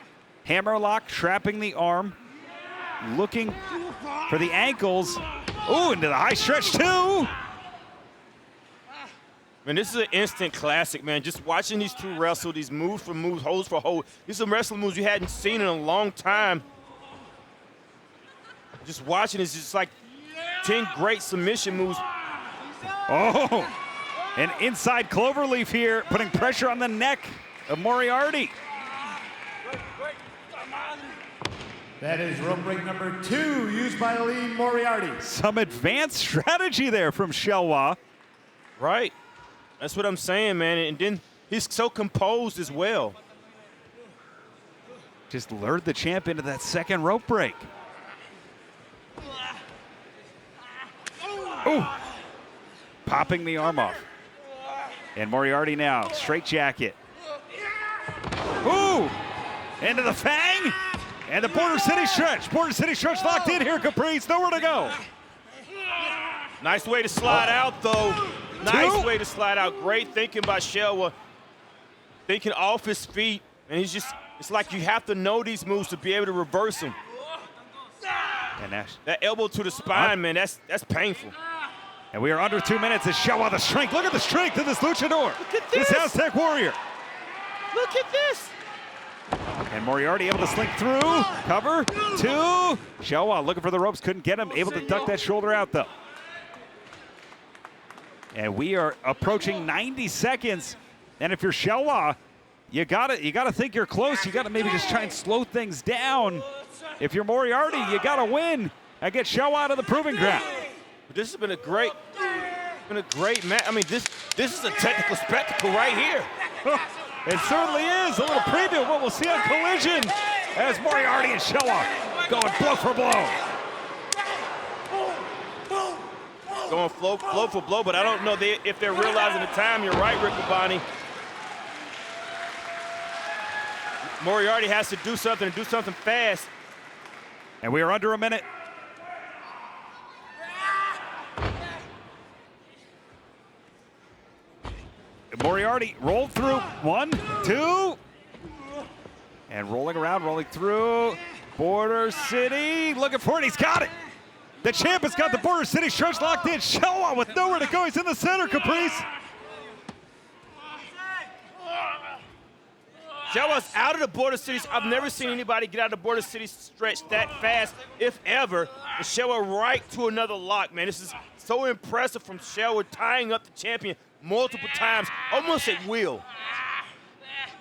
hammerlock, trapping the arm, looking for the ankles. Ooh, into the high stretch, 2. Man, this is an instant classic, man. Just watching these two wrestle, these moves for moves, holds for hold. These are wrestling moves you hadn't seen in a long time. Just watching is just like 10 great submission moves. Oh, an inside cloverleaf here, putting pressure on the neck of Moriarty. That is rope break number 2, used by Lee Moriarty. Some advanced strategy there from Showa. Right. That's what I'm saying, man. And then he's so composed as well. Just lured the champ into that second rope break. Ooh. Popping the arm off. And Moriarty now, straight jacket. Ooh! Into the fang! And the Border City stretch. Border City stretch locked in here, Caprice. Nowhere to go. Nice way to slide out, though. Nice way to slide out. Great thinking by Showa. Thinking off his feet. And he's just, it's like you have to know these moves to be able to reverse them. And that elbow to the spine, man, that's painful. And we are under 2 minutes as Showa, the strength. Look at the strength of this luchador. Look at this. This Aztec warrior. Look at this. And Moriarty able to slink through. Cover, 2. Showa looking for the ropes, couldn't get him. Able to duck that shoulder out, though. And we are approaching 90 seconds. And if you're Showa, you gotta think you're close. You gotta maybe just try and slow things down. If you're Moriarty, you gotta win and get Showa out of the proving ground. This has been a great match. I mean, this is a technical spectacle right here. It certainly is. A little preview of what we'll see on Collision as Moriarty and Showa going blow for blow. Going blow for blow, but I don't know if they're realizing the time. You're right, Rick Abani. Moriarty has to do something and do something fast. And we are under a minute. Moriarty rolled through. 1, 2. And rolling around, rolling through. Border City looking for it. He's got it. The champ has got the Border City stretch locked in. Showa with nowhere to go. He's in the center, Caprice. Showa's out of the Border Cities. I've never seen anybody get out of the Border City stretch that fast, if ever. And Showa right to another lock, man. This is so impressive from Showa, tying up the champion multiple times, almost at will.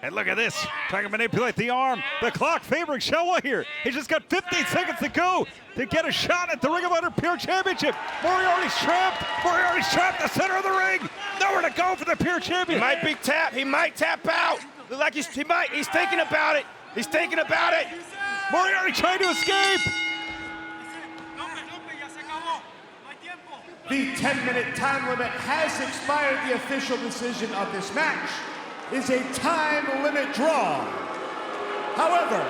And look at this, trying to manipulate the arm. The clock favoring Showa here. He's just got 15 seconds to go to get a shot at the Ring of Honor Pure Championship. Moriarty's trapped. Moriarty's trapped the center of the ring. Nowhere to go for the Pure Champion. He might be tapped. He might tap out. Look like he's thinking about it. He's thinking about it. Moriarty trying to escape. The 10-minute time limit has expired. The official decision of this match is a time limit draw. However,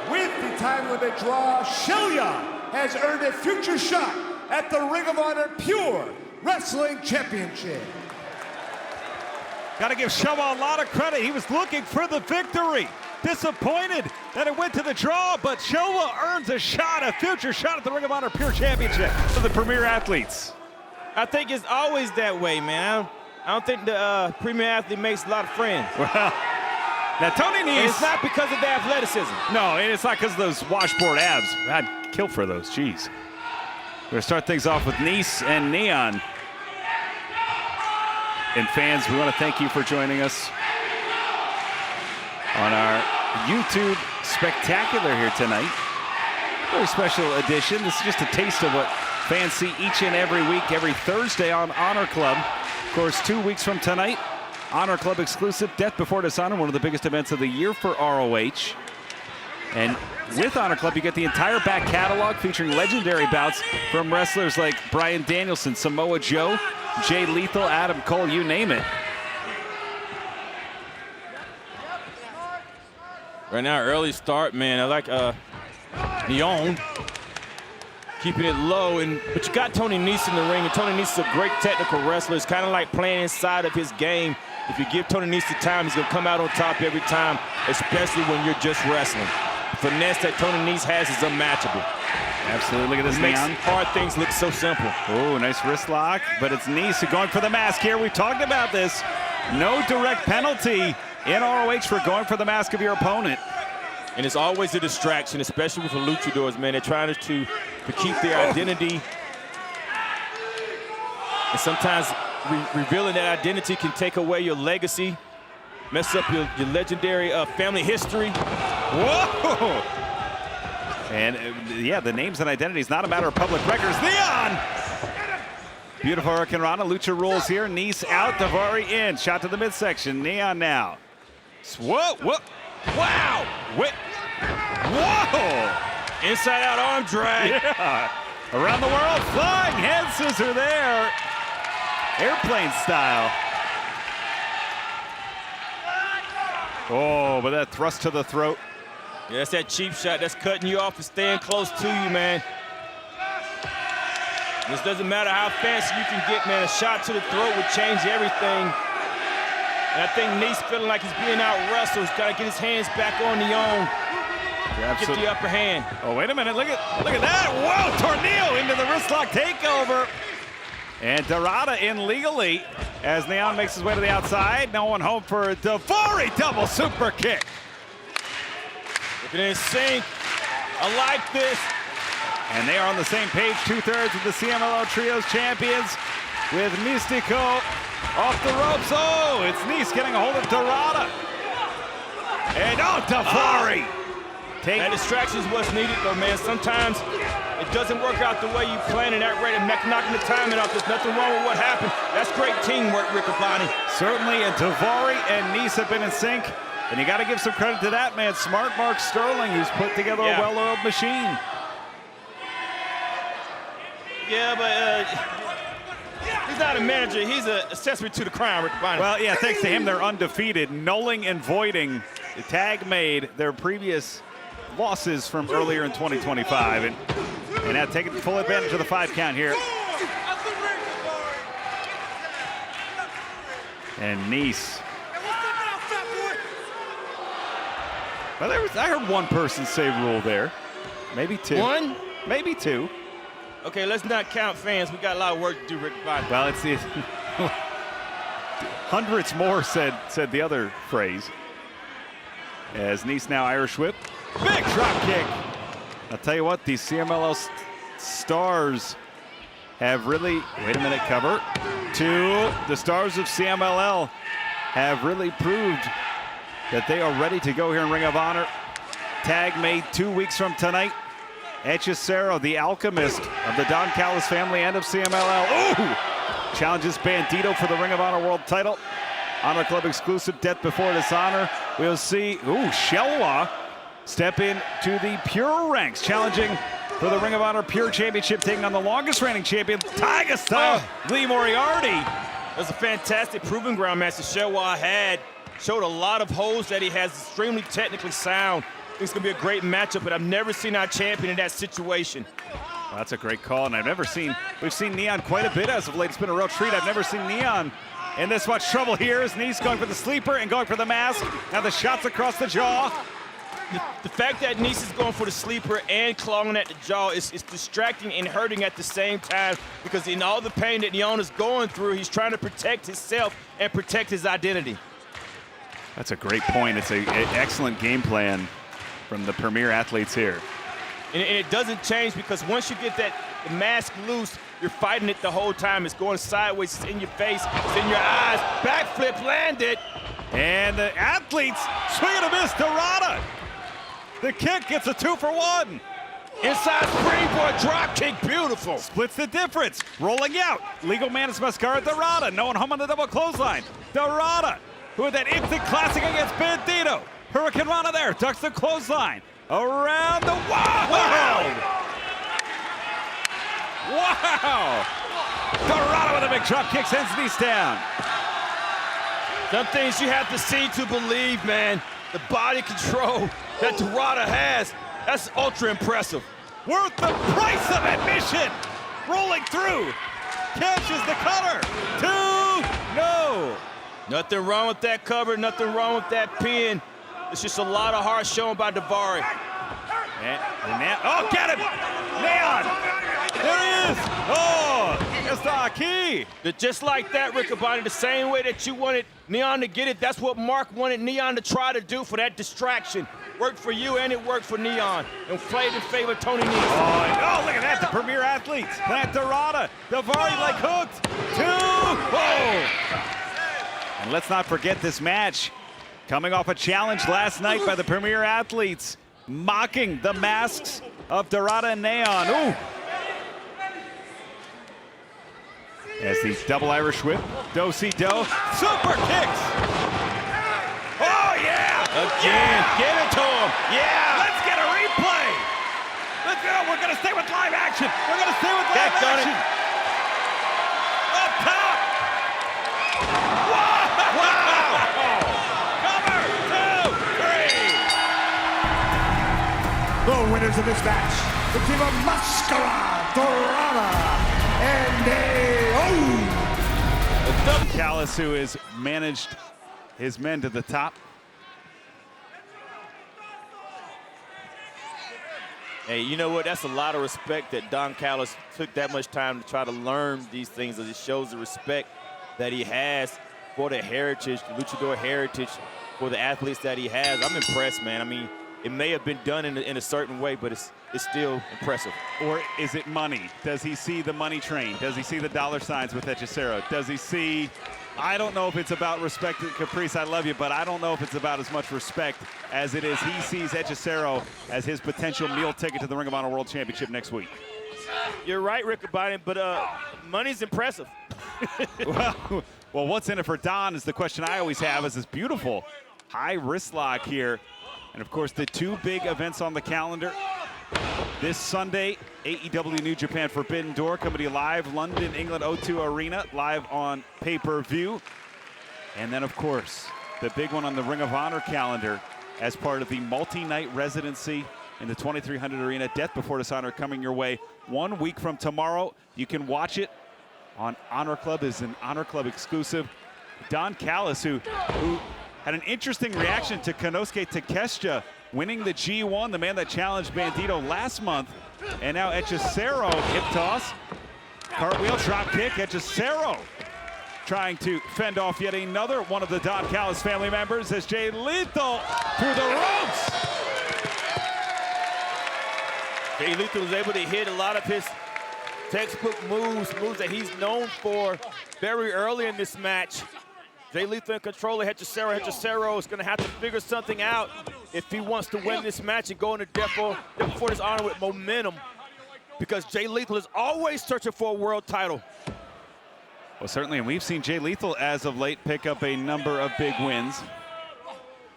with the time limit draw, Shoya has earned a future shot at the Ring of Honor Pure Wrestling Championship. Got to give Showa a lot of credit. He was looking for the victory. Disappointed that it went to the draw, but Showa earns a shot, a future shot at the Ring of Honor Pure Championship for the premier athletes. I think it's always that way, man. I don't think the premier athlete makes a lot of friends. Well, now Tony And Nese. it's not because of the athleticism. No, and it's not because of those washboard abs. I'd kill for those, jeez. We're gonna start things off with Nese and Neon. And fans, we want to thank you for joining us on our YouTube spectacular here tonight. Very special edition. This is just a taste of what fans see each and every week, every Thursday on Honor Club. Of course, 2 weeks from tonight, Honor Club exclusive Death Before Dishonor, one of the biggest events of the year for ROH. And with Honor Club, you get the entire back catalog featuring legendary bouts from wrestlers like Bryan Danielson, Samoa Joe, Jay Lethal, Adam Cole, you name it. Right now, early start, man. I like Neon keeping it low, but you got Tony Nese in the ring, and Tony Nese is a great technical wrestler. It's kind of like playing inside of his game. If you give Tony Nese the time, he's going to come out on top every time, especially when you're just wrestling. The finesse that Tony Nese has is unmatchable. Absolutely, look at this It makes Neon. hard things look so simple. Oh, nice wrist lock, but it's Nese going for the mask here. We talked about this. No direct penalty in ROH for going for the mask of your opponent. And it's always a distraction, especially with the luchadors, man. They're trying to keep their identity. And sometimes revealing that identity can take away your legacy, mess up your legendary family history. Whoa! And yeah, the names and identities, not a matter of public records. Neon! Beautiful Hurricane Rana. Lucha rules here. Nese out, Davari in. Shot to the midsection. Neon now. Whoa, whoa. Wow! Whoa! Inside out arm drag. Yeah. Around the world, flying head scissor there. Airplane style. Oh, but that thrust to the throat. Yeah, that's that cheap shot. That's cutting you off and staying close to you, man. This doesn't matter how fancy you can get, man. A shot to the throat would change everything. And I think Nese feeling like he's being out-wrestled. He's got to get his hands back on the own. Get the upper hand. Oh, wait a minute. Look at that. Whoa, tornado into the wristlock takeover. And Dorado in legally as Neon makes his way to the outside. No one home for a Davari double super kick. Looking in sync. I like this. And they are on the same page, 2/3 of the CMLL Trios champions with Mystico off the ropes. Oh, it's Nese getting a hold of Dorado. And oh, Davari. That distraction is what's needed, though, man. Sometimes it doesn't work out the way you planned, and that rate of knocking the timing off. There's nothing wrong with what happened. That's great teamwork, Rick Abani. Certainly, and Davari and Nese have been in sync. And you got to give some credit to that man, Smart Mark Sterling, who's put together a well-oiled machine. Yeah, but he's not a manager. He's an accessory to the crime, Rick Abani. Well, yeah, thanks to him, they're undefeated, nulling and voiding the tag made their previous losses from earlier in 2025. And now taking full advantage of the 5 count here. And Nese. Well, I heard one person say rule there. Maybe 2. One? Maybe 2. Okay, let's not count fans. We got a lot of work to do, Rick Abani. Well, it's the hundreds more said the other phrase. As Nese now Irish whip. Big drop kick. I'll tell you what, these CMLL stars have really, wait a minute, cover. 2, the stars of CMLL have really proved that they are ready to go here in Ring of Honor. Tag made 2 weeks from tonight. Hechicero, the alchemist of the Don Callis family and of CMLL. Ooh! Challenges Bandido for the Ring of Honor World title. Honor Club exclusive Death Before Dishonor. We'll see, Shelwa step into the Pure ranks, challenging for the Ring of Honor Pure Championship, taking on the longest reigning champion, Tiger Style, Lee Moriarty. It was a fantastic proving ground match that Shelwa had. Showed a lot of holes that he has, extremely technically sound. I think it's gonna be a great matchup, but I've never seen our champion in that situation. Well, that's a great call, and we've seen Neon quite a bit as of late. It's been a real treat. I've never seen Neon in this much trouble here. His knees going for the sleeper and going for the mask. Now the shots across the jaw. The fact that Nice is going for the sleeper and clawing at the jaw is distracting and hurting at the same time, because in all the pain that Neon is going through, he's trying to protect himself and protect his identity. That's a great point. It's an excellent game plan from the premier athletes here. And it doesn't change, because once you get the mask loose, you're fighting it the whole time. It's going sideways, it's in your face, it's in your eyes. Backflip landed. And the athletes swing and a miss. Dorado. The kick gets a 2-for-1. Inside springboard drop kick, beautiful. Splits the difference. Rolling out. Legal Manus Mascara, Dorado. No one home on the double clothesline. Dorado, who had that instant classic against Bandido. Hurricane Rana there, ducks the clothesline. Around the wow! Wow! Dorado with a big drop kick, sends Nice down. Some things you have to see to believe, man. The body control that Dorado has, that's ultra impressive. Worth the price of admission. Rolling through. Catches the cutter. 2, no. Nothing wrong with that cover, nothing wrong with that pin. It's just a lot of heart shown by Davari. Oh, get him! Neon! There he is! Oh, it's the key. Just like that, Riccaboni, the same way that you wanted Neon to get it, that's what Mark wanted Neon to try to do for that distraction. Worked for you and it worked for Neon. And played in favor of Tony Nese. Oh, look at that, the premier athletes. Plant Dorado. Davari like hooked. 2, oh! And let's not forget this match. Coming off a challenge last night by the premier athletes, mocking the masks of Dorado and Neon. Ooh! As the double Irish whip, do-si-do, super kicks! Oh yeah! Again, get it to him! Yeah! Let's get a replay! Let's go, we're gonna stay with live action! We're gonna stay with live action! Up top! Wow! Cover! 2, 3! The winners of this match, the team of Mascara, Dorado, and Callis, who has managed his men to the top. Hey, you know what? That's a lot of respect that Don Callis took that much time to try to learn these things. It shows the respect that he has for the heritage, the luchador heritage, for the athletes that he has. I'm impressed, man. I mean, it may have been done in a certain way, but it's still impressive. Or is it money? Does he see the money train? Does he see the dollar signs with Hechicero? Does he see, I don't know if it's about respect, Caprice, I love you, but I don't know if it's about as much respect as it is he sees Hechicero as his potential meal ticket to the Ring of Honor World Championship next week. You're right, Riccaboni, but money's impressive. Well, what's in it for Don is the question I always have, is this beautiful high wrist lock here. And of course, the 2 big events on the calendar. This Sunday, AEW New Japan Forbidden Door coming to you live, London, England O2 Arena, live on pay-per-view. And then, of course, the big one on the Ring of Honor calendar as part of the multi-night residency in the 2300 Arena. Death Before Dishonor coming your way 1 week from tomorrow. You can watch it on Honor Club. Is an Honor Club exclusive. Don Callis, who had an interesting reaction to Konosuke Takeshita winning the G1, the man that challenged Bandido last month. And now Hechicero, hip toss, cartwheel, drop kick. Hechicero trying to fend off yet another one of the Don Callis family members as Jay Lethal through the ropes. Jay Lethal was able to hit a lot of his textbook moves that he's known for very early in this match. Jay Lethal in control of Hechicero. Hechicero is going to have to figure something out if he wants to win this match and go into Death Before Dishonor with momentum, because Jay Lethal is always searching for a world title. Well, certainly, and we've seen Jay Lethal as of late pick up a number of big wins,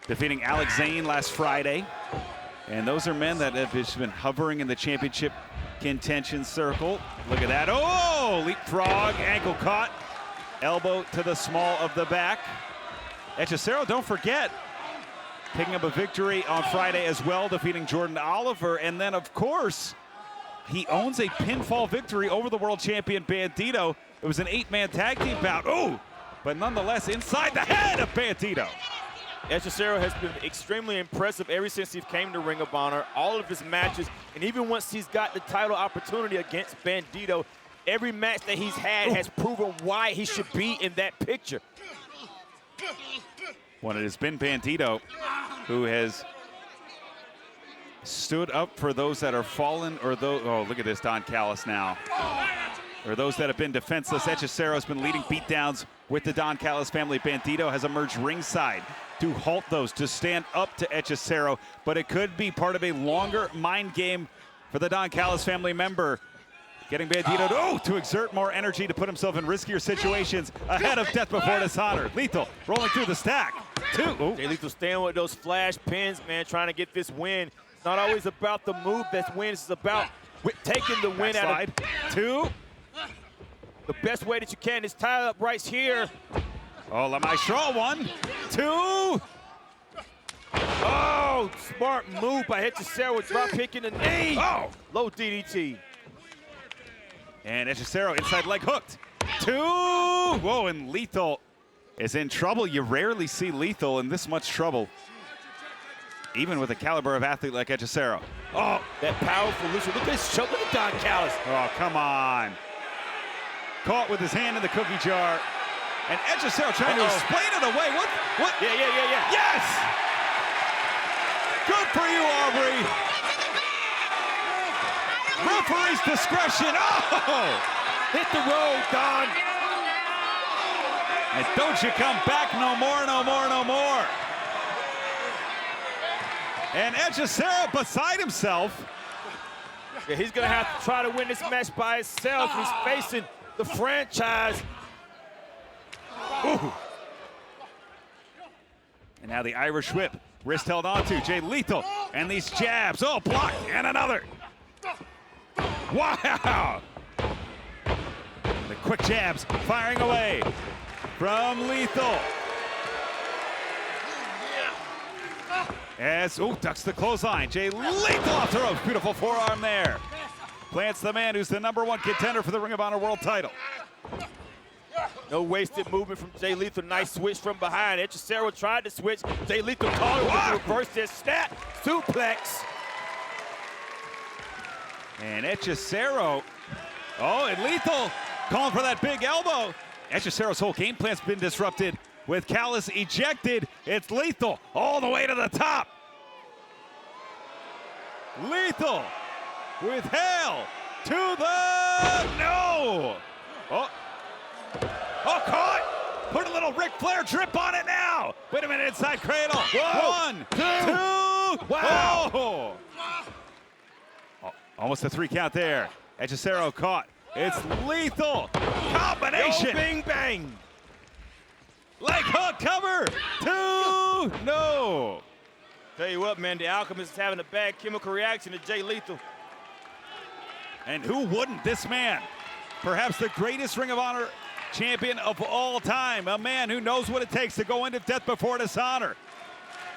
defeating Alex Zane last Friday. And those are men that have just been hovering in the championship contention circle. Look at that. Oh, leapfrog, ankle caught. Elbow to the small of the back. Hechicero, don't forget, picking up a victory on Friday as well, defeating Jordan Oliver. And then, of course, he owns a pinfall victory over the world champion Bandido. It was an 8-man tag team bout. Oh, but nonetheless, inside the head of Bandido. Hechicero has been extremely impressive ever since he came to Ring of Honor. All of his matches, and even once he's got the title opportunity against Bandido, every match that he's had has proven why he should be in that picture. Well, it has been Bandido who has stood up for those that are fallen, or those, oh, look at this, Don Callis now. Or those that have been defenseless. Hechicero has been leading beatdowns with the Don Callis family. Bandido has emerged ringside to halt those, to stand up to Hechicero, but it could be part of a longer mind game for the Don Callis family member, getting Bandido to exert more energy to put himself in riskier situations ahead of Death Before Dishonor. Lethal rolling through the stack. Jay Lethal staying with those flash pins, man, trying to get this win. It's not always about the move that wins, it's about taking the win out of two. The best way that you can is tie up right here. Oh, La Maestro, 1, 2. Oh, smart move by Hechicero, drop kick in the knee. Oh, low DDT. And Hechicero inside leg hooked. 2. Whoa, and Lethal is in trouble. You rarely see Lethal in this much trouble, even with a caliber of athlete like Hechicero. Oh, that powerful Lucha. Look at this choke. Look at Don Callis. Oh, come on. Caught with his hand in the cookie jar. And Hechicero trying to explain it away. What? Yeah. Yes! Good for you, Aubrey. Referee's discretion. Oh! Hit the road, Don. And don't you come back no more, no more, no more. And Hechicero beside himself. Yeah, he's going to have to try to win this match by himself. He's facing the franchise. Ooh. And now the Irish whip. Wrist held onto Jay Lethal. And these jabs. Oh, blocked. And another. Wow. The quick jabs firing away from Lethal. As, ducks the clothesline. Jay Lethal off the ropes. Beautiful forearm there. Plants the man who's the #1 contender for the Ring of Honor World title. No wasted movement from Jay Lethal. Nice switch from behind. Hechicero tried to switch. Jay Lethal caught it with the reverse there. Snap, suplex. And Hechicero, and Lethal calling for that big elbow. Hechicero's whole game plan's been disrupted with Callis ejected. It's Lethal all the way to the top. Lethal with Hail to the no. Oh, caught. Put a little Ric Flair drip on it now. Wait a minute, inside cradle. Whoa. 1, 2. Wow. Oh, almost a 3 count there. Hechicero caught. It's Lethal. Combination. Yo, bing, bang. Leg hook cover. 2. No. Tell you what, man, the Alchemist is having a bad chemical reaction to Jay Lethal. And who wouldn't? This man, perhaps the greatest Ring of Honor champion of all time, a man who knows what it takes to go into Death Before Dishonor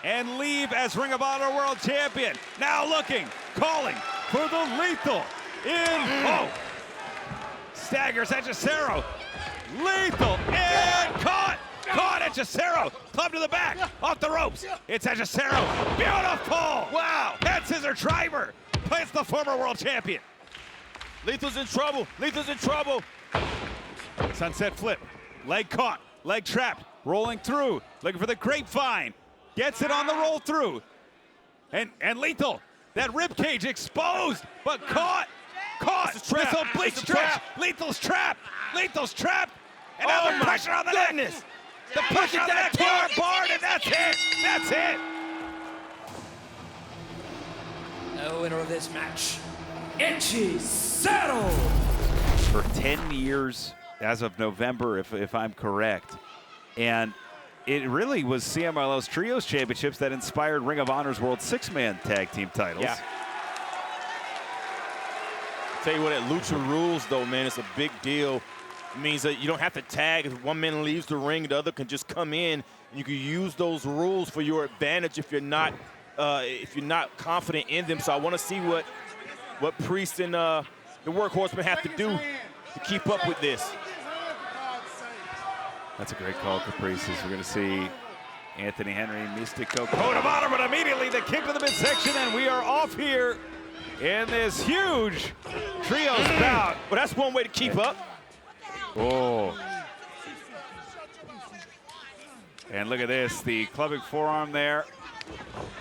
and leave as Ring of Honor World Champion. Now looking, calling for the Lethal in. Staggers Hechicero. Lethal and caught. Caught Hechicero. Club to the back. Off the ropes. It's Hechicero. Beautiful. Wow. Head scissor driver. Plants the former world champion. Lethal's in trouble. Lethal's in trouble. Sunset flip. Leg caught. Leg trapped. Rolling through. Looking for the grapevine. Gets it on the roll through. And Lethal. That rib cage exposed, but caught. Caught. Missile bleach stretch. Lethal's trapped. Lethal's trapped. And now the pressure on the neck. The push of that barn, and that's it. That's it. The winner of this match, Itchy Saddle. For 10 years, as of November, if I'm correct. And it really was CMLL's Trios Championships that inspired Ring of Honor's World Six-Man Tag Team titles. Yeah. Tell you what, at Lucha rules, though, man, it's a big deal. It means that you don't have to tag. If one man leaves the ring, the other can just come in. And you can use those rules for your advantage if you're not confident in them. So I want to see what Priest and the Workhorsemen have to do to keep up with this. That's a great call, Caprice. We're going to see Anthony Henry, Mystico, code of honor, but immediately the kick to the midsection, and we are off here in this huge trios bout. But that's one way to keep up. Oh. And look at this, the clubbing forearm there.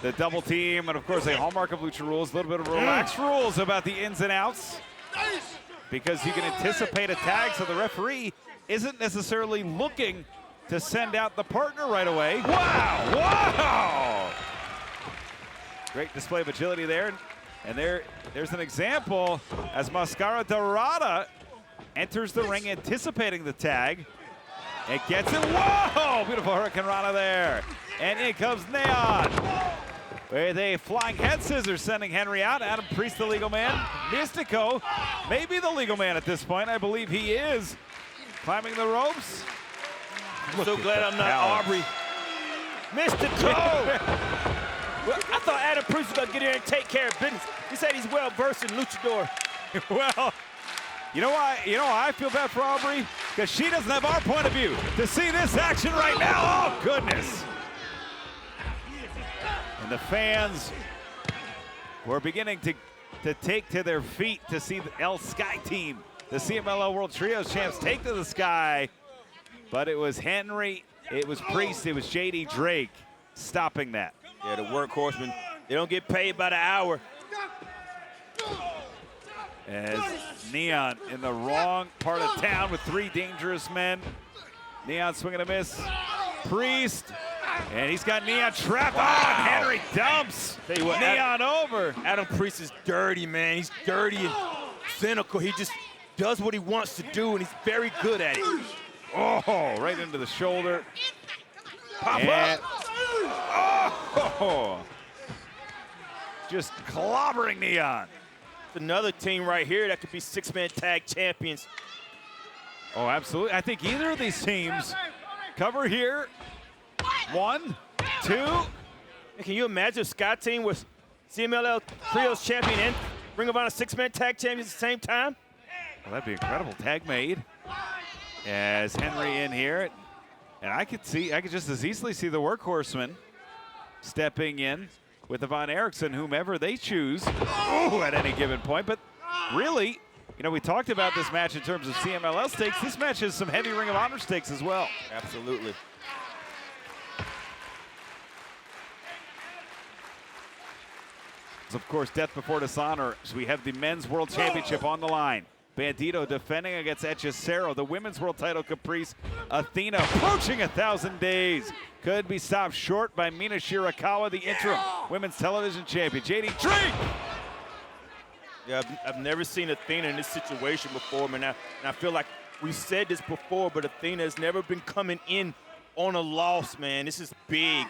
The double team, and of course a hallmark of Lucha rules, a little bit of relaxed rules about the ins and outs. Because you can anticipate a tag, so the referee isn't necessarily looking to send out the partner right away. Wow, wow! Great display of agility there. And there's an example as Mascara Dorado enters the ring anticipating the tag. It gets it, whoa! Beautiful Hurricane Rana there. And in comes Neon with a flying head scissors sending Henry out. Adam Priest, the legal man. Mystico, maybe the legal man at this point. I believe he is. Climbing the ropes. I'm so glad I'm not Aubrey. Mystico! Well, I thought Adam Priest was going to get in and take care of business. He said he's well-versed in luchador. Well, you know why I feel bad for Aubrey? Because she doesn't have our point of view to see this action right now. Oh, goodness. And the fans were beginning to take to their feet to see the El Sky team, the CMLL World Trios champs, take to the sky. But it was Henry, it was Priest, it was JD Drake stopping that. Yeah, the Workhorsemen, they don't get paid by the hour. As Neon in the wrong part of town with three dangerous men. Neon swinging a miss. Priest, and he's got Neon trapped. Wow. Oh, and Henry dumps Tell you what, Neon over. Adam Priest is dirty, man. He's dirty and cynical. He just does what he wants to do, and he's very good at it. Oh, right into the shoulder. Pop and, up. oh, just clobbering Neon. Another team right here that could be six-man tag champions. Oh, absolutely. I think either of these teams cover here. 1, 2. Can you imagine if Sky Team was CMLL Trios champion and Ring of Honor six-man tag champions at the same time? Well, that'd be incredible. Tag made as Henry in here. And I could just as easily see the Workhorsemen stepping in with Von Erickson, whomever they choose, at any given point. But really, we talked about this match in terms of CMLL stakes. This match has some heavy Ring of Honor stakes as well. Absolutely. Of course, death before dishonor. So we have the men's world championship on the line. Bandido defending against Hechicero. The women's world title, Caprice. Athena approaching 1,000 days. Could be stopped short by Mina Shirakawa, the interim women's television champion. JD Drake! Yeah, I've never seen Athena in this situation before, man. And I feel like we've said this before, but Athena has never been coming in on a loss, man. This is big.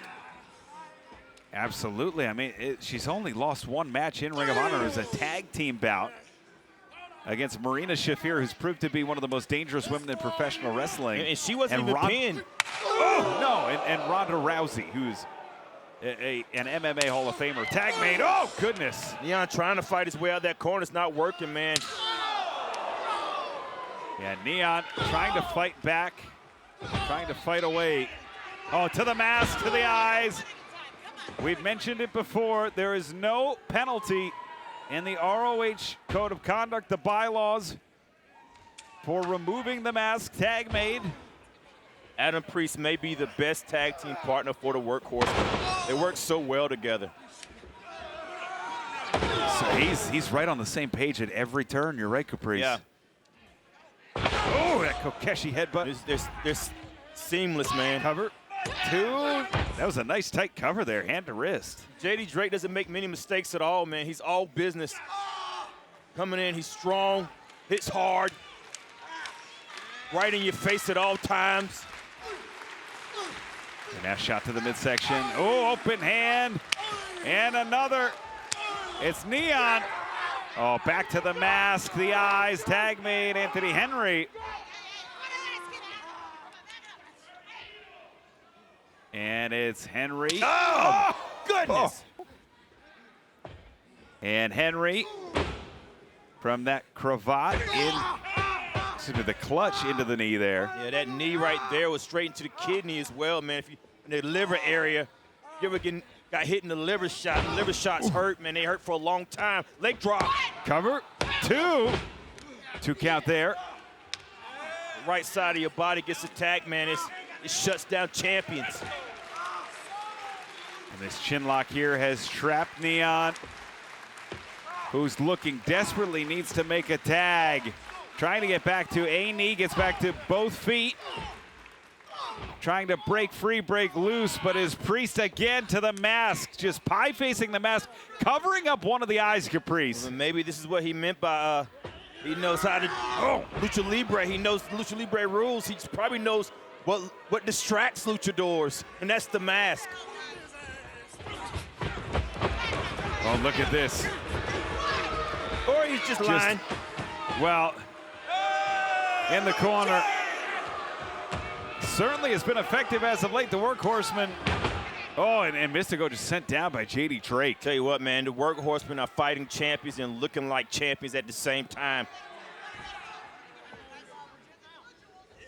Absolutely. I mean, she's only lost one match in Ring of Honor as a tag team bout against Marina Shafir, who's proved to be one of the most dangerous women in professional wrestling. And she wasn't even pinned. Oh, no, and Ronda Rousey, who's an MMA Hall of Famer. Tag made, oh, goodness. Neon trying to fight his way out of that corner. It's not working, man. Yeah, Neon trying to fight back, trying to fight away. Oh, to the mask, to the eyes. We've mentioned it before. There is no penalty in the ROH Code of Conduct, the bylaws, for removing the mask. Tag made. Adam Priest may be the best tag team partner for the Workhorsemen. They work so well together. So he's right on the same page at every turn. You're right, Caprice. Yeah. Oh, that Kokeshi headbutt. There's Seamless, man. Cover. 2. That was a nice tight cover there, hand to wrist. JD Drake doesn't make many mistakes at all, man. He's all business. Coming in, he's strong, hits hard, right in your face at all times. And now shot to the midsection. Oh, open hand. And another. It's Neon. Oh, back to the mask, the eyes, tag made, Anthony Henry. And it's Henry. Oh, goodness. Oh. And Henry from that cravat into the clutch into the knee there. Yeah, that knee right there was straight into the kidney as well, man. If you in the liver area, you ever got hit in the liver shot, and liver shots hurt, man. They hurt for a long time. Leg drop. Cover. 2. 2 count there. The right side of your body gets attacked, man. It shuts down champions. And this chin lock here has trapped Neon, who's looking desperately, needs to make a tag. Trying to get back to a knee, gets back to both feet. Trying to break free, break loose, but is Priest again to the mask. Just pie-facing the mask, covering up one of the eyes, Caprice. Well, maybe this is what he meant by he knows how to, Lucha Libre. He knows the Lucha Libre rules. He probably knows what distracts luchadors, and that's the mask. Oh, look at this. Or he's just lying. Well, in the corner. Certainly has been effective as of late, the Workhorsemen. Oh, and Mystico just sent down by JD Drake. Tell you what, man, the Workhorsemen are fighting champions and looking like champions at the same time.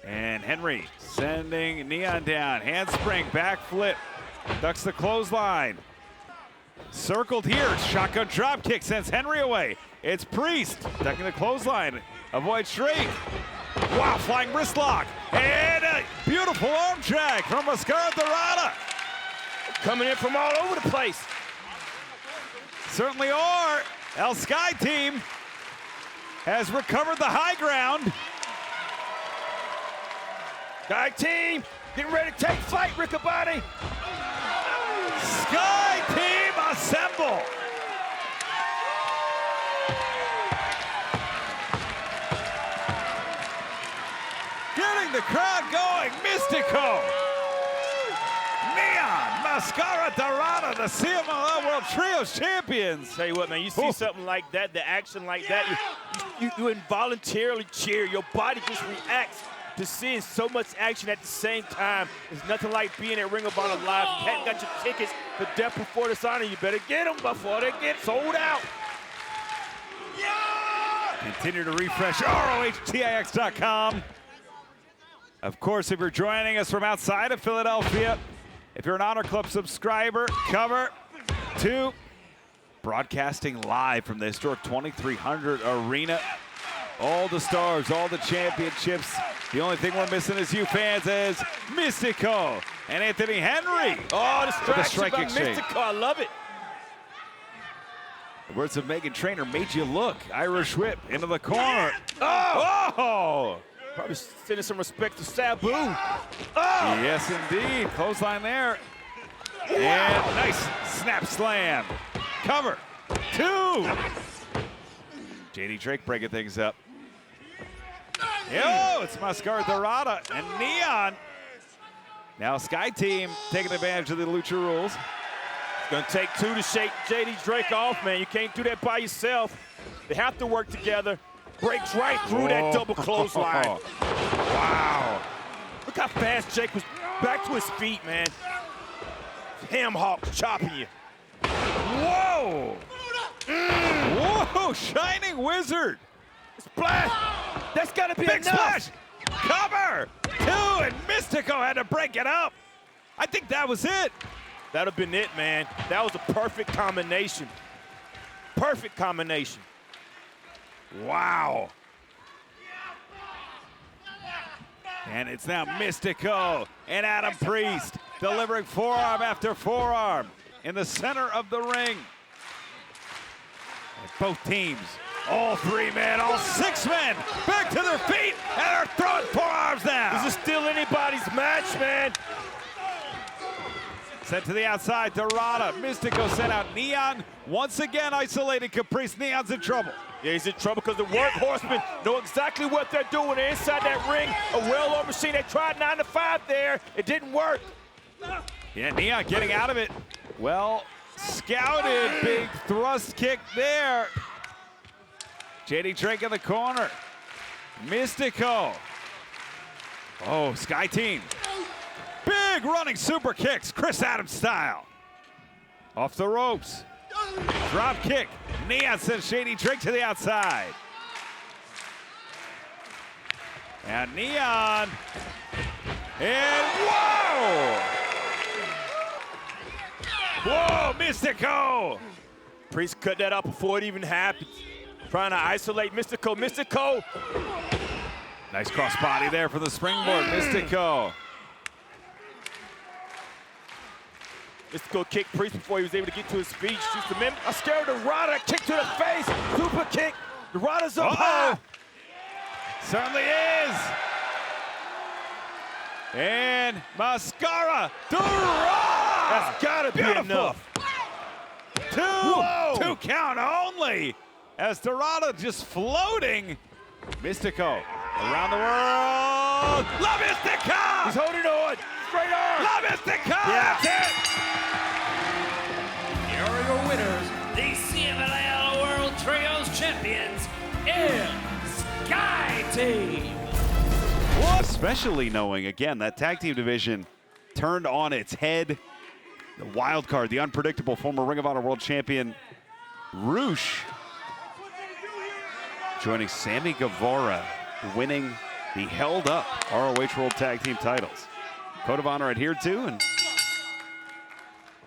And Henry sending Neon down. Handspring, backflip. Ducks the clothesline. Circled here. Shotgun drop kick sends Henry away. It's Priest ducking the clothesline. Avoids Drake. Wow, flying wrist lock. And a beautiful arm drag from Mascara Dorado. Coming in from all over the place. Certainly are. El Sky team has recovered the high ground. Sky team getting ready to take flight, Riccaboni. Sky team assemble. Getting the crowd going, Mystico. Neon, Mascara Dorado, the CMLL World Trios champions. Tell you what, man, you see something like that, the action like that, you involuntarily cheer. Your body just reacts to seeing so much action at the same time. There's nothing like being at Ring of Honor Live. If you hadn't got your tickets for Death Before Dishonor, you better get them before they get sold out. Continue to refresh ROHTIX.com. Of course, if you're joining us from outside of Philadelphia, if you're an Honor Club subscriber, cover 2. Broadcasting live from the historic 2300 Arena. All the stars, all the championships. The only thing we're missing is you fans as Mystico and Anthony Henry. Oh, the strike by exchange. Mystico, I love it. The words of Megan Trainor made you look. Irish whip into the corner. Oh! Probably sending some respect to Sabu. Oh! Yes, indeed. Clothesline there. And nice snap slam. Cover. 2. JD Drake breaking things up. Oh, it's Mascara Dorado and Neon. Now Sky Team taking advantage of the Lucha rules. It's going to take 2 to shake JD Drake off, man. You can't do that by yourself. They have to work together. Breaks right through that double clothesline. Wow. Look how fast Jake was back to his feet, man. Ham hawks chopping you. Whoa! Whoa, Shining Wizard. Splash! That's got to be Big enough. splash! Cover! 2, and Mystico had to break it up. I think that was it. That'd have been it, man. That was a perfect combination. Perfect combination. Wow. And it's now Mystico and Adam Priest delivering forearm after forearm in the center of the ring. And both teams All 3 men, all 6 men, back to their feet, and they're throwing forearms now. This is still anybody's match, man. Sent to the outside, Dorado. Mystico sent out Neon. Once again, isolated Caprice. Neon's in trouble. Yeah, he's in trouble because the Workhorsemen know exactly what they're doing. They're inside that ring, a well-oiled machine. They tried 9 to 5 there. It didn't work. Yeah, Neon getting out of it. Well scouted. Big thrust kick there. JD Drake in the corner. Mystico. Oh, Sky Team. Big running super kicks, Chris Adams style. Off the ropes. Drop kick. Neon sends Shady Drake to the outside. And Neon. And whoa! Whoa, Mystico! Priest cut that out before it even happened. Trying to isolate Mystico. Mystico! Nice cross body there for the springboard, Mystico. Mystico kicked Priest before he was able to get to his feet. Shoots the man. I scared Dorado. Kick to the face. Super kick. Dorado's up high. Certainly is. And Mascara. Dorado. That's gotta be enough. Two count only. As Dorado just floating. Mystico around the world. La Mystico. He's holding on. Straight on. La Mystico. Yeah. That's it. Here are your winners, the CMLL World Trios Champions, in Sky Team. Especially knowing, again, that tag team division turned on its head. The wild card, the unpredictable former Ring of Honor World Champion, Roosh, joining Sammy Guevara, winning the held-up ROH World Tag Team titles. Code of Honor adhered to, and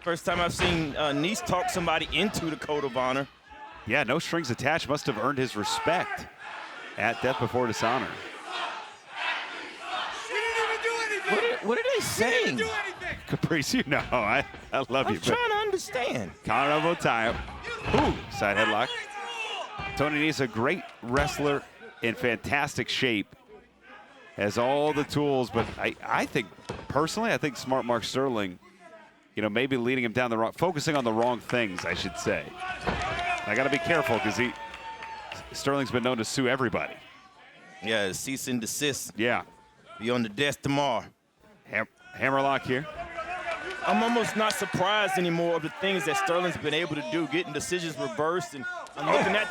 First time I've seen Nice talk somebody into the Code of Honor. yeah, no strings attached, must have earned his respect at Death Before Dishonor. What are they saying? Caprice, you know, I love I'm you. trying to understand. Colorado Tayo. Ooh, side headlock. Tony Nese, a great wrestler in fantastic shape. Has all the tools, but I think, personally, I think smart Mark Sterling, you know, maybe leading him down the wrong, focusing on the wrong things, I should say. I got to be careful because Sterling's been known to sue everybody. Yeah, cease and desist. Yeah. Be on the desk tomorrow. Hammerlock here. I'm almost not surprised anymore of the things that Sterling's been able to do, getting decisions reversed, and I'm looking at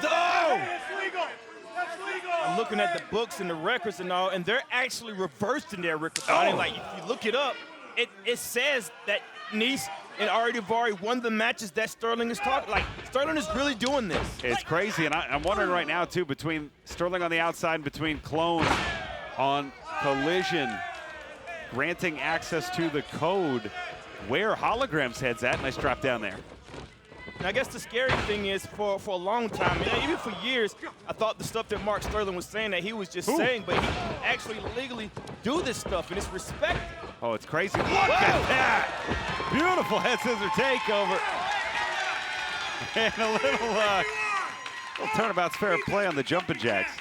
I'm looking at the books and the records and all, and they're actually reversed in their records. Like, if you look it up, it says that Nice and Ari Daivari won the matches that Sterling is talking. Like, Sterling is really doing this. It's crazy, and I'm wondering right now, too, between Sterling on the outside and between Clone on Collision, granting access to the code, where Hologram's head's at. Nice drop down there. And I guess the scary thing is, for a long time, and even for years, I thought the stuff that Mark Sterling was saying that he was just saying, but he can actually legally do this stuff, and it's respected. Oh, it's crazy. Look at that! Beautiful head scissor takeover. And a little turnabout's fair play on the jumping jacks.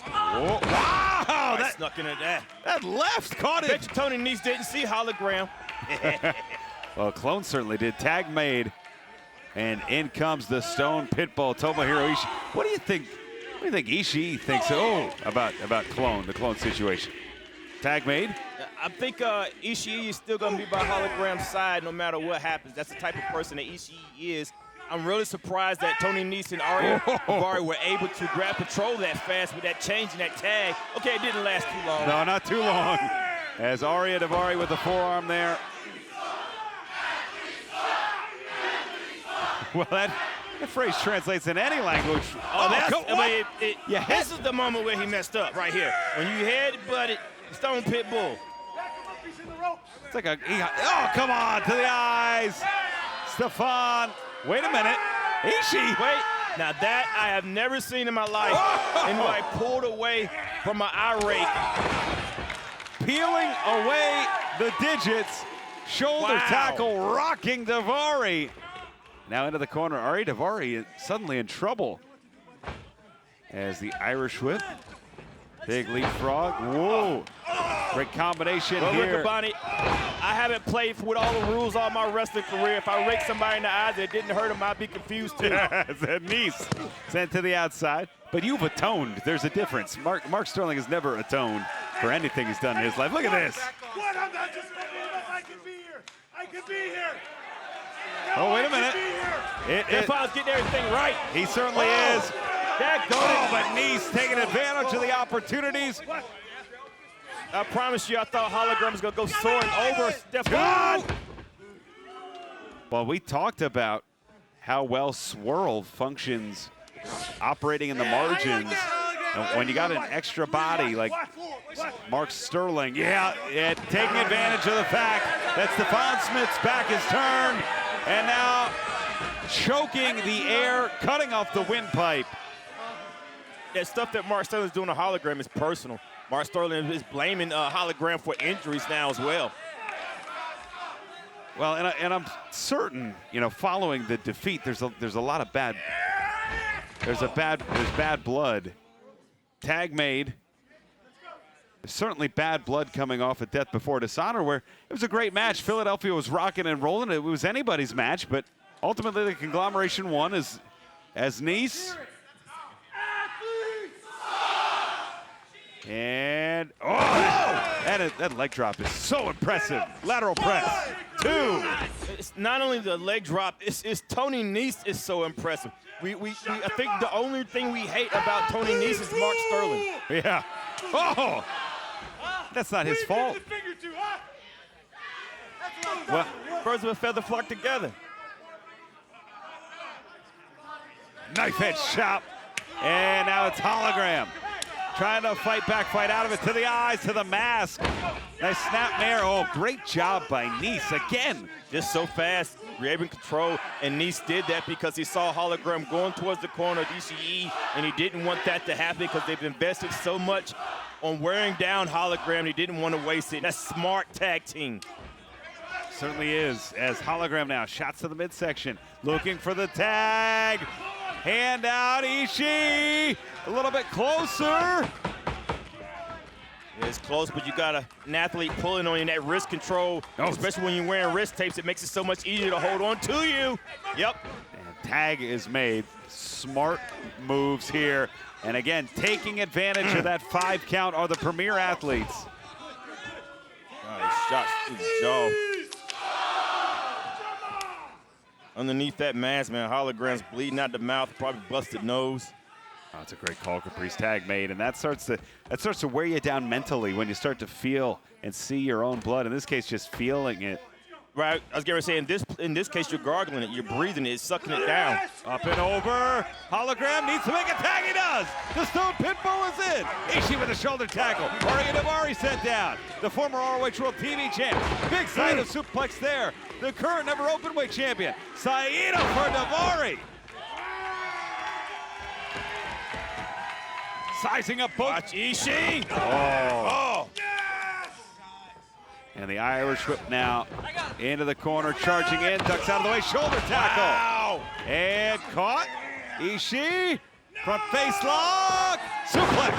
Whoa. Wow! That snuck into that. That left caught it. Bet you Tony Nese didn't see Hologram. Well, Clone certainly did. Tag made. And in comes the Stone Pitbull, Tomohiro Ishii. What do you think? What do you think Ishii thinks about Clone, the Clone situation? Tag made? I think Ishii is still going to be by Hologram's side no matter what happens. That's the type of person that Ishii is. I'm really surprised that Tony Nese and Ari Daivari were able to grab control that fast with that change in that tag. Okay, it didn't last too long. No, not too long. As Ari Daivari with the forearm there. Well, that phrase translates in any language. This is the moment where he messed up right here. When you head-butted Stone Pitbull. It's like come on, to the eyes. Stefan, wait a minute. Ishii. Wait, now that I have never seen in my life. And I pulled away from my eye rake. Peeling away the digits. Shoulder tackle rocking Daivari. Now into the corner, Ari Daivari suddenly in trouble. As the Irish whip, big leapfrog, whoa. Great combination here. Riccaboni, I haven't played with all the rules all my wrestling career. If I rake somebody in the eyes that didn't hurt him, I'd be confused too. That Nice sent to the outside. But you've atoned. There's a difference. Mark Sterling has never atoned for anything he's done in his life. Look at this. What? I'm not just making it up. I can be here. I can be here. Oh, wait a minute. If I was getting everything right. He certainly is. But Nice taking advantage of the opportunities. I promise you, I thought Hologram was going to go soaring over Stefan. Well, we talked about how well Swirl functions operating in the margins. And when you got an extra body like Mark Sterling, taking advantage of the fact that Stefan Smith's back is turned, and now choking the air, cutting off the windpipe. That stuff that Mark Sterling is doing to Hologram is personal. Mark Sterling is blaming Hologram for injuries now as well. Well, and I'm certain, following the defeat, there's a lot of bad. There's bad blood. Tag made. There's certainly bad blood coming off at Death Before Dishonor, where it was a great match. Philadelphia was rocking and rolling. It was anybody's match, but ultimately the Conglomeration won as Nice. And that leg drop is so impressive. Lateral press. 2. It's not only the leg drop, it's Tony Nese is so impressive. I think the only thing we hate about Tony Nese is Mark Sterling. Yeah. Oh! That's not his fault. Well, birds of a feather flock together. Knife head chop. And now it's Hologram. Trying to fight back, fight out of it, to the eyes, to the mask. Nice snapmare. Oh, great job by Nice again. Just so fast, grabbing control, and Nice did that because he saw Hologram going towards the corner of DCE, and he didn't want that to happen because they've invested so much on wearing down Hologram. He didn't want to waste it. That's smart tag team. Certainly is, as Hologram now shots to the midsection, looking for the tag. Hand out, Ishii, a little bit closer. It's close, but you got an athlete pulling on you, that wrist control, especially when you're wearing wrist tapes, it makes it so much easier to hold on to you. Yep. And tag is made. Smart moves here. And again, taking advantage of that 5 count are the premier athletes. Shots to the jaw. Underneath that mask, man, Hologram's bleeding out the mouth, probably busted nose. Oh, that's a great call, Caprice. Tag made, and that starts to wear you down mentally when you start to feel and see your own blood. In this case, just feeling it. Right, I was going to say, in this case, you're gargling it, you're breathing it, sucking it down. Up and over. Hologram needs to make a tag. He does. The Stone Pitbull is in. Ishii with a shoulder tackle. Ari Daivari sent down. The former ROH World TV champ. Big side of suplex there. The current never openweight champion. Saito for Daivari. Sizing up both. Watch Ishii. Oh. And the Irish whip now into the corner, charging in, ducks out of the way, shoulder tackle. Wow. And caught. Ishii, front face lock, suplex.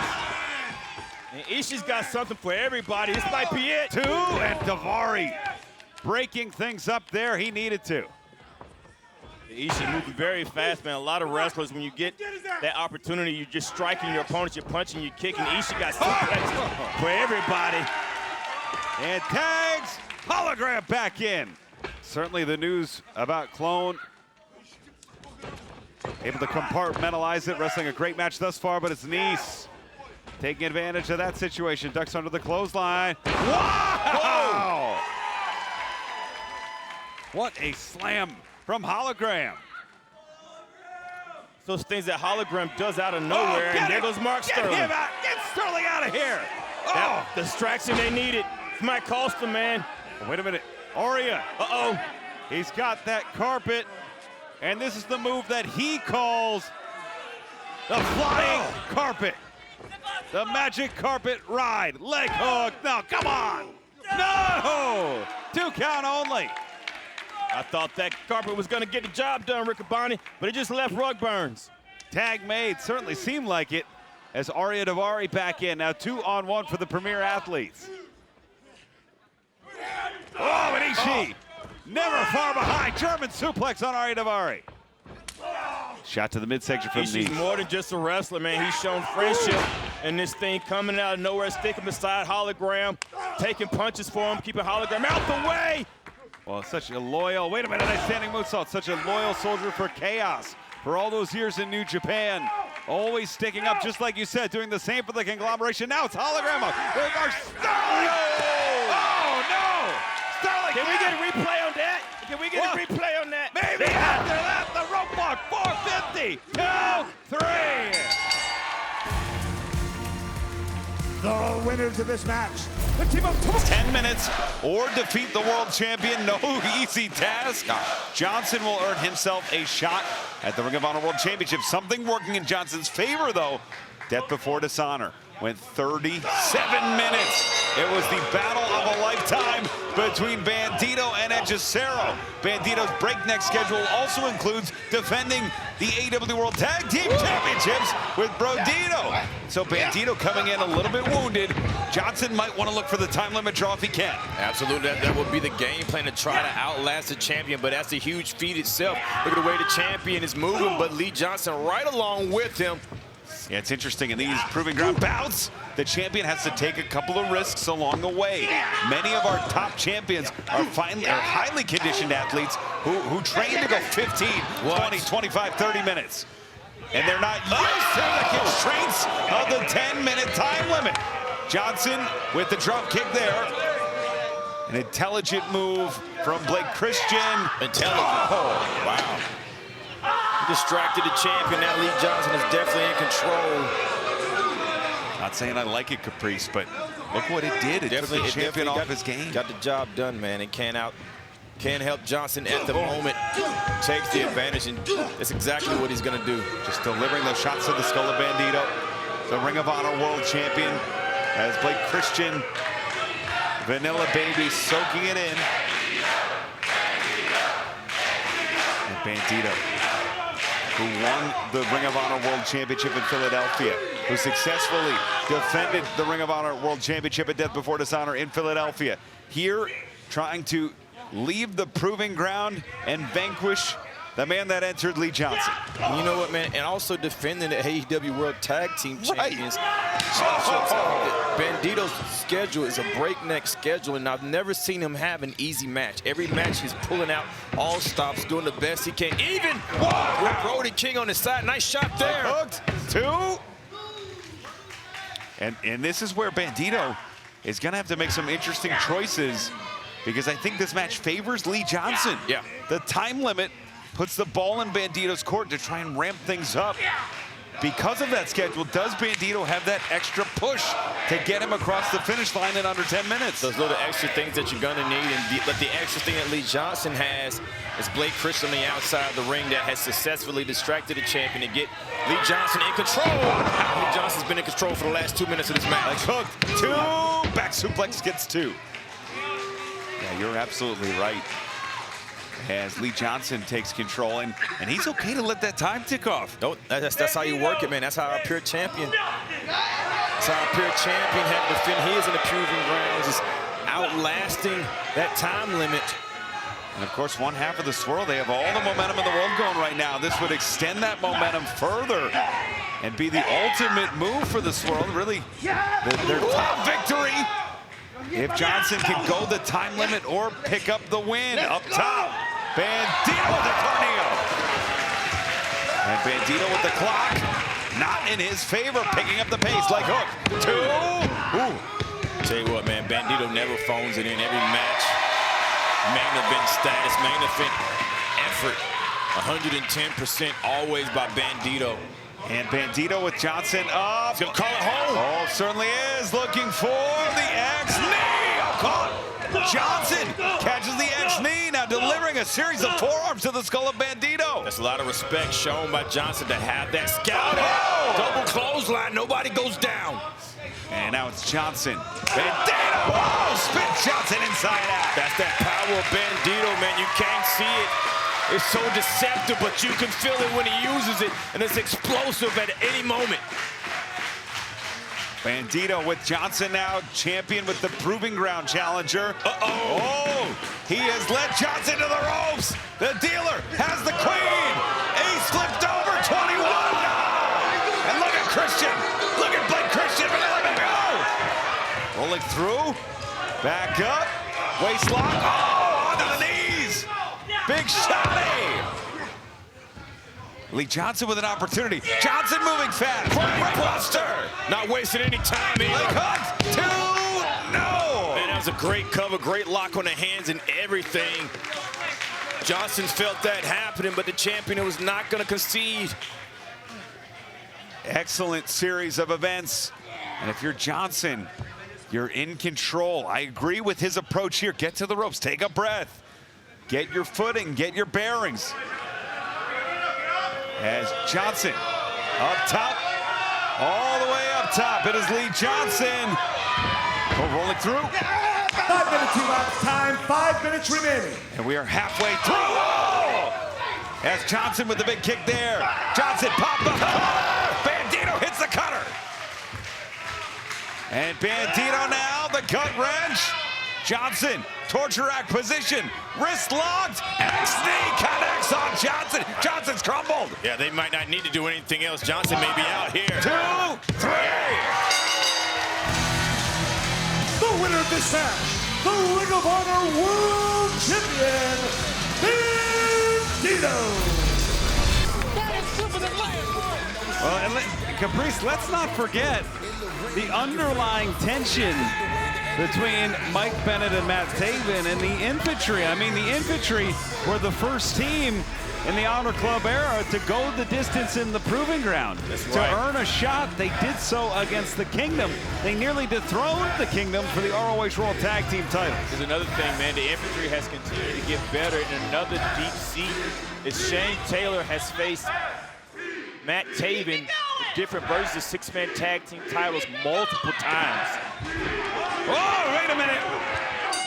And Ishii's got something for everybody. This might be it. 2, and Daivari breaking things up there. He needed to. Ishii moving very fast, man. A lot of wrestlers, when you get that opportunity, you're just striking your opponents, you're punching, you're kicking. Ishii got suplex for everybody. And tags, Hologram back in. Certainly the news about Clone. Able to compartmentalize it, wrestling a great match thus far, but it's Nice taking advantage of that situation. Ducks under the clothesline. Wow! What a slam from Hologram. Those things that Hologram does out of nowhere, and there goes Mark Sterling. Get him out! Get Sterling out of here! That distraction they needed. It might cost him, man. Wait a minute. Aria. Uh-oh. He's got that carpet, and this is the move that he calls the flying carpet. The magic carpet ride. Leg hook. No, come on. No! 2 count only. I thought that carpet was going to get the job done, Riccaboni, but it just left rug burns. Tag made, certainly seemed like it, as Ariya Daivari back in. Now 2-on-1 for the premier athletes. Oh, and Ishii, never far behind. German suplex on Ariya Daivari. Shot to the midsection from He's knee. more than just a wrestler, man. He's shown friendship in this thing, coming out of nowhere, sticking beside Hologram, taking punches for him, keeping Hologram out the way. Well, such a loyal, wait a minute, nice standing moonsault. Such a loyal soldier for Chaos for all those years in New Japan. Always sticking up, just like you said, doing the same for the Conglomeration. Now it's Hologram up. There goes Sterling! Oh, no! Sterling! Can we get a replay on that? Can we get a replay on that? Maybe after that, the rope walk, 450, 2, 3. The winners of this match, the team of 10 minutes or defeat the world champion. No easy task. Johnson will earn himself a shot at the Ring of Honor World Championship. Something working in Johnson's favor, though. Death Before Dishonor went 37 minutes. It was the battle of a lifetime between Bandido and Hechicero. Bandido's breakneck schedule also includes defending the AEW World Tag Team Championships with Brodito. So Bandido coming in a little bit wounded. Johnson might want to look for the time limit draw if he can. Absolutely, that would be the game plan, to try to outlast the champion, but that's a huge feat itself. Look at the way the champion is moving, but Lee Johnson right along with him. Yeah, it's interesting in these proving ground bouts, the champion has to take a couple of risks along the way. Many of our top champions are highly conditioned athletes who train to go 15, 20, 25, 30 minutes. And they're not used to the constraints of the 10-minute time limit. Johnson with the drop kick there. An intelligent move from Blake Christian. Intelligent. Oh, wow. Distracted the champion. Now Lee Johnson is definitely in control. Not saying I like it, Caprice, but look what it did. It took the champion off his game. Got the job done, man. It can't help Johnson at the moment. Takes the advantage, and that's exactly what he's going to do. Just delivering those shots to the skull of Bandido. The Ring of Honor World Champion as Blake Christian, Vanilla Baby soaking it in. And Bandido, who won the Ring of Honor World Championship in Philadelphia, who successfully defended the Ring of Honor World Championship at Death Before Dishonor in Philadelphia. Here, trying to leave the proving ground and vanquish the man that entered, Lee Johnson. And you know what, man? And also defending the AEW World Tag Team Champions. Bandido's schedule is a breakneck schedule, and I've never seen him have an easy match. Every match he's pulling out all stops, doing the best he can. Even with Brody King on his side. Nice shot there. Hooked. 2. And this is where Bandido is going to have to make some interesting choices, because I think this match favors Lee Johnson. Yeah. The time limit puts the ball in Bandido's court to try and ramp things up. Because of that schedule, does Bandido have that extra push to get him across the finish line in under 10 minutes? Those little extra things that you're gonna need, but the extra thing that Lee Johnson has is Blake Christian on the outside of the ring that has successfully distracted the champion to get Lee Johnson in control. Lee Johnson's been in control for the last 2 minutes of this match. Hooked. 2. Back suplex gets 2. Yeah, you're absolutely right. As Lee Johnson takes control, and he's okay to let that time tick off. No, that's how you work it, man. That's how our pure champion. That's how our pure champion had to defend his in the proving grounds, is outlasting that time limit. And of course, one half of the swirl, they have all the momentum in the world going right now. This would extend that momentum further and be the ultimate move for the swirl. Really, their top victory. If Johnson can go the time limit or pick up the win up top. Bandido with the tornado. And Bandido with the clock. Not in his favor, picking up the pace like Hook. 2. Ooh. Tell you what, man, Bandido never phones it in every match. Main event status, main event effort. 110% always by Bandido. And Bandido with Johnson up. He's gonna call it home. Oh, certainly is. Looking for the X-knee. Oh, caught. Johnson catches the X-knee, now delivering a series of forearms to the skull of Bandido. That's a lot of respect shown by Johnson to have that scouted. Double clothesline, nobody goes down. And now it's Johnson. Bandido! Oh, spin Johnson inside out. That's that power of Bandido, man. You can't see it. It's so deceptive, but you can feel it when he uses it, and it's explosive at any moment. Bandido with Johnson now, champion with the Proving Ground challenger. Oh, he has led Johnson to the ropes. The dealer has the queen. Ace flipped over, 21. No! And look at Christian. Look at Blake Christian. Rolling through, back up, waist lock. Oh, onto the knees. Big shotty. Lee Johnson with an opportunity. Johnson moving fast. Buster. Not wasting any time here. Leg hook. 2, no. Man, that was a great cover, great lock on the hands and everything. Johnson felt that happening, but the champion was not going to concede. Excellent series of events. And if you're Johnson, you're in control. I agree with his approach here. Get to the ropes, take a breath. Get your footing, get your bearings. As Johnson up top, all the way up top. It is Lee Johnson. Oh, rolling through. 5 minutes, 2 laps time, 5 minutes remaining. And we are halfway through. Oh! As Johnson with the big kick there. Johnson popped up. Bandido hits the cutter. And Bandido now, the gut wrench. Johnson, torture rack position, wrist locked, X-knee connects on Johnson. Johnson's crumbled. Yeah, they might not need to do anything else. Johnson may be out here. 2, 3. The winner of this match, the Ring of Honor World Champion, Bandido. Well, and Caprice, let's not forget the underlying tension between Mike Bennett and Matt Taven and the Infantry. I mean, the Infantry were the first team in the Honor Club era to go the distance in the Proving Ground. To earn a shot, they did so against the Kingdom. They nearly dethroned the Kingdom for the ROH World Tag Team titles. There's another thing, man. The Infantry has continued to get better in another deep seat. Is Shane Taylor has faced Matt Taven with different versions of six-man tag team titles multiple times. Oh, wait a minute.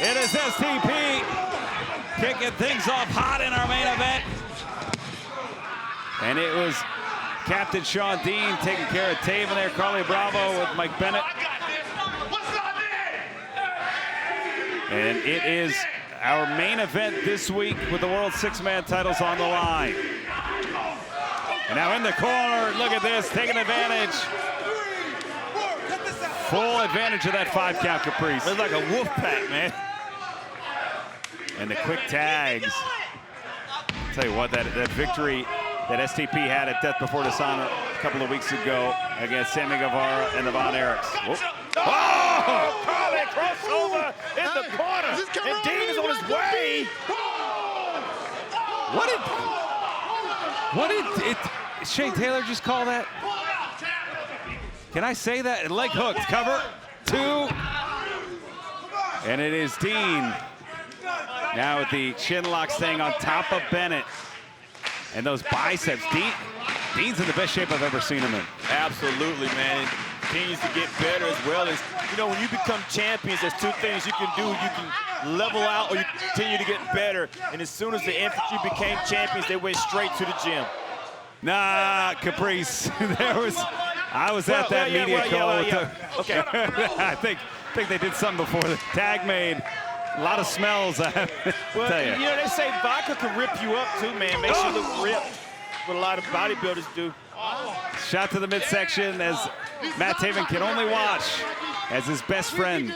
It is STP kicking things off hot in our main event. And it was Captain Sean Dean taking care of Taven there. Carly Bravo with Mike Bennett. And it is our main event this week with the World Six-Man titles on the line. And now in the corner, look at this, taking advantage. Full advantage of that 5 count, Caprice. It's like a wolf pack, man. And the quick tags. I'll tell you what, that victory that STP had at Death Before Dishonor a couple of weeks ago against Sammy Guevara and the Von Erichs. Oh! Carly crossover in the corner. And Dean is on his way. What did Shane Taylor just call that? Can I say that? Leg hook, cover, 2. And it is Dean. Now with the chin lock staying on top of Bennett. And those biceps, Dean's in the best shape I've ever seen him in. Absolutely, man. It continues to get better as well as, you know, when you become champions, there's 2 things you can do. You can level out or you continue to get better. And as soon as the Infantry became champions, they went straight to the gym. Nah, Caprice. I was at that media call. Okay. I think they did something before the tag made. A lot of smells, I have to tell you. You know, they say vodka can rip you up too, man. Makes you look ripped. What a lot of bodybuilders do. Shot to the midsection as Matt Taven can only watch as his best friend,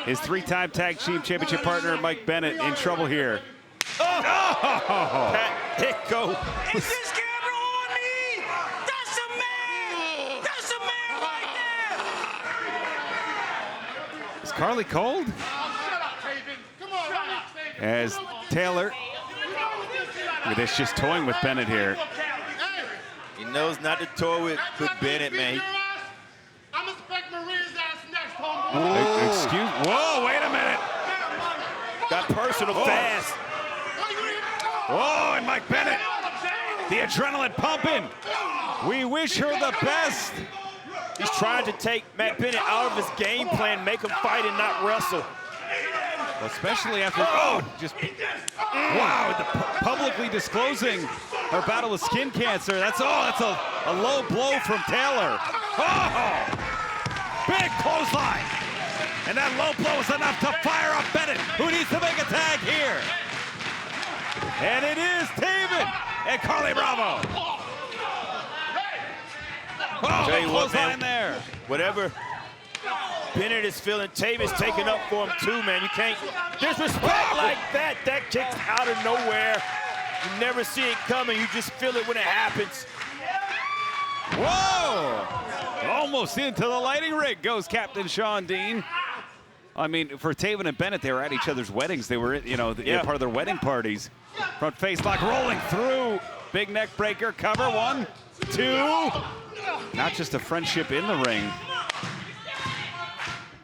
his 3-time tag team championship partner, Mike Bennett, in trouble here. Pat Hicko. Is this camera on me? That's a man! That's a man right there! Is Carly cold? As Taylor, with this just toying with Bennett here. He knows not to toy with Bennett, man. I'm expecting Maria's ass next, homeboy. Excuse, whoa, wait a minute. Got personal fast. Whoa, and Mike Bennett, the adrenaline pumping. We wish her the best. He's trying to take Matt Bennett out of his game plan, make him fight and not wrestle. Especially after, wow, publicly disclosing her battle with skin cancer. That's a low blow from Taylor. Oh, big clothesline. And that low blow is enough to fire up Bennett, who needs to make a tag here. And it is Taven and Carly Bravo. Oh, big clothesline there. Whatever Bennett is feeling, Taven's taking up for him too, man. You can't disrespect like that. That kicks out of nowhere. You never see it coming. You just feel it when it happens. Whoa! Almost into the lighting rig goes Captain Sean Dean. I mean, for Taven and Bennett, they were at each other's weddings. They were, part of their wedding parties. Front face lock rolling through. Big neck breaker, cover, 1, 2. Not just a friendship in the ring.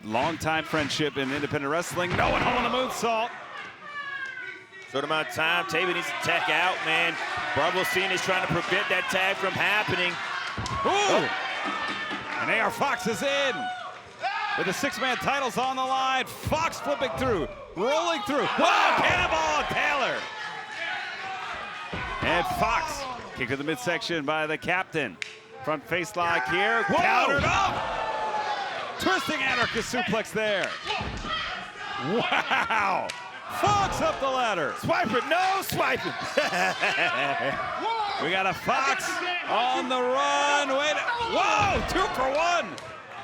Long-time friendship in independent wrestling. No one home on the moonsault. Short amount of time. Taven needs to tech out, man. Bravo Cena is trying to prevent that tag from happening. Ooh! And AR Fox is in. With the 6-man titles on the line. Fox flipping through, rolling through. Wow, cannonball on Taylor. And Fox, kick to the midsection by the captain. Front face lock here, countered up. Twisting anarchist suplex there. Wow, Fox up the ladder. Swipe it, no swiping. We got a Fox on the run. Wait, whoa, 2 for 1.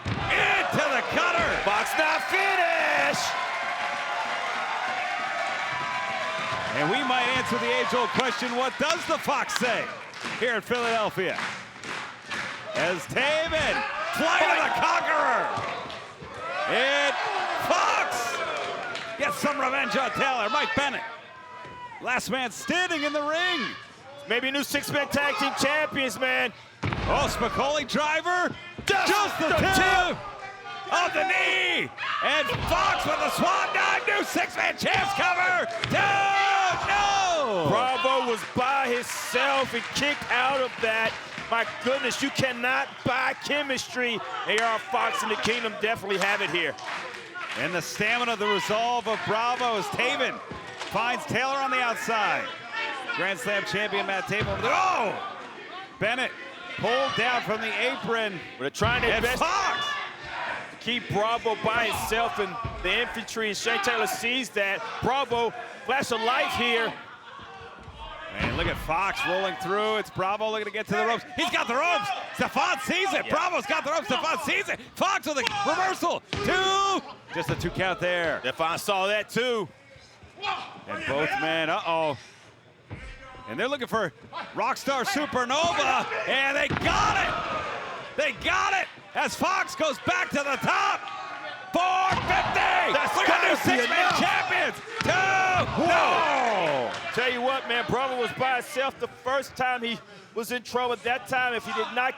Into the cutter. Fox not finished. And we might answer the age-old question, what does the Fox say here in Philadelphia? As Taven, Flight of the Conqueror. And Fox gets some revenge on Taylor. Mike Bennett, last man standing in the ring. Maybe a new 6-man tag team champions, man. Oh, Spicoli driver. Just the tip of the knee. And Fox with the swan dive. New 6-man champs cover. No. Bravo was by himself and kicked out of that. My goodness, you cannot buy chemistry. AR Fox and the Kingdom definitely have it here. And the stamina, the resolve of Bravo as Taven finds Taylor on the outside. Grand Slam champion Matt Taven over there. Oh! Bennett pulled down from the apron. They're trying their best Fox to keep Bravo by himself, and the infantry and Shane Taylor sees that. Bravo, flash of light here. And look at Fox rolling through. It's Bravo looking to get to the ropes. He's got the ropes. Stefan sees it. Bravo's got the ropes. Stefan sees it. Fox with a reversal. 2. Just a 2 count there. Stefan saw that too. And both men, and they're looking for Rockstar Supernova, and they got it! They got it! As Fox goes back to the top. 450! We got new 6-man champions! 2! No! Tell you what, man, Bravo was by himself the first time he was in trouble. That time, if he did not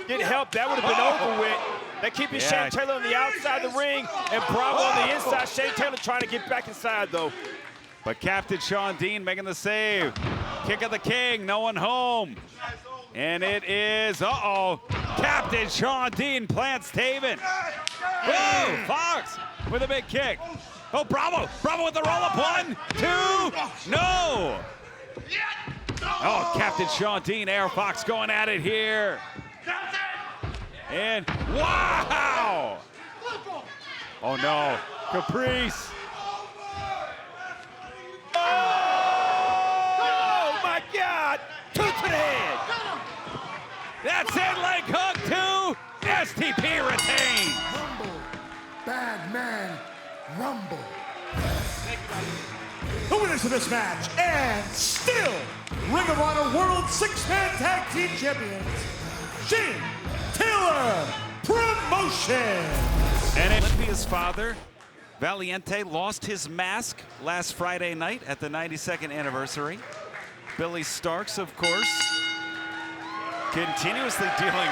get help, that would have been over with. They're keeping Shane Taylor on the outside of the ring, and Bravo on the inside. Shane Taylor trying to get back inside, though. But Captain Sean Dean making the save. Kick of the king, no one home. And it is, Captain Sean Dean plants Taven. Whoa, Fox with a big kick. Oh, Bravo with the roll-up, 1, 2, no. Oh, Captain Sean Dean, AR Fox going at it here. And wow. Oh no, Caprice. Oh my God! 2 to the head. That's it, leg hook 2. STP retains. Rumble, bad man, rumble. The winners of this match, and still Ring of Honor World 6-Man Tag Team Champions, Shane Taylor Promotions. And Olympia's father, Valiente, lost his mask last Friday night at the 92nd anniversary. Billy Starks, of course, continuously dealing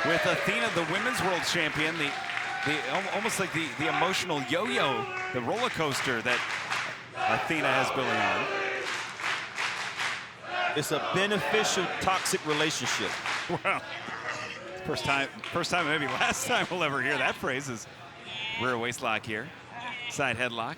with Athena, the women's world champion, almost like the emotional yo-yo, the roller coaster that Athena has Billy on. It's a beneficial, toxic relationship. Well, First time, maybe last time we'll ever hear that phrase is rear waist lock here. Side headlock.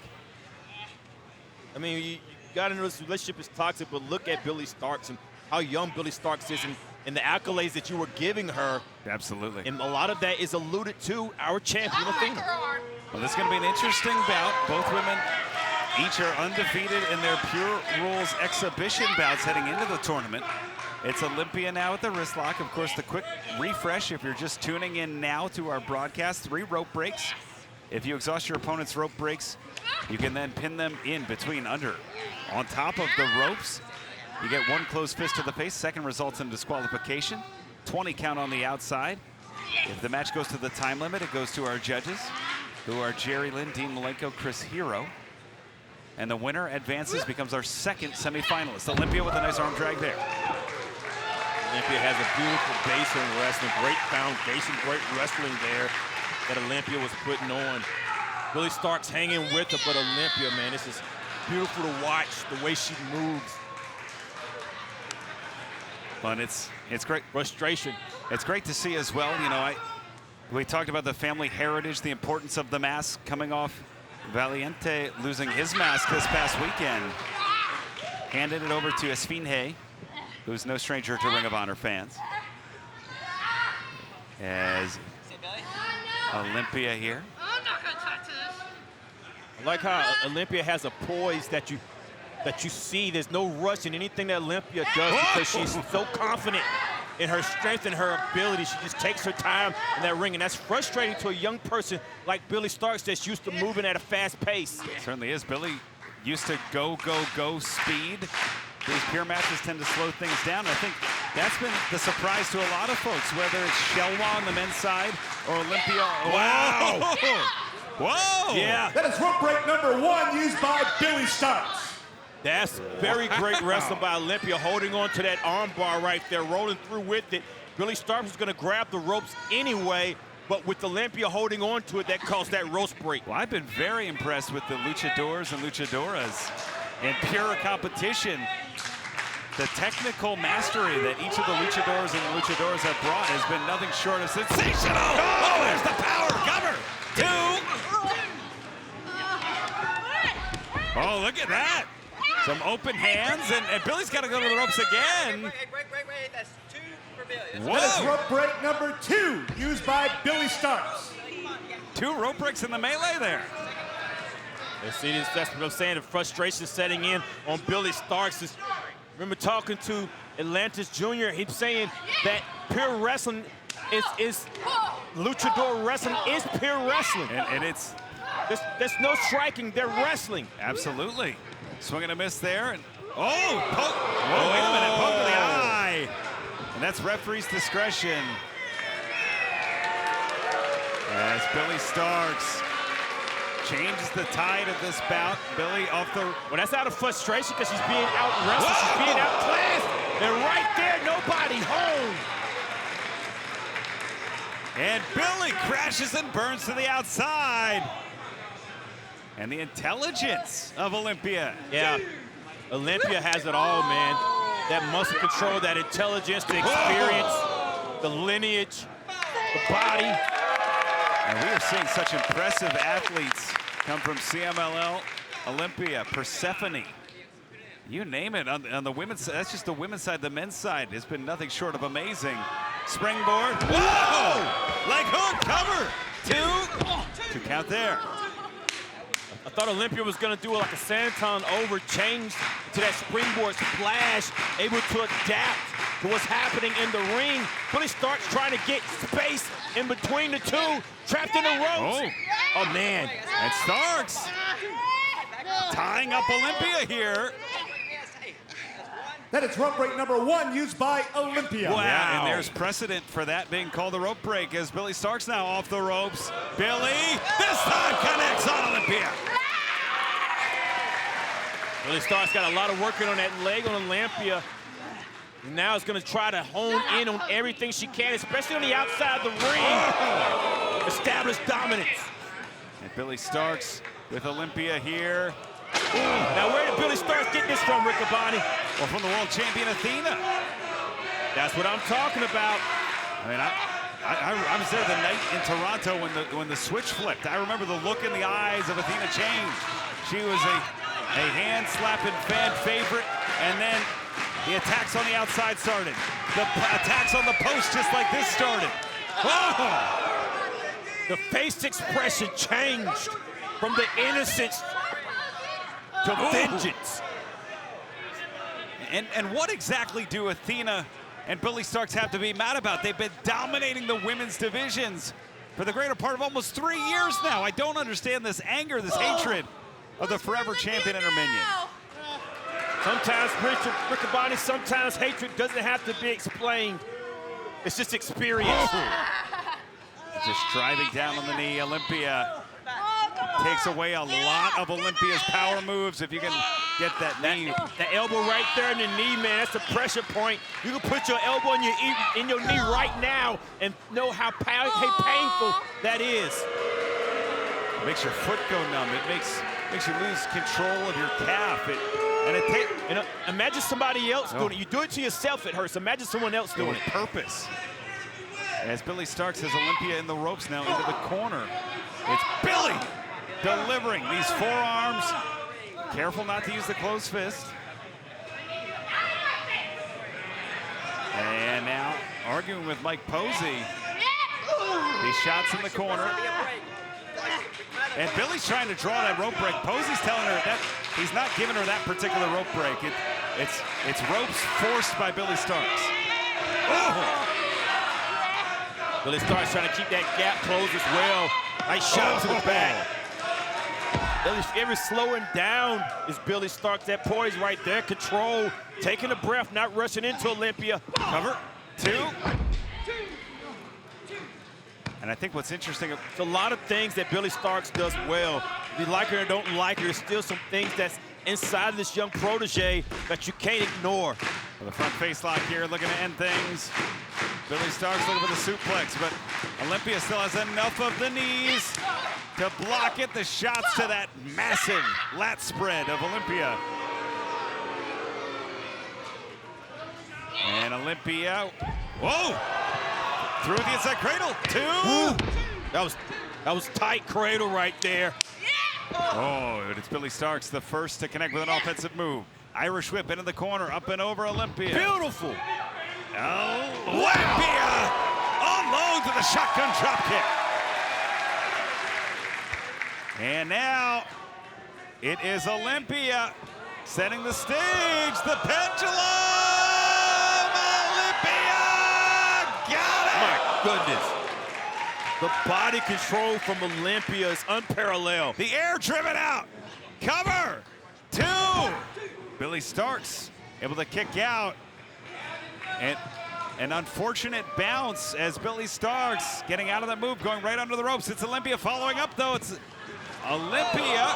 I mean, you got to know this relationship is toxic, but look at Billy Starkz and how young Billy Starkz is and the accolades that you were giving her. Absolutely. And a lot of that is alluded to our champion, Athena. Well, this is going to be an interesting bout. Both women each are undefeated in their Pure Rules exhibition bouts heading into the tournament. It's Olympia now with the wrist lock. Of course, the quick refresh, if you're just tuning in now to our broadcast, 3 rope breaks. If you exhaust your opponent's rope breaks, you can then pin them in between, under, on top of the ropes. You get 1 closed fist to the face. Second results in disqualification. 20 count on the outside. If the match goes to the time limit, it goes to our judges, who are Jerry Lynn, Dean Malenko, Chris Hero. And the winner advances, becomes our second semifinalist. Olympia with a nice arm drag there. Olympia has a beautiful base in wrestling, great foundation, great wrestling there that Olympia was putting on. Billy Starkz hanging with her, but Olympia, man, this is beautiful to watch, the way she moves. But it's great. Frustration. It's great to see as well. You know, we talked about the family heritage, the importance of the mask coming off. Valiente losing his mask this past weekend. Handed it over to Esfinge, who's no stranger to Ring of Honor fans. As Olympia here. I like how Olympia has a poise that you see. There's no rush in anything that Olympia does because she's so confident in her strength and her ability. She just takes her time in that ring, and that's frustrating to a young person like Billy Starkz that's used to moving at a fast pace. It certainly is. Billy used to go speed. These pure matches tend to slow things down. I think that's been the surprise to a lot of folks, whether it's Shelwa on the men's side or Olympia. Wow! Whoa! Yeah. That is rope break number 1 used by Billy Starkz. That's very great wrestling by Olympia, holding on to that arm bar right there, rolling through with it. Billy Starkz is going to grab the ropes anyway, but with Olympia holding on to it, that caused that rope break. Well, I've been very impressed with the luchadors and luchadoras in pure competition. The technical mastery that each of the luchadors and luchadoras have brought has been nothing short of sensational. Oh, there's the power cover. 2. Oh, look at that. Some open hands, and Billy's got to go to the ropes again. Wait. That's 2 for Billy. Whoa. That is rope break number 2 used by Billy Starkz. 2 rope breaks in the melee there. You see, that's what I'm saying, the frustration setting in on Billy Starkz. Remember talking to Atlantis Jr., he's saying that pure wrestling is luchador wrestling is pure wrestling. And it's... There's no striking, they're wrestling. Absolutely. Swing and a miss there. And oh, poke. Whoa, wait a minute. Poke to the eye. And that's referee's discretion. As Billy Starkz changes the tide of this bout. Billy off the... Well, that's out of frustration because she's being out-wrestled. She's being outclassed. They're right there. Nobody home. And Billy crashes and burns to the outside. And the intelligence of Olympia. Yeah, Olympia has it all, man. That muscle control, that intelligence, the experience, the lineage, the body. And we are seeing such impressive athletes come from CMLL, Olympia, Persephone. You name it. On the women's side, that's just the women's side. The men's side has been nothing short of amazing. Springboard. Whoa! Leg hook, cover. 2 count there. I thought Olympia was going to do like a senton over, change to that springboard splash, able to adapt to what's happening in the ring. Billy Starkz trying to get space in between the 2, trapped in the ropes. Oh man. And Starkz tying up Olympia here. That is rope break number 1 used by Olympia. Wow. Yeah, and there's precedent for that being called the rope break as Billy Starkz now off the ropes. Billy, this time connects on Olympia. Billy Starkz got a lot of working on that leg on Olympia. And now it's going to try to hone in on everything she can, especially on the outside of the ring. Establish dominance. And Billy Starkz with Olympia here. Now where did Billy Starkz get this from, Riccaboni? Well, from the world champion Athena. That's what I'm talking about. I mean, I was there the night in Toronto when the switch flipped. I remember the look in the eyes of Athena changed. She was a hand-slapping fan favorite, and then the attacks on the outside started. The attacks on the post just like this started. Oh! The face expression changed from the innocence to vengeance. And what exactly do Athena and Billie Starkz have to be mad about? They've been dominating the women's divisions for the greater part of almost 3 years now. I don't understand this anger, this hatred of the forever champion and her minion. Sometimes, Riccaboni, sometimes hatred doesn't have to be explained. It's just experience. Just driving down on the knee. Olympia takes away a lot of Olympia's power moves if you can get that knee. That elbow right there in the knee, man, that's a pressure point. You can put your elbow in your knee right now and know how painful that is. It makes your foot go numb. It makes you lose control of your calf. Imagine somebody else doing it. You do it to yourself, it hurts. Imagine someone else doing it. Purpose. As Billie Starkz has Olympia in the ropes now into the corner. It's Billie delivering these forearms. Careful not to use the closed fist. And now arguing with Mike Posey. These shots in the corner. And Billie's trying to draw that rope break. Posey's telling her that he's not giving her that particular rope break. It's ropes forced by Billie Starkz. Oh! Billie Starkz trying to keep that gap closed as well. Nice shot to the back. Every slowing down is Billie Starkz. That poise right there, control, taking a breath, not rushing into Olympia. Cover, 2. And I think what's interesting, it's a lot of things that Billie Starkz does well. If you like her or don't like her, there's still some things that's inside of this young protege that you can't ignore. With the front face lock here, looking to end things. Billie Starkz looking for the suplex, but Olympia still has enough of the knees to block it. The shots to that massive lat spread of Olympia. And Olympia, whoa! Through the inside cradle, 2. That was tight cradle right there. Oh, it's Billie Starkz, the first to connect with an offensive move. Irish whip into the corner, up and over Olympia. Beautiful. Olympia unloads with a shotgun drop kick. And now it is Olympia setting the stage. The pendulum. Olympia got it. My goodness. The body control from Olympia is unparalleled. The air driven out. Cover. 2. Billie Starkz able to kick out. And an unfortunate bounce as Billie Starkz getting out of that move, going right under the ropes. It's Olympia following up, though. It's Olympia.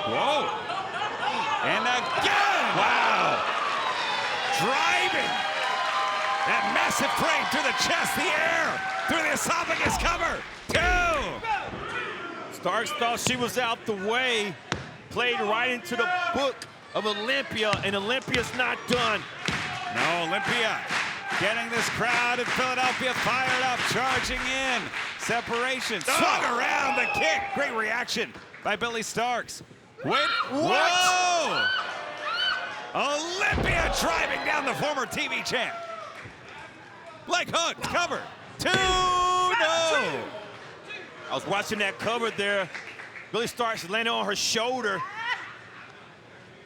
Whoa. And again. Wow. Driving that massive frame through the chest, the air, through the esophagus. Cover. 2. Starkz thought she was out the way, played right into the book of Olympia, and Olympia's not done. No, Olympia getting this crowd in Philadelphia fired up, charging in. Separation, swung around the kick. Great reaction by Billie Starkz. Wait, whoa! Olympia driving down the former TV champ. Leg hook, cover, 2, no! I was watching that cover there. Billie Starkz landing on her shoulder.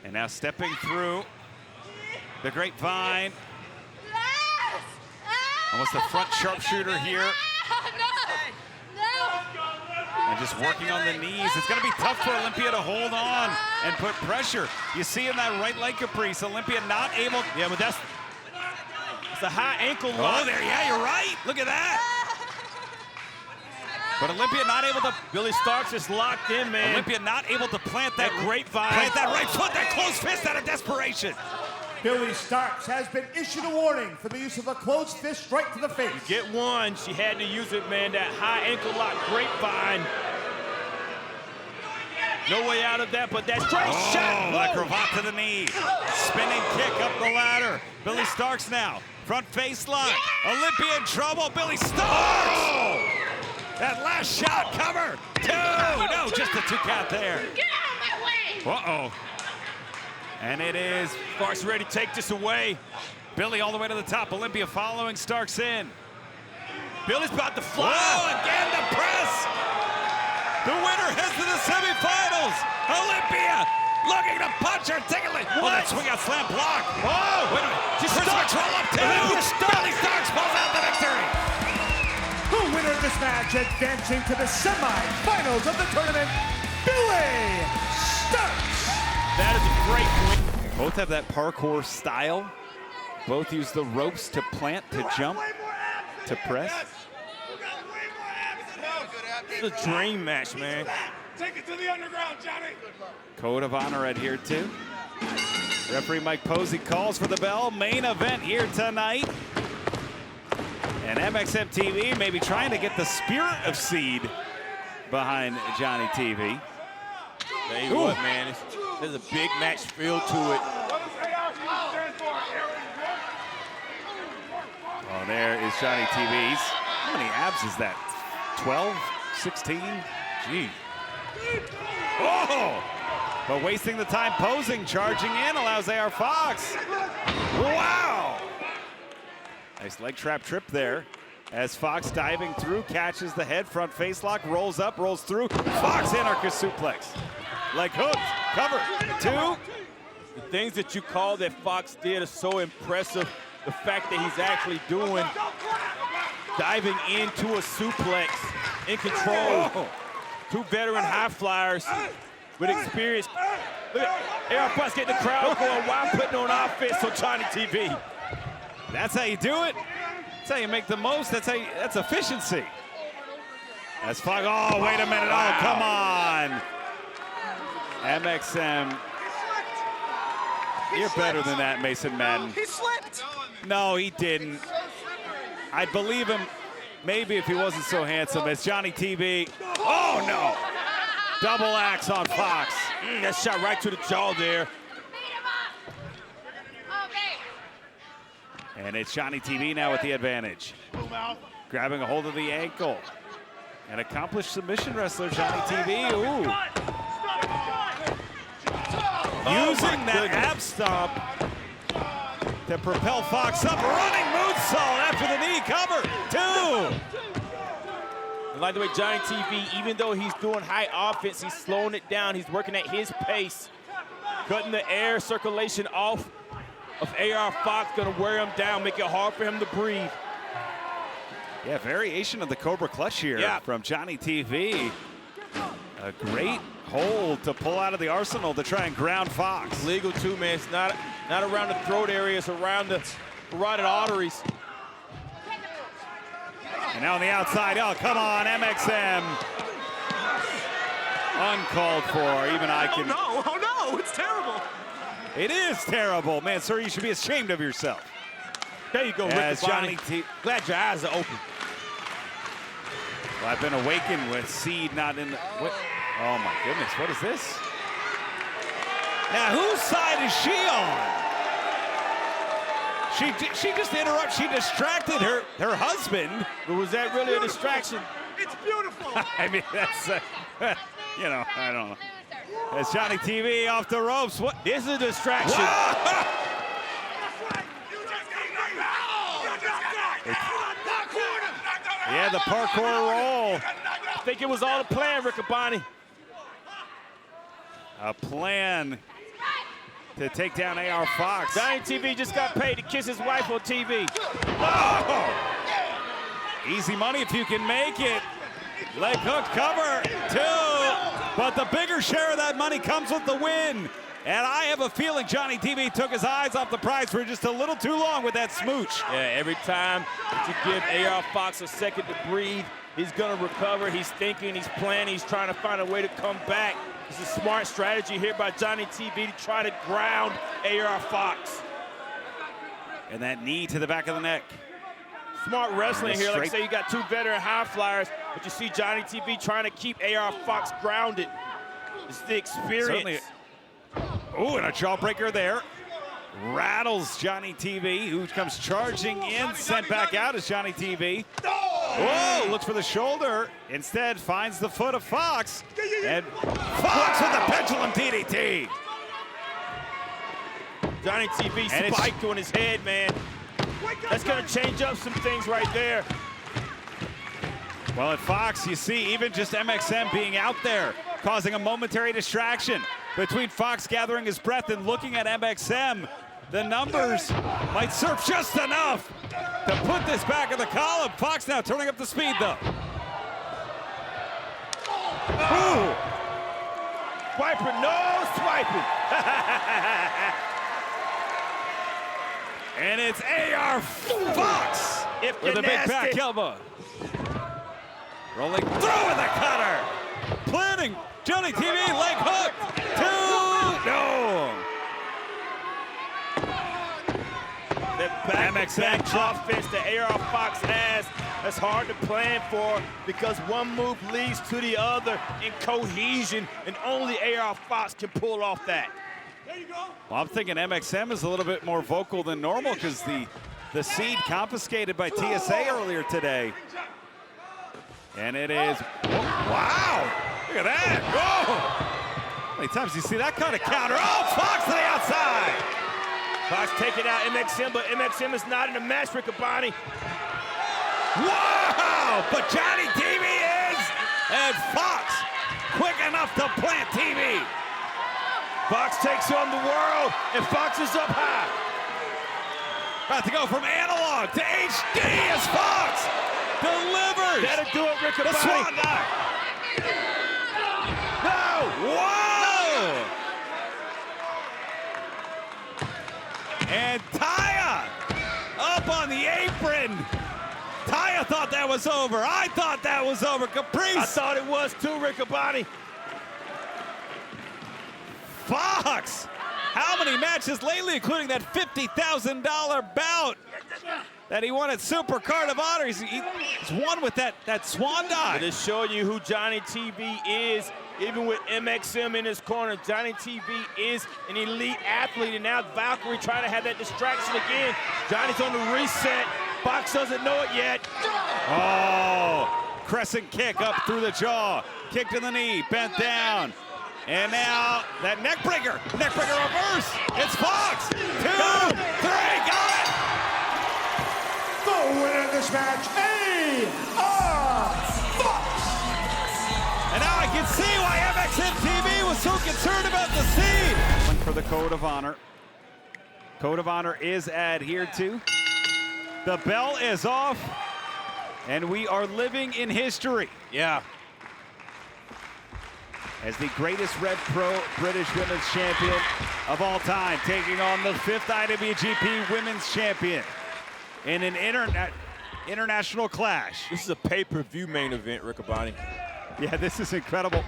And now stepping through the grapevine. Almost the front sharpshooter here. And just working on the knees. It's going to be tough for Olympia to hold on and put pressure. You see in that right leg caprice, Olympia not able. Yeah, but it's a high ankle lock. Oh, there, yeah, you're right. Look at that. But Olympia not able to. Billie Starkz is locked in, man. Olympia not able to plant that grapevine. Plant that right foot, that closed fist out of desperation. Billie Starkz has been issued a warning for the use of a closed fist right to the face. You get one. She had to use it, man. That high ankle lock grapevine. No way out of that, but that straight shot. Oh, that cravat to the knee. Spinning kick up the ladder. Billie Starkz now Front face lock. Olympia in trouble. Billy Starks. That last shot, cover. 2. No, just a 2 count there. Get out of my way! Uh-oh. And it is Starks ready to take this away. Billy all the way to the top. Olympia following Starks in. Billy's about to fly. Whoa, again the press. The winner heads to the semifinals. Olympia looking to punch her, tickling. Oh, that swing out slam block. Oh, Wait a minute. She's stuck. control up 2. Billy Starks pulls out the victory. The winner of this match advancing to the semi-finals of the tournament, Billy Starks. That is a great win. Both have that parkour style. Both use the ropes to plant, to jump, to press. It's a dream match, man. Take it to the underground, Johnny. Code of honor adhered to. Referee Mike Posey calls for the bell. Main event here tonight. And MXM TV may be trying to get the spirit of Seed behind Johnny TV. Tell you what, man, there's a big match feel to it. Oh, there is Johnny TV's. How many abs is that? 12? 16? Gee. Oh! But wasting the time posing, charging in, allows AR Fox. Wow! Nice leg trap trip there. As Fox diving through, catches the head, front face lock, rolls up, rolls through. Fox anarchist suplex. Leg hook, cover, 2. The things that you call that Fox did are so impressive. The fact that he's actually doing, diving into a suplex, in control. Oh. 2 veteran high flyers with experience. Look at AR Fox getting the crowd going while putting on offense on Johnny TV. That's how you do it. That's how you make the most. That's efficiency. That's Fox. Oh, wait a minute. Oh, come on. MXM. You're better than that, Mason Madden. He slipped. No, he didn't. I'd believe him maybe if he wasn't so handsome as Johnny TV. Oh, no. Double axe on Fox. That shot right to the jaw there. And it's Johnny TV now with the advantage. Grabbing a hold of the ankle. An accomplished submission wrestler, Johnny TV. Ooh. Using that ab stomp to propel Fox up. Running moonsault after the knee cover. 2. I like the way Johnny TV, even though he's doing high offense, he's slowing it down. He's working at his pace. Cutting the air circulation off of AR Fox, gonna wear him down, make it hard for him to breathe. Yeah, variation of the Cobra Clutch here from Johnny TV. A great hold to pull out of the arsenal to try and ground Fox. Legal too, man. It's not around the throat area, it's around the carotid arteries. And now on the outside, oh, come on, MXM. Uncalled for, even I can. Oh no, it's terrible. It is terrible. Man, sir, you should be ashamed of yourself. There you go, As Rick Johnny T. Glad your eyes are open. Well, I've been awakened with Seed not in the. Oh my goodness, what is this? Now, whose side is she on? She just interrupted. She distracted her husband. But was that really a distraction? It's beautiful. I mean, that's you know, I don't know. As Johnny TV off the ropes. What? This is a distraction. Yeah, the parkour roll. I think it was all a plan, Riccaboni. A plan to take down AR Fox. Johnny TV just got paid to kiss his wife on TV. Oh! Easy money if you can make it. Leg hook cover, 2. But the bigger share of that money comes with the win. And I have a feeling Johnny TV took his eyes off the prize for just a little too long with that smooch. Yeah, every time that you give AR Fox a second to breathe, he's gonna recover. He's thinking, he's planning, he's trying to find a way to come back. It's a smart strategy here by Johnny TV to try to ground AR Fox. And that knee to the back of the neck. Smart wrestling here. Like I say, you got 2 veteran high flyers, but you see Johnny TV trying to keep AR Fox grounded. It's the experience. Certainly. Oh, and a jawbreaker there. rattles Johnny TV, who comes charging in, sent back out as Johnny TV. Whoa, looks for the shoulder. Instead, finds the foot of Fox. And Fox with the pendulum DDT. Johnny TV spiked on his head, man. That's going to change up some things right there. Well, at Fox, you see even just MXM being out there, causing a momentary distraction. Between Fox gathering his breath and looking at MXM, the numbers might serve just enough to put this back in the column. Fox now turning up the speed, though. Ooh. Swiper, no swiping. And it's AR Fox with a big back elbow. Rolling through with a cutter. Planning. Johnny TV leg hook. No. The back offense that AR Fox has, that's hard to plan for because one move leads to the other in cohesion, and only AR Fox can pull off that. There you go. Well, I'm thinking MXM is a little bit more vocal than normal because the seed confiscated by TSA earlier today. And it is, wow, look at that. Whoa. How many times do you see that kind of counter? Oh, Fox to the outside. Fox taking out MXM, but MXM is not in the match, Riccaboni. Wow, but Johnny TV is, and Fox quick enough to plant TV. Fox takes on the world, and Fox is up high. About to go from analog to HD as Fox delivers. That'll do it, Riccaboni. The swan dive. No! Whoa! And Taya up on the apron. Taya thought that was over. I thought that was over. Caprice. I thought it was too, Riccaboni. Fox. How many matches lately, including that $50,000 bout that he won at Super Card of Honor? He's won with that swan dive. To show you who Johnny TV is, even with MXM in his corner, Johnny TV is an elite athlete, and now Valkyrie trying to have that distraction again. Johnny's on the reset. Fox doesn't know it yet. Oh, crescent kick up through the jaw. Kick to the knee, bent down. And now that neck breaker reverse. It's Fox. 2, 3, got it. The winner of this match, AR Fox. And now I can see why MXM TV was so concerned about the seed. For the Code of Honor. Code of Honor is adhered to. The bell is off. And we are living in history. Yeah. As the greatest Red Pro British Women's Champion of all time, taking on the 5th IWGP Women's Champion in an international clash. This is a pay-per-view main event, Riccaboni. Yeah, this is incredible.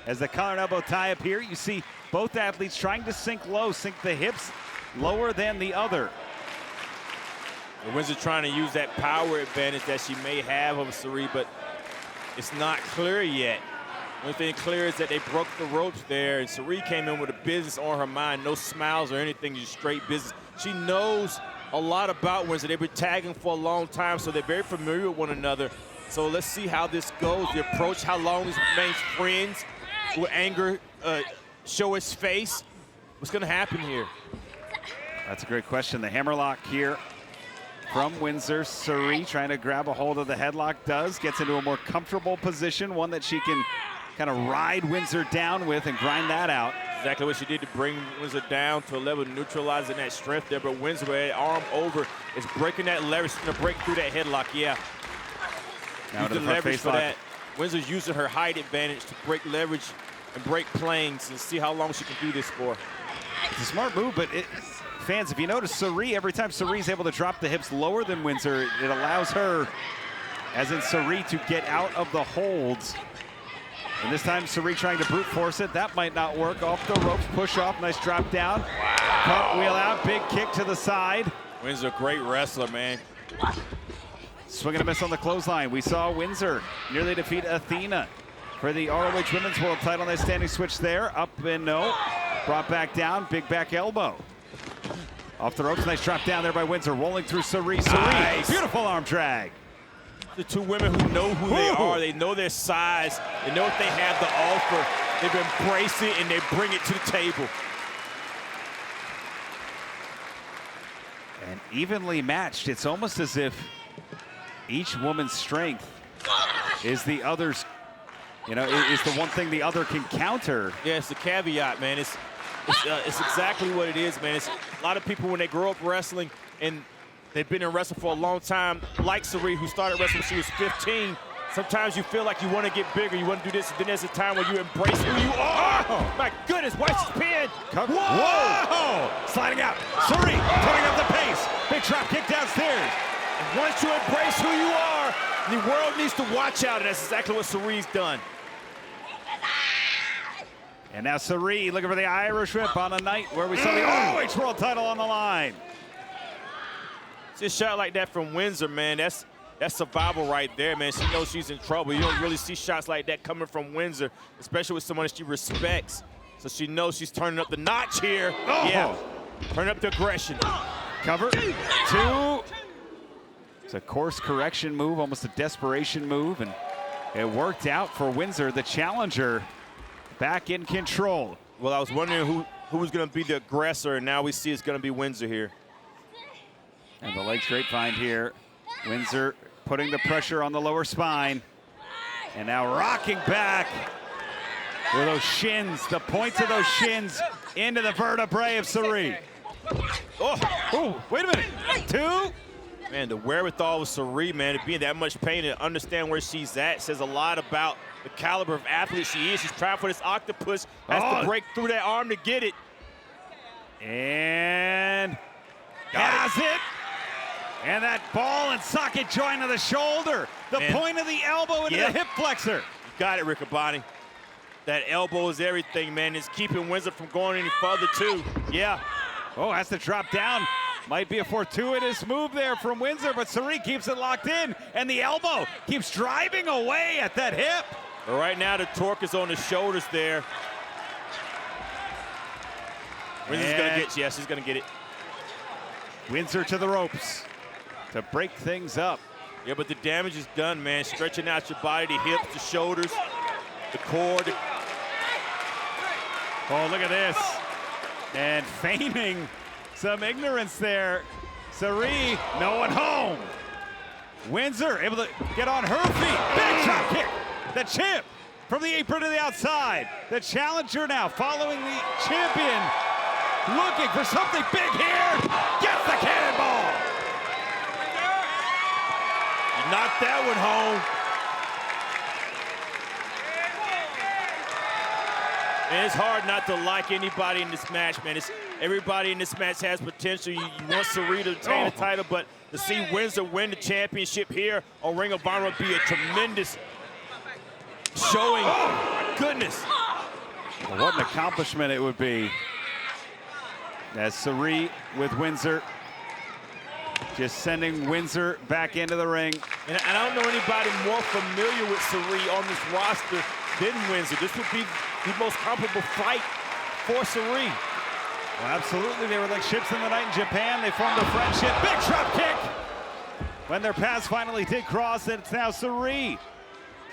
As the collar and elbow tie up here, you see both athletes trying to sink low, sink the hips lower than the other. The Windsor trying to use that power advantage that she may have over Sari, but it's not clear yet. One thing clear is that they broke the ropes there, and Sari came in with a business on her mind, no smiles or anything, just straight business. She knows a lot about Windsor. They've been tagging for a long time, so they're very familiar with one another. So let's see how this goes. The approach, how long these remain friends. Will anger show its face? What's going to happen here? That's a great question. The hammerlock here from Windsor. Sari trying to grab a hold of the headlock, gets into a more comfortable position, one that she can kind of ride Windsor down with and grind that out. Exactly what she did to bring Windsor down to a level neutralizing that strength there, but Windsor with that arm over is breaking that leverage, going to break through that headlock, yeah. Now Use the leverage for that. Windsor's using her height advantage to break leverage and break planes and see how long she can do this for. It's a smart move, but fans, if you notice, Sari, every time Sari's able to drop the hips lower than Windsor, it allows her, as in Sari, to get out of the holds. And this time, Sari trying to brute force it. That might not work. Off the ropes, push off, nice drop down. Wow. Cartwheel out, big kick to the side. Windsor, a great wrestler, man. Swing and a miss on the clothesline. We saw Windsor nearly defeat Athena for the ROH Women's World title. Nice standing switch there. Up and no. Brought back down, big back elbow. Off the ropes, nice drop down there by Windsor, rolling through Cirie. Nice. Beautiful arm drag. The two women who know who they are, they know their size, they know what they have to offer. They've embraced it and they bring it to the table. And evenly matched. It's almost as if each woman's strength is the other's, you know, is the one thing the other can counter. Yeah, it's the caveat, man. It's exactly what it is, man. It's a lot of people when they grow up wrestling and they've been in wrestling for a long time, like Cirie, who started wrestling when she was 15. Sometimes you feel like you want to get bigger, you want to do this, and then there's a time when you embrace who you are. Oh, my goodness, watch this pin. Whoa! Whoa! Sliding out. Cirie turning up the pace. Big drop kick downstairs. And once you embrace who you are, the world needs to watch out, and that's exactly what Cirie's done. And now Cirie looking for the Irish whip on a night where we saw the ROH World title on the line. See a shot like that from Windsor, man, that's survival right there, man. She knows she's in trouble. You don't really see shots like that coming from Windsor, especially with someone that she respects. So she knows she's turning up the notch here. Oh. Yeah, turn up the aggression. Cover, 2. It's a course correction move, almost a desperation move, and it worked out for Windsor, the challenger, back in control. Well, I was wondering who was going to be the aggressor, and now we see it's going to be Windsor here. And the leg straight find here. Windsor putting the pressure on the lower spine. And now rocking back with those shins, the points of those shins into the vertebrae of Cirie. Oh, wait a minute. 2. Man, the wherewithal with Cirie, man, to be in that much pain and understand where she's at says a lot about the caliber of athlete she is. She's trying for this octopus, has to break through that arm to get it. And has it. And that ball and socket joint of the shoulder. The point of the elbow into the hip flexor. You got it, Riccaboni. That elbow is everything, man. It's keeping Windsor from going any further, too. Yeah. Oh, has to drop down. Might be a fortuitous move there from Windsor, but Cirie keeps it locked in, and the elbow keeps driving away at that hip. But right now, the torque is on the shoulders there. Windsor's gonna get, yes, she's gonna get it. Windsor to the ropes to break things up. Yeah, but the damage is done, man. Stretching out your body, the hips, the shoulders, the core. Oh, look at this. And feigning some ignorance there. Cirie, no one home. Windsor able to get on her feet. Big drop kick. The champ from the apron to the outside. The challenger now following the champion. Looking for something big here. Gets the cannonball. You knocked that one home. And it's hard not to like anybody in this match, man. Everybody in this match has potential. You want Cirie to retain the title, but to see Windsor win the championship here on Ring of Honor would be a tremendous showing. Oh, my goodness. Well, what an accomplishment it would be. As Cirie with Windsor, just sending Windsor back into the ring. And I don't know anybody more familiar with Cirie on this roster than Windsor. This would be the most comparable fight for Cirie. Well, absolutely, they were like ships in the night in Japan. They formed a friendship. Big drop kick! When their paths finally did cross, it's now Cirie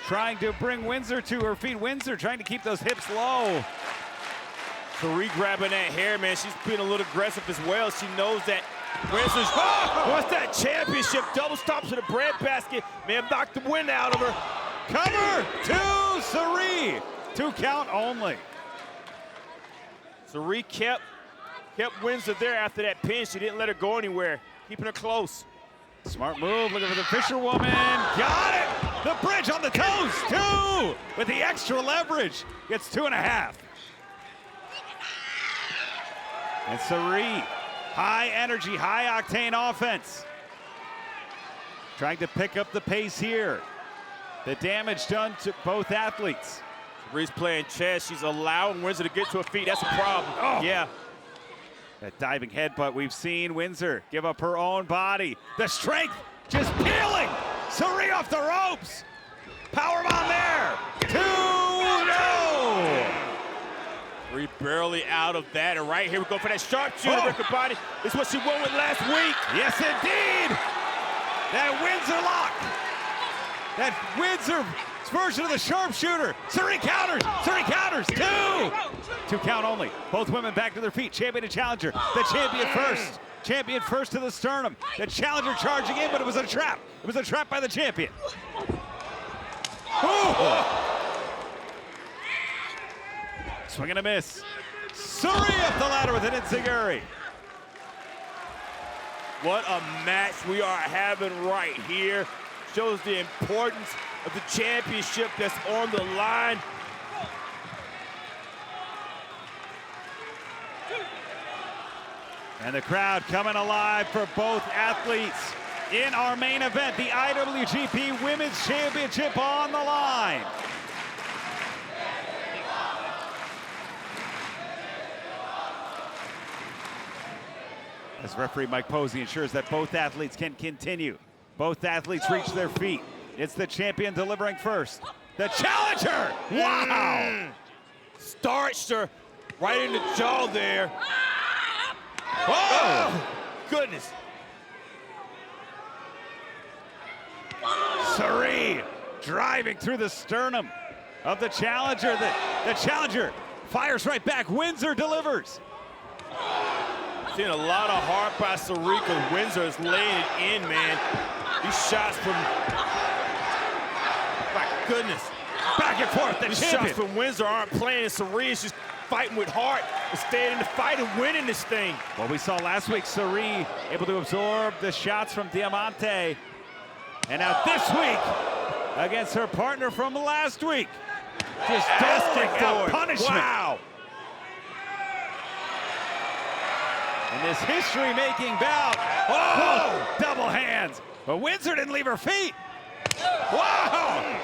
trying to bring Windsor to her feet. Windsor trying to keep those hips low. Cirie grabbing that hair, man. She's being a little aggressive as well. She knows that Windsor's wants that championship. Double stops to the breadbasket. Man, knocked the wind out of her. Cover to Cirie. 2 count only. Cirie kept Windsor there after that pin. She didn't let her go anywhere, keeping her close. Smart move, looking for the fisherwoman. Got it! The bridge on the toes, 2! With the extra leverage, gets 2.5. And Cirie, high energy, high octane offense. Trying to pick up the pace here. The damage done to both athletes. Cirie's playing chess. She's allowing Windsor to get to her feet. That's a problem. Oh. Yeah. That diving headbutt, we've seen Windsor give up her own body. The strength just peeling. Cirie off the ropes. Powerbomb there. 2-0. Cirie barely out of that. And right here we go for that sharpshooter, Riccaboni. It's what she won with last week. Yes, indeed. That Windsor lock. That Windsor version of the sharpshooter. Suri counters. Suri counters. Two count only. Both women back to their feet. Champion and challenger. The champion first. Champion first to the sternum. The challenger charging in, but it was a trap. It was a trap by the champion. Swing and a miss. Suri up the ladder with an enziguri. What a match we are having right here. Shows the importance of the championship that's on the line. And the crowd coming alive for both athletes in our main event, the IWGP Women's Championship on the line. As referee Mike Posey ensures that both athletes can continue. Both athletes reach their feet. It's the champion delivering first. The challenger! Wow! Starched her right in the jaw there. Oh! Goodness. Suri driving through the sternum of the challenger. The challenger fires right back. Windsor delivers. Seeing a lot of heart by Suri. Windsor is laying it in, man. These shots from, my goodness. Back and forth, the These champion. shots from Windsor aren't playing. Suri is just fighting with heart and staying in the fight and winning this thing. Well, we saw last week Suri able to absorb the shots from Diamante. And now this week, against her partner from last week, just Asking doling out for it. punishment. Wow. In this history-making bout. Oh, double hands. But Windsor didn't leave her feet. Wow!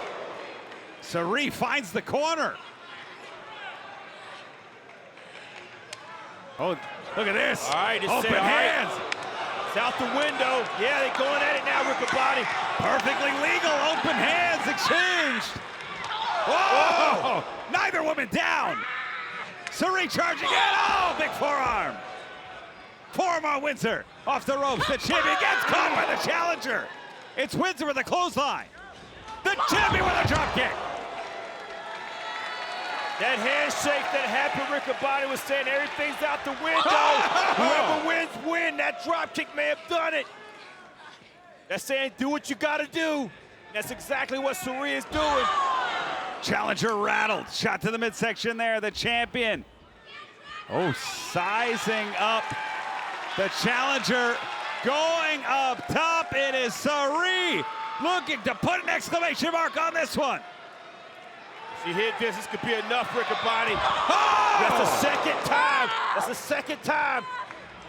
Suri finds the corner. Oh, look at this. All right, it's open set. All right. hands. It's out the window. Yeah, they're going at it now, Riccaboni. Perfectly legal, open hands exchanged. Whoa! Neither woman down. Suri charging in. Oh, big forearm. Forearm on Windsor. Off the ropes. The champion gets caught by the challenger. It's Windsor with a clothesline. The champion with a drop kick. That handshake that happened, Riccaboni was saying everything's out the window. Whoever wins, win. That drop kick may have done it. That's saying do what you gotta do. That's exactly what Suri is doing. Challenger rattled. Shot to the midsection there. The champion. Oh, sizing up. The challenger going up top. It is Suri looking to put an exclamation mark on this one. If you hit this could be enough, Riccaboni. Oh! That's the second time. That's the second time.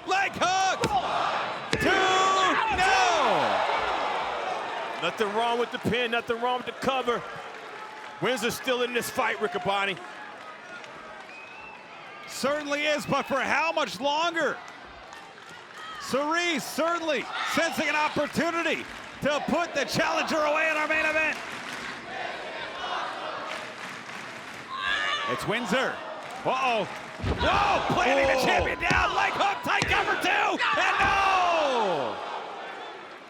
Leg hook. 2, no. Nothing wrong with the pin, nothing wrong with the cover. Windsor's still in this fight, Riccaboni. Certainly is, but for how much longer? Suri certainly sensing an opportunity to put the challenger away in our main event. It's Windsor. Uh-oh. Whoa, planting the champion down. Leg hook, tight cover 2, and no!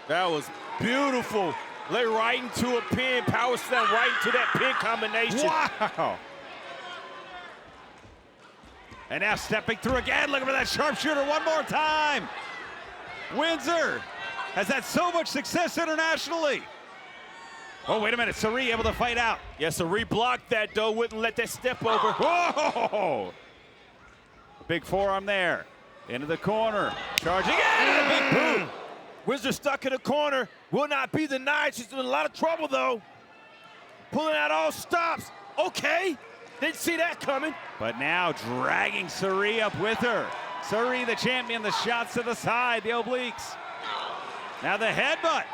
That was beautiful. Lay right into a pin, power slam right into that pin combination. Wow. And now stepping through again, looking for that sharpshooter one more time. Windsor has had so much success internationally. Oh, wait a minute, Suri able to fight out. Yes, Suri blocked that though, wouldn't let that step over. Whoa! Big forearm there. Into the corner. Charging in, and a big boot. Windsor stuck in the corner, will not be denied. She's in a lot of trouble though. Pulling out all stops. Okay, didn't see that coming. But now dragging Suri up with her. Suri, the champion, the shots to the side, the obliques. Now the headbutt.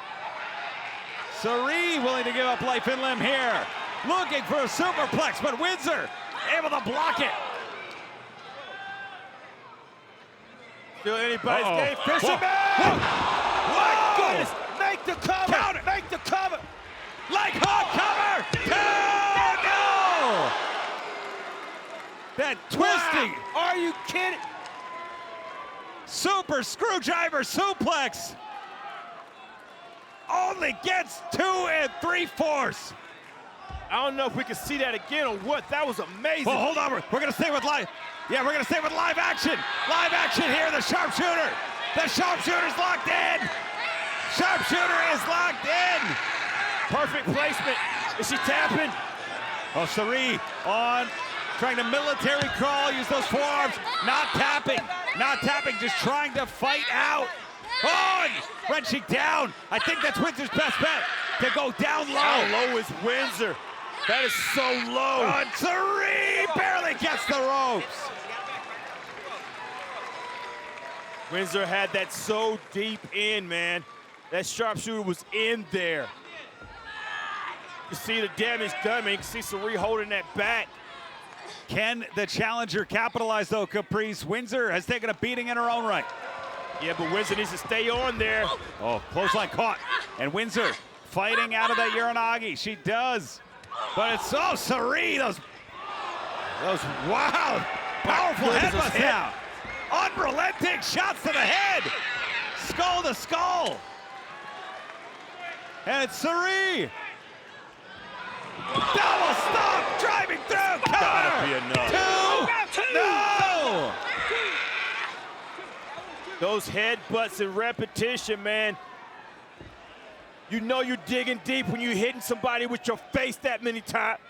Suri willing to give up life and limb here. Looking for a superplex, but Windsor able to block it. Still anybody's game. Whoa. Fisherman! My Whoa. goodness! Make the cover! Count it. Make the cover! Leg hook cover! 2, no! That twisting. Wow. Are you kidding? Super screwdriver suplex. Only gets 2 3/4. I don't know if we can see that again or what. That was amazing. Well, hold on. We're going to stay with live. Yeah, we're going to stay with live action. Live action here. The sharpshooter. The sharpshooter's locked in. Sharpshooter is locked in. Perfect placement. Is she tapping? Oh, Sari on, trying to military crawl, use those forearms. Not tapping, just trying to fight out. Oh, and wrenching down. I think that's Windsor's best bet, to go down low. How low is Windsor? That is so low. Oh, and Sari barely gets the ropes. Windsor had that so deep in, man. That sharpshooter was in there. You see the damage done, man. You can see Sari holding that back. Can the challenger capitalize, though, Caprice? Windsor has taken a beating in her own right. Yeah, but Windsor needs to stay on there. Oh, clothesline caught. And Windsor fighting out of that Uranagi. She does. But it's so Sari, those wild, powerful headbutts now. Unrelenting shots to the head. Skull to skull. And it's Sari. Double stop, driving through, cover. Gotta be enough. 2, no. Those headbutts in repetition, man. You know you're digging deep when you're hitting somebody with your face that many times.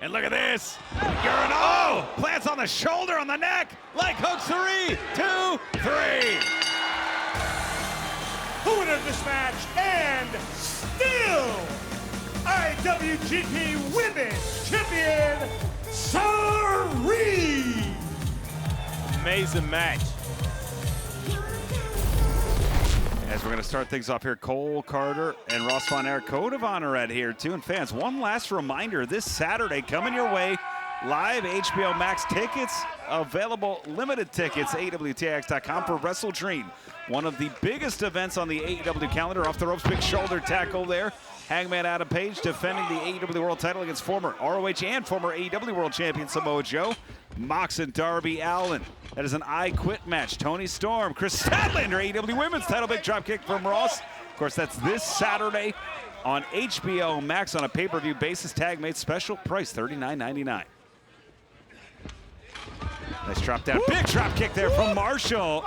And look at this. Urano plants on the shoulder, on the neck. Leg hook, 3, 2, 3. The winner of this match, and still IWGP Women's Champion, Sari. Amazing match. As we're going to start things off here, Cole Carter and Ross Von Erich, Code of Honor at here too. And fans, one last reminder, this Saturday coming your way, live HBO Max tickets available, limited tickets, AEWTX.com for Wrestle Dream. One of the biggest events on the AEW calendar. Off the ropes, big shoulder tackle there. Hangman Adam Page defending the AEW World title against former ROH and former AEW World Champion Samoa Joe. Mox and Darby Allin. That is an I Quit match. Tony Storm, Chris Statlander, AEW Women's title, big drop kick from Ross. Of course, that's this Saturday on HBO Max on a pay-per-view basis. Tag made special price, $39.99. Nice drop down. Big drop kick there from Marshall.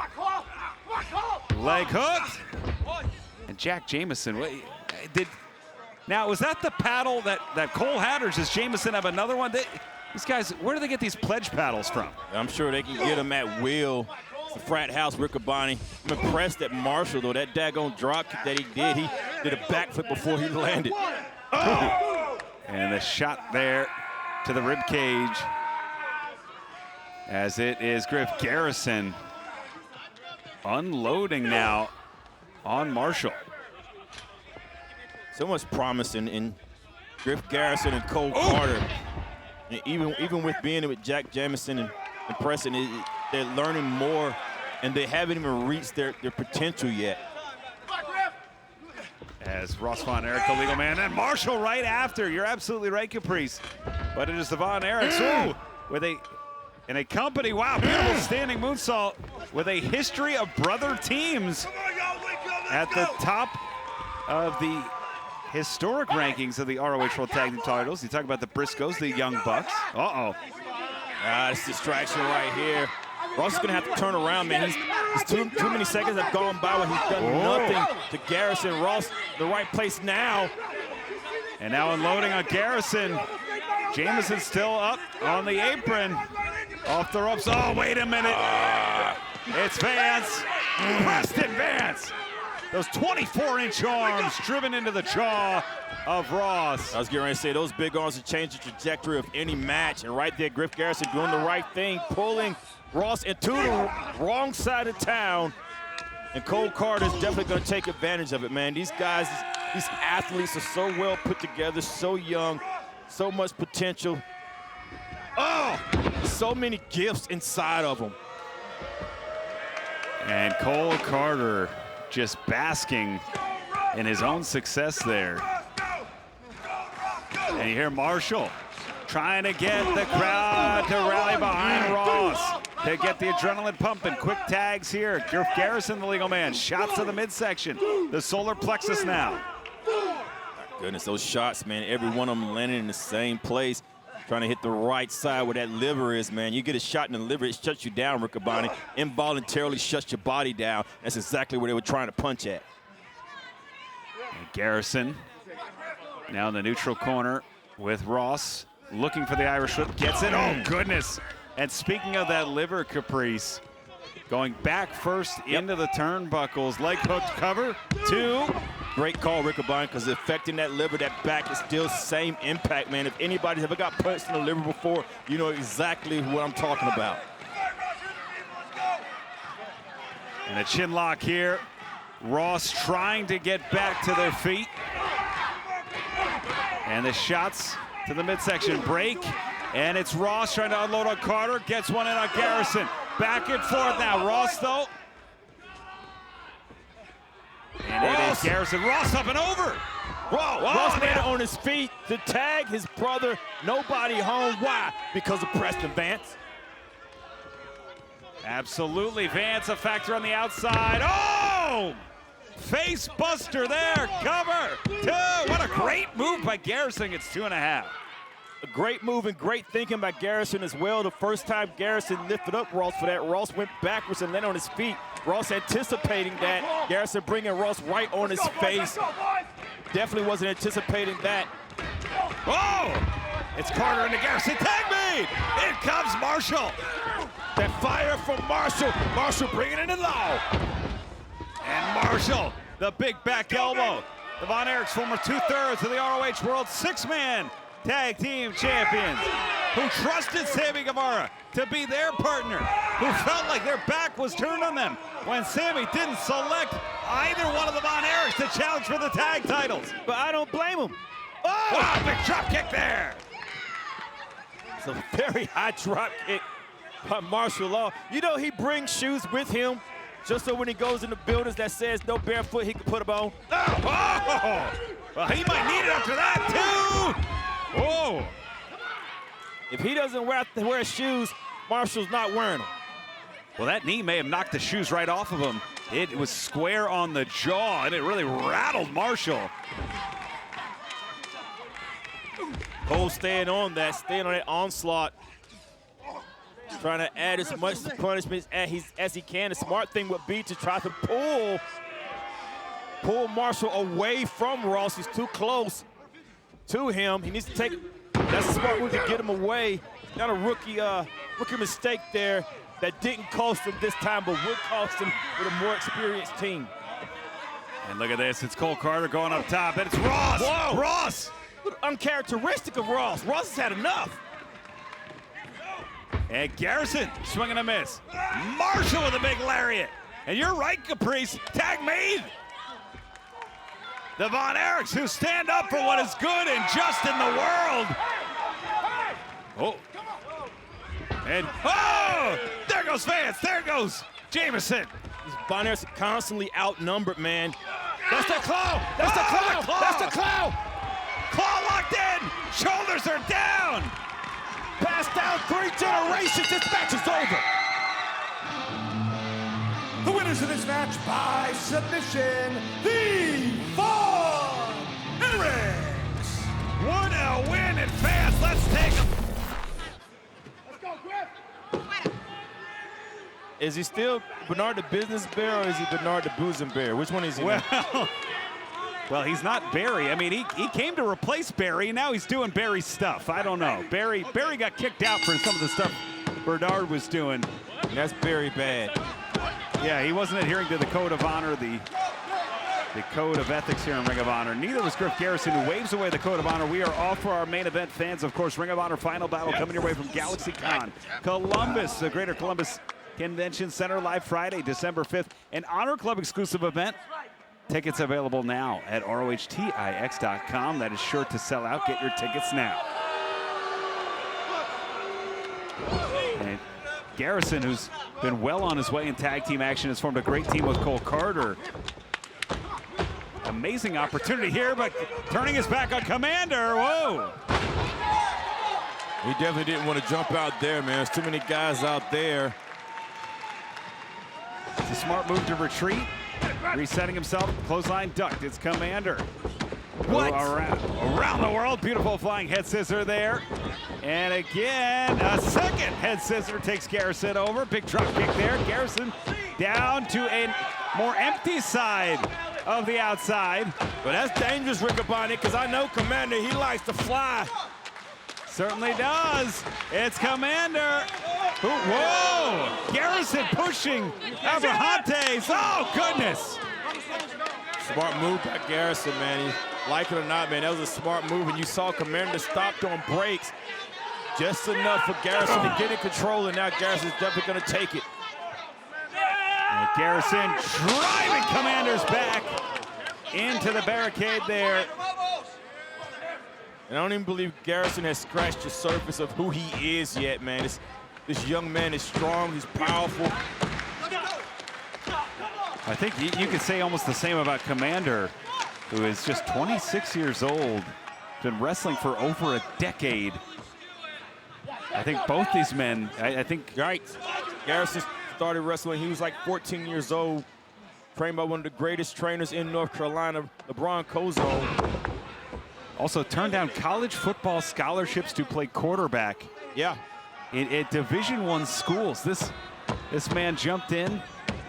Leg hooked. And Jack Jameson. Now, was that the paddle that Cole had, or does Jameson have another one? These guys, where do they get these pledge paddles from? I'm sure they can get them at will. It's the Frat House, Riccaboni. I'm impressed at Marshall, though. That daggone drop kick that he did a backflip before he landed. Oh. And the shot there to the rib cage, as it is Griff Garrison unloading now on Marshall. So much promise in Griff Garrison and Cole Carter. And even with being with Jack Jameson and Preston, they're learning more, and they haven't even reached their potential yet. As Ross Von Erich, the legal man, and Marshall right after. You're absolutely right, Caprice. But it is the Von Erichs with in a company, wow, beautiful standing moonsault with a history of brother teams at the top of the historic rankings of the ROH World Tag Team titles. You talk about the Briscoes, the Young Bucks. Uh-oh. This distraction right here. Ross is going to have to turn around, man. He's too many seconds have gone by when he's done nothing to Garrison. Ross, the right place now. And now unloading on Garrison. Jameson still up on the apron. Off the ropes. Oh, wait a minute. It's Vance. Preston Vance. Those 24-inch arms driven into the jaw of Ross. I was getting ready to say, those big arms will change the trajectory of any match. And right there, Griff Garrison doing the right thing, pulling Ross into the wrong side of town. And Cole Carter is definitely going to take advantage of it, man. These guys, these athletes are so well put together, so young, so much potential. Oh, so many gifts inside of them. And Cole Carter just basking in his own success there. And you hear Marshall trying to get the crowd to rally behind Ross to get the adrenaline pumping. Quick tags here. Garrison, the legal man. Shots to the midsection. The solar plexus now. Goodness, those shots, man, every one of them landing in the same place. Trying to hit the right side where that liver is, man. You get a shot in the liver, it shuts you down, Riccaboni. Involuntarily shuts your body down. That's exactly where they were trying to punch at. And Garrison now in the neutral corner with Ross. Looking for the Irish whip, gets it. Oh, goodness. And speaking of that liver caprice, going back first into the turnbuckles, leg hook cover, 2. Great call, Riccaboni, because affecting that liver, that back is still same impact, man. If anybody's ever got punched in the liver before, you know exactly what I'm talking about. And a chin lock here. Ross trying to get back to their feet. And the shots to the midsection break. And it's Ross trying to unload on Carter. Gets one in on Garrison. Back and forth now. Ross, though. And it is Garrison. Ross up and over. Whoa, Ross made it on his feet to tag his brother. Nobody home. Why? Because of Preston Vance. Absolutely. Vance a factor on the outside. Oh! Face buster there. Cover. 2. What a great move by Garrison. It's 2.5. A great move and great thinking by Garrison as well. The first time Garrison lifted up Ross for that, Ross went backwards and landed on his feet. Ross anticipating that. Garrison bringing Ross right on his face. Definitely wasn't anticipating that. Oh! It's Carter into Garrison. Tag made! In comes Marshall. That fire from Marshall. Marshall bringing it in low. And Marshall, the big back elbow. The Von Erichs, former 2/3 of the ROH World 6-man Tag Team Champions, who trusted Sammy Guevara to be their partner, who felt like their back was turned on them when Sammy didn't select either one of the Von Erichs to challenge for the tag titles. But I don't blame him. Oh, wow, big drop kick there. It's a very high drop kick by Marshall Law. You know, he brings shoes with him just so when he goes in the buildings that says no barefoot, he can put them on. Oh! Well, he might need it after that, too. Whoa. If he doesn't wear shoes, Marshall's not wearing them. Well, that knee may have knocked the shoes right off of him. It was square on the jaw, and it really rattled Marshall. Cole staying on that onslaught. Trying to add as much punishment as he can. The smart thing would be to try to pull Marshall away from Ross. He's too close to him. He needs to take, that's a smart move to get him away. Not a rookie mistake there that didn't cost him this time, but would cost him with a more experienced team. And look at this, it's Cole Carter going up top, and it's Ross. Whoa. Ross! Uncharacteristic of Ross. Ross has had enough. And Garrison swinging a miss. Marshall with a big lariat. And you're right, Caprice, tag made. The Von Erichs who stand up for what is good and just in the world. Oh. And, oh! There goes Vance, there goes Jameson. These Von Erichs are constantly outnumbered, man. That's the claw! That's the claw! That's the claw! Claw locked in! Shoulders are down! Passed down 3 generations, this match is over. The winners of this match by submission, the Von Erichs. What a win in fast. Let's take him. Let's go, Griff. Is he still Bernard the Business Bear or is he Bernard the Boozing Bear? Which one is he now? Well, he's not Barry. I mean, he came to replace Barry, and now he's doing Barry's stuff. I don't know. Barry got kicked out for some of the stuff Bernard was doing. That's very bad. Yeah, he wasn't adhering to the code of honor, the code of ethics here in Ring of Honor. Neither was Griff Garrison, who waves away the code of honor. We are off for our main event fans. Of course, Ring of Honor Final Battle coming your way from GalaxyCon, Columbus, the Greater Columbus Convention Center, live Friday, December 5th. An Honor Club exclusive event. Tickets available now at ROHTIX.com. That is sure to sell out. Get your tickets now. And Garrison, who's been well on his way in tag team action, has formed a great team with Cole Carter. Amazing opportunity here, but turning his back on Commander. Whoa. He definitely didn't want to jump out there, man. There's too many guys out there. It's a smart move to retreat. Resetting himself, clothesline ducked. It's Commander. What? Around the world, beautiful flying head scissor there. And again, a second head scissor takes Garrison over. Big drop kick there. Garrison down to a more empty side of the outside. But that's dangerous, Riccaboni, because I know Commander, he likes to fly. Certainly does. It's Commander. Whoa! Garrison pushing Abrahantes. Oh, goodness. Smart move by Garrison, man. Like it or not, man, that was a smart move. And you saw Commander stopped on breaks just enough for Garrison to get in control. And now Garrison's definitely going to take it. And Garrison driving Commander's back into the barricade there. And I don't even believe Garrison has scratched the surface of who he is yet, man. This young man is strong, he's powerful. I think you could say almost the same about Commander, who is just 26 years old, been wrestling for over a decade. I think both these men, I think... Right. Garrison started wrestling, he was like 14 years old, trained by one of the greatest trainers in North Carolina, LeBron Cozo. Also turned down college football scholarships to play quarterback. Yeah. At Division I schools. This man jumped in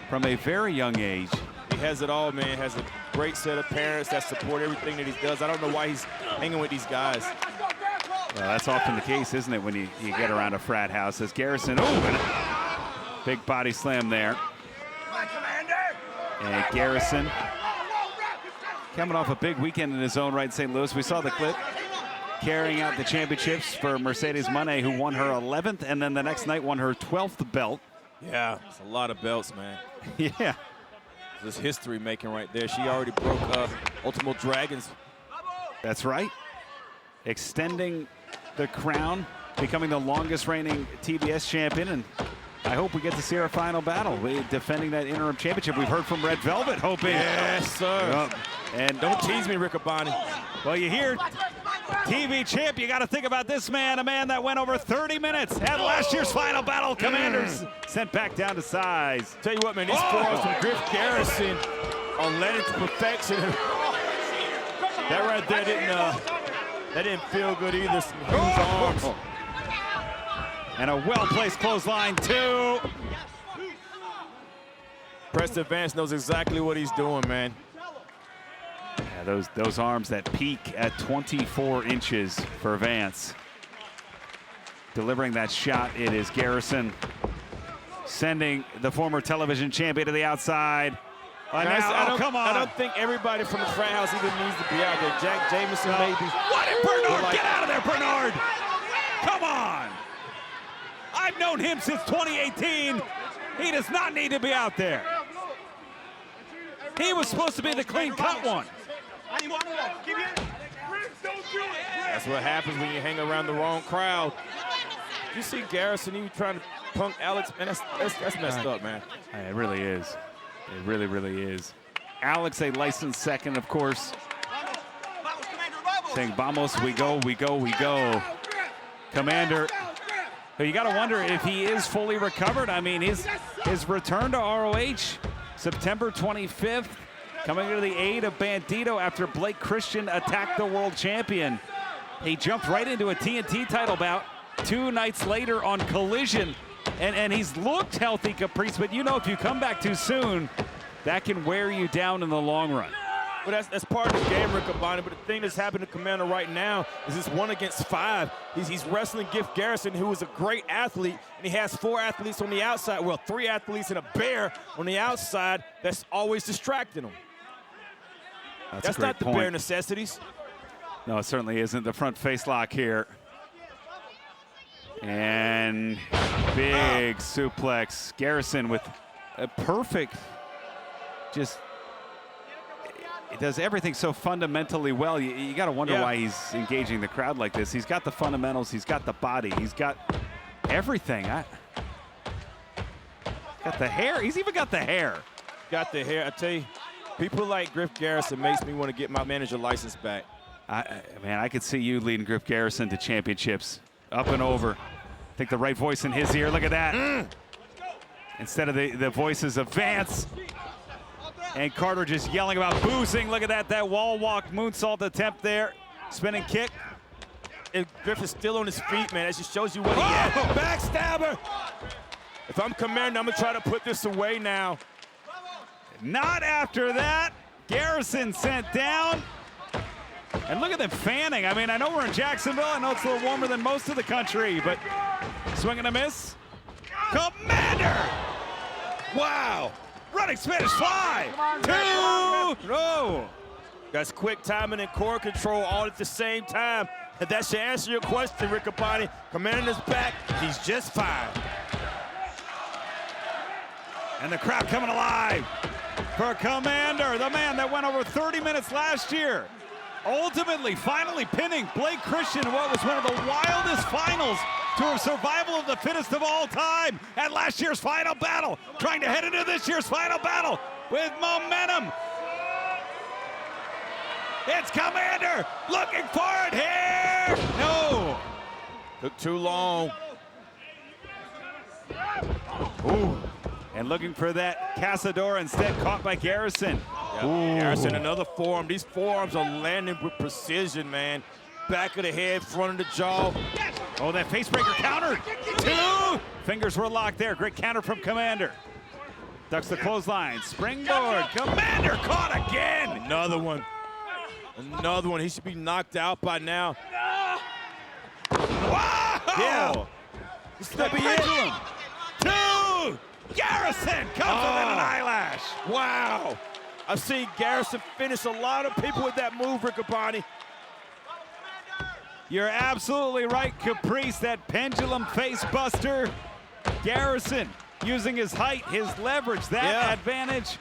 from a very young age. He has it all, man. Has a great set of parents that support everything that he does. I don't know why he's hanging with these guys. Well, that's often the case, isn't it, when you get around a frat house? As Garrison, big body slam there. And Garrison coming off a big weekend in his own right in St. Louis. We saw the clip carrying out the championships for Mercedes Moné, who won her 11th and then the next night won her 12th belt. Yeah, it's a lot of belts, man. Yeah. This history making right there. She already broke Ultimo Dragons. That's right. Extending the crown, becoming the longest reigning TBS champion, and I hope we get to see our final battle, defending that interim championship. We've heard from Red Velvet hoping. Yes, sir. And don't tease me, Riccaboni. Well, you hear TV champ, you got to think about this man, a man that went over 30 minutes at last year's final battle. Commanders sent back down to size. Tell you what, man, these forearms from Griff Garrison are led into perfection. That right there didn't feel good either. Some huge arms. And a well-placed clothesline, too. Preston Vance knows exactly what he's doing, man. Yeah, those arms that peak at 24 inches for Vance. Delivering that shot, it is Garrison. Sending the former television champion to the outside. Come on. I don't think everybody from the frat house even needs to be out there. Jack Jameson, maybe. What did Bernard? Get out of there, Bernard! Come on! I've known him since 2018. He does not need to be out there. He was supposed to be the clean-cut one. That's what happens when you hang around the wrong crowd. You see Garrison, he was trying to punk Alex, man, that's messed up, man. It really is. It really, really is. Alex, a licensed second, of course. Saying, vamos, we go, we go, we go. Commander. But you got to wonder if he is fully recovered. I mean, his return to ROH, September 25th, coming to the aid of Bandido after Blake Christian attacked the world champion. He jumped right into a TNT title bout 2 nights later on Collision. And he's looked healthy, Caprice, but you know if you come back too soon, that can wear you down in the long run. Well, that's part of the game, Riccaboni, but the thing that's happening to Commander right now is this 1 against 5. He's wrestling Gift Garrison, who is a great athlete, and he has 4 athletes on the outside, well, 3 athletes and a bear on the outside that's always distracting him. That's not the bare necessities. No, it certainly isn't. The front face lock here. And big suplex. Garrison with a perfect, just, it does everything so fundamentally well. You got to wonder why he's engaging the crowd like this. He's got the fundamentals. He's got the body. He's got everything. Got the hair. He's even got the hair. Got the hair. I tell you, people like Griff Garrison makes me want to get my manager license back. Man, I could see you leading Griff Garrison to championships. Up and over. I think the right voice in his ear. Look at that. Instead of the voices of Vance and Carter just yelling about boozing. Look at that. That wall walk moonsault attempt there. Spinning kick. And Griffith's still on his feet, man. That just shows you what he has. Backstabber. If I'm Commander, I'm going to try to put this away now. Not after that. Garrison sent down. And look at them fanning. I mean, I know we're in Jacksonville. I know it's a little warmer than most of the country, but swing and a miss. Commander! Wow! Running Spanish fly! 2! No! That's quick timing and core control all at the same time. And that should answer your question, Riccoboni. Commander's back. He's just fine. And the crowd coming alive for Commander, the man that went over 30 minutes last year. Ultimately, finally pinning Blake Christian in what was one of the wildest finals to a survival of the fittest of all time at last year's final battle. Trying to head into this year's final battle with momentum. It's Commander looking for it here. No. Took too long. Ooh. And looking for that Cazador, instead caught by Garrison. Garrison, another forearm. These forearms are landing with precision, man. Back of the head, front of the jaw. Oh, that facebreaker counter. 2. Fingers were locked there. Great counter from Commander. Ducks the clothesline. Springboard. Commander caught again. Another one. Another one. He should be knocked out by now. Wow! Yeah. This is the pendulum. 2. Garrison comes within an eyelash. Wow. I've seen Garrison finish a lot of people with that move, Riccoboni. You're absolutely right, Caprice. That pendulum face buster. Garrison using his height, his leverage, that advantage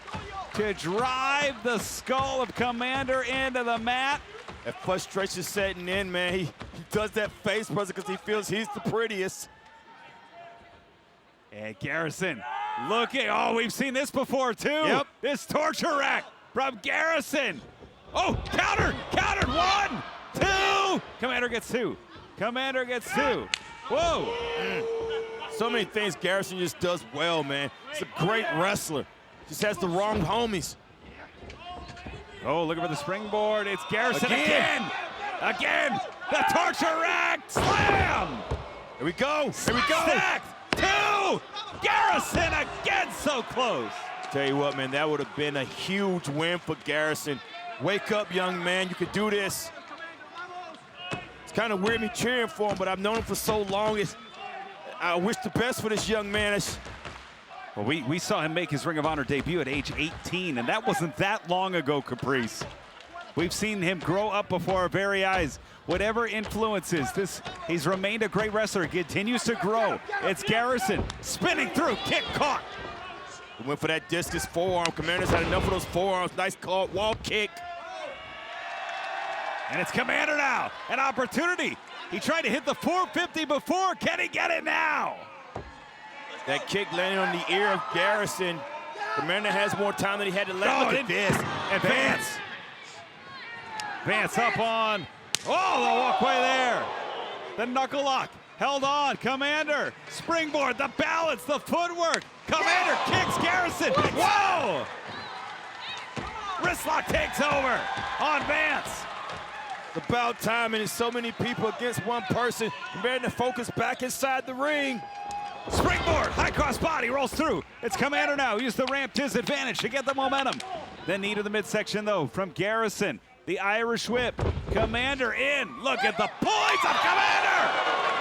to drive the skull of Commander into the mat. That frustration setting in, man. He does that face buster because he feels he's the prettiest. And Garrison looking. Oh, we've seen this before, too. Yep. This torture rack from Garrison. Oh, countered. 1, 2. Commander gets 2. Commander gets 2. Whoa. So many things Garrison just does well, man. He's a great wrestler. Just has the wrong homies. Oh, looking for the springboard. It's Garrison again. The torture rack. Slam. Here we go. Stacked. 2. Garrison again, so close. Tell you what, man, that would have been a huge win for Garrison. Wake up, young man. You can do this. It's kind of weird me cheering for him, but I've known him for so long. I wish the best for this young man. Well, we saw him make his Ring of Honor debut at age 18, and that wasn't that long ago, Caprice. We've seen him grow up before our very eyes. Whatever influences this, he's remained a great wrestler. He continues to grow. It's Garrison spinning through, kick caught. He went for that discus forearm. Commander's had enough of those forearms. Nice call, wall kick. And it's Commander now, an opportunity. He tried to hit the 450 before. Can he get it now? That kick landing on the ear of Garrison. Commander has more time than he had to let. Oh, Look at this. And Vance up on. Oh, the walkway there. The knuckle lock held on. Commander, springboard, the balance, the footwork. Commander kicks Garrison. Whoa! Wrist lock takes over on Vance. It's about time, and it's so many people against one person. Commander focus back inside the ring. Springboard, high cross body, rolls through. It's Commander now. Use the ramp to his advantage to get the momentum. Then knee to the midsection, though, from Garrison. The Irish whip. Commander in. Look at the points of Commander.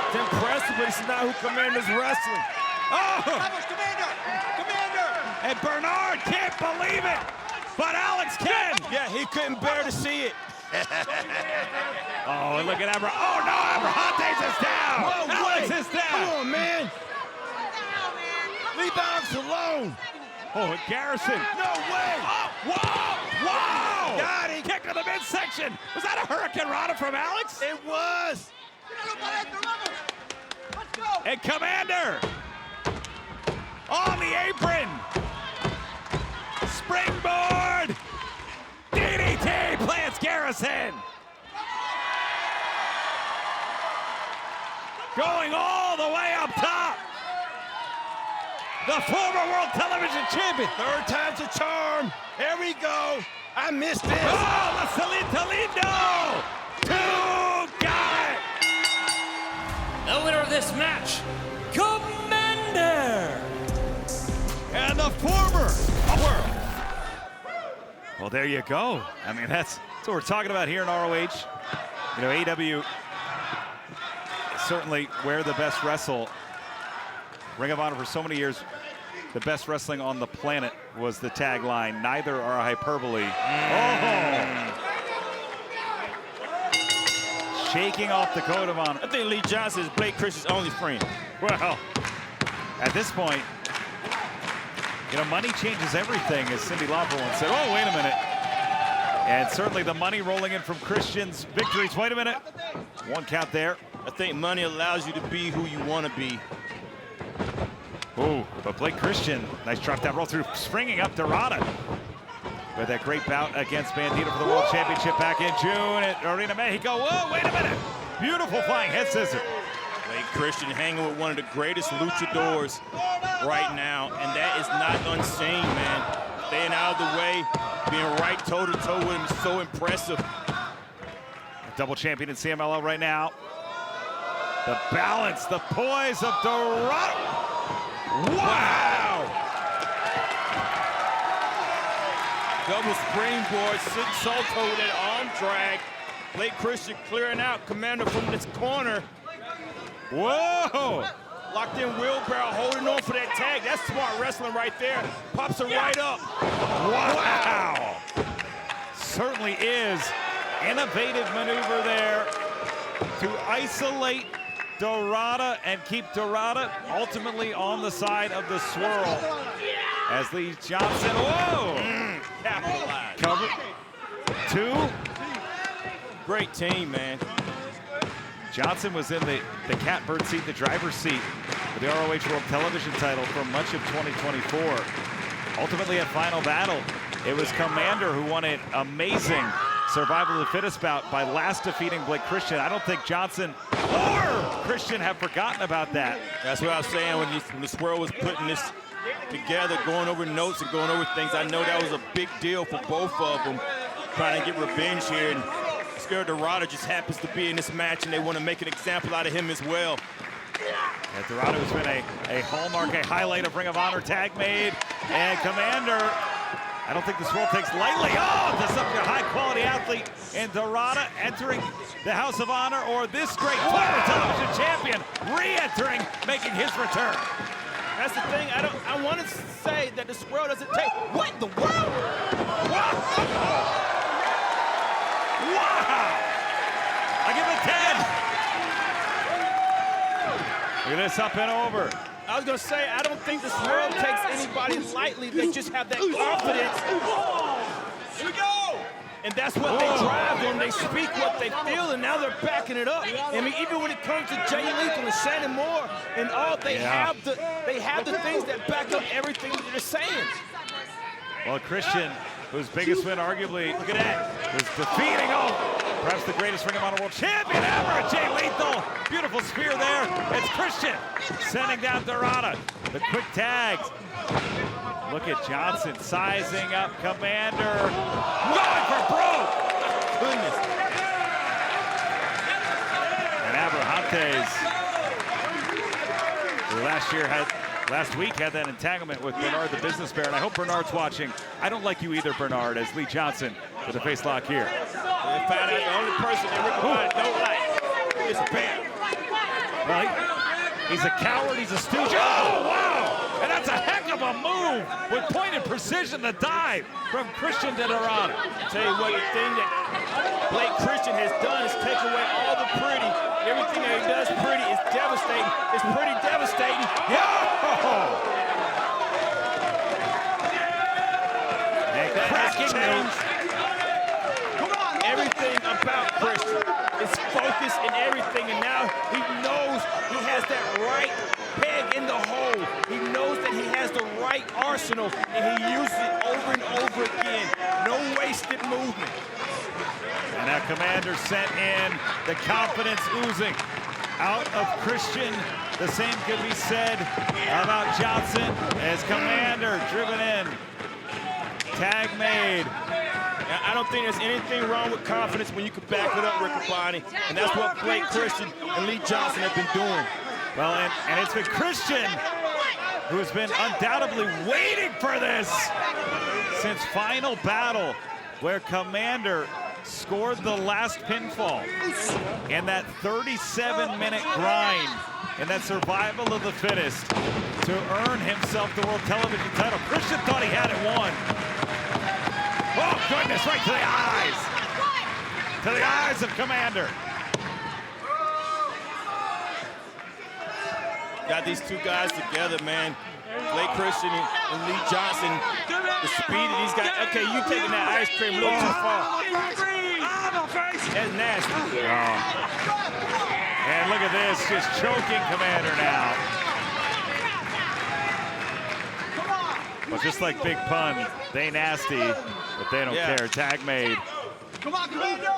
It's impressive, but it's not who Commander's wrestling. Oh! Commander! And Bernard can't believe it, but Alex can. Yeah, he couldn't bear to see it. Oh, and look at Abra. Oh, no, Abrahantes is down. Whoa, Alex wait. is down. Come on, man. Leave Alex alone. Oh, and Garrison. No way. Oh, whoa, whoa. Got it. Kick to the midsection. Was that a Hurricane Rana from Alex? It was. And Commander on the apron. Springboard. DDT plants Garrison. going all the way up top. The former world television champion. Third time's a charm. Here we go. I missed this. Oh, the Salita Lindo. Two got it. The winner of this match, Commander. And the former world. Well, there you go. I mean, that's what we're talking about here in ROH. You know, AEW is certainly where the best wrestle. Ring of Honor for so many years, the best wrestling on the planet was the tagline. Neither are hyperbole. Oh! Shaking off the code of honor. I think Lee Johnson is Blake Christian's only friend. Well, at this point, you know, money changes everything, as Cindy Lauper once said. Oh, wait a minute. And certainly the money rolling in from Christian's victories. Wait a minute. One count there. I think money allows you to be who you want to be. Ooh, but Blake Christian, nice drop down roll through, springing up Dorado. With that great bout against Bandido for the World Championship back in June at Arena Mexico. Whoa, wait a minute. Beautiful flying head scissor. Blake Christian hanging with one of the greatest luchadors right now, and that is not unseen, man. Staying out of the way, being right toe-to-toe with him is so impressive. Double champion in CMLL right now. The balance, the poise of Dorado. Wow! Double springboard, sitting salto with that arm drag. Blake Christian clearing out Commander from this corner. Whoa! Locked in wheelbarrow, holding on for that tag. That's smart wrestling right there. Pops her right up. Wow! Certainly is innovative maneuver there to isolate Dorado and keep Dorado ultimately on the side of the swirl. As Lee Johnson, whoa! Capitalized. Cover. Two. Great team, man. Johnson was in the catbird seat, the driver's seat for the ROH World Television title for much of 2024. Ultimately at Final Battle, it was Commander who won an amazing survival of the fittest bout by last defeating Blake Christian. I don't think Johnson or Christian have forgotten about that. That's what I was saying when the swirl was putting this together, going over notes and going over things. I know that was a big deal for both of them, trying to get revenge here. And Scared Dorado just happens to be in this match, and they want to make an example out of him as well. Yeah, Dorado has been a hallmark, a highlight of Ring of Honor tag made. And Commander, I don't think this world takes lightly. Oh, to such a high-quality athlete. And Dorado entering the House of Honor, or this great former television champion re-entering, making his return. That's the thing. I want to say that this world doesn't take. What in the world? Wow! I give it 10. Look at this, up and over. I was going to say, I don't think this world takes anybody lightly. They just have that confidence. Here we go. And that's what they drive on. They speak what they feel, and now they're backing it up. I mean, even when it comes to Jay Lethal and Shannon Moore and all, they have the things that back up everything that they're saying. Well, Christian, whose biggest win arguably, look at that, was defeating, perhaps the greatest Ring of Honor World Champion ever, Jay Lethal. Beautiful spear there. It's Christian sending down Dorado. The quick tags. Look at Johnson sizing up Commander. Going for broke. Goodness. And Abrahantes, who last week had that entanglement with Bernard the Business Bear, and I hope Bernard's watching. I don't like you either, Bernard, as Lee Johnson with a face lock here. They found out the only person that Rick Bond don't like is a bear. Well, he's a coward, he's a stooge. Oh, wow! And that's a heck of a move with pointed precision, the dive from Christian to Dorado. Tell you what, the thing that Blake Christian has done is take away all the pretty. Everything that he does pretty is devastating. It's pretty devastating. And cracking changed everything about Christian. It's focus in everything, and now he knows he has that right peg in the hole. He knows that he has the right arsenal, and he uses it over and over again. No wasted movement. And that Commander sent in, the confidence oozing out of Christian. The same could be said about Johnson as Commander driven in. Tag made. I don't think there's anything wrong with confidence when you can back it up, Riccoboni, and that's what Blake Christian and Lee Johnson have been doing. Well, and it's been Christian who's been undoubtedly waiting for this since Final Battle, where Commander scored the last pinfall in that 37-minute grind and that survival of the fittest to earn himself the World Television title. Christian thought he had it won. Oh, goodness, right to the eyes. To the eyes of Commander. Got these two guys together, man. Blake Christian and Lee Johnson. The speed of these guys. Okay, you taking that ice cream a little too far. That's nasty. Oh. And look at this, just choking Commander now. Well, just like Big Pun, they nasty, but they don't care. Tag made. Come on, Commander!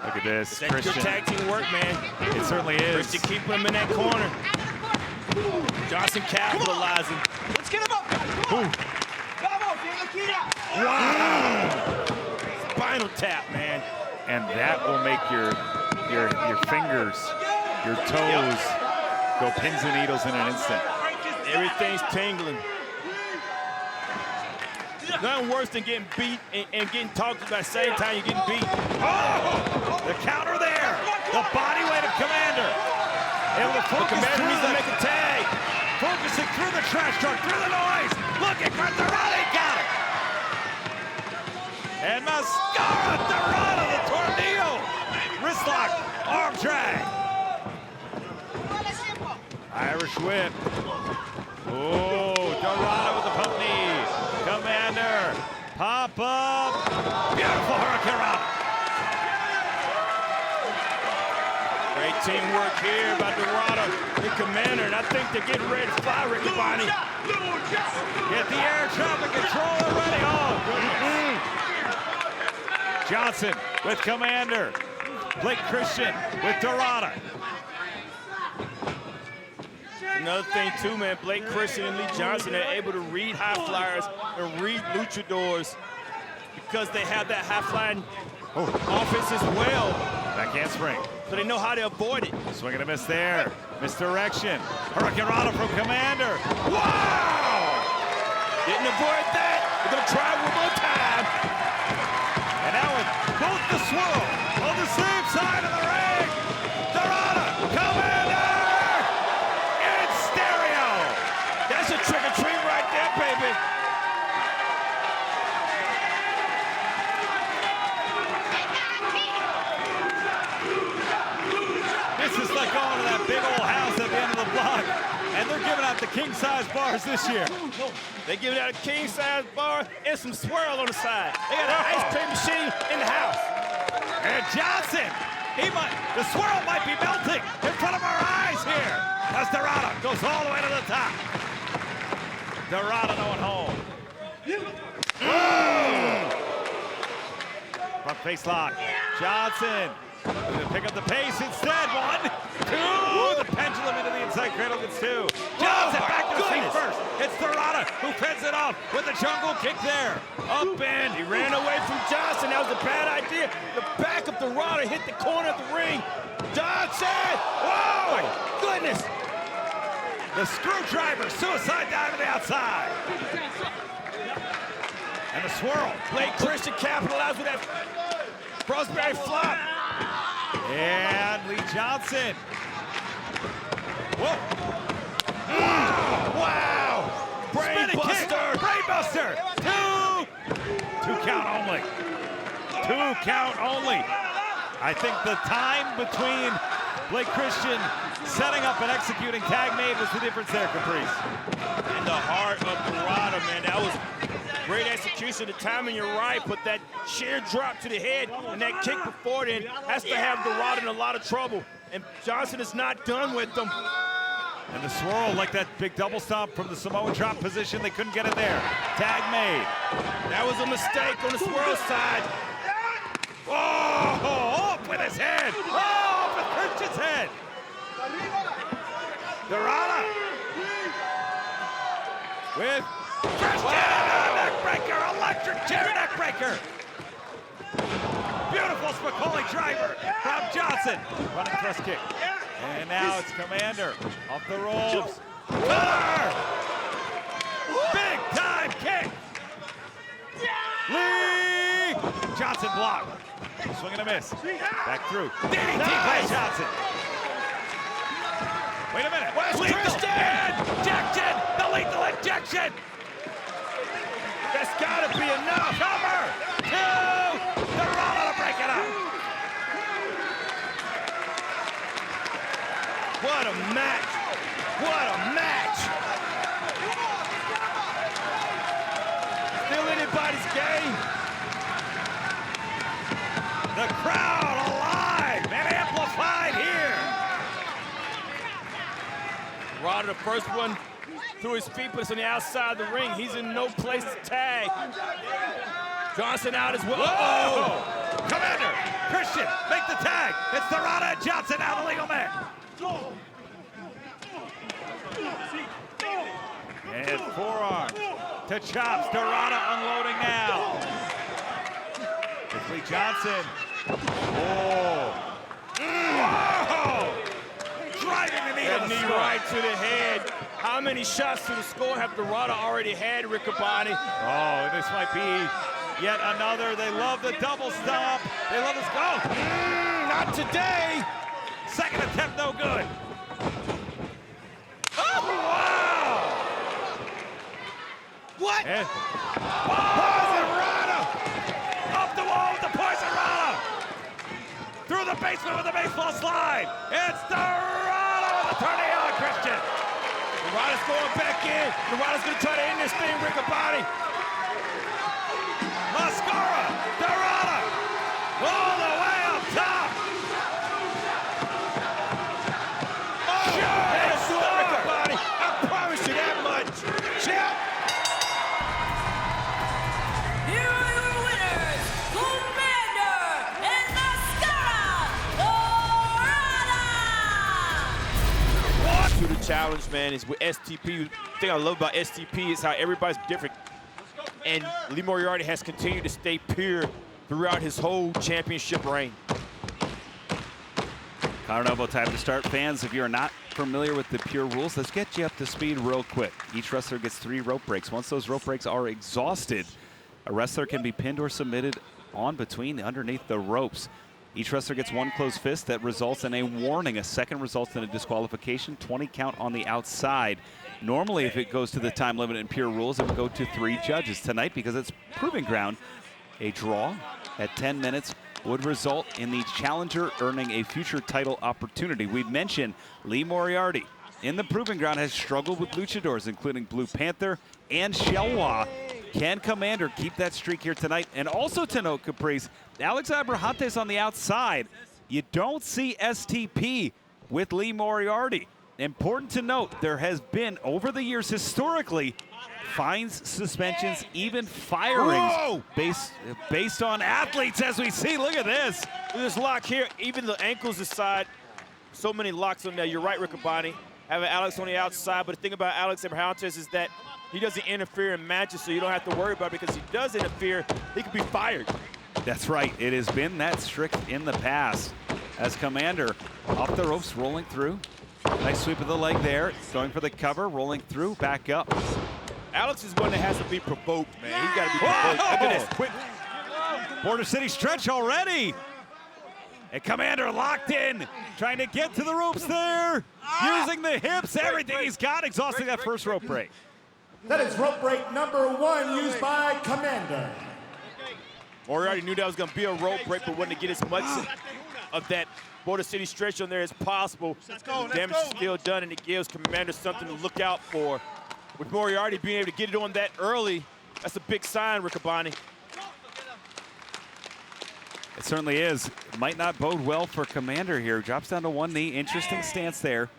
Look at this, That's Christian. good tag team work, man. It certainly is. Christian keeping him in that corner. Johnson capitalizing. Let's get him up! Come on! Wow! Spinal tap, man. And that will make your fingers, your toes, go pins and needles in an instant. Everything's tingling. Nothing worse than getting beat and getting talked to at the same time you're getting beat. Oh! The counter there. The body weight of Commander. Able to focus Commander needs to through make a tag. Focusing through the trash truck, through the noise. Look at Dorado, got it. And Mascara, Dorado, the tornado. Wrist lock, arm drag. Irish whip. Oh, Dorado with the pump knee. Commander, pop up. Beautiful Hurricane Rana. Great teamwork here by Dorado and Commander, and I think they're getting ready to fly, Riccoboni. Get the air traffic controller ready. Oh, goodness. Johnson with Commander. Blake Christian with Dorado. Another thing too, man, Blake Christian and Lee Johnson are able to read high flyers and read luchadors because they have that high flying offense as well. Back handspring. So they know how to avoid it. Swing and a miss there. Misdirection. Hurricane Rana from Commander. Wow! Didn't avoid that. We're gonna try one more time. And now with both the swirl on the same side of the ring. Dorado, Commander! In stereo! That's a trick or treat right there, baby. This is like going to that big old house at the end of the block. And they're giving out the king-size bars this year. They giving out a king-size bar and some swirl on the side. They got an ice cream machine in the house. And Johnson, the swirl might be melting in front of our eyes here. As Dorado goes all the way to the top. Dorado going home. Front face lock. Johnson. Gonna pick up the pace instead. 1, 2. The pendulum into the inside cradle gets 2. Johnson back to the feet first. It's Dorado who fends it off with the jungle kick there. Up and He ran away from Johnson. That was a bad idea. The back of Dorado hit the corner of the ring. Johnson! Whoa! My goodness! the screwdriver suicide dive to the outside. And the swirl. Blake Christian capitalized with that crossberry flop. And Lee Johnson. Whoa. Wow! Brain buster! Brain buster! Two count only. 2 count only. I think the time between Blake Christian setting up and executing tag made was the difference there, Caprice. In the heart of Dorado, man. That was great execution. The timing, you're right, but that sheer drop to the head and that kick before then has to have Dorado in a lot of trouble. And Johnson is not done with them. And the swirl, like that big double stomp from the Samoan drop position, they couldn't get it there. Tag made. That was a mistake on the swirl side. Oh, up with his head. Oh, up with Christian's head. Dorado. With neckbreaker, electric chair neckbreaker. Beautiful Spicoli driver from Johnson. Running thrust kick. And now it's Commander off the ropes. Cutter! Big time kick. Lee! Johnson block. Swing and a miss. Back through. DDT by Johnson. Wait a minute. Where's Christian? Injection! The lethal injection! That's gotta be enough. Cover! Two! Dorado to break it up. What a match. What a match. Still anybody's game. The crowd alive and amplified here. Dorado, the first one through his feet, but it's on the outside of the ring. He's in no place to tag. Johnson out as well. Whoa! Commander, Christian, make the tag. It's Dorado and Johnson out of legal man. And forearm to chops. Dorado unloading now. Quickly Johnson. Oh. Whoa! Driving the knee That to the knee skull. right to the head. How many shots to the score have Dorado already had, Riccaboni? Oh, this might be yet another. They love the double stomp. They love this. Go. Not today. Second attempt, no good. Oh, wow! What? And Poison Rhyno! Up the wall with the Poison Rhyno! Through the basement with the baseball slide! It's Dorado with the tornado and Christian! Dorado's going back in. Dorado's going to try to end this thing, Riccaboni. Mascara! Dorado! All the way up top! Let's do it, Riccaboni. I promise you that much. Champ. Here are your winners, Commander and Mascara, Dorado! To the challenge, man, is with STP. The thing I love about STP is how everybody's different. And Lee Moriarty has continued to stay pure throughout his whole championship reign. Collar and elbow time to start. Fans, if you're not familiar with the pure rules, let's get you up to speed real quick. Each wrestler gets 3 rope breaks. Once those rope breaks are exhausted, a wrestler can be pinned or submitted on, between, underneath the ropes. Each wrestler gets 1 closed fist that results in a warning. A second results in a disqualification, 20 count on the outside. Normally, if it goes to the time limit in pure rules, it would go to 3 judges. Tonight, because it's proving ground, a draw at 10 minutes would result in the challenger earning a future title opportunity. We've mentioned Lee Moriarty in the proving ground has struggled with luchadors, including Blue Panther and Shelwa. Can Commander keep that streak here tonight? And also to note, Caprice, Alex Abrahantes on the outside. You don't see STP with Lee Moriarty. Important to note, there has been, over the years historically, fines, suspensions, even firings based on athletes, as we see. Look at this. Look at this lock here. Even the ankles aside, so many locks on there. You're right, Riccaboni, having Alex on the outside. But the thing about Alex Abrahantes is that he doesn't interfere in matches, so you don't have to worry about it, because he does interfere, he could be fired. That's right. It has been that strict in the past. As Commander off the ropes, rolling through. Nice sweep of the leg there. Going for the cover, rolling through, back up. Alex is one that has to be provoked, man. He's got to be provoked. Look at this. Quick. Border City stretch already. And Commander locked in, trying to get to the ropes there. Using the hips, everything he's got, exhausting that first rope break. That is rope break number 1 used by Commander. Moriarty knew that was going to be a rope break, but wanted to get as much of that Border City stretch on there as possible. Damage is still done, and it gives Commander something to look out for. With Moriarty being able to get it on that early, that's a big sign, Riccaboni. It certainly is. It might not bode well for Commander here. Drops down to 1 knee. Interesting stance there.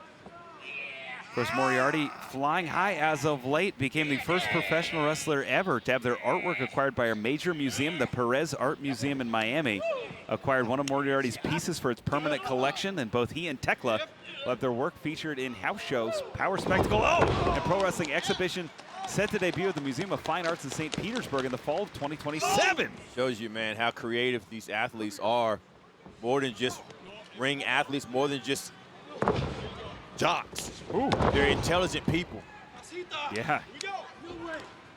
Of course, Moriarty, flying high as of late, became the first professional wrestler ever to have their artwork acquired by a major museum, the Perez Art Museum in Miami. Acquired one of Moriarty's pieces for its permanent collection, and both he and Tekla will have their work featured in house shows, Power Spectacle, and Pro Wrestling Exhibition, set to debut at the Museum of Fine Arts in St. Petersburg in the fall of 2027. Shows you, man, how creative these athletes are. More than just ring athletes, more than just jocks. Ooh. They're intelligent people. Yeah.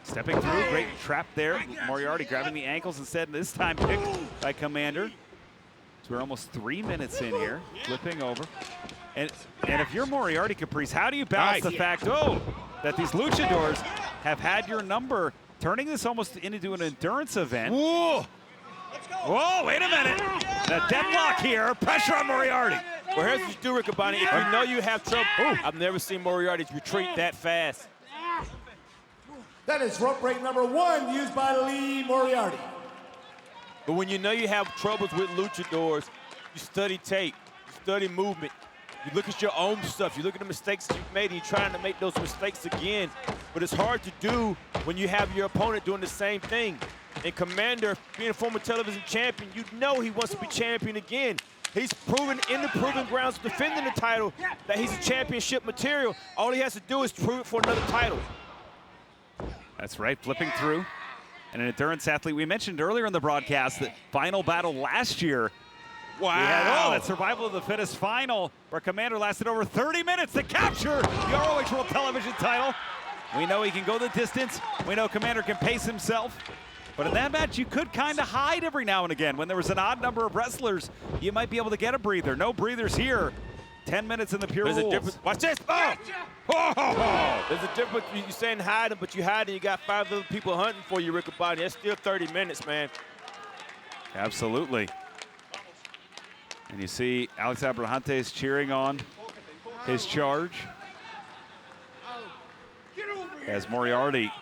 Stepping through, great trap there. Moriarty grabbing the ankles instead, this time picked by Commander. So we're almost 3 minutes in here, flipping over. And if you're Moriarty, Caprice, how do you balance the fact, that these luchadors have had your number, turning this almost into an endurance event? Whoa! Whoa, wait a minute. The deadlock here, pressure on Moriarty. Well, here's what you do, Riccaboni. If you know you have trouble, I've never seen Moriarty retreat that fast. That is rope break number 1 used by Lee Moriarty. But when you know you have troubles with luchadors, you study tape, you study movement, you look at your own stuff, you look at the mistakes you've made, and you're trying to make those mistakes again. But it's hard to do when you have your opponent doing the same thing. And Commander, being a former television champion, you know he wants to be champion again. He's proven in the proving grounds, defending the title, that he's a championship material. All he has to do is prove it for another title. That's right, flipping through. And an endurance athlete. We mentioned earlier in the broadcast that final battle last year. Wow. We had, that survival of the fittest final where Commander lasted over 30 minutes to capture the ROH World Television title. We know he can go the distance. We know Commander can pace himself. But in that match, you could kind of hide every now and again. When there was an odd number of wrestlers, you might be able to get a breather. No breathers here. 10 minutes in the pure There's rules. a difference. Watch this. Oh! There's a difference. You're saying hide him, but you hide and you got 5 other people hunting for you, Riccaboni. That's still 30 minutes, man. Absolutely. And you see Alex Abrahantes cheering on his charge. As Moriarty,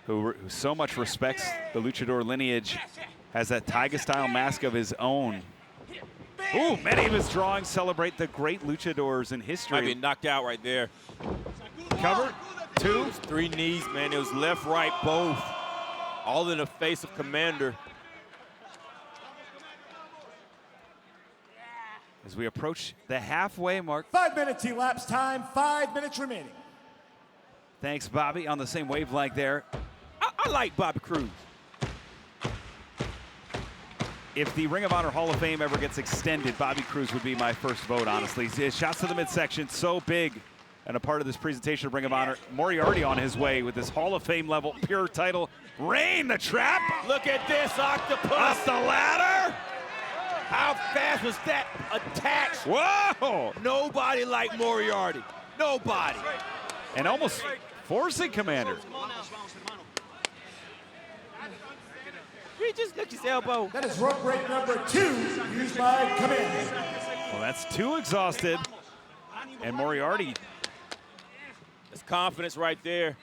who so much respects the luchador lineage, has that Tiger-style mask of his own. Ooh, many of his drawings celebrate the great luchadors in history. Might be knocked out right there. Cover, 2. 3 knees, man. It was left, right, both. All in the face of Commander. As we approach the halfway mark. 5 minutes elapsed time, 5 minutes remaining. Thanks, Bobby, on the same wavelength there. I like Bobby Cruz. If the Ring of Honor Hall of Fame ever gets extended, Bobby Cruz would be my first vote, honestly. His shots to the midsection, so big and a part of this presentation of Ring of Honor. Moriarty on his way with this Hall of Fame level pure title reign. The trap. Look at this octopus. Off the ladder. How fast was that attack? Whoa. Nobody like Moriarty. Nobody. And almost forcing Commander. He just looked his elbow. That is rope break number 2 used by Commander. Well, that's 2 exhausted. And Moriarty. That's confidence right there.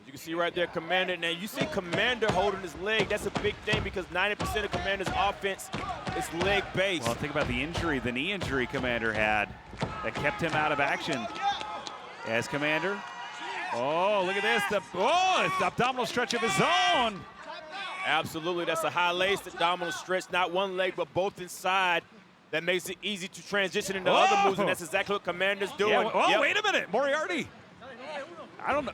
You can see right there, Commander. Now, you see Commander holding his leg. That's a big thing because 90% of Commander's offense is leg-based. Well, think about the injury, the knee injury Commander had that kept him out of action. As Commander. Oh, look at this. It's the abdominal stretch of his own. Absolutely, that's a high-laced abdominal stretch, not one leg, but both inside. That makes it easy to transition into other moves, and that's exactly what Commander's doing. Yeah, wait a minute, Moriarty. I don't know.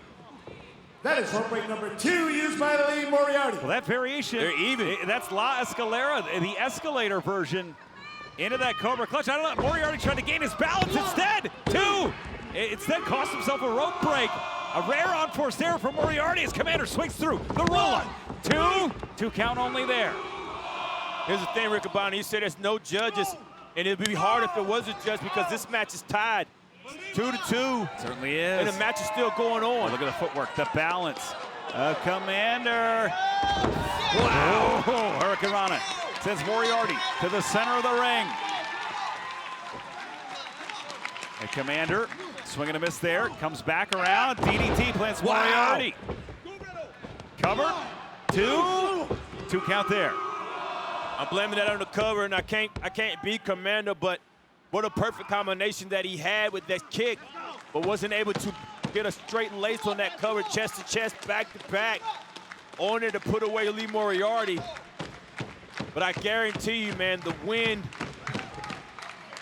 That is rope break number 2 used by Lee Moriarty. Well, that variation. They're even. That's La Escalera, the escalator version into that Cobra clutch. I don't know, Moriarty trying to gain his balance instead. 2. Instead cost himself a rope break. A rare on-force error from Moriarty as Commander swings through the roll-up. 2 count only there. Here's the thing, Riccaboni. You said there's no judges, and it'd be hard if there was a judge because this match is tied 2-2. Certainly is. And the match is still going on. Oh, look at the footwork, the balance. Commander. Wow. Oh, Hurricane Rana sends Moriarty to the center of the ring. And Commander swinging a miss there. Comes back around. DDT plants Moriarty. Cover. 2 count there. I'm blaming that on the cover, and I can't beat Commander, but what a perfect combination that he had with that kick. but wasn't able to get a straight lace on that cover, chest to chest, back to back. On there to put away Lee Moriarty. But I guarantee you, man, the wind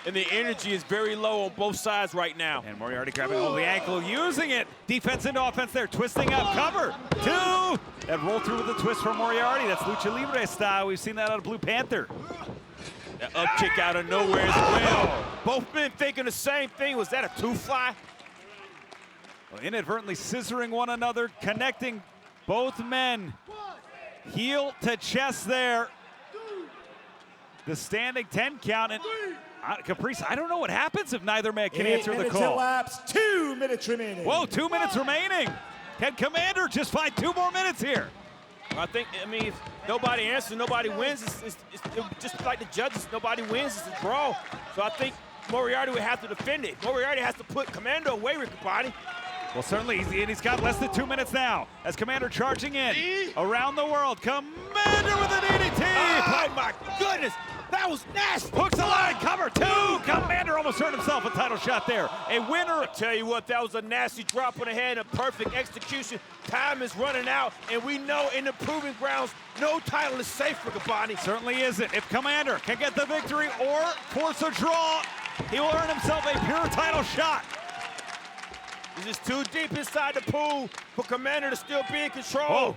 and the energy is very low on both sides right now. And Moriarty grabbing hold of the ankle, using it. Defense into offense there, twisting up, cover, 2. That roll through with a twist from Moriarty. That's Lucha Libre style. We've seen that out of Blue Panther. That up kick out of nowhere as well. Both men thinking the same thing. Was that a 2-fly? Well, inadvertently scissoring one another, connecting both men. Heel to chest there. The standing 10 count. And Caprice, I don't know what happens if neither man can answer the call. Elapsed, 2 minutes remaining. Whoa, 2 minutes remaining. Can Commander just find 2 more minutes here? I mean, if nobody answers, nobody wins. It's just like the judges, nobody wins. It's a draw. So I think Moriarty would have to defend it. Moriarty has to put Commander away, Riccoboni. Well, certainly, he's got less than 2 minutes now as Commander charging in around the world. Commander with an EDT. Oh, my goodness. That was nasty. Hooks the line, cover 2. Commander almost earned himself a title shot there. A winner. I tell you what, that was a nasty drop on the head, a perfect execution. Time is running out, and we know in the proving grounds, no title is safe for Riccoboni. Certainly isn't. If Commander can get the victory or force a draw, he will earn himself a pure title shot. This is too deep inside the pool for Commander to still be in control. Oh.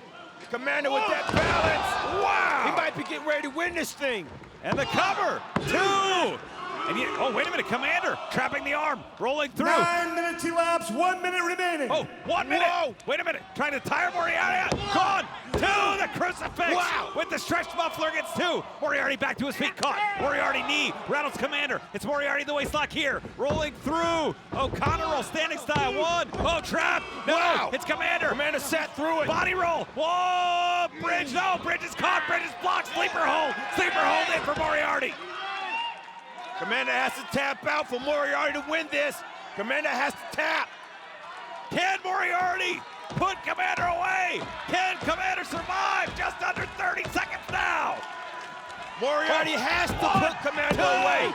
Commander with that balance. Wow. He might be getting ready to win this thing. And the cover, 2. And yet, oh, wait a minute, Commander trapping the arm, rolling through. 9 minutes elapsed, 1 minute remaining. Oh, 1 minute. Whoa. Wait a minute, trying to tire Moriarty out. Gone, 2, the crucifix. Wow. With the stretched muffler gets 2. Moriarty back to his feet, caught. Moriarty knee, rattles Commander. It's Moriarty the waist lock here, rolling through. O'Connor roll, standing style, 1. Oh, trap, no, Wow. it's Commander. Commander sat through it. Body roll, whoa, Bridge, no, Bridge is caught, Bridge is blocked, sleeper hold in for Moriarty. Commander has to tap out for Moriarty to win this. Commander has to tap. Can Moriarty put Commander away? Can Commander survive? Just under 30 seconds now. Moriarty has to put Commander away.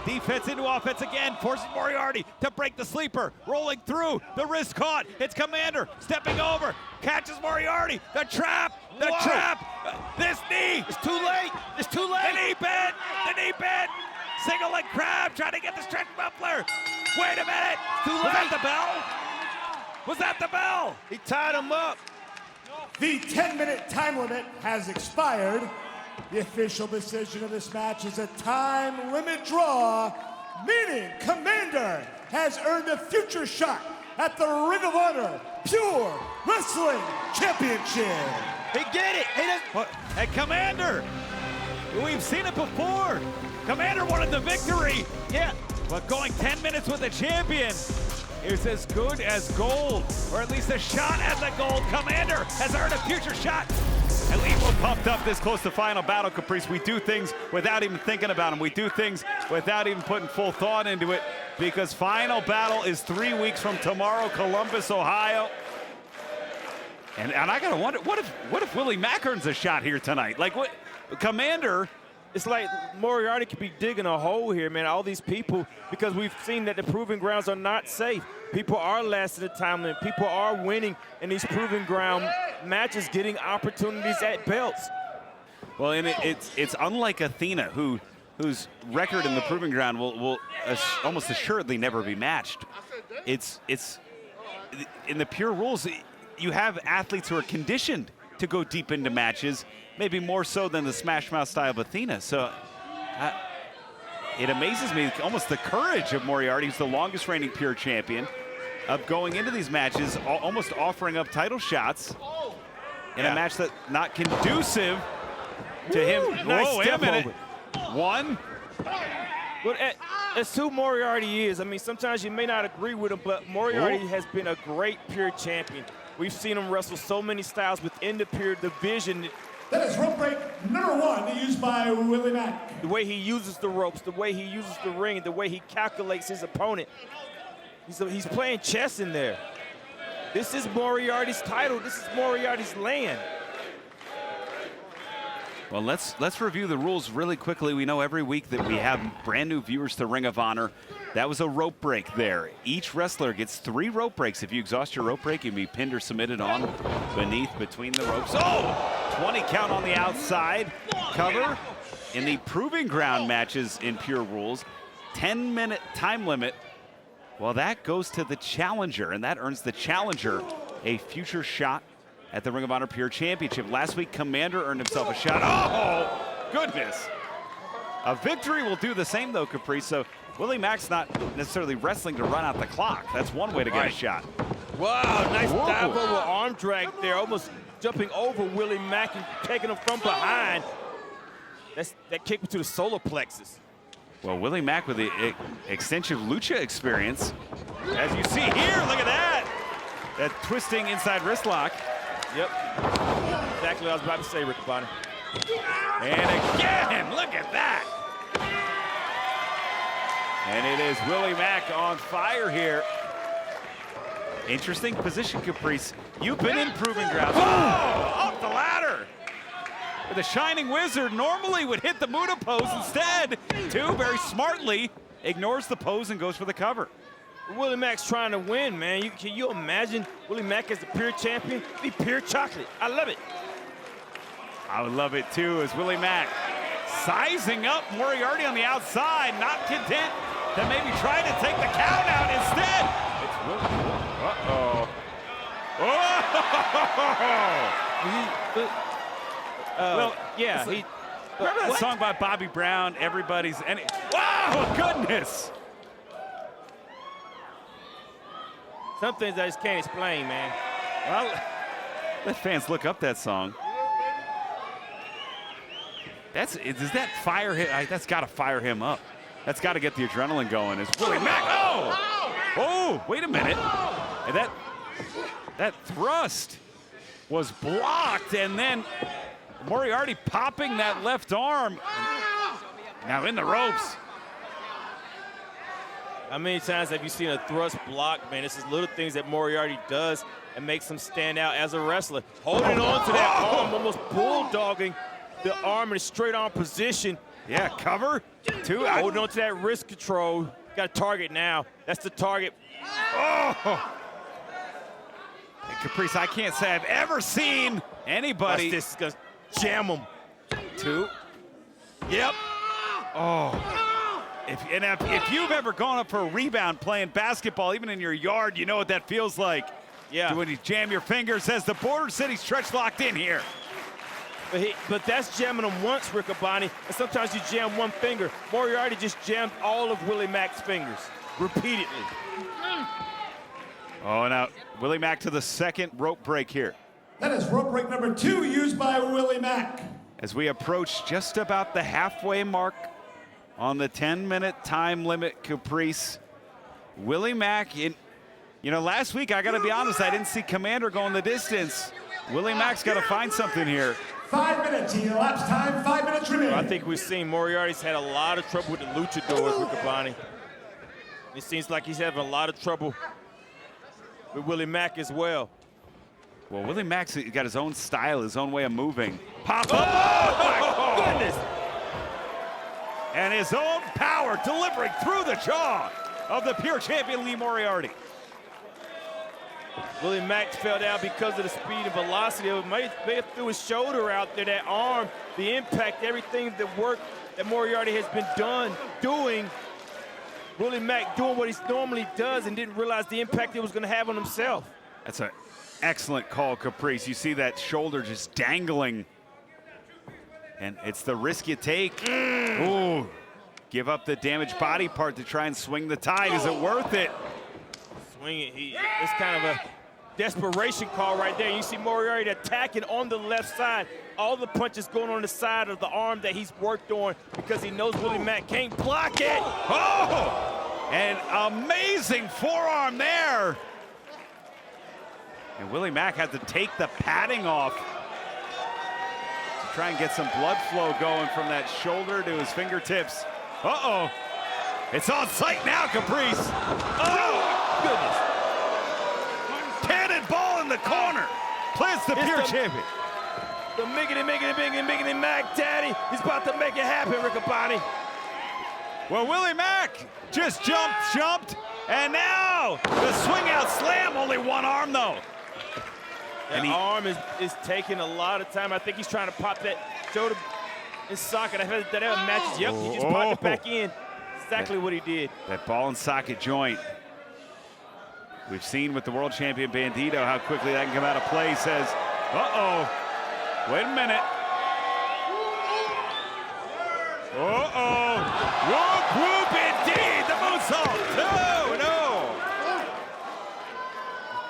Defense into offense again, forcing Moriarty to break the sleeper. Rolling through, the wrist caught. It's Commander stepping over, catches Moriarty. The trap, this knee. It's too late. It's too late. The knee bend. Single leg crab trying to get the stretch muffler. Wait a minute. Was that the bell? Was that the bell? He tied him up. The 10-minute time limit has expired. The official decision of this match is a time limit draw, meaning Commander has earned a future shot at the Ring of Honor Pure Wrestling Championship. He did it. He doesn't. And Commander, we've seen it before. Commander wanted the victory. Yeah. But going 10 minutes with the champion is as good as gold, or at least a shot at the gold. Commander has earned a future shot. And we're pumped up this close to final battle, Caprice. We do things without even thinking about them. We do things without even putting full thought into it, because final battle is 3 weeks from tomorrow, Columbus, Ohio. And I gotta wonder, what if Willie Mack earns a shot here tonight? Like, what, Commander? It's like Moriarty could be digging a hole here, man. All these people, because we've seen that the proving grounds are not safe. People are lasting the time limit. People are winning in these proving ground matches, getting opportunities at belts. Well, and it's unlike Athena, whose record in the proving ground will almost assuredly never be matched. It's in the pure rules, you have athletes who are conditioned to go deep into matches, maybe more so than the Smash Mouth style of Athena. So it amazes me almost the courage of Moriarty, who's the longest reigning pure champion, of going into these matches, almost offering up title shots in a match that's not conducive to him. Nice Whoa, wait a step minute. over. One. But as who Moriarty is, I mean, sometimes you may not agree with him, but Moriarty has been a great pure champion. We've seen him wrestle so many styles within the pure division. That is rope break number 1 used by Willie Mack. The way he uses the ropes, the way he uses the ring, the way he calculates his opponent. He's playing chess in there. This is Moriarty's title. This is Moriarty's land. Well, let's review the rules really quickly. We know every week that we have brand new viewers to Ring of Honor. That was a rope break there. Each wrestler gets 3 rope breaks. If you exhaust your rope break, you can be pinned or submitted on beneath between the ropes. Oh! 20 count on the outside. Cover. In the proving ground matches in Pure Rules, 10-minute time limit. Well, that goes to the challenger, and that earns the challenger a future shot at the Ring of Honor Pure Championship. Last week, Commander earned himself a shot. Oh, goodness. A victory will do the same, though, Caprice. So Willie Mack's not necessarily wrestling to run out the clock. That's one way to get a shot. Wow, nice Whoa. dive over arm drag there, almost jumping over Willie Mack and taking him from behind. That kick to the solar plexus. Well, Willie Mack with the extensive Lucha experience. As you see here, look at that. That twisting inside wrist lock. Yep. Exactly what I was about to say, Rick Bonner. And again, look at that. And it is Willie Mack on fire here. Interesting position, Caprice. You've been in proving grounds. Oh, up the ladder. The Shining Wizard normally would hit the Muda pose. Instead, Two very smartly ignores the pose and goes for the cover. Willie Mack's trying to win, man. Can you imagine Willie Mack as the pure champion? Be pure chocolate. I love it. I would love it too, as Willie Mack sizing up Moriarty on the outside, not content to maybe try to take the count out instead. It's Willie. Uh-oh. Oh! Well, yeah. Remember that song by Bobby Brown, Everybody's... Wow, goodness! Some things I just can't explain, man. Well, let fans look up that song. Does that fire him? That's got to fire him up. That's got to get the adrenaline going. Is Willie Mack? Oh, wait a minute. And that thrust was blocked, and then Moriarty popping that left arm. Now in the ropes. How many times have you seen a thrust block, man? This is little things that Moriarty does and makes him stand out as a wrestler. Holding on to that arm, almost bulldogging the arm in a straight arm position. Yeah, cover. Two. Holding on to that wrist control. Got a target now. That's the target. Oh! And Caprice, I can't say I've ever seen anybody. This is gonna jam him. Two. Yep. Oh. If you've ever gone up for a rebound playing basketball, even in your yard, you know what that feels like. Yeah. When you jam your fingers as the Border City stretch locked in here. But that's jamming him once, Riccaboni, and sometimes you jam one finger. Moriarty just jammed all of Willie Mack's fingers repeatedly. Oh, now Willie Mack to the second rope break here. That is rope break number 2 used by Willie Mack. As we approach just about the halfway mark on the 10-minute time limit, Caprice. Willie Mack, last week, I got to be honest, I didn't see Commander going the distance. Willie Mack's got to find something here. 5 minutes, elapsed time, 5 minutes remaining. I think we've seen Moriarty's had a lot of trouble with the luchadors, Riccaboni. It seems like he's having a lot of trouble with Willie Mack as well. Well, Willie Mack's got his own style, his own way of moving. Pop up! Oh, my goodness! And his own power delivering through the jaw of the pure champion Lee Moriarty. Willie Mack fell down because of the speed and velocity of it. May have threw his shoulder out there, that arm, the impact, everything, the work that Moriarty has been doing. Willie Mack doing what he normally does and didn't realize the impact it was going to have on himself. That's an excellent call, Caprice. You see that shoulder just dangling. And it's the risk you take. Ooh, give up the damaged body part to try and swing the tide. Is it worth it? Swing it. It's kind of a desperation call right there. You see Moriarty attacking on the left side. All the punches going on the side of the arm that he's worked on because he knows Willie Mack can't block it. Oh! An amazing forearm there. And Willie Mack had to take the padding off to try and get some blood flow going from that shoulder to his fingertips. Uh-oh. It's on sight now, Caprice. Oh, goodness. Cannonball in the corner. Plants the pure champion. The miggity Mac Daddy. He's about to make it happen, Riccaboni. Well, Willie Mack just jumped, and now the swing out slam, only one arm though. That arm is taking a lot of time. I think he's trying to pop that shoulder and socket. I heard that matches. Yep, he just popped it back in. Exactly what he did. That ball and socket joint. We've seen with the world champion Bandido how quickly that can come out of play. He says, uh-oh, wait a minute. Uh-oh, whoop, indeed, the moonsault. No.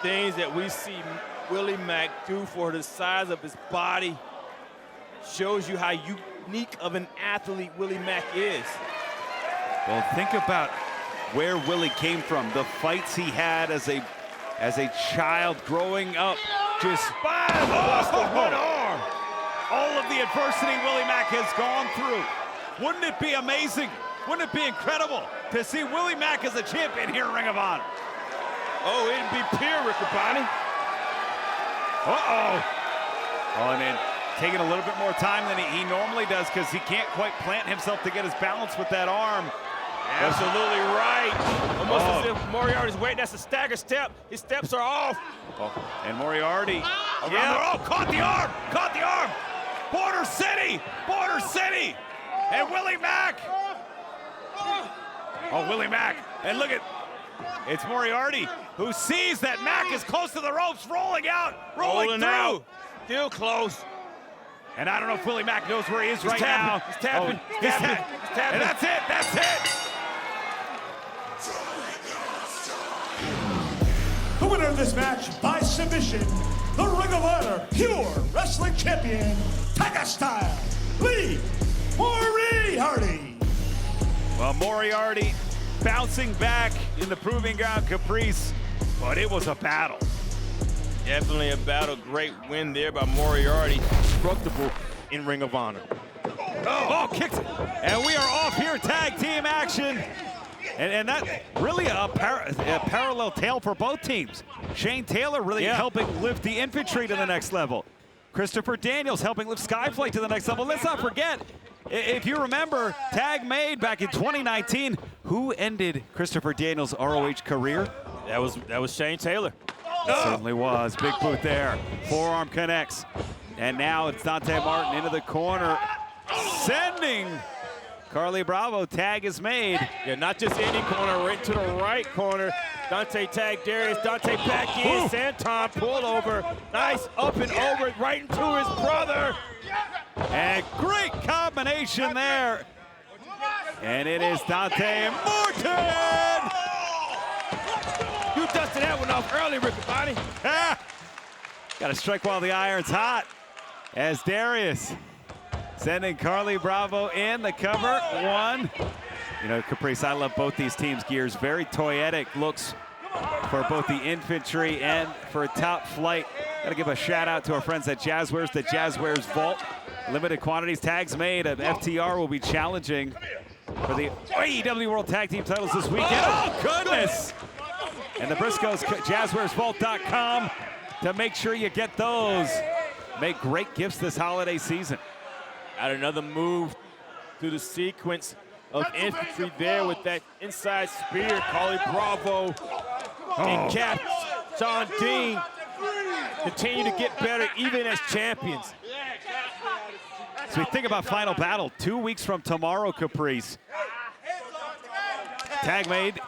Things that we see Willie Mack do for the size of his body shows you how unique of an athlete Willie Mack is. Well, think about where Willie came from, the fights he had as a child growing up. Just lost the one arm. All of the adversity Willie Mack has gone through. Wouldn't it be amazing? Wouldn't it be incredible to see Willie Mack as a champion here in Ring of Honor? Oh, it'd be pure, Riccaboni. Oh, and then taking a little bit more time than he normally does because he can't quite plant himself to get his balance with that arm. Absolutely right. Almost as if Moriarty's waiting. That's a stagger step. His steps are off. And Moriarty. Caught the arm. Border City. And Willie Mack. Oh, Willie Mack. And look at, it's Moriarty who sees that Mack is close to the ropes, rolling through. Out. Still close. And I don't know if Willie Mack knows where he is right now. now. He's tapping. He's tapping. And that's it. The winner of this match by submission, the Ring of Honor Pure Wrestling Champion, Tiger Style, Lee Moriarty. Well, Moriarty bouncing back in the proving ground Caprice, but it was a battle. Definitely a battle. Great win there by Moriarty. Indestructible in Ring of Honor. Kicks it. And we are off here, tag team action. And that really a parallel tale for both teams. Shane Taylor really helping lift the infantry to the next level. Christopher Daniels helping lift Skyflight to the next level. Let's not forget, if you remember, tag made back in 2019. Who ended Christopher Daniels' ROH career? That was Shane Taylor. It certainly was. Big boot there. Forearm connects. And now it's Dante Martin into the corner, sending Carly Bravo. Tag is made. Yeah, not just any corner, right to the right corner. Dante tagged Darius. Dante back in. Santon pull over. Nice up and over right into his brother. And great combination there. And it is Dante Martin. You dusted that one off early, Riccaboni. Got to strike while the iron's hot. As Darius sending Carly Bravo in the cover. One. You know, Caprice, I love both these teams' gears. Very toyetic looks for both the infantry and for Top Flight. Got to give a shout out to our friends at Jazzwares, the Jazzwares Vault. Limited quantities, tags made. FTR will be challenging for the AEW World Tag Team titles this weekend. Oh, goodness! And the Briscoes, JazzwaresVault.com to make sure you get those. Make great gifts this holiday season. Got another move through the sequence of infantry there with that inside spear. Carly Bravo and Cap Sean Dean continue to get better even as champions. So we think about Final Battle 2 weeks from tomorrow, Caprice. Tag made.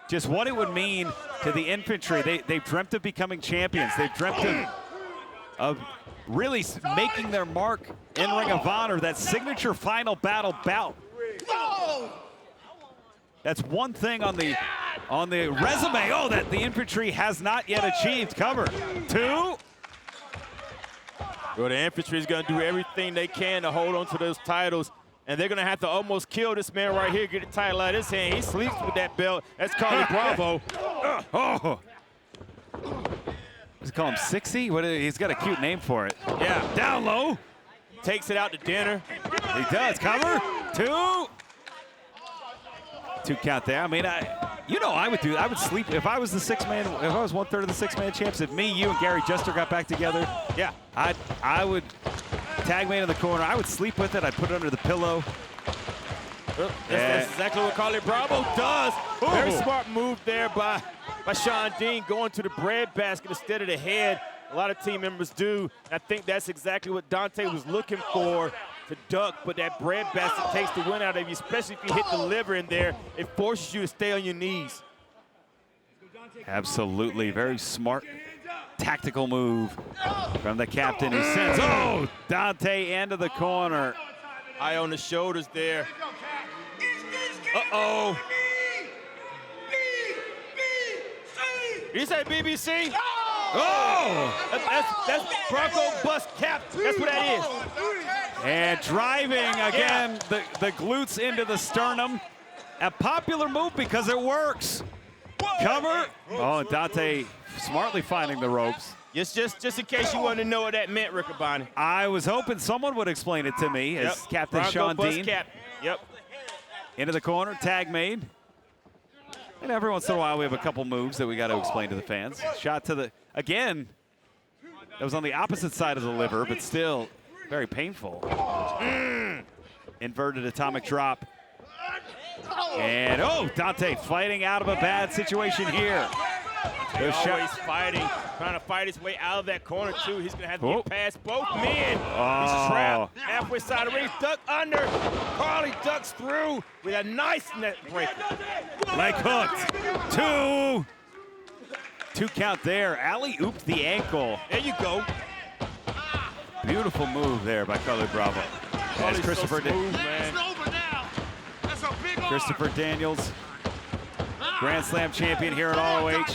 Just what it would mean to the infantry. They've dreamt of becoming champions. They've dreamt of really making their mark in Ring of Honor, that signature Final Battle bout. That's one thing on the resume, that the infantry has not yet achieved. Cover. Two. Well, the infantry is going to do everything they can to hold on to those titles, and they're going to have to almost kill this man right here, get the title out of his hand. He sleeps with that belt. That's Carly Bravo. Does he call him 60? He's got a cute name for it. Yeah. Down low. Takes it out to dinner. He does. Cover. Two. Two count there. I mean, I would do. I would sleep if I was the six-man. If I was 1/3 of the six-man champs. If me, you, and Gary Jester got back together, yeah, I would tag me in the corner. I would sleep with it. I'd put it under the pillow. That's exactly what Carly Bravo does. Very smart move there by Sean Dean, going to the bread basket instead of the head. A lot of team members do. I think that's exactly what Dante was looking for, to duck, but that bread basket takes the win out of you, especially if you hit the liver in there. It forces you to stay on your knees. Absolutely, very smart tactical move from the captain, who sends, Dante into the corner. Eye on the shoulders there. Uh-oh. Did you say BBC? Oh! That's Bronco bust cap. That's what that is. And driving again, the glutes into the sternum. A popular move because it works. Cover. Oh, Dante smartly finding the ropes. Just in case you wanted to know what that meant, Riccaboni. I was hoping someone would explain it to me as Captain Bronco Sean bust Dean. Cap. Yep. Into the corner, tag made. And every once in a while we have a couple moves that we got to explain to the fans. Shot to the, again, that was on the opposite side of the liver, but still very painful. Inverted atomic drop. And Dante fighting out of a bad situation here. He's always fighting, trying to fight his way out of that corner too. He's gonna have to get past both men. He's trapped halfway side of the ring, duck under. Carly ducks through with a nice net breaker. Leg hooked. Two count there. Alley-ooped the ankle. There you go. Beautiful move there by Carly Bravo. As Christopher, so smooth, man. Christopher Daniels, Grand Slam champion here at ROH.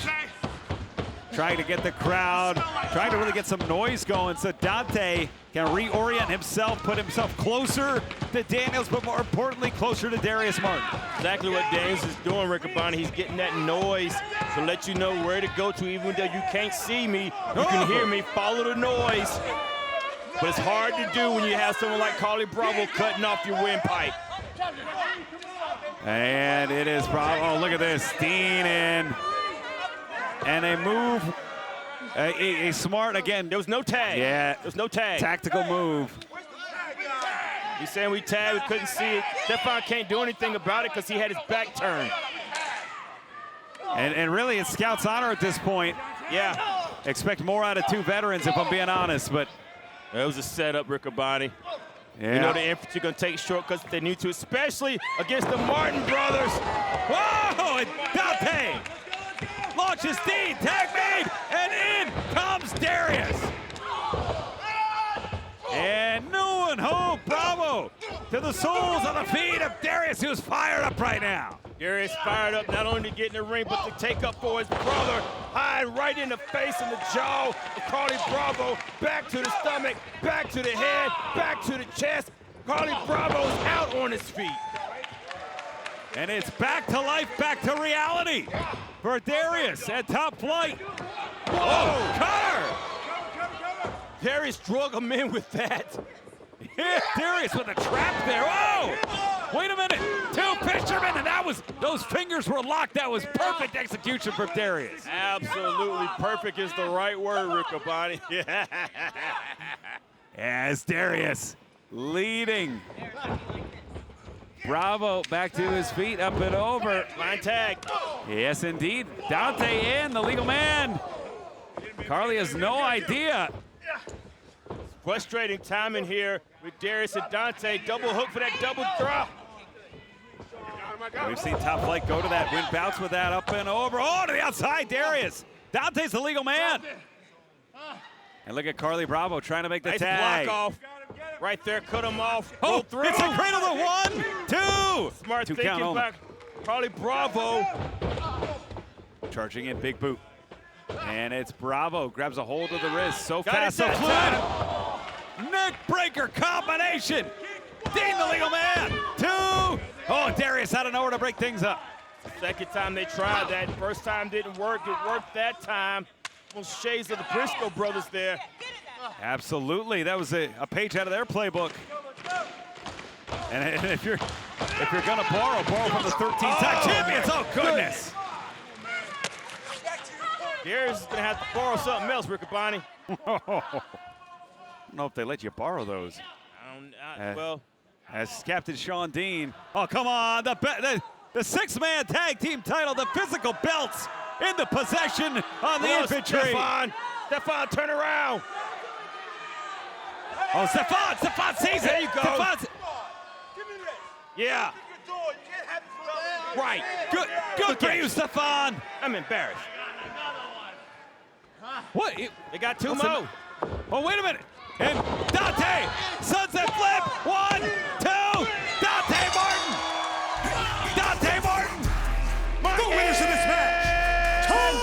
Trying to get the crowd, trying to really get some noise going so Dante can reorient himself, put himself closer to Daniels, but more importantly, closer to Darius Martin. Exactly what Daniels is doing, Riccaboni. He's getting that noise to let you know where to go to. Even though you can't see me, you can hear me, follow the noise. But it's hard to do when you have someone like Carly Bravo cutting off your windpipe. And it is Bravo. Oh, look at this. Dean in. And a move, a smart, again. There was no tag. Yeah. There was no tag. Tactical move. He's saying we tagged, we couldn't see it. Stefan can't do anything about it because he had his back turned. And really, it's Scout's honor at this point. Yeah. Expect more out of two veterans, if I'm being honest, but. It was a setup, Riccaboni. Yeah. You know the infantry going to take shortcuts if they need to, especially against the Martin brothers. Whoa, and Dante launches Dean, tag made, and in comes Darius. And new and home, Bravo, to the soles on the feet of Darius, who's fired up right now. Darius fired up not only to get in the ring, but to take up for his brother. High right in the face and the jaw of Carly Bravo. Back to the stomach, back to the head, back to the chest. Carly Bravo's out on his feet. And it's back to life, back to reality for Darius at top flight. Whoa, cutter! Darius drug him in with that. Yeah, Darius with a trap there. Whoa! Wait a minute. Two fishermen, and those fingers were locked. That was perfect execution from Darius. Absolutely perfect is the right word, Riccaboni. As Darius leading. Bravo back to his feet, up and over. Line tag. Yes, indeed. Dante in, the legal man. Carly has no idea. Frustrating timing here with Darius and Dante. Double hook for that double drop. We've seen Top Flight go to that, win bouts with that, up and over. Oh, to the outside, Darius. Dante's the legal man. And look at Carly Bravo trying to make the nice tag. block off. Right there, cut him off. Oh, Go through. it's a cradle to 1, 2. Smart Two thinking count back. Carly Bravo. Charging in, big boot. And it's Bravo, grabs a hold of the wrist. So Got fast, so it that fluid. Neck breaker combination. Dean, the legal man. 2. Oh, Darius out of nowhere to break things up. Second time they tried that. First time didn't work. It worked that time. Almost shades of the Briscoe brothers there. Absolutely, that was a page out of their playbook. And if you're gonna borrow from the 13-time champions. Oh goodness! Darius is gonna have to borrow something else, Riccaboni. I don't know if they let you borrow those. Well, As Captain Sean Dean. Oh, come on. The six-man tag team title, the physical belts in the possession of the infantry. Stefan, turn around. Oh, Stefan sees it. There you go. Stefan's, Yeah. Right. good for you, Stefan. I'm embarrassed. What? They got two more. Oh, wait a minute. And Dante, sunset flip. 1, 2, Dante Martin. The winners of this match, top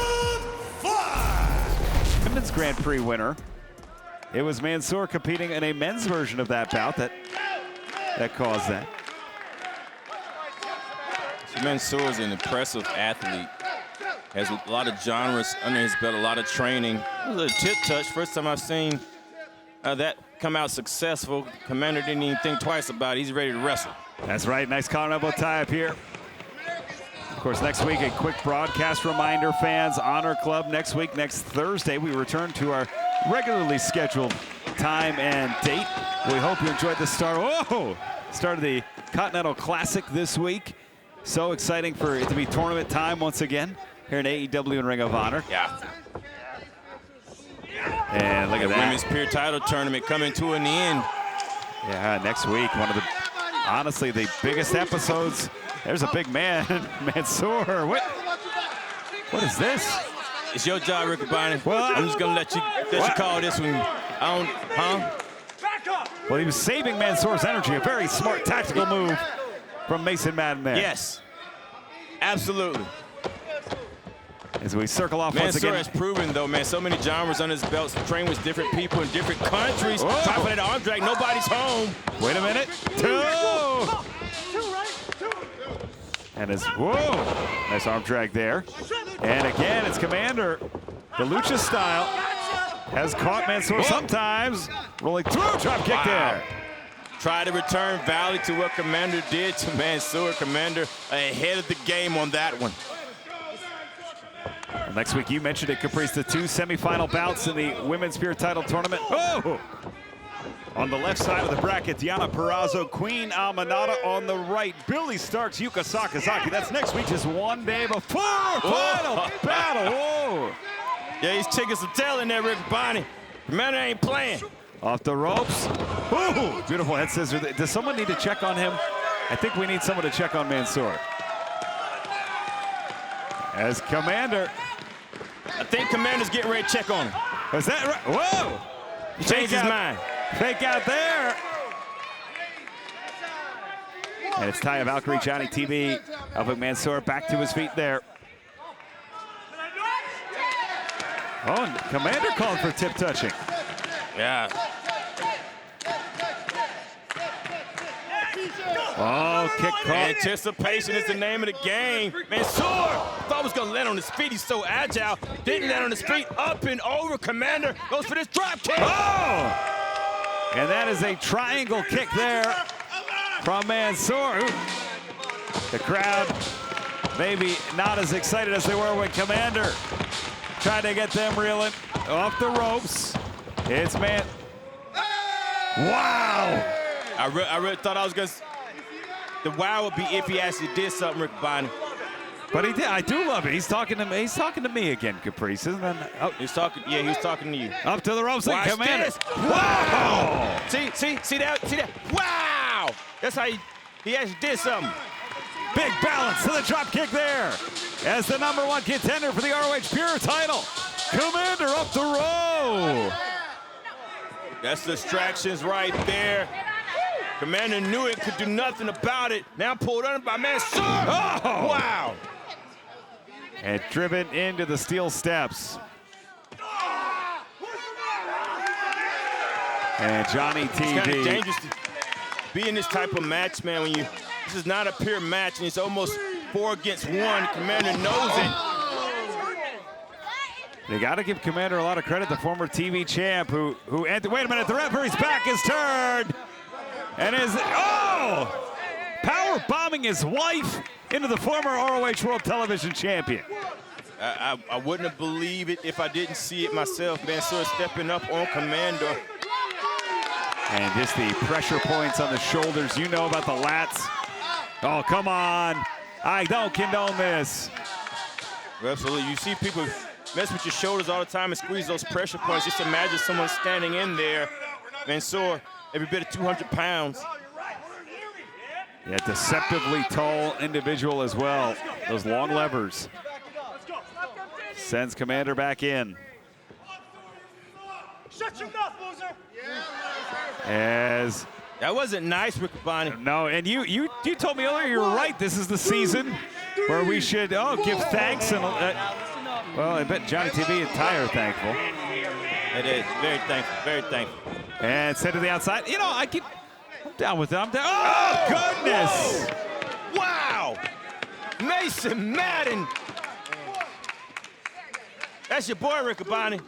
5. Women's Grand Prix winner. It was Mansoor competing in a men's version of that bout that caused that. Mansoor is an impressive athlete. Has a lot of genres under his belt, a lot of training. It was a tip touch. First time I've seen that come out successful. Commander didn't even think twice about it. He's ready to wrestle. That's right. Nice collar elbow tie up here. Of course, next week, a quick broadcast reminder, fans. Honor Club next week, next Thursday. We return to our regularly scheduled time and date. We hope you enjoyed the start of the Continental Classic this week. So exciting for it to be tournament time once again here in AEW and Ring of Honor. Yeah. And look at that. Women's Peer Title Tournament coming to an end. Yeah, next week, one of the, honestly, the biggest episodes. There's a big man, Mansoor. What is this? It's your job, Ricky Bonnie. Well, I'm just gonna let you call this one. Well, he was saving Mansoor's energy. A very smart tactical move from Mason Madden there. Yes, absolutely. As we circle off once Mansoor again. has proven, though, man, so many genres on his belt, trained with different people in different countries. Whoa. Try for that arm drag, nobody's home. Wait a minute. 2. And nice arm drag there. And again, it's Commander. The Lucha style has caught Mansoor sometimes. Rolling through, drop kick there. Try to return value to what Commander did to Mansoor. Commander ahead of the game on that one. Well, next week, you mentioned it, Caprice, the 2 semifinal bouts in the Women's Peer Title Tournament. Oh! On the left side of the bracket, Diana Purrazzo, Queen Amanada on the right. Billy Starks, Yuka Sakazaki. That's next week, just one day before final battle. Whoa! Yeah, he's chicken some tail in there, Rick Bonnie. Commander ain't playing. Off the ropes. Ooh, beautiful head scissor. Does someone need to check on him? I think we need someone to check on Mansoor. As Commander. I think Commander's getting ready to check on him. Is that right? Whoa! He changed his mind. Fake out there. And it's Taya Valkyrie, Johnny TV. Up Mansoor back to his feet there. Oh, and Commander called for tip touching. Yeah. Oh, kick caught. Anticipation is the name of the game. Mansoor thought was gonna land on his feet. He's so agile. Didn't land on his feet. Up and over. Commander goes for this drop kick. Oh! And that is a triangle kick there from Mansoor. The crowd maybe not as excited as they were when Commander tried to get them reeling off the ropes. It's Wow! I really thought I was gonna. The wow would be if he actually did something, Rick Bonnie. But he did. I do love it. He's talking to me. He's talking to me again, Caprice, isn't that? Oh. He's talking. Yeah, he was talking to you. Up to the ropes and Watch Commander. this. Wow! See that? Wow! That's how he actually did something. Big balance to the drop kick there. As the #1 contender for the ROH Pure title, Commander up the row. That's distractions right there. Commander knew it, could do nothing about it. Now pulled under by Mansoor. Oh! Wow! And driven into the steel steps. And Johnny It's kind of TV. dangerous to be in this type of match, man. When this is not a pure match, and it's almost 4 against 1. Commander knows it. They got to give Commander a lot of credit. The former TV champ who wait a minute, the referee's back is turned. And power bombing his wife into the former ROH World Television Champion. I wouldn't have believed it if I didn't see it myself. Mansoor stepping up on Commander. And just the pressure points on the shoulders. You know about the lats. Oh, come on. I don't condone this. Absolutely. You see people mess with your shoulders all the time and squeeze those pressure points. Just imagine someone standing in there. Mansoor, every bit of 200 pounds. Yeah, deceptively tall individual as well. Those long levers. Sends Commander back in. Shut your mouth, loser! As that wasn't nice, Riccaboni. no, and you told me earlier you were right. This is the season where we should give thanks and well, I bet Johnny TV and Ty are thankful. It is very thankful, very thankful. And sent to the outside. You know, I'm down with them. I'm down. Oh goodness! Wow! Mason Madden. That's your boy, Riccaboni.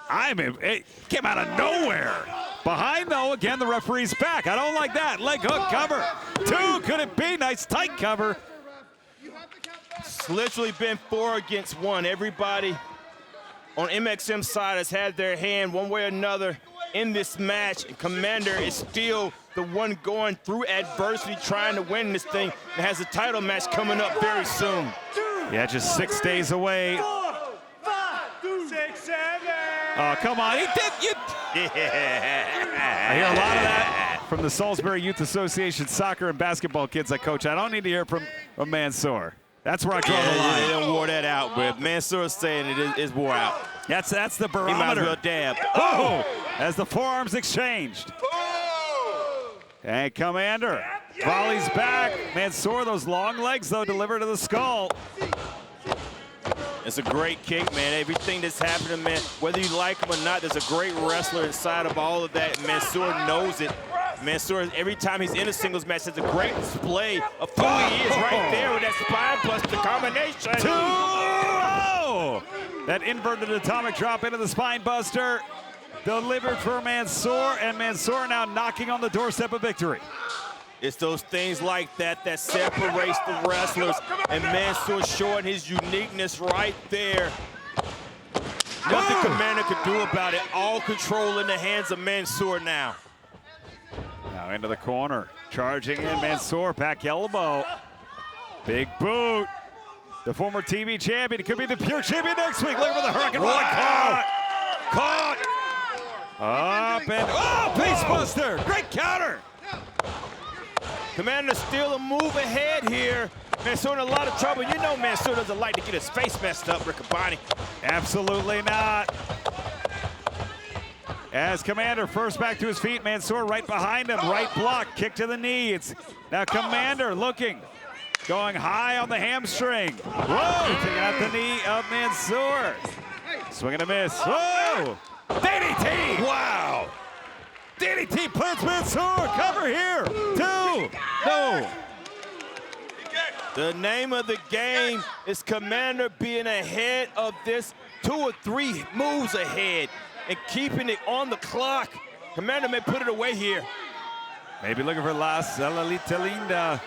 It came out of nowhere. Behind, though, again, the referee's back. I don't like that. Leg hook cover. 2, could it be? Nice tight cover. It's literally been 4 against 1. Everybody on MXM's side has had their hand one way or another in this match. And Commander is still the one going through adversity, trying to win this thing, and has a title match coming up very soon. Yeah, just 6 days away. 4, 5, 6, 7. Oh, come on. He did. I hear a lot of that from the Salisbury Youth Association soccer and basketball kids I coach. I don't need to hear from Mansoor. That's where I draw the line. They don't wore that out, but Mansoor is saying it is wore out. That's the barometer. He might as well dab. Oh! As the forearms exchanged. And Commander volleys back. Mansoor, those long legs, though, deliver to the skull. It's a great kick, man. Everything that's happening, man, whether you like him or not, there's a great wrestler inside of all of that. Mansoor knows it. Mansoor, every time he's in a singles match, has a great display of who he is right there with that spine buster combination. 2-0! That inverted atomic drop into the spine buster. Delivered for Mansoor, and Mansoor now knocking on the doorstep of victory. It's those things like that that separates the wrestlers, and Mansoor showing his uniqueness right there. Nothing Commander could do about it. All control in the hands of Mansoor now. Now into the corner, charging in Mansoor, back elbow. Big boot. The former TV champion, he could be the pure champion next week. Look for the Hurricane Rod. Caught. Up and, oh, face buster. Great counter. Commander still a move ahead here. Mansoor in a lot of trouble. You know Mansoor doesn't like to get his face messed up, Riccaboni. Absolutely not. As Commander first back to his feet, Mansoor right behind him, right block, kick to the knee. It's now Commander looking, going high on the hamstring. Whoa, taking out the knee of Mansoor. Swing and a miss. Whoa, DDT. Wow. DDT plants Mansoor, cover here. 2, no. The name of the game is Commander being ahead of this, 2 or 3 moves ahead and keeping it on the clock. Commander may put it away here. Maybe looking for La Salalita Linda.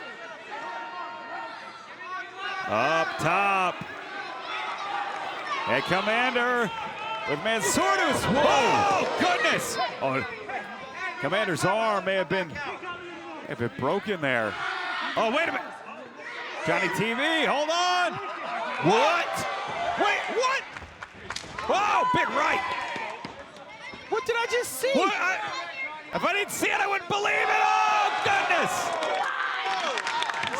Up top. And Commander with Mansoor to his, whoa, goodness. Oh, Commander's arm may have been broken there. Oh, wait a minute. Johnny TV, hold on. What? Wait, what? Oh, big right. What did I just see? What? If I didn't see it, I wouldn't believe it. Oh, goodness.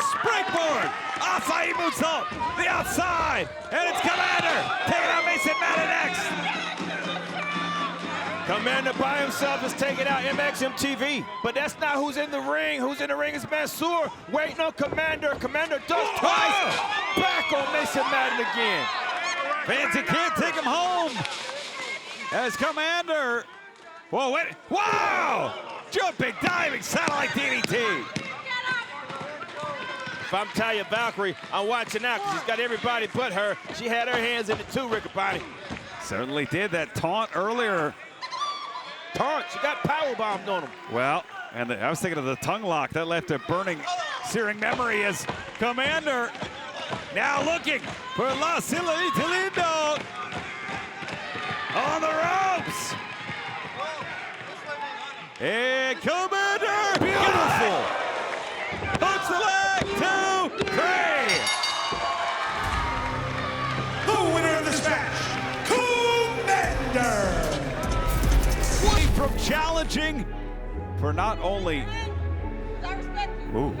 Springboard. Acai moonsault. The outside. And it's Commander taking out Mason Madden next. Commander by himself is taking out MXMTV, but that's not who's in the ring. Who's in the ring is Mansoor, waiting on Commander. Commander does twice. Back on Mason Madden again. Fancy can't take him home. As Commander, whoa, wait, wow! Jumping, diving, satellite DDT. If I'm Talia Valkyrie, I'm watching out because he's got everybody but her. She had her hands in it too, Riccaboni. Certainly did. That taunt earlier. Taunt, she got powerbombed on him. Well, and I was thinking of the tongue lock. That left a burning, searing memory as Commander now looking for La Salalita Linda on the ropes. And Commander, beautiful. Hooks the leg, 2, 3. The winner of this match, Commander. From challenging for not only. Ooh.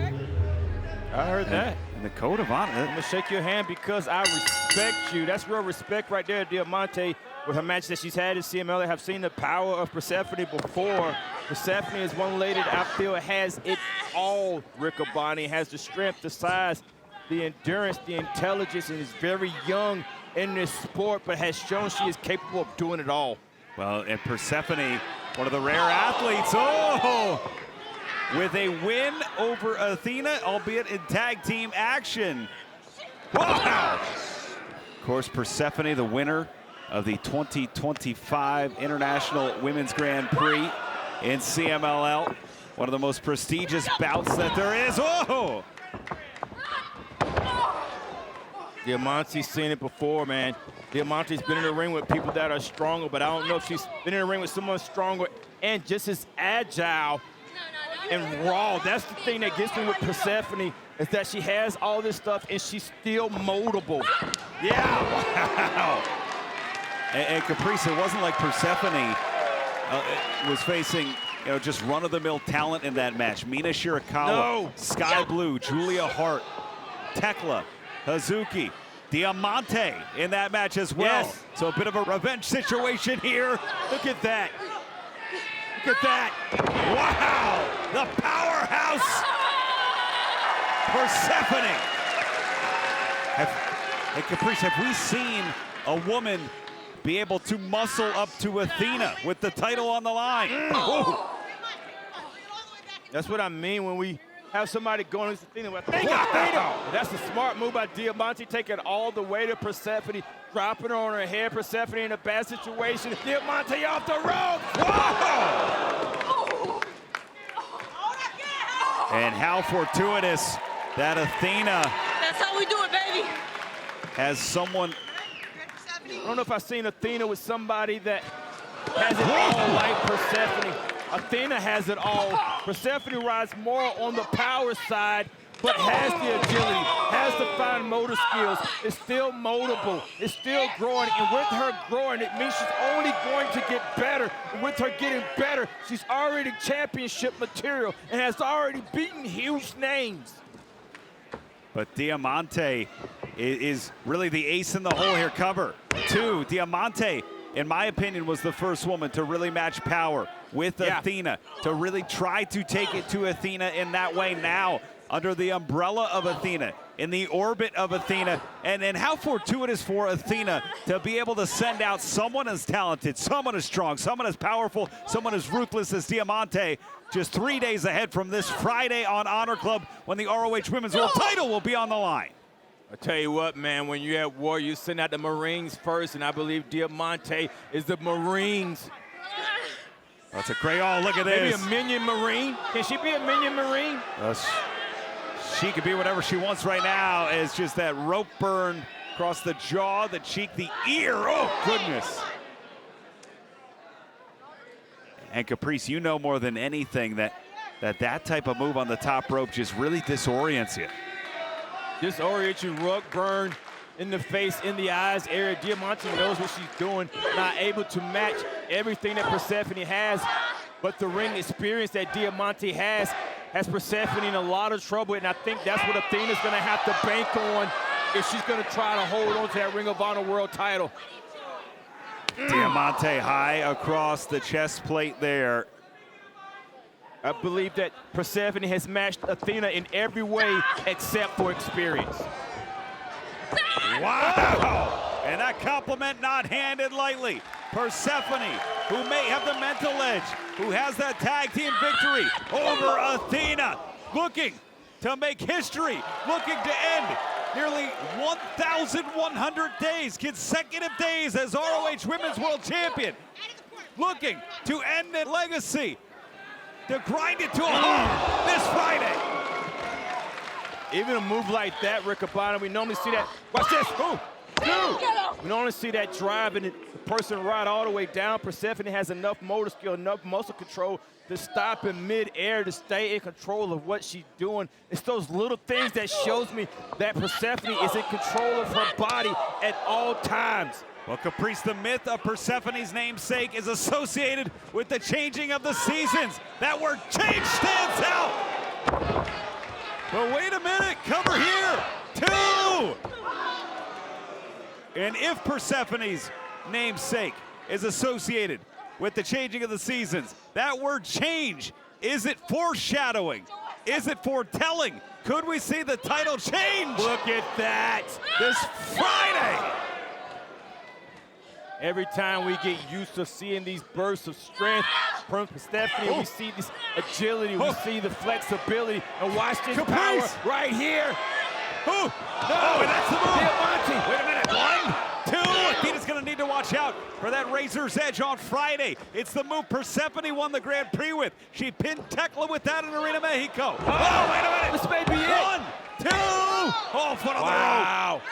I heard that. And the code of honor. I'm gonna shake your hand because I respect you. That's real respect right there, Diamante. With her match that she's had in CML, I have seen the power of Persephone before. Persephone is one lady that I feel has it all, Riccoboni. Has the strength, the size, the endurance, the intelligence, and is very young in this sport, but has shown she is capable of doing it all. Well, and Persephone, one of the rare athletes, oh, with a win over Athena, albeit in tag team action. Wow! Of course, Persephone, the winner of the 2025 International Women's Grand Prix in CMLL. One of the most prestigious bouts that there is. Oh! Diamante's seen it before, man. Diamante's been in the ring with people that are stronger, but I don't know if she's been in the ring with someone stronger and just as agile and raw. That's the thing that gets me with Persephone, is that she has all this stuff and she's still moldable. Yeah, wow. And Caprice, it wasn't like Persephone was facing, just run-of-the-mill talent in that match. Mina Shirakawa, No. Sky Blue, Julia Hart, Tekla, Hazuki, Diamante in that match as well. Yes. So a bit of a revenge situation here. Look at that. Look at that. Wow, the powerhouse Persephone. And Caprice, have we seen a woman be able to muscle up to Athena with the title on the line? That's what I mean when we have somebody going against Athena. Athena! That's a smart move by Diamante, taking all the way to Persephone, dropping her on her head. Persephone in a bad situation. Diamante off the rope. Whoa! And how fortuitous that Athena. That's how we do it, baby. Has someone. I don't know if I've seen Athena with somebody that has it all like Persephone. Athena has it all. Persephone rides more on the power side, but has the agility, has the fine motor skills. It's still moldable. It's still growing. And with her growing, it means she's only going to get better. And with her getting better, she's already championship material and has already beaten huge names. But Diamante is really the ace in the hole here. Cover 2. Diamante, in my opinion, was the first woman to really match power with Athena, to really try to take it to Athena in that way. Now, under the umbrella of Athena, in the orbit of Athena, and how fortuitous for Athena to be able to send out someone as talented, someone as strong, someone as powerful, someone as ruthless as Diamante, just 3 days ahead from this Friday on Honor Club, when the ROH Women's World title will be on the line. I tell you what, man, when you're at war, you send out the Marines first, and I believe Diamante is the Marines. That's a great, oh, look at Maybe this. a minion Marine? Can she be a minion Marine? She could be whatever she wants right now. It's just that rope burn across the jaw, the cheek, the ear. Oh, goodness. And Caprice, you know more than anything that type of move on the top rope just really disorients you. Disorient you, rug burn in the face, in the eyes area. Diamante knows what she's doing, not able to match everything that Persephone has, but the ring experience that Diamante has Persephone in a lot of trouble, and I think that's what Athena's gonna have to bank on if she's gonna try to hold on to that Ring of Honor World title. Diamante high across the chest plate there. I believe that Persephone has matched Athena in every way except for experience. Wow! And that compliment not handed lightly. Persephone, who may have the mental edge, who has that tag team victory over Athena, looking to make history, looking to end nearly 1,100 days, consecutive days as ROH Women's World Champion, looking to end the legacy, to grind it to a halt this Friday. Even a move like that, Riccoboni, we normally see that. Watch this. Ooh. We don't only see that drive and the person ride all the way down. Persephone has enough motor skill, enough muscle control to stop in mid-air, to stay in control of what she's doing. It's those little things that shows me that Persephone is in control of her body at all times. Well, Caprice, the myth of Persephone's namesake is associated with the changing of the seasons. That word change stands out. But wait a minute, cover here, 2. And if Persephone's namesake is associated with the changing of the seasons, that word change, is it foreshadowing? Is it foretelling? Could we see the title change? Look at that. This Friday. Every time we get used to seeing these bursts of strength from Persephone, we see this agility, we see the flexibility, and watch this power right here. No, and that's the move. Wait a minute, 1, 2. Athena's gonna need to watch out for that razor's edge on Friday. It's the move Persephone won the Grand Prix with. She pinned Tekla with that in Arena Mexico. Oh, wait a minute. This may be it. 1, 2. Oh, foot on the rope.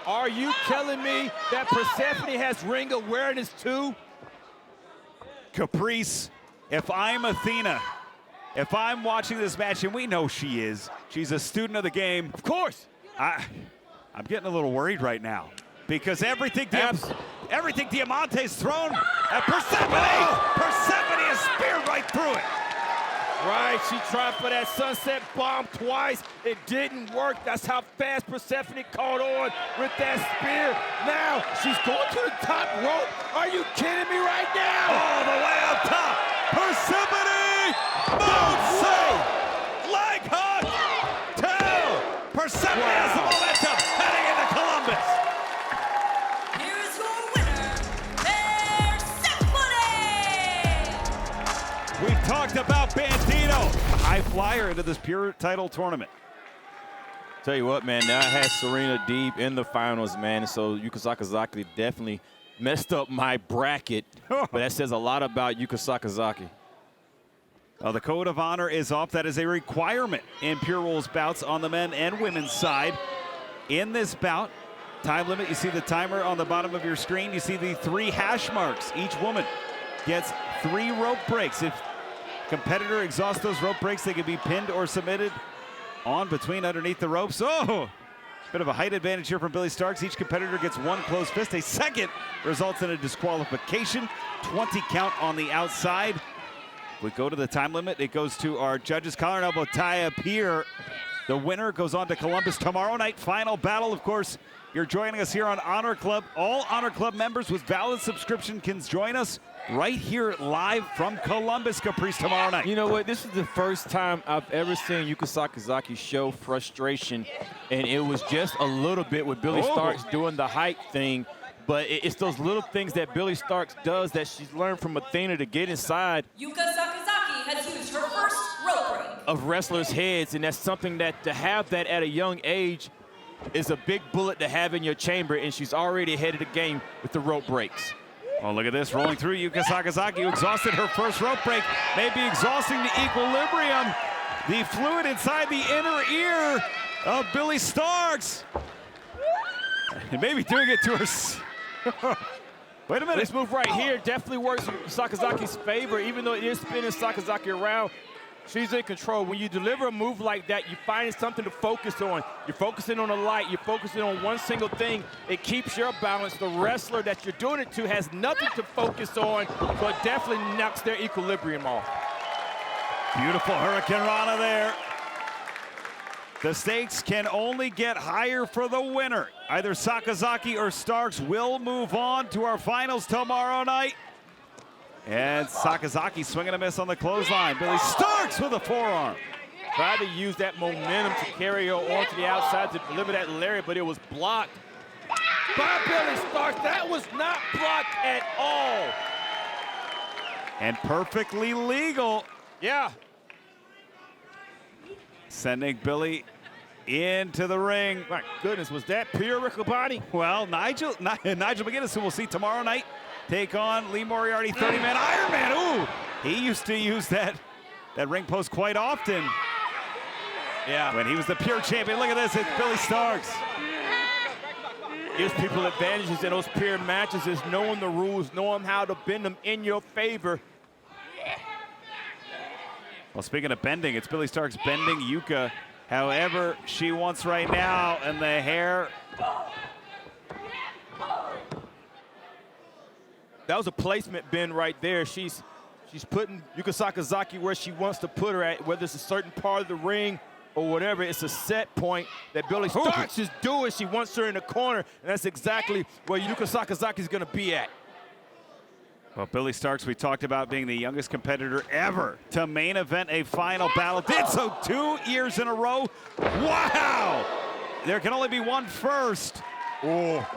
Are you telling me that Persephone has ring awareness too? Caprice, if I'm Athena, if I'm watching this match, and we know she is, she's a student of the game. Of course. I'm getting a little worried right now because everything Diamante's thrown at Persephone, Persephone is speared right through it. Right, she tried for that sunset bomb twice. It didn't work. That's how fast Persephone caught on with that spear. Now she's going to the top rope. Are you kidding me right now? All the way up top. Persephone! Moonsault! Leg hook! 2! Persephone has the momentum heading into Columbus. Here's your winner, Persephone! We talked about Bandido, high flyer into this pure title tournament. Tell you what, man, that has Serena deep in the finals, man. So Yuka Sakazaki definitely messed up my bracket, but that says a lot about Yuka Sakazaki. Well, the code of honor is off. That is a requirement in Pure Rules bouts on the men and women's side. In this bout, time limit, you see the timer on the bottom of your screen. You see the 3 hash marks. Each woman gets 3 rope breaks. If competitor exhausts those rope breaks, they can be pinned or submitted on between underneath the ropes. Oh, bit of a height advantage here from Billy Starks. Each competitor gets 1 closed fist. A second results in a disqualification. 20 count on the outside. We go to the time limit. It goes to our judges. Collar and elbow tie up here. The winner goes on to Columbus tomorrow night. Final battle, of course. You're joining us here on Honor Club. All Honor Club members with valid subscription can join us right here live from Columbus, Caprice, tomorrow night. You know what? This is the first time I've ever seen Yuka Sakazaki show frustration, and it was just a little bit with Billy Starks doing the hype thing. But it's those little things that Billy Starks does that she's learned from Athena to get inside Yuka Sakazaki has used her first rope break of wrestlers' heads, and that's something that to have that at a young age is a big bullet to have in your chamber, and she's already ahead of the game with the rope breaks. Oh, look at this, rolling through Yuka Sakazaki, who exhausted her first rope break, maybe exhausting the equilibrium, the fluid inside the inner ear of Billy Starks. And maybe doing it to her. Wait a minute. This move right here definitely works in Sakazaki's favor, even though it is spinning Sakazaki around. She's in control. When you deliver a move like that, you're finding something to focus on. You're focusing on a light. You're focusing on one single thing. It keeps your balance. The wrestler that you're doing it to has nothing to focus on, so it definitely knocks their equilibrium off. Beautiful Hurricane Rana there. The stakes can only get higher for the winner. Either Sakazaki or Starks will move on to our finals tomorrow night. And Sakazaki swinging a miss on the clothesline. Billy Starks with a forearm. Tried to use that momentum to carry her on to the outside to deliver that lariat, but it was blocked by Billy Starks. That was not blocked at all. And perfectly legal. Yeah. Sending Billy into the ring. My goodness, was that pure Riccoboni? Well, Nigel McGuinness, who we'll see tomorrow night, take on Lee Moriarty, 30-man Iron Man. Ooh, he used to use that ring post quite often. Yeah. When he was the pure champion. Look at this, it's Billy Starks. Gives people advantages in those peer matches is knowing the rules, knowing how to bend them in your favor. Well, speaking of bending, it's Billie Starkz bending Yuka however she wants right now, and the hair. That was a placement bend right there. She's putting Yuka Sakazaki where she wants to put her at, whether it's a certain part of the ring or whatever. It's a set point that Billie Starkz is doing. She wants her in the corner, and that's exactly where Yuka Sakazaki is going to be at. Well, Billie Starkz, we talked about being the youngest competitor ever to main event a final battle. Did so 2 years in a row. Wow! There can only be one first. Oh.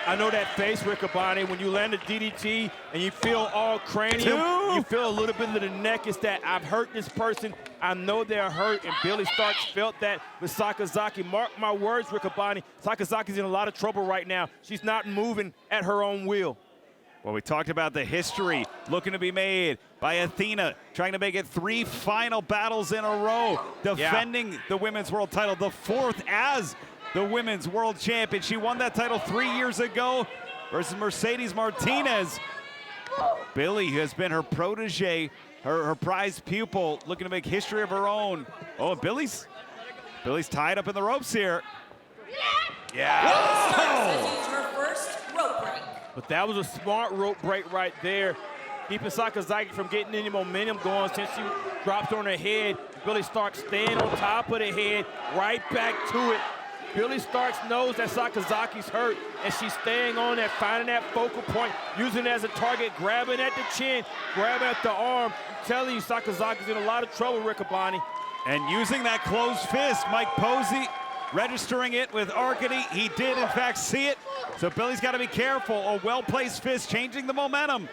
I know that face, Riccaboni, when you land a DDT and you feel all cranium, you feel a little bit of the neck. It's that I've hurt this person. I know they're hurt, and Billie Starkz felt that with Sakazaki. Mark my words, Riccaboni, Sakazaki's in a lot of trouble right now. She's not moving at her own will. Well, we talked about the history looking to be made by Athena, trying to make it 3 final battles in a row, defending the women's world title, the 4th as the women's world champion. She won that title 3 years ago versus Mercedes Martinez. Billie has been her protege, her prized pupil, looking to make history of her own. Oh, Billie's tied up in the ropes here. Yeah. Whoa! Her first rope break. But that was a smart rope break right there, keeping Sakazaki from getting any momentum going since she dropped on her head. Billie Starkz staying on top of the head, right back to it. Billie Starkz knows that Sakazaki's hurt, and she's staying on that, finding that focal point, using it as a target, grabbing at the chin, grabbing at the arm. I'm telling you, Sakazaki's in a lot of trouble, Riccaboni. And using that closed fist, Mike Posey registering it with Agony. He did, in fact, see it. So Billie's got to be careful. A well-placed fist changing the momentum.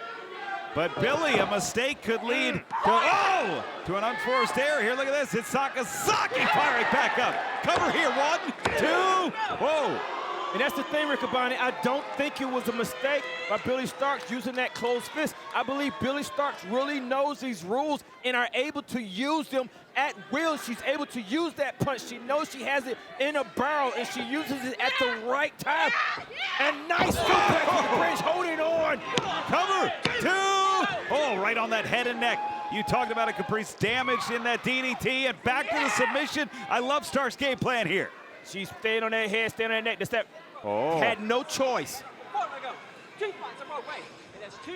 But Billie, a mistake could lead to an unforced error here. Look at this. It's Sakazaki firing back up. Cover here. 1, 2. Whoa. And that's the thing, Riccaboni. I don't think it was a mistake by Billie Starkz using that closed fist. I believe Billie Starkz really knows these rules and are able to use them at will. She's able to use that punch. She knows she has it in a barrel, and she uses it at the right time. And nice suplex to the bridge, holding on. Cover 2. Oh, right on that head and neck. You talked about a Caprice damage in that DDT, and back to the submission. I love Stark's game plan here. She's staying on that head, staying on that neck. That's that. Had no choice. 4 to go. 2 points of rope break, and that's 2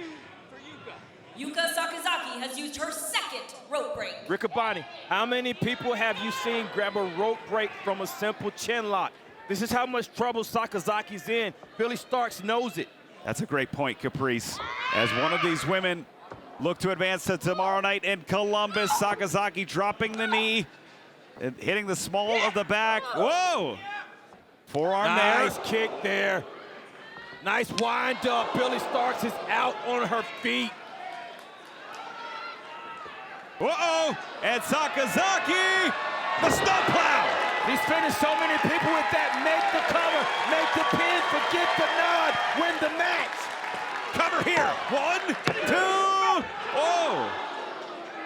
for Yuka. Yuka Sakazaki has used her 2nd rope break. Riccaboni, how many people have you seen grab a rope break from a simple chin lock? This is how much trouble Sakazaki's in. Billie Starkz knows it. That's a great point, Caprice. As one of these women look to advance to tomorrow night in Columbus, Sakazaki dropping the knee, and hitting the small of the back. Whoa! Forearm there. Nice kick there. Nice wind up. Billie Starkz is out on her feet. Uh-oh! And Sakazaki, the snowplow! He's finished so many people with that. Make the cover, make the pin, forget the nod, win the match. Cover here. 1, 2. Oh!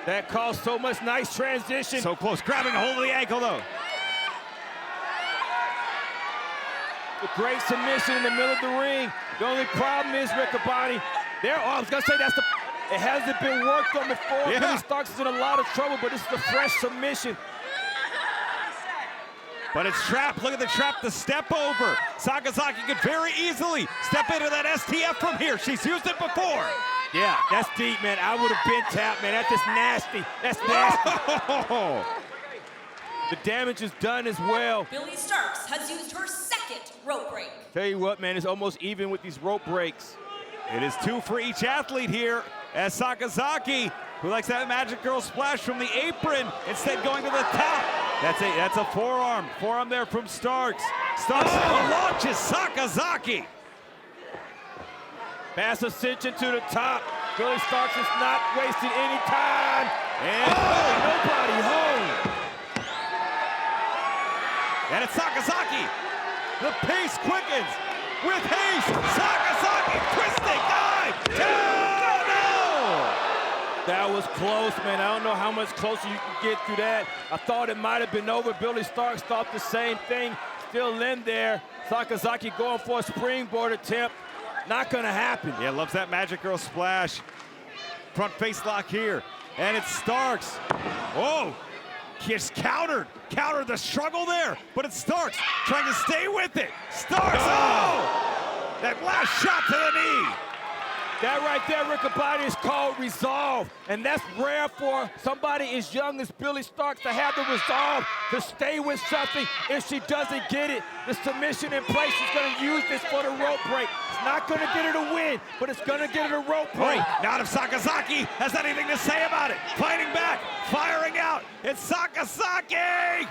That caused so much. Nice transition. So close, grabbing a hold of the ankle though. A great submission in the middle of the ring. The only problem is, Riccaboni, I was gonna say it hasn't been worked on before. Yeah. Billie Starkz is in a lot of trouble, but this is a fresh submission. But it's trapped. Look at the trap, the step over. Sakazaki could very easily step into that STF from here. She's used it before. Yeah, that's deep, man. I would have been tapped, man. That's just nasty. That's nasty. The damage is done as well. Billie Starkz has used her 2nd rope break. Tell you what, man, it's almost even with these rope breaks. It is 2 for each athlete here, as Sakazaki, who likes that Magic Girl splash from the apron, instead going to the top. That's a forearm. Forearm there from Starkz. Starkz launches Sakazaki. Mass ascension to the top. Billie Starkz is not wasting any time. And nobody home. And it's Sakazaki. The pace quickens with haste. Sakazaki twisting dive. No! That was close, man. I don't know how much closer you can get through that. I thought it might have been over. Billie Starkz thought the same thing. still in there. Sakazaki going for a springboard attempt. Not gonna happen. Yeah, loves that Magic Girl splash. Front face lock here. And it's Starks. Oh, just countered the struggle there. But it's Starks trying to stay with it. Starks, oh! That last shot to the knee. That right there, Riccoboni, is called resolve. And that's rare for somebody as young as Billy Starks to have the resolve to stay with something. If she doesn't get it, the submission in place, she's gonna use this for the rope break. It's not gonna get her to win, but it's gonna get her to rope break. Not if Sakazaki has anything to say about it. Fighting back, firing out. It's Sakazaki!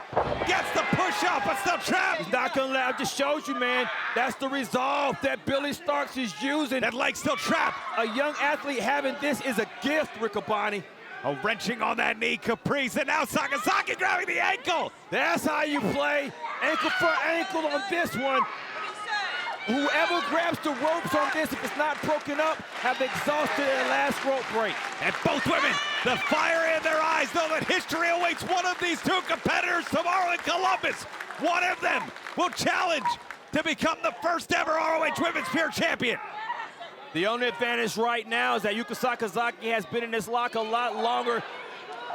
Gets the push up, but still trapped. He's not gonna let, it just shows you, man, that's the resolve that Billy Starks is using. That leg still trapped. A young athlete having this is a gift, Riccoboni. Oh, wrenching on that knee, Caprice, and now Sakazaki grabbing the ankle. That's how you play, ankle for ankle on this one. Whoever grabs the ropes on this, if it's not broken up, have exhausted their last rope break. And both women, the fire in their eyes, know that history awaits one of these two competitors tomorrow in Columbus. One of them will challenge to become the first ever ROH Women's Pure Champion. The only advantage right now is that Yuka Sakazaki has been in this lock a lot longer.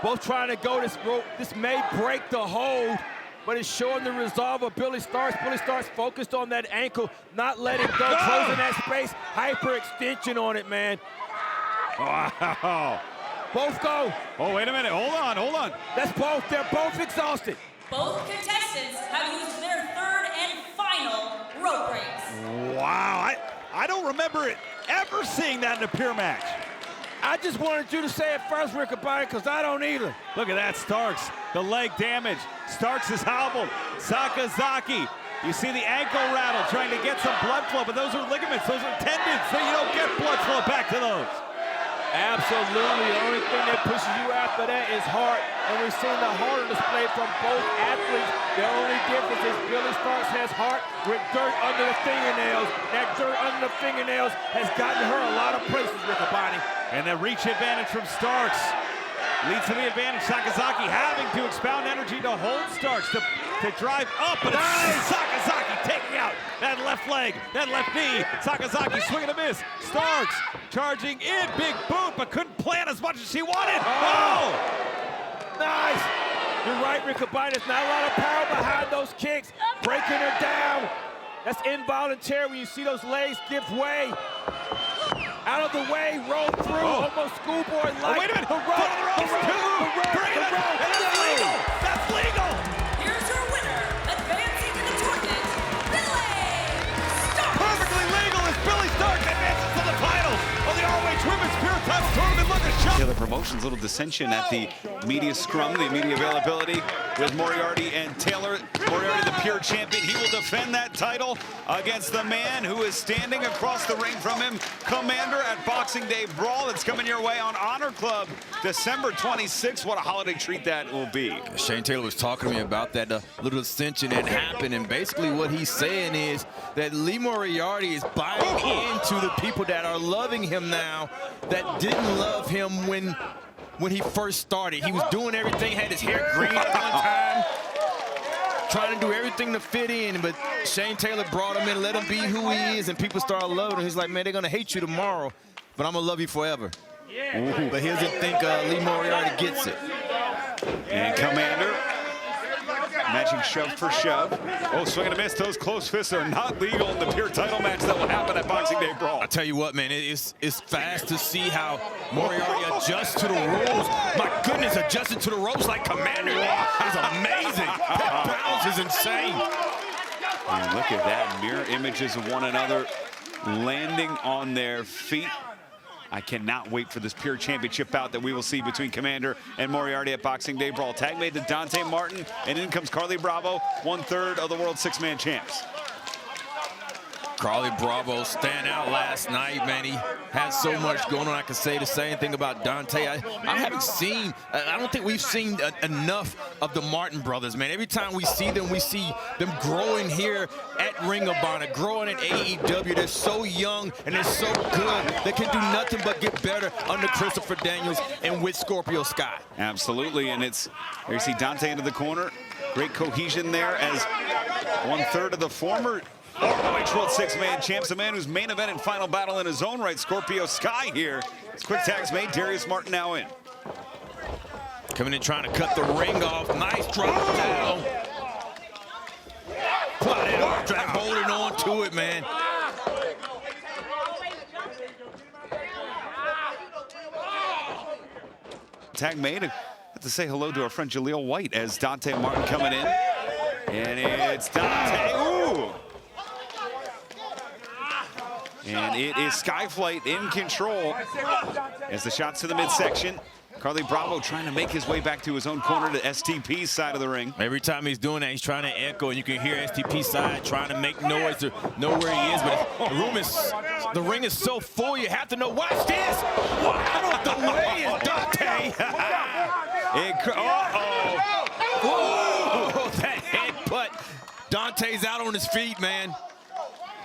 Both trying to go this rope. This may break the hold, but it's showing the resolve of Billy Starks. Billy Starks focused on that ankle, not letting go, closing that space. Hyperextension on it, man. Wow. Both go. Oh, wait a minute. Hold on. That's both. They're both exhausted. Both contestants have used their third and final rope breaks. Wow. I don't remember it ever seeing that in a pure match. I just wanted you to say it first, Riccoboni, because I don't either. Look at that, Starks. The leg damage. Starks is hobbled. Sakazaki. You see the ankle rattle, trying to get some blood flow, but those are ligaments, those are tendons, so you don't get blood flow back to those. Absolutely. The only thing that pushes you after that is heart, and we've seen the heart display from both athletes. The only difference is Billy Starks has heart with dirt under the fingernails. That dirt under the fingernails has gotten her a lot of places, Riccoboni. And the reach advantage from Starks leads to the advantage. Sakazaki having to expound energy to hold Starks to drive up, but it's Sakazaki taking out that left leg, that left knee. Sakazaki swinging a miss. Starks charging in, big boot, but couldn't plant as much as she wanted. Oh! Nice. You're right, Riccoboni. There's not a lot of power behind those kicks. Breaking her down. That's involuntary when you see those legs give way. Out of the way, roll through, almost schoolboy-like. Oh, wait a minute, the rope, front of the ropes, bring it up, and that's legal, that's legal. Here's your winner, advancing to the tournament, Billy Starks. Perfectly legal as Billy Starks advances to the finals of the ROH Women's Pure Title Tournament. Look at show. The other promotions, little dissension at the media scrum, the media availability with Moriarty and Taylor. Moriarty, the pure champion, he will defend that title against the man who is standing across the ring from him, Commander at Boxing Day Brawl. It's coming your way on Honor Club, December 26th. What a holiday treat that will be. Shane Taylor was talking to me about that little dissension that happened, and basically what he's saying is that Lee Moriarty is buying into the people that are loving him now that didn't love him when he first started. He was doing everything, had his hair green at one time, trying to do everything to fit in, but Shane Taylor brought him in, let him be who he is, and people started loving him. He's like, man, they're going to hate you tomorrow, but I'm going to love you forever. But he doesn't think Lee Moriarty gets it. And Commander matching shove for shove. Oh, swing and a miss. Those close fists are not legal in the pure title match that will happen at Boxing Day Brawl. I tell you what, man, it's fast to see how Moriarty adjusts to the rules. My goodness, adjusted to the ropes like Commander is amazing. That bounce is insane. And look at that, mirror images of one another landing on their feet. I cannot wait for this pure championship bout that we will see between Commander and Moriarty at Boxing Day Brawl. Tag made to Dante Martin, and in comes Carly Bravo, 1/3 of the world six-man champs. Carly Bravo stand out last night, man. He had so much going on. I could say the same thing about Dante. I haven't seen, I don't think we've seen enough of the Martin brothers, man. Every time we see them growing here at Ring of Honor, growing in AEW. They're so young and they're so good. They can do nothing but get better under Christopher Daniels and with Scorpio Sky. Absolutely, and it's, there you see Dante into the corner. Great cohesion there as 1/3 of the former ROH World Six-Man champs, a man whose main event and final battle in his own right, Scorpio Sky here. His quick tags made, Darius Martin now in. Coming in trying to cut the ring off. Nice drop down. Plotted arm drag, holding on to it, man. Tag made. I have to say hello to our friend Jaleel White as Dante Martin coming in. And it's Dante. Ooh! And it is Skyflight in control as the shots to the midsection. Carly Bravo trying to make his way back to his own corner to STP's side of the ring. Every time he's doing that, he's trying to echo, and you can hear STP's side trying to make noise to know where he is. But the ring is so full, you have to know. Watch this! Out of the way is Dante! Oh, that headbutt. Dante's out on his feet, man.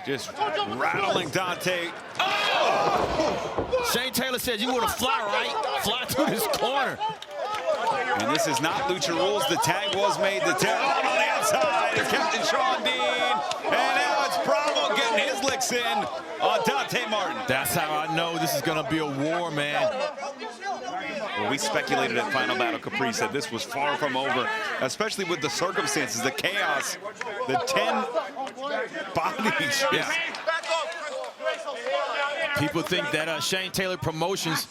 Just rattling Dante. Oh! Shane Taylor said, you want to fly, right? Fly to this corner. And this is not Lucha rules. The tag was made. The tag on the outside is Captain Sean Dean. And now it's Bravo getting his licks in on Dante Martin. That's how I know this is going to be a war, man. Well, we speculated at Final Battle Caprice that this was far from over, especially with the circumstances, the chaos, the 10 bodies. Yeah. People think that Shane Taylor Promotions,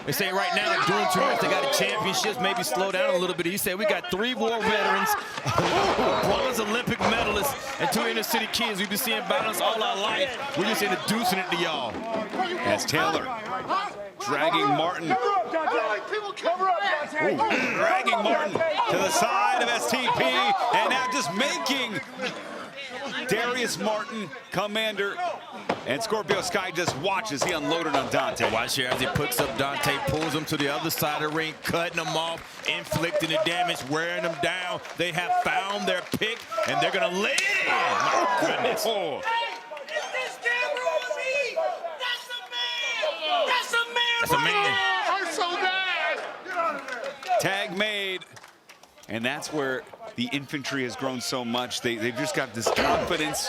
they say right now they're doing too much. They got a championships, maybe slow down a little bit. He said we got 3 war veterans, bronze Olympic medalists, and 2 inner city kids. We've been seeing battles all our life. We're just introducing it to y'all. As Taylor dragging Martin. Dragging Martin to the side of STP, and now just making Darius Martin, Commander, and Scorpio Sky just watches. He unloaded on Dante. Watch here as he picks up Dante, pulls him to the other side of the ring, cutting him off, inflicting the damage, wearing him down. They have found their pick, and they're going to lay it in. My goodness. If this camera on me, that's a man. That's a man. That's a man. I'm so bad. Tag made. And that's where the infantry has grown so much. They've just got this confidence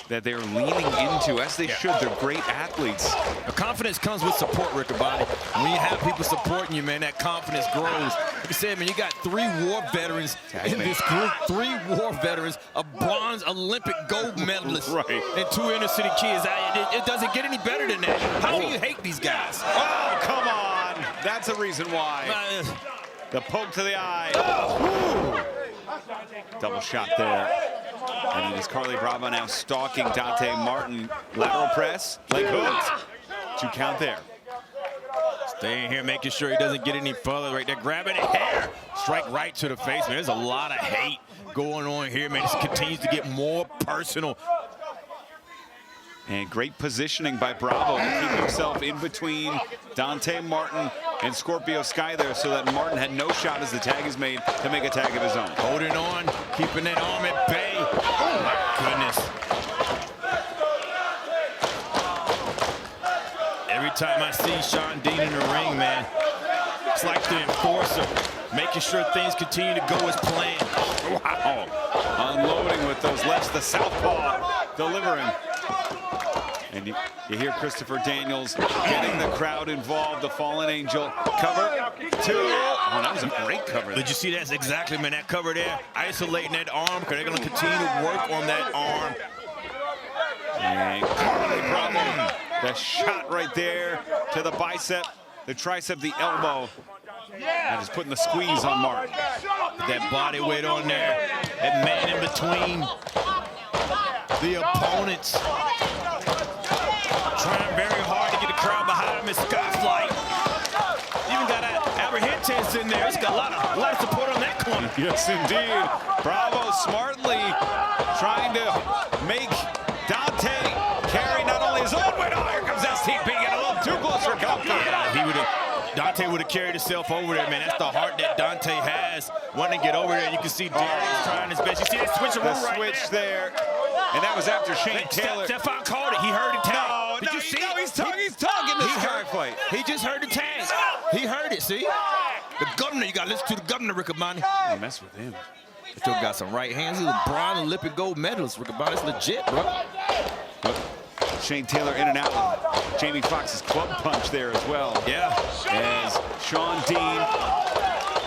that they're leaning into, as they should. They're great athletes. The confidence comes with support, Rickabody. When you have people supporting you, man, that confidence grows. Like I said, man, you got 3 war veterans in this group. 3 war veterans, a bronze Olympic gold medalist, right, and 2 inner city kids. It doesn't get any better than that. How do you hate these guys? Oh, come on. That's a reason why. The poke to the eye. Oh. Double shot there. And it is Carly Bravo now stalking Dante Martin. Lateral press, leg hooks. 2 count there. Staying here, making sure he doesn't get any further. Right there, grabbing the hair. Strike right to the face, man. There's a lot of hate going on here, man. This continues to get more personal. And great positioning by Bravo to keep himself in between Dante Martin and Scorpio Sky there, so that Martin had no shot as the tag is made to make a tag of his own. Holding on, keeping that arm at bay. Oh my goodness. Every time I see Sean Dean in the ring, man, it's like the enforcer, making sure things continue to go as planned. Wow. Unloading with those lefts, the southpaw delivering. And you hear Christopher Daniels getting the crowd involved. The Fallen Angel cover 2. Oh, that was a great cover. Did you see that? Exactly, man. That cover there, isolating that arm, because they're going to continue to work on that arm. And Carly Bravo, the shot right there to the bicep, the tricep, the elbow. And just putting the squeeze on Martin. Put that body weight on there. That man in between the opponents. Trying very hard to get the crowd behind him. It's Skyflight. Even got Abrahentes in there. It's got a lot of support on that corner. Yes, indeed. Bravo smartly trying to make Dante carry not only his own weight. Oh, here comes STP getting a little too close for comfort. Yeah, Dante would have carried himself over there, man. That's the heart that Dante has. Wanting to get over there. You can see Darius trying his best. You see that switch right there. And that was after Shane Taylor. Stefan called it. He heard it. Did you see? No, he's talking the Skyflight. He just heard the tag. He heard it, see? The governor, you got to listen to the governor, Rickaboni. Don't mess with him. Still got some right hands. He's a bronze Olympic gold medalist. It's legit, bro. Shane Taylor in and out. Jamie Foxx's club punch there as well. Yeah. As Sean Dean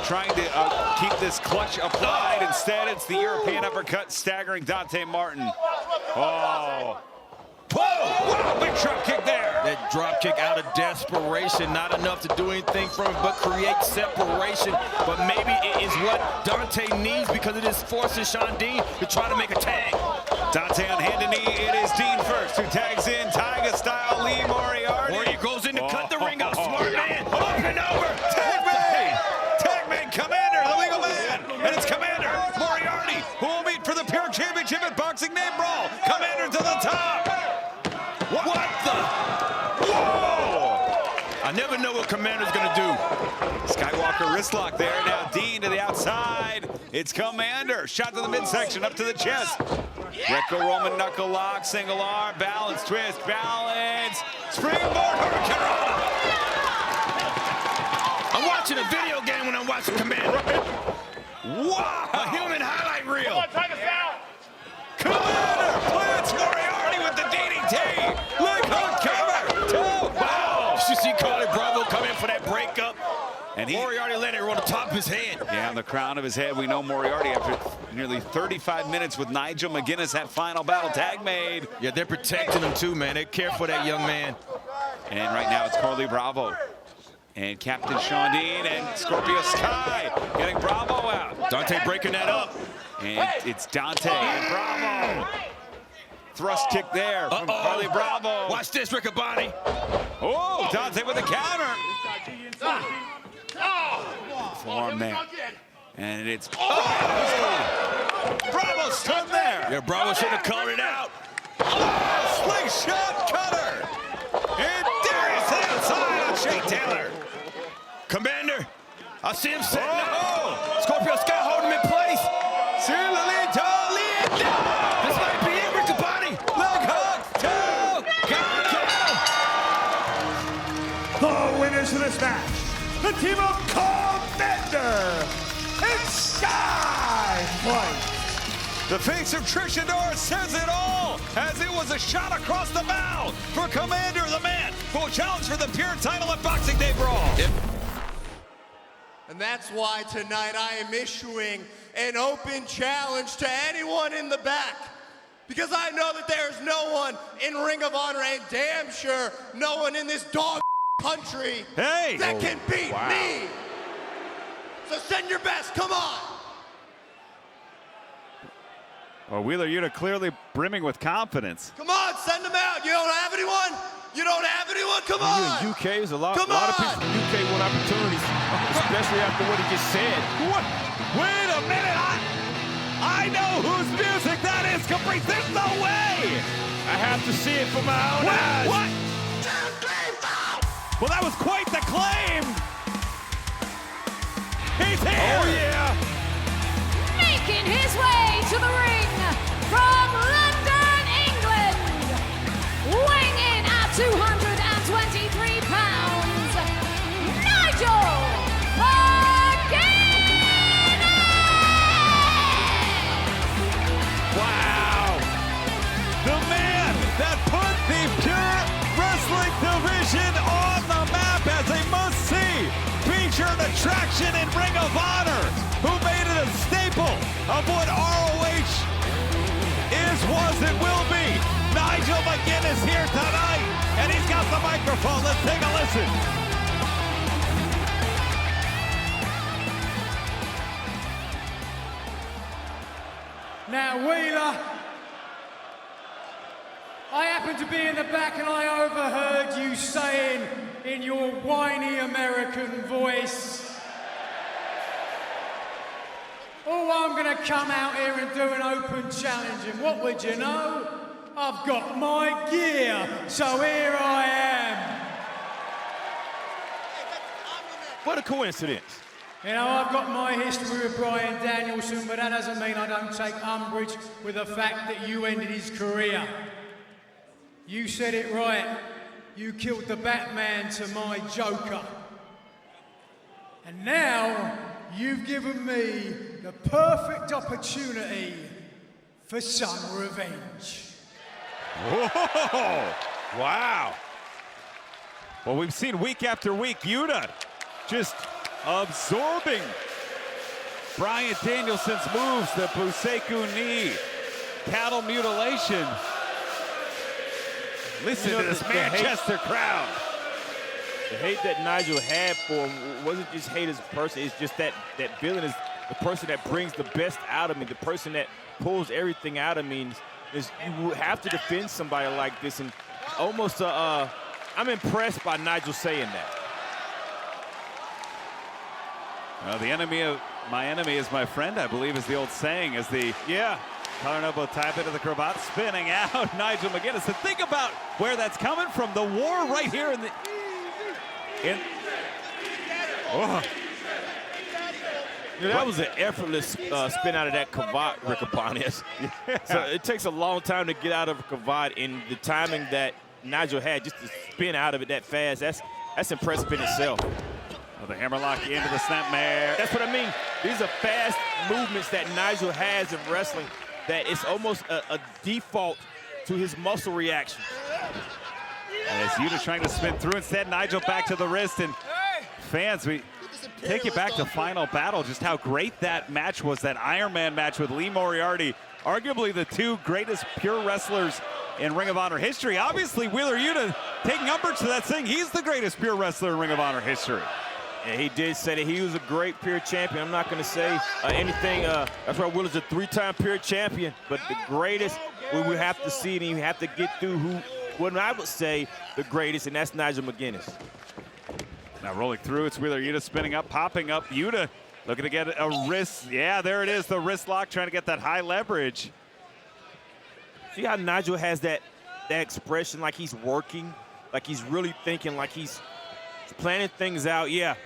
trying to keep this clutch applied. Instead, it's the European uppercut staggering Dante Martin. Oh. Whoa! Wow, big drop kick there. That drop kick out of desperation, not enough to do anything from it, but create separation. But maybe it is what Dante needs because it is forcing Sean Dean to try to make a tag. Dante on hand and knee. It is Dean first, who tags in Tiger style Lee Moriarty. Moriarty goes in to cut the ring up. Smart man. Up and over. Tagman, Commander, the legal man. And it's Commander Moriarty, who will meet for the Pure Championship at Boxing Day Brawl. Commander to the top. What the? Whoa! I never know what Commander's gonna do. Skywalker wrist lock there. Now Dean to the outside. It's Commander. Shot to the midsection, up to the chest. Greco-Roman knuckle lock, single arm, balance, twist, balance. Springboard, Hurricane. I'm watching a video game when I'm watching Commander. Wow! A human highlight reel. Come on, take us out. Commander plants Moriarty with the DDT. Leg hook cover. Two. Wow! You see Carly Bravo come in for that breakup. And Moriarty landed on the top of his head. Yeah, on the crown of his head. We know Moriarty after nearly 35 minutes with Nigel McGuinness, that final battle tag made. Yeah, they're protecting him too, man. They care for that young man. And right now it's Carly Bravo. And Captain Sean Dean and Scorpio Sky getting Bravo out. Dante breaking that up. And it's Dante and Bravo. Thrust kick there from Carly Bravo. Watch this, Riccaboni. Oh, Dante with a counter. Forearm there. And it's Bravo stood there. Yeah, Bravo should have called it out. Slingshot cutter. And Darius outside on Shane Taylor. Commander, I see him setting up. Scorpio Sky holding him in place. This might be it, Riccaboni. Leg hook. The winners of this match, the team of Commander and Skyflight. The face of Trish Adora says it all, as it was a shot across the bow for Commander, the man who will challenge for the Pure title at Boxing Day Brawl. Yep. And that's why tonight I am issuing an open challenge to anyone in the back. Because I know that there is no one in Ring of Honor, and damn sure no one in this dog country that can beat me. So send your best, come on. Well, Wheeler Yuta clearly brimming with confidence. Come on, send them out. You don't have anyone? You don't have anyone? Come on. You in UK, there's a lot of people on. from UK want opportunities, especially after what he just said. What? Wait a minute! I know whose music that is, Caprice. There's no way! I have to see it for my own eyes. What? Well, that was quite the claim. He's here. Oh, yeah. Making his way to the ring from London, England, weighing in at 223 pounds, Nigel McGuinness! Wow. The man that put the Pure Wrestling division on the map as a must-see featured attraction in Ring of Honor, who made it a staple of what ROH is, was, and will be. Nigel McGuinness here tonight, and he's got the microphone. Let's take a listen. Now, Wheeler, I happened to be in the back and I overheard you saying in your whiny American voice, oh, I'm gonna come out here and do an open challenge, and what would you know? I've got my gear, so here I am. What a coincidence. You know, I've got my history with Bryan Danielson, but that doesn't mean I don't take umbrage with the fact that you ended his career. You said it right. You killed the Batman to my Joker. And now, you've given me the perfect opportunity for some revenge. Whoa! Wow. Well, we've seen week after week, Yuta just absorbing Bryan Danielson's moves, the Buseiku knee, cattle mutilation. Listen to this Manchester crowd. The hate that Nigel had for him wasn't just hate as a person, it's just that villain is the person that brings the best out of me, the person that pulls everything out of me. Is you have to defend somebody like this, and almost I'm impressed by Nigel saying that. Well, the enemy of my enemy is my friend, I believe, is the old saying. As the collar elbow tap into the cravat, spinning out Nigel McGuinness. And think about where that's coming from. The war right here in the that was an effortless spin out of that cravat, Riccaboni. So it takes a long time to get out of a cravat, and the timing that Nigel had just to spin out of it that fast, that's impressive in itself. Oh, the hammerlock into the snapmare. That's what I mean. These are fast movements that Nigel has in wrestling that it's almost a default to his muscle reaction. As Yuta trying to spin through, instead Nigel back to the wrist. And fans, we take you back to Final Battle, just how great that match was, that Iron Man match with Lee Moriarty, arguably the two greatest pure wrestlers in Ring of Honor history. Obviously, Wheeler Yuta taking umbrage to that, saying he's the greatest pure wrestler in Ring of Honor history. And he did say that he was a great pure champion. I'm not going to say anything. That's why Wheeler's a three-time pure champion. But the greatest, we would have to see it, and you have to get through what I would say the greatest, and that's Nigel McGuinness. Now rolling through, it's Wheeler Yuta spinning up, popping up. Yuta looking to get a wrist. Yeah, there it is, the wrist lock, trying to get that high leverage. See how Nigel has that expression, like he's working, like he's really thinking, like he's planning things out. Yeah.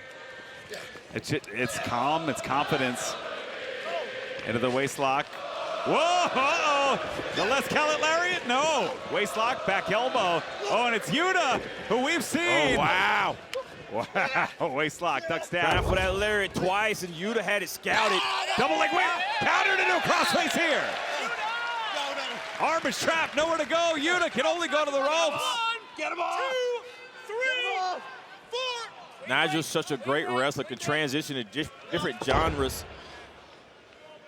It's calm, it's confidence. Into the waist lock. Whoa, uh-oh. The Les Kellet lariat, no. Waist lock, back elbow. Oh, and it's Yuta, who we've seen. Oh, wow. Wow, waist lock, ducks down. Trying for that lariat twice, and Yuta had it scouted. Double leg whip, countered into a crossface here. Arm is trapped, nowhere to go. Yuta can only go to the ropes. Get him on. 2, 3, 4. Nigel's such a great wrestler, can transition to different genres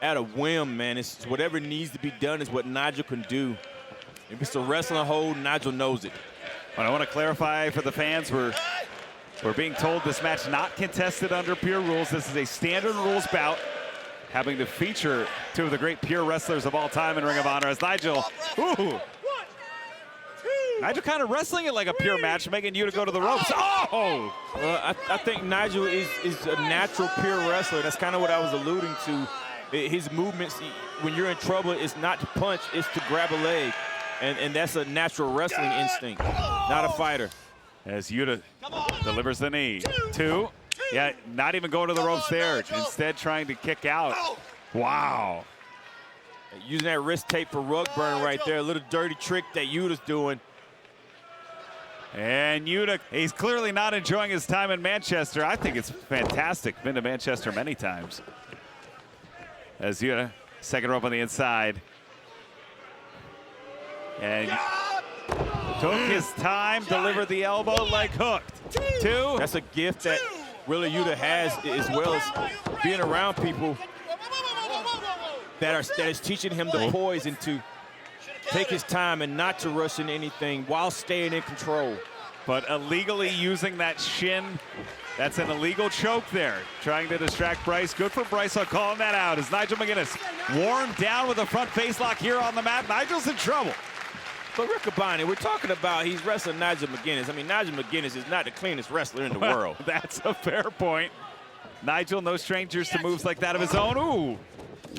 at a whim, man. It's whatever needs to be done is what Nigel can do. If it's a wrestling hold, Nigel knows it. But I want to clarify for the fans, we're being told this match not contested under pure rules. This is a standard rules bout, having to feature two of the great pure wrestlers of all time in Ring of Honor, as Nigel, Nigel kind of wrestling it like a pure match, making you to go to the ropes. Oh! Well, I think Nigel is a natural pure wrestler. That's kind of what I was alluding to. His movements, when you're in trouble, is not to punch, it's to grab a leg. And that's a natural wrestling instinct, not a fighter. As Yuta delivers the knee. 2. Yeah, not even going to the ropes there. Instead, trying to kick out. Wow. Using that wrist tape for rug burn right there. A little dirty trick that Yuta's doing. And Yuta, he's clearly not enjoying his time in Manchester. I think it's fantastic. Been to Manchester many times. As Yuta, second rope on the inside. And took his time, delivered the elbow, leg hooked. 2. That's a gift that really Yuta has, as well as being around people that is teaching him the poise and to take his time and not to rush into anything while staying in control. But illegally using that shin, that's an illegal choke there. Trying to distract Bryce. Good for Bryce on calling that out as Nigel McGuinness worn down with a front face lock here on the mat. Nigel's in trouble. But Riccaboni, we're talking about he's wrestling Nigel McGuinness. I mean, Nigel McGuinness is not the cleanest wrestler in the world. That's a fair point. Nigel, no strangers to moves like that of his own. Ooh,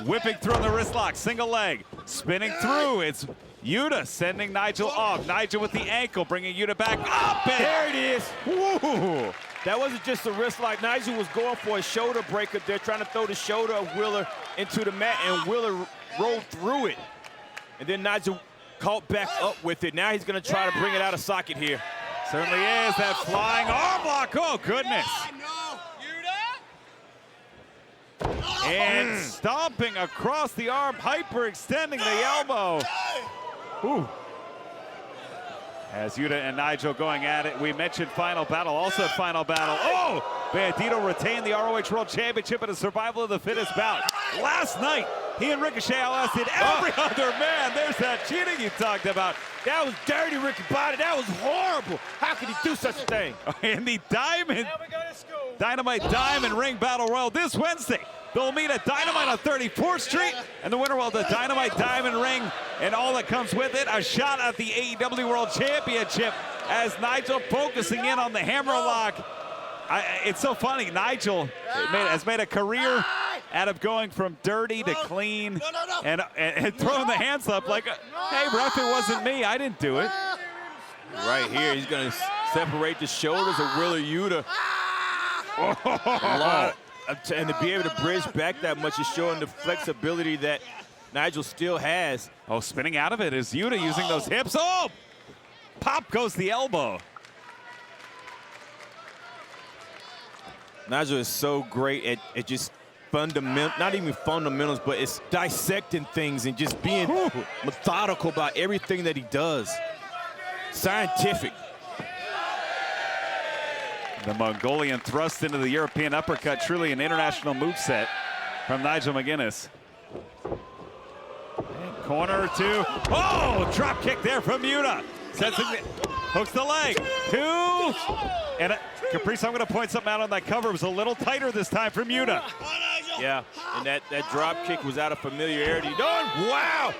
whipping through on the wrist lock, single leg, spinning through. It's Yuta sending Nigel off. Nigel with the ankle, bringing Yuta back up. And there it is. Woo. That wasn't just a wrist lock. Nigel was going for a shoulder breaker there, trying to throw the shoulder of Wheeler into the mat, and Wheeler rolled through it. And then Nigel caught back up with it. Now he's going to try to bring it out of socket here. Certainly is. That flying arm lock. Oh, goodness. And stomping across the arm, hyperextending the elbow. Ooh. As Yuta and Nigel going at it, we mentioned Final Battle, also Final Battle. Oh! Bandido retained the ROH World Championship in a survival of the fittest bout. Last night, he and Ricochet outlasted every other man. There's that cheating you talked about. That was dirty, Ricky Bobby. That was horrible. How could he do such a thing? And the Dynamite Diamond Ring Battle Royal this Wednesday. They'll meet at Dynamite on 34th Street, and the winner will have the Dynamite Diamond Ring and all that comes with it, a shot at the AEW World Championship as Nigel focusing in on the hammerlock. It's so funny, Nigel has made a career out of going from dirty to clean and throwing the hands up like, hey, ref, it wasn't me, I didn't do it. Right here, he's gonna separate the shoulders of Willer Yuta. And to be able to bridge back that much is showing the flexibility that Nigel still has. Oh, spinning out of it is Yuta using those hips. Oh! Pop goes the elbow. Nigel is so great at just fundamental, not even fundamentals, but it's dissecting things and just being methodical about everything that he does. Scientific. The Mongolian thrust into the European uppercut, truly an international moveset from Nigel McGuinness. And corner two. Oh, drop kick there from Yuta. Hooks the leg. Two. And Caprice, I'm going to point something out on that cover. It was a little tighter this time from Yuta. Yeah, and that drop kick was out of familiarity. Wow,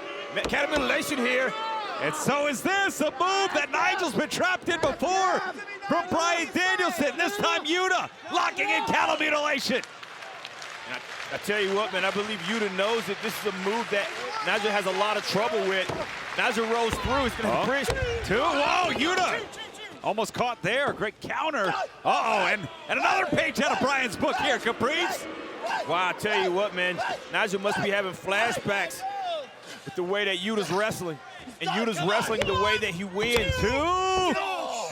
cat mutilation here. And so is this, a move that Nigel's been trapped in before from Bryan Danielson. This time Yuta locking in cattle mutilation. I tell you what, man, I believe Yuta knows that this is a move that Nigel has a lot of trouble with. Nigel rolls through, he's gonna bridge. Two, whoa, Yuta almost caught there, great counter. And another page out of Bryan's book here, Caprice. Wow, I tell you what, man, Nigel must be having flashbacks with the way that Yuta's wrestling. And Yuta's wrestling the way that he wins. Two!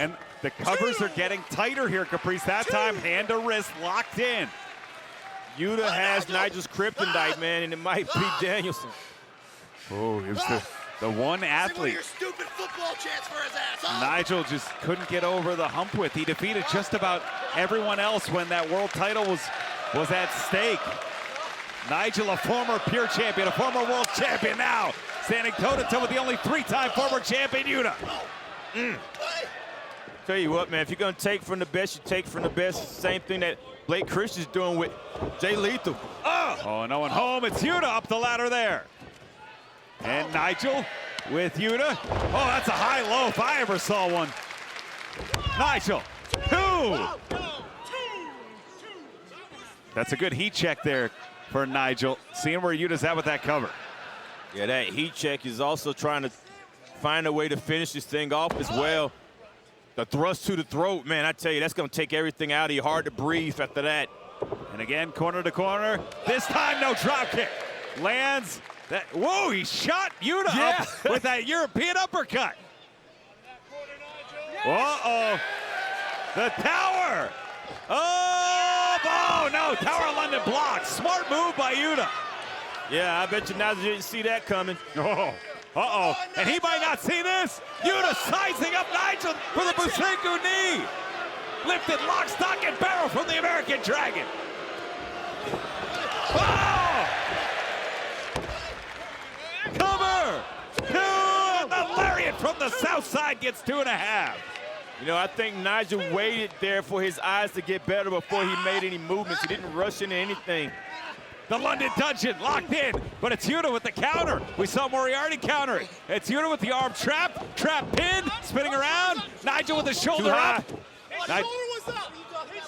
And the covers are getting tighter here, Caprice. That time, hand to wrist locked in. Yuta has Nigel's kryptonite, man, and it might be Danielson. Oh, it was the one athlete Nigel just couldn't get over the hump with. He defeated just about everyone else when that world title was at stake. Nigel, a former pure champion, a former world champion now, standing toe-to-toe with the only three-time former champion, Yuta. Tell you what, man, if you're going to take from the best, you take from the best. Same thing that Blake Christian's doing with Jay Lethal. Oh, no one home. It's Yuta up the ladder there. And Nigel with Yuta. Oh, that's a high-low if I ever saw one. Nigel, two. That's a good heat check there for Nigel, seeing where Yuta's at with that cover. Yeah, that heat check is also trying to find a way to finish this thing off as well. The thrust to the throat, man, I tell you, that's going to take everything out of you. Hard to breathe after that. And again, corner to corner. This time, no drop kick. Lands that. Whoa, he shot Yuta up with that European uppercut. Uh-oh. The tower. Oh, no, Tower of London blocked. Smart move by Yuta. Yeah, I bet you Nigel didn't see that coming. Oh, and he might not see this. Yuta sizing up Nigel for the Bushiku knee. Lifted lock, stock, and barrel from the American Dragon. Oh! Cover! Two, and the lariat from the south side gets 2.5. You know, I think Nigel waited there for his eyes to get better before he made any movements. He didn't rush into anything. The London Dungeon locked in, but it's Yuta with the counter. We saw Moriarty counter it. It's Yuta with the arm trap pin, spinning around. Nigel with the shoulder up.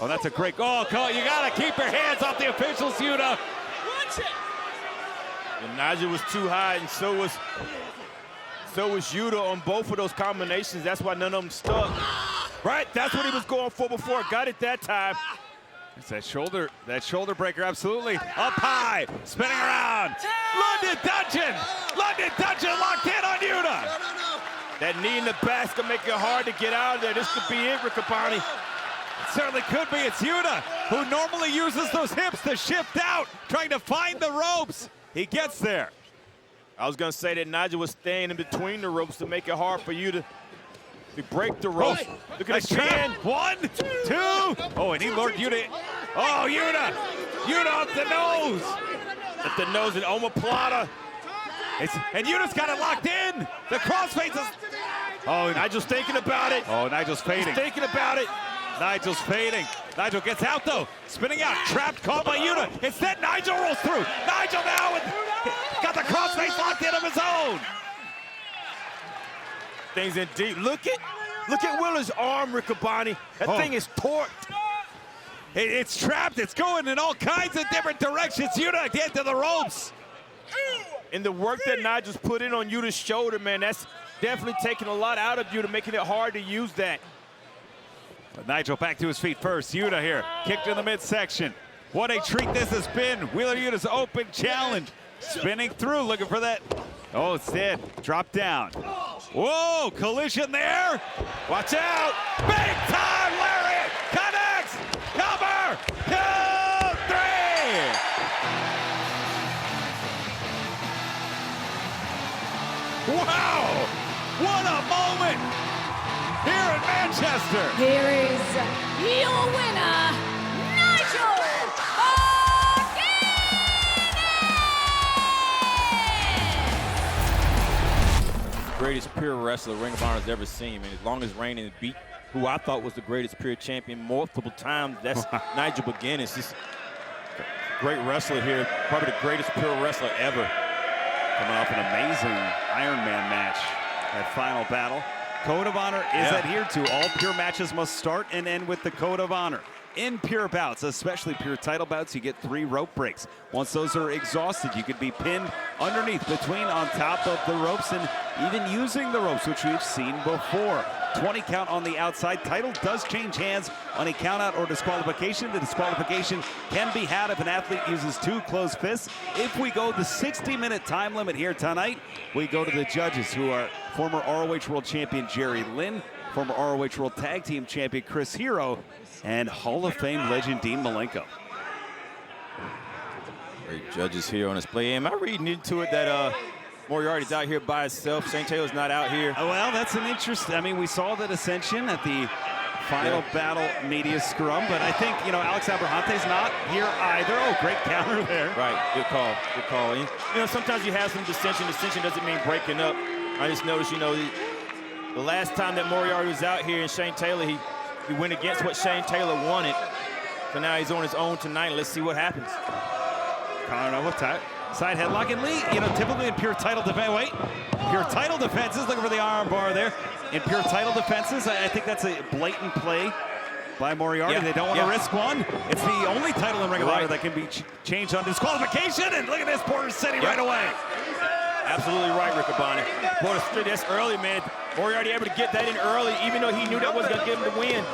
Oh, that's a great call. You gotta keep your hands off the officials, Yuta. Watch it. And Nigel was too high, and so was Yuta on both of those combinations. That's why none of them stuck. Right, that's what he was going for before. Got it that time. It's that shoulder breaker, absolutely. Up high, spinning around. London Dungeon locked in on Yuta. That knee in the back's gonna make it hard to get out of there. This could be it, Riccaboni. Certainly could be. It's Yuta, who normally uses those hips to shift out, trying to find the ropes. He gets there. I was going to say that Nigel was staying in between the ropes to make it hard for you to break the ropes. Look at his chin. 1, 2. Oh, and he lured Yuta. Oh, Yuta. Yuta up the nose. At the nose and omoplata. And Yuta's got it locked in. The crossface is. Oh, Nigel's thinking about it. Oh, Nigel's fading. He's thinking about it. Nigel's fading. Nigel gets out, though. Spinning out. Trapped, caught by Yuta. Instead, Nigel rolls through. Nigel now got the crossface locked in of his own. Things in deep. Look at Willer's arm, Riccaboni. That thing is torqued. It's trapped. It's going in all kinds of different directions. Yuta again to the ropes. And the work that Nigel's put in on Yuta's shoulder, man, that's definitely taking a lot out of Yuta, making it hard to use that. But Nigel back to his feet first. Yuta here, kicked in the midsection. What a treat this has been. Wheeler Yuta's open challenge. Spinning through, looking for that. Oh, instead, drop down. Whoa, collision there. Watch out. Big time lariat. Connects. Cover. 2, 3. Wow. What a moment here in Manchester. Here is your winner, Nigel Agony! Greatest pure wrestler Ring of Honor has ever seen, man. As long as reigning and beat who I thought was the greatest pure champion multiple times, that's Nigel McGuinness. He's a great wrestler here, probably the greatest pure wrestler ever. Coming off an amazing Iron Man match, that final battle. Code of Honor is adhered to. All pure matches must start and end with the Code of Honor. In pure bouts, especially pure title bouts, you get 3 rope breaks. Once those are exhausted, you could be pinned underneath, between, on top of the ropes, and even using the ropes, which we've seen before. 20 count on the outside. Title does change hands on a count out or disqualification. The disqualification can be had if an athlete uses 2 closed fists. If we go the 60-minute time limit here tonight, we go to the judges, who are former ROH World Champion Jerry Lynn, former ROH World Tag Team Champion Chris Hero, and Hall of Fame legend Dean Malenko. Great judges here on display. Am I reading into it that Moriarty's out here by himself? Shane Taylor's not out here. Well, that's an interesting. I mean, we saw that ascension at the final battle media scrum, but I think, you know, Alex Abrahante's not here either. Oh, great counter there. Right, good call, good call. And, you know, sometimes you have some dissension. Dissension doesn't mean breaking up. I just noticed, you know, the last time that Moriarty was out here and Shane Taylor, he went against what Shane Taylor wanted. So now he's on his own tonight. Let's see what happens. Side headlock, and Lee, you know, typically in pure title defense, pure title defenses, looking for the arm bar there. In pure title defenses, I think that's a blatant play by Moriarty. They don't want to risk one. It's the only title in Ring of Honor that can be changed on disqualification, and look at this, Porter City right away. Absolutely right, Riccaboni. Porter City, that's early, man. Moriarty able to get that in early, even though he knew that wasn't going to give him the win.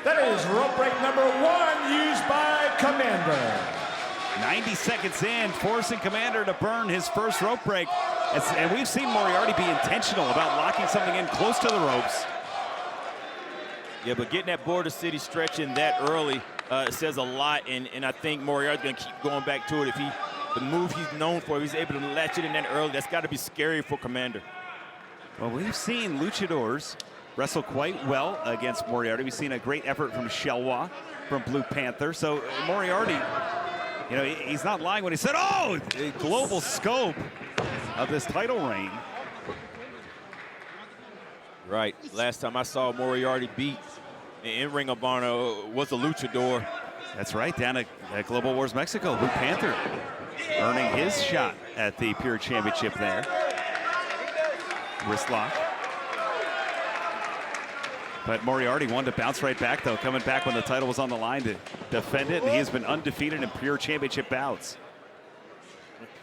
That is rope break number 1 used by Commander. 90 seconds in, forcing Commander to burn his first rope break. And we've seen Moriarty be intentional about locking something in close to the ropes. Yeah, but getting that Border City stretch in that early says a lot, and I think Moriarty's going to keep going back to it. If the move he's known for, if he's able to latch it in that early, that's got to be scary for Commander. Well, we've seen luchadors wrestle quite well against Moriarty. We've seen a great effort from Shelwa, from Blue Panther. So Moriarty, you know, he's not lying when he said, oh, the global scope of this title reign. Right. Last time I saw Moriarty beat in Ring of Honor was a luchador. That's right, down at Global Wars Mexico. Blue Panther earning his shot at the Pure Championship there. Wrist lock. But Moriarty wanted to bounce right back, though, coming back when the title was on the line to defend it, and he has been undefeated in Pure Championship bouts.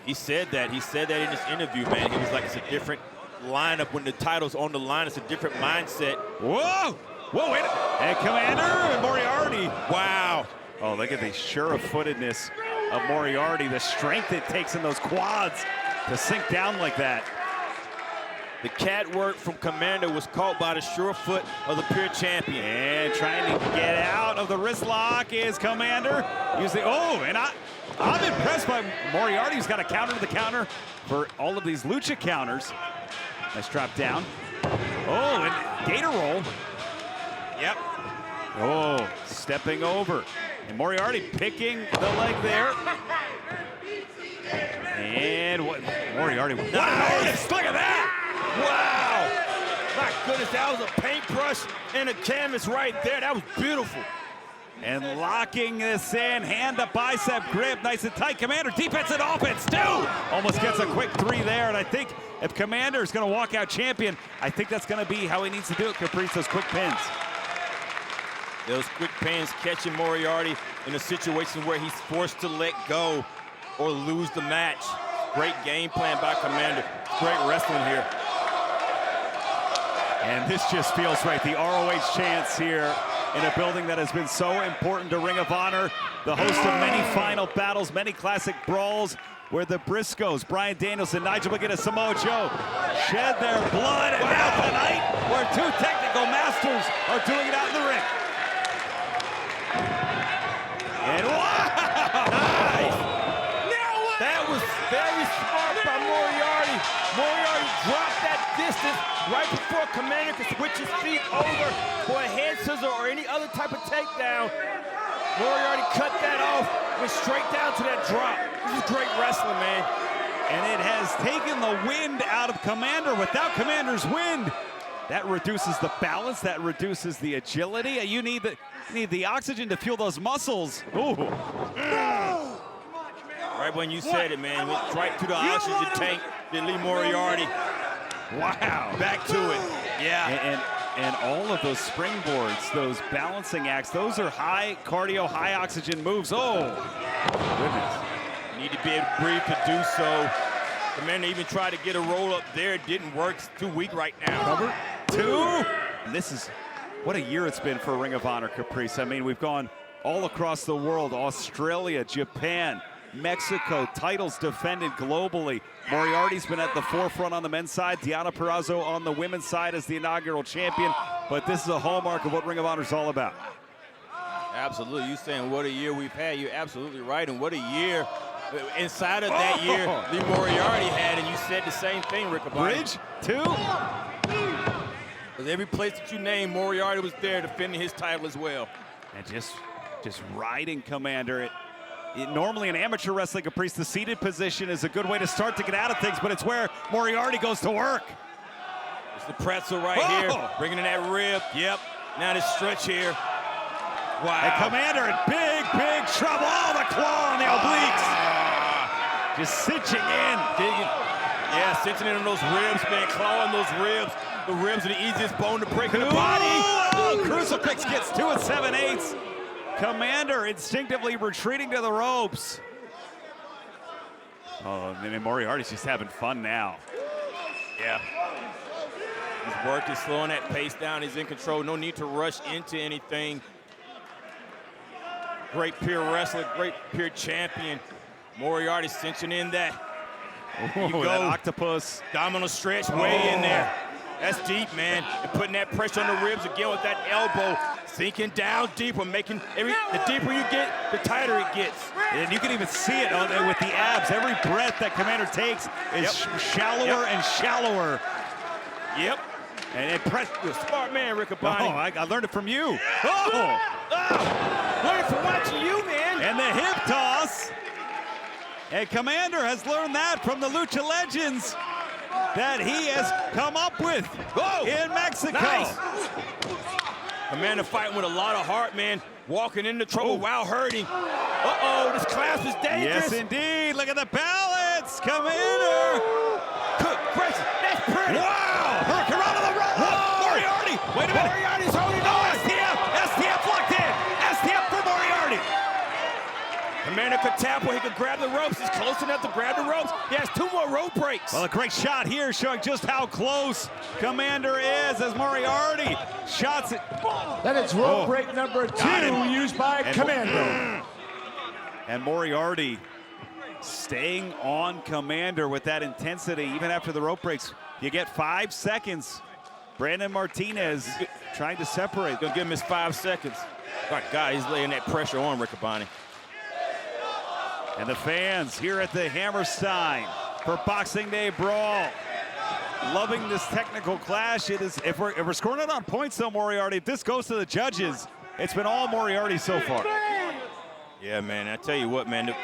He said that. He said that in his interview, man. He was like, it's a different lineup when the title's on the line. It's a different mindset. Whoa! Whoa, wait. And Commander and Moriarty. Wow. Oh, look at the sure-footedness of Moriarty, the strength it takes in those quads to sink down like that. The cat work from Commander was caught by the sure foot of the pure champion. And trying to get out of the wrist lock is Commander. Using, and I'm impressed by Moriarty, who's got a counter to the counter for all of these Lucha counters. Nice drop down. Oh, and gator roll. Yep. Oh, stepping over. And Moriarty picking the leg there. And what? Moriarty. What an artist! Look at that! Wow! My goodness, that was a paintbrush and a canvas right there. That was beautiful. And locking this in, hand to bicep grip, nice and tight. Commander, defense and offense, too! Almost gets a quick 3 there, and I think if Commander is going to walk out champion, I think that's going to be how he needs to do it, Caprice, those quick pins. Those quick pins catching Moriarty in a situation where he's forced to let go or lose the match. Great game plan by Commander. Great wrestling here. And this just feels right. The ROH chance here in a building that has been so important to Ring of Honor. The host of many final battles, many classic brawls, where the Briscoes, Bryan Danielson, Nigel McGuinness, Samoa Joe shed their blood. And now tonight, where 2 technical masters are doing it out in the ring. And wow! Nice! That was very smart by Moriarty. Moriarty dropped that distance right before Commander could switch his feet over for a head scissor or any other type of takedown. Moriarty cut that off, went straight down to that drop. This is great wrestling, man. And it has taken the wind out of Commander. Without Commander's wind, that reduces the balance, that reduces the agility. You need the oxygen to fuel those muscles. Ooh. Right when you said it, man, went right to the oxygen tank, did Lee Moriarty. Wow. Back to it. Yeah. And all of those springboards, those balancing acts, those are high cardio, high oxygen moves. Oh, goodness. Need to be able to breathe to do so. Commander even tried to get a roll up there. It didn't work. It's too weak right now. Number 2. And this is, what a year it's been for Ring of Honor, Caprice. I mean, we've gone all across the world, Australia, Japan, Mexico, titles defended globally. Moriarty's been at the forefront on the men's side. Deonna Purrazzo on the women's side as the inaugural champion. But this is a hallmark of what Ring of Honor is all about. Absolutely. You saying what a year we've had. You're absolutely right. And what a year inside of that year Lee Moriarty had. And you said the same thing, Rick. Bridge 2. Because every place that you named, Moriarty was there defending his title as well. And just riding Commander. Normally in amateur wrestling, Caprice, the seated position is a good way to start to get out of things, but it's where Moriarty goes to work. It's the pretzel right here, bringing in that rib. Yep, now this stretch here. Wow. And Commander in big trouble. Oh, the claw on the obliques. Just cinching in. Digging. Yeah, cinching in on those ribs, man, clawing those ribs. The ribs are the easiest bone to break in the body. Oh, Crucifix gets 2 7/8. Commander instinctively retreating to the ropes. Oh, and Moriarty's just having fun now. Yeah. He's working, slowing that pace down. He's in control. No need to rush into anything. Great peer wrestler, great peer champion. Moriarty cinching in that. You go. That octopus. Domino stretch way in there. That's deep, man. And putting that pressure on the ribs again with that elbow. Sinking down deeper, making the deeper you get, the tighter it gets. And you can even see it with the abs. Every breath that Commander takes is shallower and shallower. Yep. And press. You're a smart man, Rick Abani. Oh, I learned it from you. Learned from watching you, man. And the hip toss. And Commander has learned that from the Lucha legends that he has come up with in Mexico. Nice. Commander fighting with a lot of heart, man. Walking into trouble while hurting. Uh-oh, this clasp is dangerous. Yes, indeed. Look at the balance. Commander. Good gracious, that's pretty. Wow. Hurricane to the roll. Moriarty. Wait a minute. Moriarty's holding on. STF locked in. STF for Moriarty. Commander could tap where he could grab the ropes. He's close enough to grab the ropes. He has 2 more rope breaks. Well, a great shot here showing just how close Commander is as Moriarty shots it. That is rope break number 2 used by Commander. And Moriarty staying on Commander with that intensity even after the rope breaks. You get 5 seconds. Brandon Martinez trying to separate. Gonna give him his 5 seconds. My God, he's laying that pressure on Riccaboni. And the fans here at the Hammerstein for Boxing Day Brawl. Loving this technical clash. It is, if we're scoring it on points though, Moriarty, if this goes to the judges, it's been all Moriarty so far. Yeah, man, I tell you what, man, the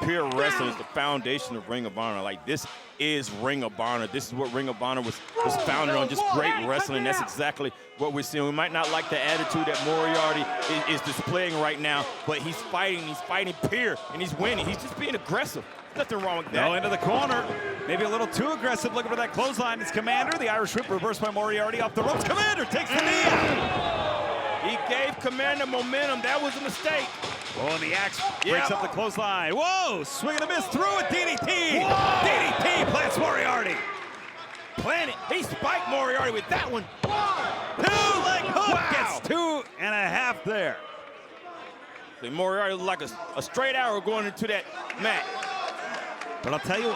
pure wrestling is the foundation of Ring of Honor. Like, this is Ring of Honor. This is what Ring of Honor was founded on, just great wrestling. That's exactly what we're seeing. We might not like the attitude that Moriarty is displaying right now, but he's fighting pure, and he's winning. He's just being aggressive. Nothing wrong with that. Now into the corner. Maybe a little too aggressive, looking for that clothesline. It's Commander, the Irish whip reversed by Moriarty off the ropes. Commander takes the knee out. He gave Commander momentum. That was a mistake. Oh, and the axe breaks up the clothesline. Whoa, swing and a miss through a DDT. Whoa. DDT plants Moriarty. Planet. He spiked Moriarty with that one. 2-leg hook. Gets 2.5 there. So Moriarty looked like a straight arrow going into that mat. But I'll tell you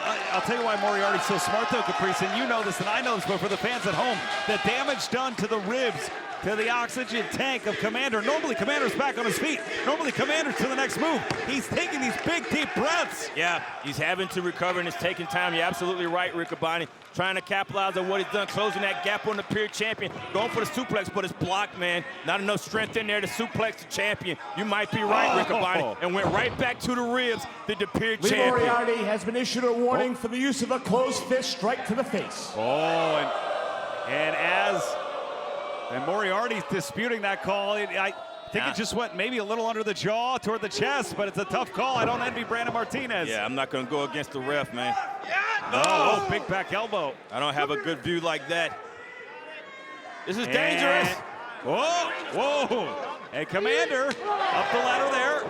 why Moriarty's so smart though, Caprice, and you know this and I know this, but for the fans at home, the damage done to the ribs, to the oxygen tank of Commander. Normally Commander's back on his feet. Normally Commander to the next move. He's taking these big, deep breaths. Yeah, he's having to recover and it's taking time. You're absolutely right, Riccaboni. Trying to capitalize on what he's done, closing that gap on the pure champion. Going for the suplex, but it's blocked, man. Not enough strength in there to suplex the champion. You might be right, Riccaboni. And went right back to the ribs, the pure champion. Moriarty has been issued a warning for the use of a closed fist strike to the face. Oh, and Moriarty's disputing that call. I think it just went maybe a little under the jaw toward the chest, but it's a tough call. I don't envy Brandon Martinez. Yeah, I'm not going to go against the ref, man. Oh, big back elbow. I don't have a good view like that. This is dangerous. Whoa. And Commander up the ladder there.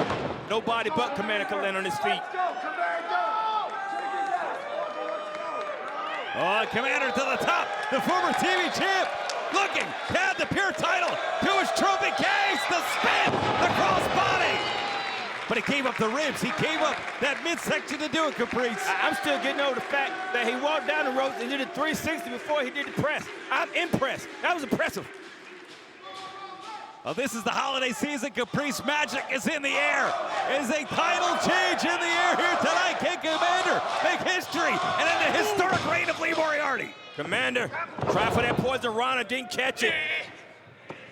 Nobody but Commander can land on his feet. Oh, Commander to the top. The former TV champ looking to add the pure title to his trophy case. The spin, the crossbody. But he gave up the ribs. He gave up that midsection to do it, Caprice. I'm still getting over the fact that he walked down the ropes and did a 360 before he did the press. I'm impressed. That was impressive. Well, this is the holiday season. Caprice magic is in the air. Is a title change in the air here tonight. Can Commander make history and end the historic reign of Lee Moriarty? Commander, try for that poison Rhyno, didn't catch it.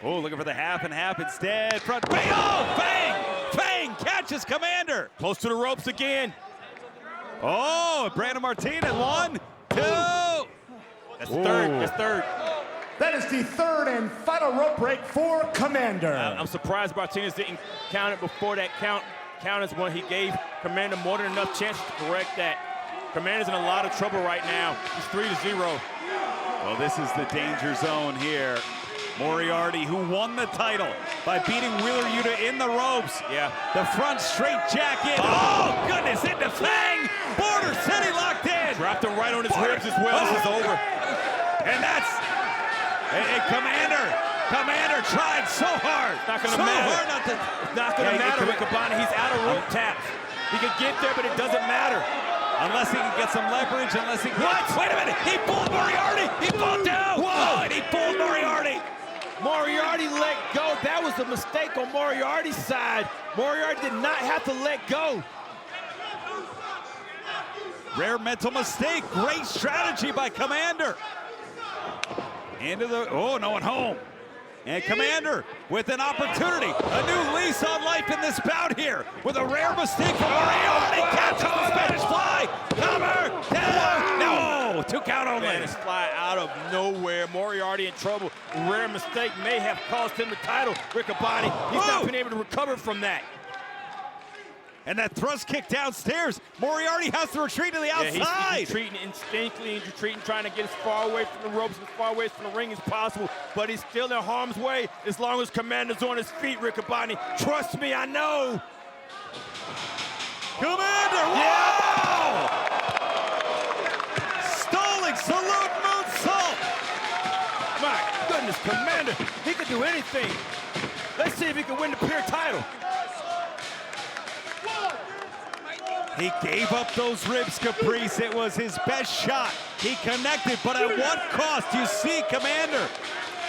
Oh, looking for the half and half instead. Front, bang, oh, bang! Fang catches Commander. Close to the ropes again. Oh, Brandon Martinez, 1, 2. That's third, that's third. That is the third and final rope break for Commander. I'm surprised Martinez didn't count it before that count is when he gave Commander more than enough chances to correct that. Commander's in a lot of trouble right now. He's 3-0. Well, this is the danger zone here. Moriarty, who won the title by beating Wheeler Yuta in the ropes. Yeah. The front straight jacket. Oh, goodness, into Fang. Border City locked in. Dropped him right on his ribs as well. This is over. And that's Commander tried so hard. It's not going to matter. It's not going to matter, Riccaboni. He's out of rope taps. He can get there, but it doesn't matter. Unless he can get some leverage, unless he can... What? Wait a minute. He pulled Moriarty. He pulled down. Whoa, and he pulled Moriarty. Moriarty let go. That was a mistake on Moriarty's side. Moriarty did not have to let go. Rare mental mistake. Great strategy by Commander. Into the... Oh, no one home. And Commander with an opportunity. A new lease on life in this bout here. With a rare mistake from Moriarty. Catches the Spanish fly. Cover. Down. No. 2 count only. Spanish fly out of nowhere. Moriarty in trouble. Rare mistake may have cost him the title. Riccaboni, he's not been able to recover from that. And that thrust kick downstairs. Moriarty has to retreat to the outside. Yeah, he's retreating instinctively. He's retreating, trying to get as far away from the ropes, as far away from the ring as possible. But he's still in harm's way as long as Commander's on his feet, Riccaboni. Trust me, I know. Commander, wow! Stalling salute moonsault. My goodness, Commander, he can do anything. Let's see if he can win the pure title. He gave up those ribs, Caprice. It was his best shot. He connected, but at what cost? You see Commander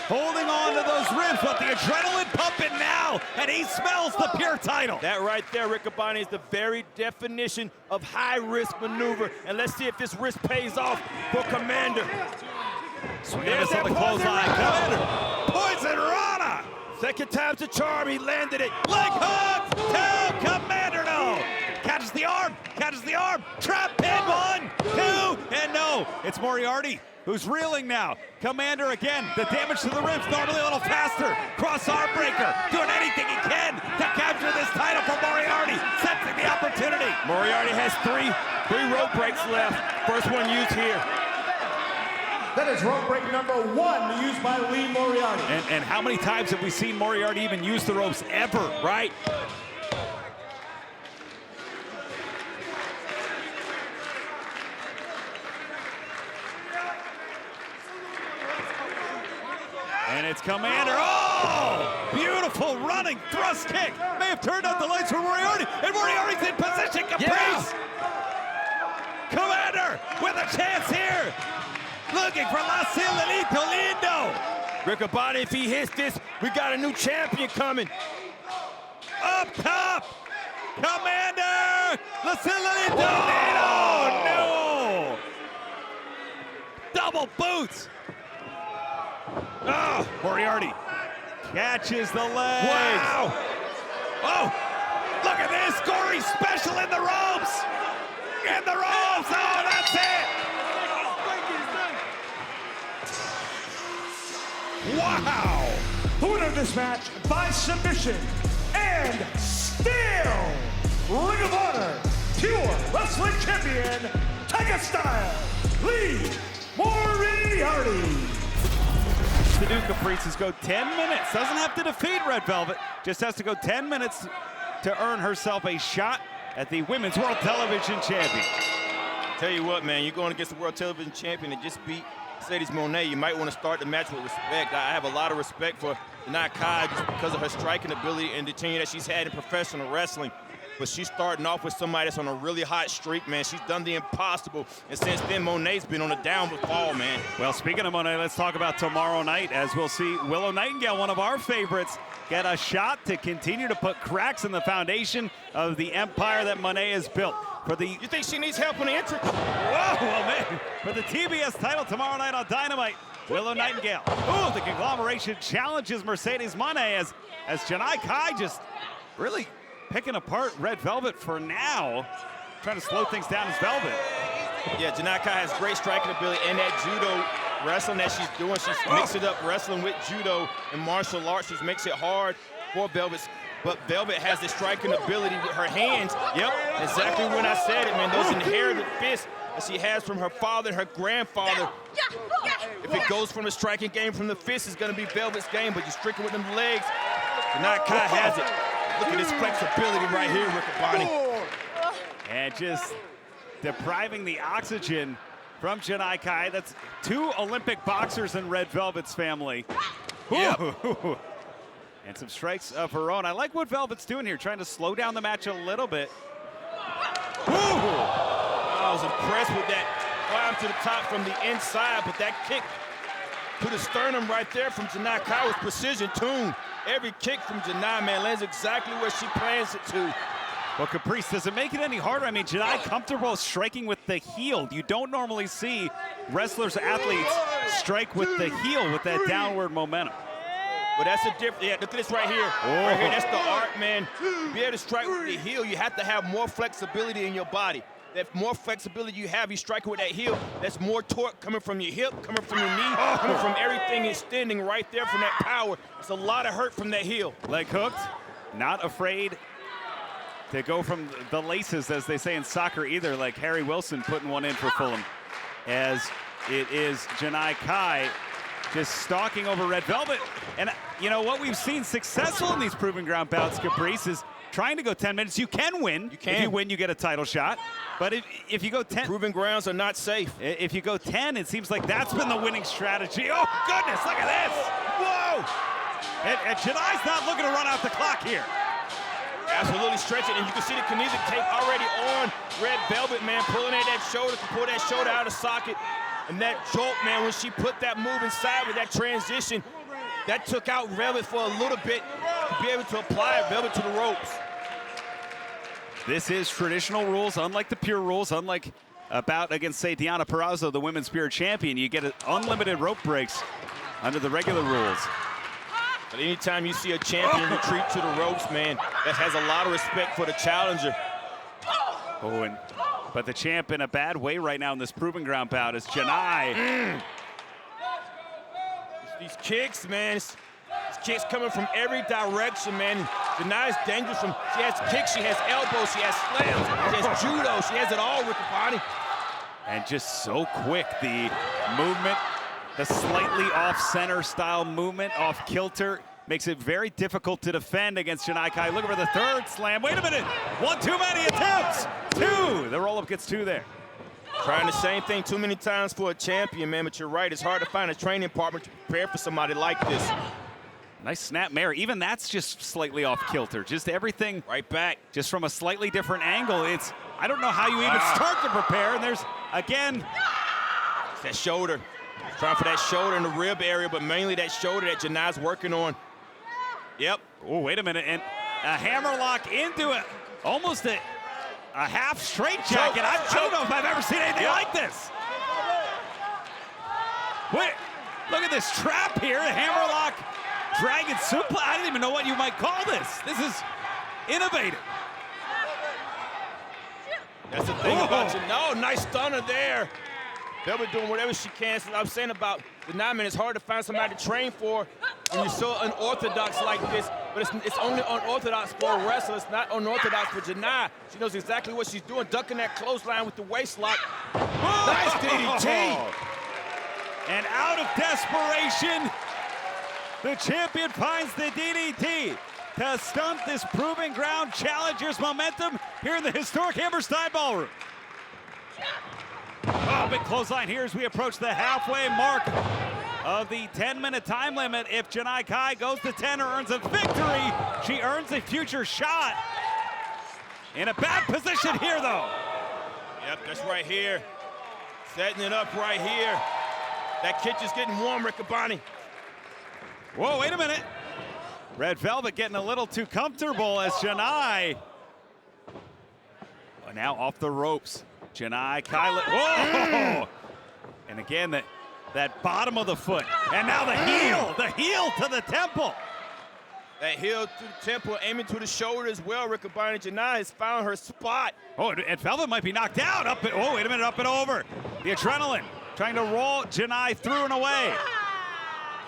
holding on to those ribs, but the adrenaline pumping now, and he smells the pure title. That right there, Riccaboni, is the very definition of high-risk maneuver. And let's see if this risk pays off for Commander. There's that clothesline. Commander, Poison Rana. Second time's a charm, he landed it. Leg hook to Commander, no. Catches the arm, trap pin, 1, 2, and no. It's Moriarty who's reeling now. Commander again, the damage to the ribs, normally a little faster. Cross arm breaker, doing anything he can to capture this title for Moriarty, sensing the opportunity. Moriarty has three rope breaks left. First one used here. That is rope break number 1 used by Lee Moriarty. And how many times have we seen Moriarty even use the ropes ever, right? And it's Commander. Oh! Beautiful running thrust kick. May have turned out the lights for Moriarty. And Moriarty's in position. Caprice. Commander with a chance here. Looking for La Cielito Lindo. Riccaboni, if he hits this, we got a new champion coming. Up top. Commander. La Cielito. Oh, no. Double boots. Oh, Moriarty catches the leg. Wow. Oh, look at this. Gory special in the ropes. In the ropes. Oh, that's it. Wow. The winner of this match by submission and still Ring of Honor Pure Wrestling Champion, Tiger Style, Lee Moriarty. To do, Caprice, is go 10 minutes. Doesn't have to defeat Red Velvet. Just has to go 10 minutes to earn herself a shot at the Women's World Television Champion. Tell you what, man, you're going against the World Television Champion and just beat Mercedes Moné. You might want to start the match with respect. I have a lot of respect for Janai Kai just because of her striking ability and the tenure that she's had in professional wrestling. But she's starting off with somebody that's on a really hot streak, man. She's done the impossible, and since then, Moné's been on a downward fall, man. Well, speaking of Moné, let's talk about tomorrow night, as we'll see Willow Nightingale, one of our favorites, get a shot to continue to put cracks in the foundation of the empire that Moné has built. For the, you think she needs help on the entrance? Whoa, well, man. For the TBS title tomorrow night on Dynamite, Willow Nightingale. Ooh, the Conglomeration challenges Mercedes Moné as Janai Kai just really picking apart Red Velvet for now, trying to slow things down as Velvet. Yeah, Janai Kai has great striking ability, and that judo wrestling that she's doing, she's mixed it up wrestling with judo and martial arts, which makes it hard for Velvet. But Velvet has the striking ability with her hands. Yep, exactly when I said it, man. Those inherited fists that she has from her father and her grandfather. If it goes from the striking game from the fist, it's going to be Velvet's game, but you're striking with them legs. Janai Kai has it. Look at this flexibility right here, Riccaboni. And just depriving the oxygen from Janai Kai. That's 2 Olympic boxers in Red Velvet's family. Yep. And some strikes of her own. I like what Velvet's doing here, trying to slow down the match a little bit. I was impressed with that climb to the top from the inside, but that kick to the sternum right there from Janai Kai was precision tuned. Every kick from Janai, man, lands exactly where she plans it to. Well, Caprice, does it make it any harder? I mean, Janai comfortable striking with the heel. You don't normally see wrestlers, athletes strike with the heel with that downward momentum. But that's the difference. Yeah, look at this right here. Right here, that's the art, man. To be able to strike with the heel, you have to have more flexibility in your body. That more flexibility you have, you strike with that heel, that's more torque coming from your hip, coming from your knee, coming from everything extending right there from that power. It's a lot of hurt from that heel. Leg hooked, not afraid to go from the laces, as they say in soccer either, like Harry Wilson putting one in for Fulham. As it is Janai Kai just stalking over Red Velvet. And you know what we've seen successful in these Proving Ground bouts, Caprice, is trying to go 10 minutes. You can win. You can. If you win, you get a title shot. But if you go 10... Proving Grounds are not safe. If you go 10, it seems like that's been the winning strategy. Oh, goodness, look at this. Whoa! And Janai's not looking to run out the clock here. Absolutely stretching, and you can see the kinetic tape already on Red Velvet, man, pulling at that shoulder, can pull that shoulder out of socket. And that jolt, man, when she put that move inside with that transition, that took out Velvet for a little bit to be able to apply Velvet to the ropes. This is traditional rules, unlike the pure rules, unlike a bout against, say, Deonna Purrazzo, the women's pure champion. You get unlimited rope breaks under the regular rules. But anytime you see a champion retreat to the ropes, man, that has a lot of respect for the challenger. Oh, but the champ in a bad way right now in this Proving Ground bout is Janai. These kicks, man, these kicks coming from every direction, man. Janai's dangerous from, she has kicks, she has elbows, she has slams, she has judo, she has it all with the body. And just so quick, the movement, the slightly off-center style movement, off kilter, makes it very difficult to defend against Janai Kai. Looking for the third slam. Wait a minute. One too many attempts. Two. The roll-up gets two there. Trying the same thing too many times for a champion, man, but you're right. It's hard to find a training partner to prepare for somebody like this. Nice snap mare. Even that's just slightly off kilter. Just everything right back. Just from a slightly different angle. I don't know how you even start to prepare. And there's, again. It's that shoulder. Trying for that shoulder in the rib area, but mainly that shoulder that Janai's working on. Yep. Oh, wait a minute. And a hammerlock into it. Almost a half straight jacket. I don't know if I've ever seen anything like this. Wait, look at this trap here. A hammerlock, dragon suplex. I don't even know what you might call this. This is innovative. That's the thing about you. No, nice stunner there. Velvet doing whatever she can. So I'm saying about the 9 minutes, it's hard to find somebody to train for when you're so unorthodox like this. But it's only unorthodox for a wrestler. It's not unorthodox for Janai. She knows exactly what she's doing, ducking that clothesline with the waist lock. Nice DDT. And out of desperation, the champion finds the DDT to stunt this Proving Ground Challenger's momentum here in the historic Hammerstein Ballroom. Oh, big clothesline here as we approach the halfway mark of the 10-minute time limit. If Janai Kai goes to 10 or earns a victory, she earns a future shot. In a bad position here, though. Yep, that's right here. Setting it up right here. That kitchen's getting warm, Riccaboni. Whoa, wait a minute. Red Velvet getting a little too comfortable as Janai. Now off the ropes. Janai Kai. Whoa! And again, that bottom of the foot. And now the heel to the temple. That heel to the temple, aiming to the shoulder as well. Riccaboni. Janai has found her spot. Oh, and Velvet might be knocked out. Oh, wait a minute, up and over. The adrenaline trying to roll Janai through and away.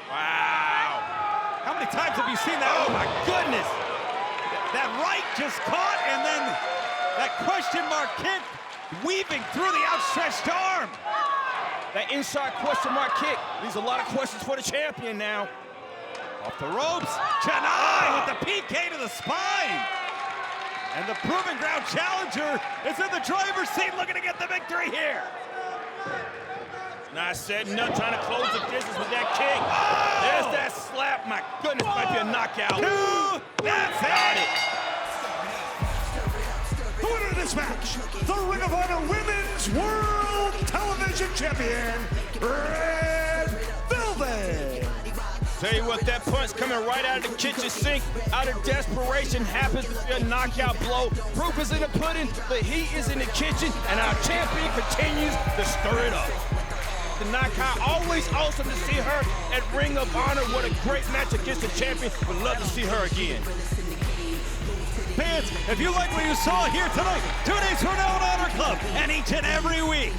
Wow. How many times have you seen that? Oh, my goodness. That right just caught, and then that question mark kick weaving through the outstretched arm. That inside question mark kick leaves a lot of questions for the champion now. Off the ropes, Janai with the PK to the spine. And the Proving Ground Challenger is in the driver's seat looking to get the victory here. Janai setting up, trying to close the distance with that kick. There's that slap. My goodness, might be a knockout. That's it. The winner of this match, the Ring of Honor Women's World Television Champion, Red Velvet. Tell you what, that punch coming right out of the kitchen sink, out of desperation, happens to be a knockout blow. Proof is in the pudding, the heat is in the kitchen, and our champion continues to stir it up. The knockout, always awesome to see her at Ring of Honor. What a great match against the champion. Would love to see her again. Fans, if you like what you saw here tonight, 2 days from now on Honor Club, and each and every week,